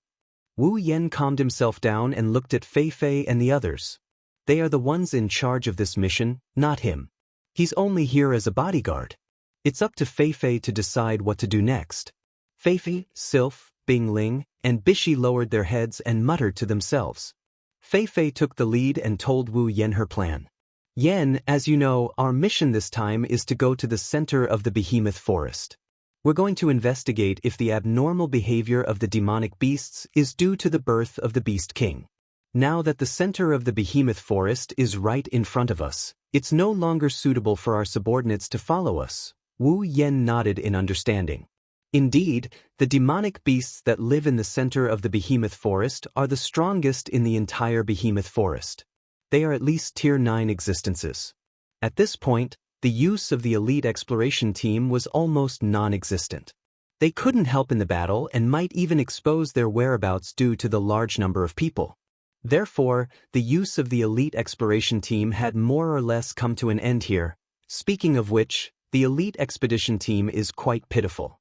Wu Yan calmed himself down and looked at Fei and the others. They are the ones in charge of this mission, not him. He's only here as a bodyguard. It's up to Fei to decide what to do next. Fei, Sylph, Bingling, and Bishi lowered their heads and muttered to themselves. Fei took the lead and told Wu Yan her plan. "Yan, as you know, our mission this time is to go to the center of the behemoth forest. We're going to investigate if the abnormal behavior of the demonic beasts is due to the birth of the Beast King. Now that the center of the behemoth forest is right in front of us, it's no longer suitable for our subordinates to follow us." Wu Yan nodded in understanding. Indeed, the demonic beasts that live in the center of the behemoth forest are the strongest in the entire behemoth forest. They are at least Tier 9 existences. At this point, the use of the elite exploration team was almost non-existent. They couldn't help in the battle and might even expose their whereabouts due to the large number of people. Therefore, the use of the elite exploration team had more or less come to an end here. Speaking of which, the elite expedition team is quite pitiful.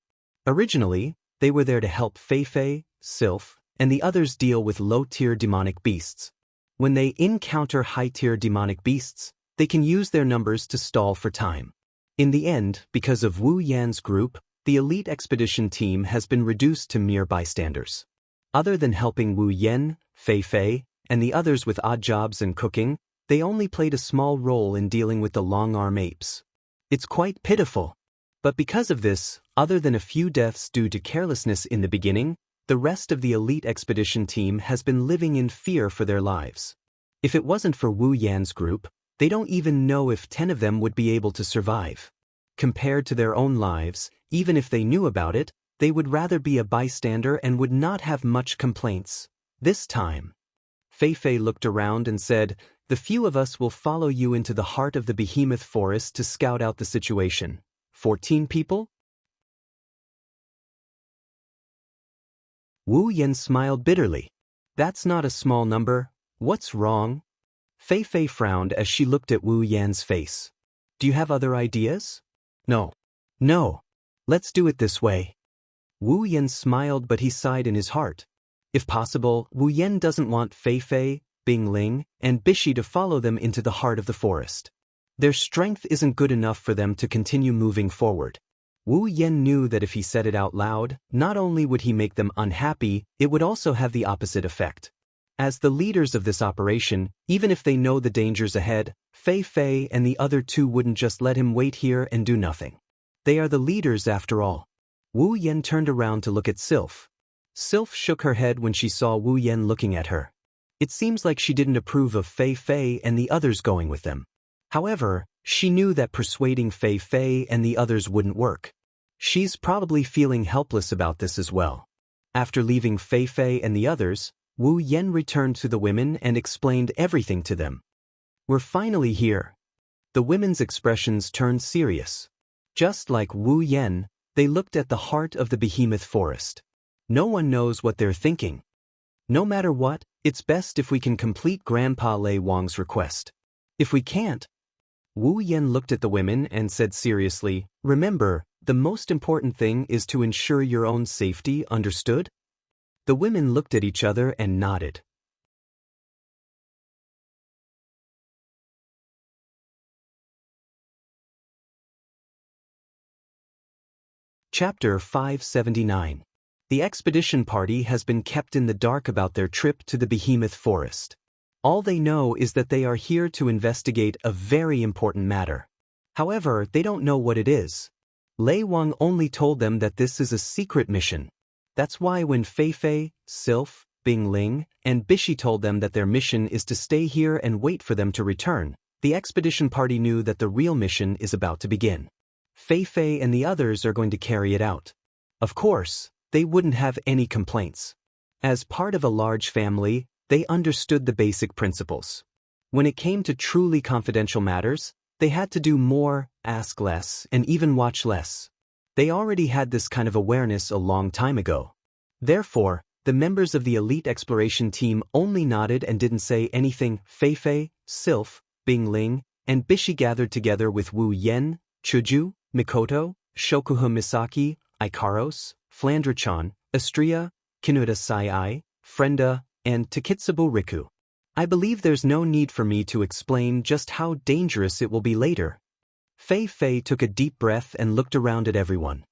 Originally, they were there to help Fei, Sylph, and the others deal with low-tier demonic beasts. When they encounter high-tier demonic beasts, they can use their numbers to stall for time. In the end, because of Wu Yan's group, the elite expedition team has been reduced to mere bystanders. Other than helping Wu Yan, Fei, and the others with odd jobs and cooking, they only played a small role in dealing with the long-arm apes. It's quite pitiful. But because of this, other than a few deaths due to carelessness in the beginning, the rest of the elite expedition team has been living in fear for their lives. If it wasn't for Wu Yan's group, they don't even know if 10 of them would be able to survive. Compared to their own lives, even if they knew about it, they would rather be a bystander and would not have much complaints. This time, Fei Fei looked around and said, "The few of us will follow you into the heart of the behemoth forest to scout out the situation. 14 people?" Wu Yan smiled bitterly. "That's not a small number. What's wrong?" Fei Fei frowned as she looked at Wu Yan's face. "Do you have other ideas?" "No. No. Let's do it this way." Wu Yan smiled, but he sighed in his heart. If possible, Wu Yan doesn't want Fei Fei, Bing Ling, and Bishi to follow them into the heart of the forest. Their strength isn't good enough for them to continue moving forward. Wu Yan knew that if he said it out loud, not only would he make them unhappy, it would also have the opposite effect. As the leaders of this operation, even if they know the dangers ahead, Fei Fei and the other two wouldn't just let him wait here and do nothing. They are the leaders after all. Wu Yan turned around to look at Sylph. Sylph shook her head when she saw Wu Yan looking at her. It seems like she didn't approve of Fei Fei and the others going with them. However, she knew that persuading Fei Fei and the others wouldn't work. She's probably feeling helpless about this as well. After leaving Fei Fei and the others, Wu Yan returned to the women and explained everything to them. "We're finally here." The women's expressions turned serious. Just like Wu Yan, they looked at the heart of the behemoth forest. No one knows what they're thinking. No matter what, it's best if we can complete Grandpa Lei Wang's request. If we can't, Wu Yan looked at the women and said seriously, "Remember, the most important thing is to ensure your own safety, understood?" The women looked at each other and nodded. Chapter 579. The expedition party has been kept in the dark about their trip to the behemoth forest. All they know is that they are here to investigate a very important matter. However, they don't know what it is. Lei Wang only told them that this is a secret mission. That's why when Fei Fei, Sylph, Bing Ling, and Bishi told them that their mission is to stay here and wait for them to return, the expedition party knew that the real mission is about to begin. Fei Fei and the others are going to carry it out. Of course, they wouldn't have any complaints. As part of a large family, they understood the basic principles. When it came to truly confidential matters, they had to do more, ask less, and even watch less. They already had this kind of awareness a long time ago. Therefore, the members of the elite exploration team only nodded and didn't say anything. Fei Fei, Sylph, Bing Ling, and Bishi gathered together with Wu Yan, Chuju, Mikoto, Shokuha Misaki, Ikaros, Flandra-chan, Astria, Kinuda Sai-ai, Frenda, and Takitsubo Riku. I believe there's no need for me to explain just how dangerous it will be later. Fei Fei took a deep breath and looked around at everyone.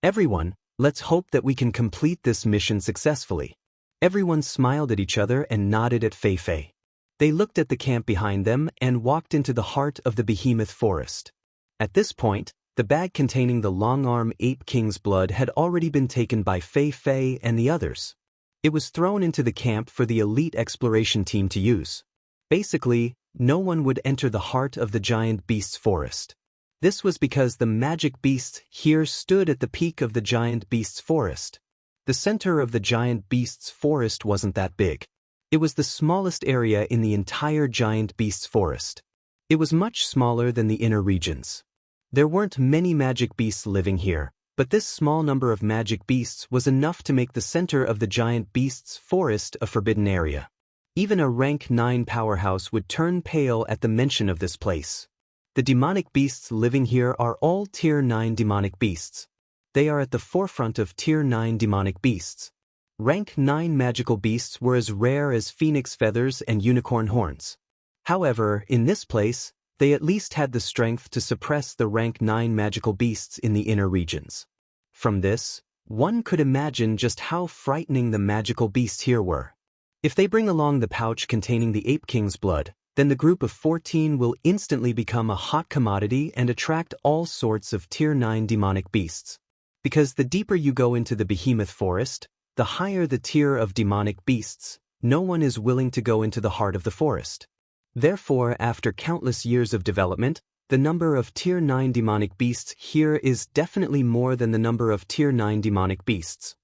"Everyone, let's hope that we can complete this mission successfully." Everyone smiled at each other and nodded at Fei Fei. They looked at the camp behind them and walked into the heart of the behemoth forest. At this point, the bag containing the long-arm ape king's blood had already been taken by Fei Fei and the others. It was thrown into the camp for the elite exploration team to use. Basically, no one would enter the heart of the giant beast's forest. This was because the magic beast here stood at the peak of the giant beast's forest. The center of the giant beast's forest wasn't that big. It was the smallest area in the entire giant beast's forest. It was much smaller than the inner regions. There weren't many magic beasts living here, but this small number of magic beasts was enough to make the center of the giant beast's forest a forbidden area. Even a rank 9 powerhouse would turn pale at the mention of this place. The demonic beasts living here are all Tier 9 demonic beasts. They are at the forefront of Tier 9 demonic beasts. Rank 9 magical beasts were as rare as phoenix feathers and unicorn horns. However, in this place, they at least had the strength to suppress the rank 9 magical beasts in the inner regions. From this, one could imagine just how frightening the magical beasts here were. If they bring along the pouch containing the Ape King's blood, then the group of 14 will instantly become a hot commodity and attract all sorts of Tier 9 demonic beasts. Because the deeper you go into the behemoth forest, the higher the tier of demonic beasts, no one is willing to go into the heart of the forest. Therefore, after countless years of development, the number of Tier 9 demonic beasts here is definitely more than the number of Tier 9 demonic beasts.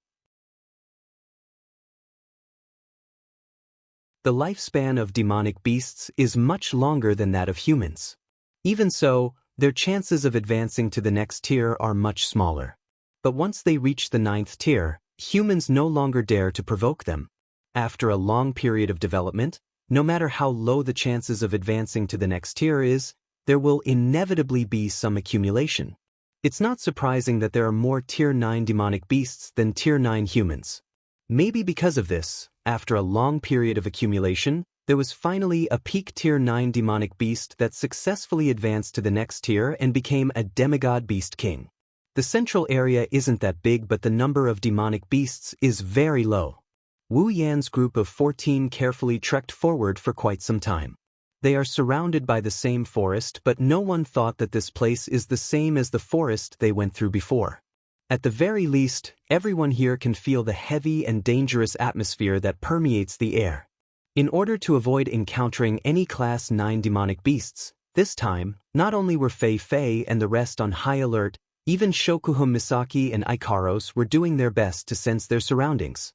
The lifespan of demonic beasts is much longer than that of humans. Even so, their chances of advancing to the next tier are much smaller. But once they reach the 9th tier, humans no longer dare to provoke them. After a long period of development, no matter how low the chances of advancing to the next tier is, there will inevitably be some accumulation. It's not surprising that there are more Tier 9 demonic beasts than Tier 9 humans. Maybe because of this, after a long period of accumulation, there was finally a peak Tier 9 demonic beast that successfully advanced to the next tier and became a demigod beast king. The central area isn't that big, but the number of demonic beasts is very low. Wu Yan's group of 14 carefully trekked forward for quite some time. They are surrounded by the same forest, but no one thought that this place is the same as the forest they went through before. At the very least, everyone here can feel the heavy and dangerous atmosphere that permeates the air. In order to avoid encountering any Class 9 demonic beasts, this time, not only were Fei Fei and the rest on high alert, even Shokuhun Misaki and Ikaros were doing their best to sense their surroundings.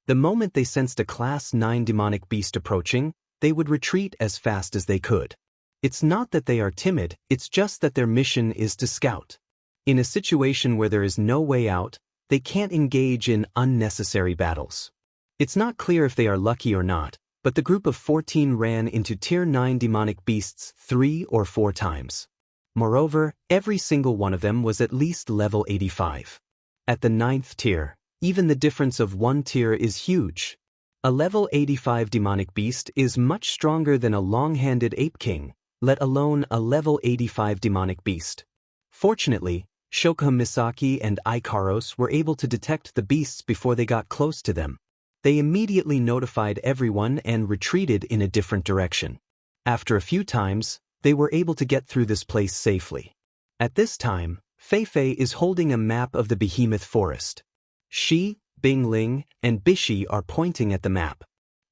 The moment they sensed a Class 9 demonic beast approaching, they would retreat as fast as they could. It's not that they are timid, it's just that their mission is to scout. In a situation where there is no way out, they can't engage in unnecessary battles. It's not clear if they are lucky or not, but the group of 14 ran into Tier 9 demonic beasts 3 or 4 times. Moreover, every single one of them was at least level 85. At the 9th tier, even the difference of 1 tier is huge. A level 85 demonic beast is much stronger than a long-handed ape king, let alone a level 85 demonic beast. Fortunately, Shokuhun Misaki and Ikaros were able to detect the beasts before they got close to them. They immediately notified everyone and retreated in a different direction. After a few times, they were able to get through this place safely. At this time, Fei Fei is holding a map of the behemoth forest. She, Bingling, and Bishi are pointing at the map.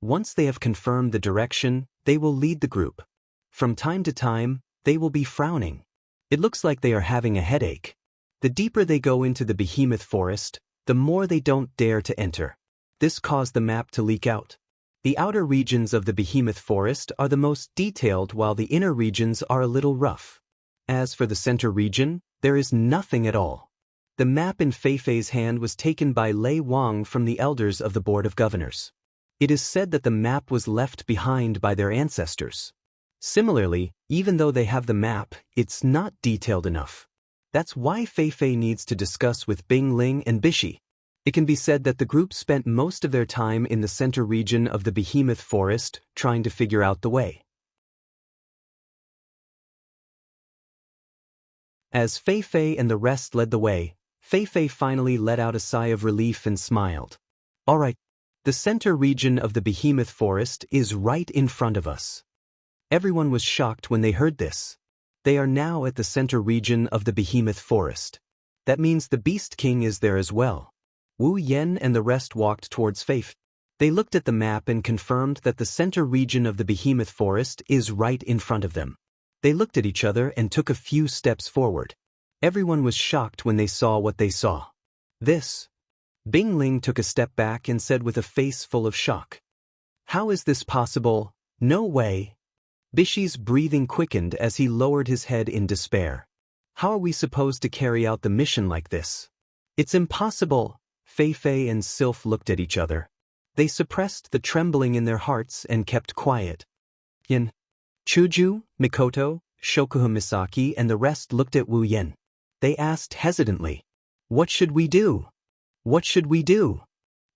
Once they have confirmed the direction, they will lead the group. From time to time, they will be frowning. It looks like they are having a headache. The deeper they go into the behemoth forest, the more they don't dare to enter. This caused the map to leak out. The outer regions of the behemoth forest are the most detailed, while the inner regions are a little rough. As for the center region, there is nothing at all. The map in Fei Fei's hand was taken by Lei Wang from the elders of the Board of Governors. It is said that the map was left behind by their ancestors. Similarly, even though they have the map, it's not detailed enough. That's why Fei Fei needs to discuss with Bingling and Bishi. It can be said that the group spent most of their time in the center region of the behemoth forest, trying to figure out the way. As Fei Fei and the rest led the way, Fei Fei finally let out a sigh of relief and smiled. All right, the center region of the behemoth forest is right in front of us. Everyone was shocked when they heard this. They are now at the center region of the behemoth forest. That means the Beast King is there as well. Wu Yan and the rest walked towards Fei Fei. They looked at the map and confirmed that the center region of the behemoth forest is right in front of them. They looked at each other and took a few steps forward. Everyone was shocked when they saw what they saw. This. Bingling took a step back and said with a face full of shock. How is this possible? No way. Bishi's breathing quickened as he lowered his head in despair. How are we supposed to carry out the mission like this? It's impossible. Fei Fei and Sylph looked at each other. They suppressed the trembling in their hearts and kept quiet. Yin, Chuju, Mikoto, Shokuhun Misaki and the rest looked at Wu Yan. They asked hesitantly, "What should we do? What should we do?"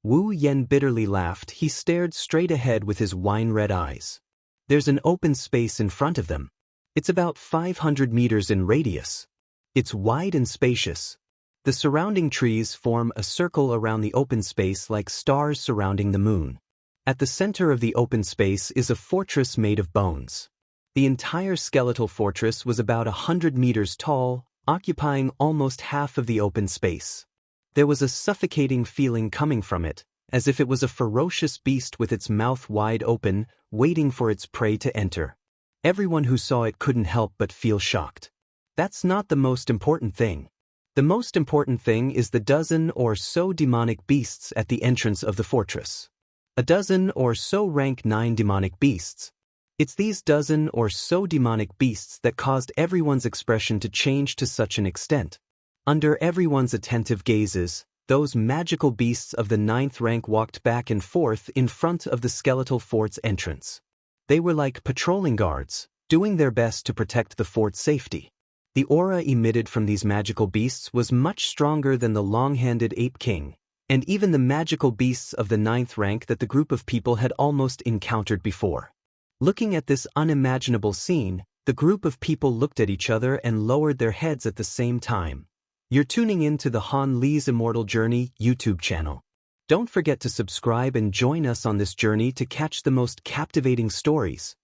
Wu Yan bitterly laughed. He stared straight ahead with his wine-red eyes. There's an open space in front of them. It's about 500 meters in radius. It's wide and spacious. The surrounding trees form a circle around the open space like stars surrounding the moon. At the center of the open space is a fortress made of bones. The entire skeletal fortress was about 100 meters tall, occupying almost half of the open space. There was a suffocating feeling coming from it, as if it was a ferocious beast with its mouth wide open, waiting for its prey to enter. Everyone who saw it couldn't help but feel shocked. That's not the most important thing. The most important thing is the dozen or so demonic beasts at the entrance of the fortress. A dozen or so rank 9 demonic beasts. It's these dozen or so demonic beasts that caused everyone's expression to change to such an extent. Under everyone's attentive gazes, those magical beasts of the 9th rank walked back and forth in front of the skeletal fort's entrance. They were like patrolling guards, doing their best to protect the fort's safety. The aura emitted from these magical beasts was much stronger than the long-handed Ape King, and even the magical beasts of the 9th rank that the group of people had almost encountered before. Looking at this unimaginable scene, the group of people looked at each other and lowered their heads at the same time. You're tuning in to the Han Li's Immortal Journey YouTube channel. Don't forget to subscribe and join us on this journey to catch the most captivating stories.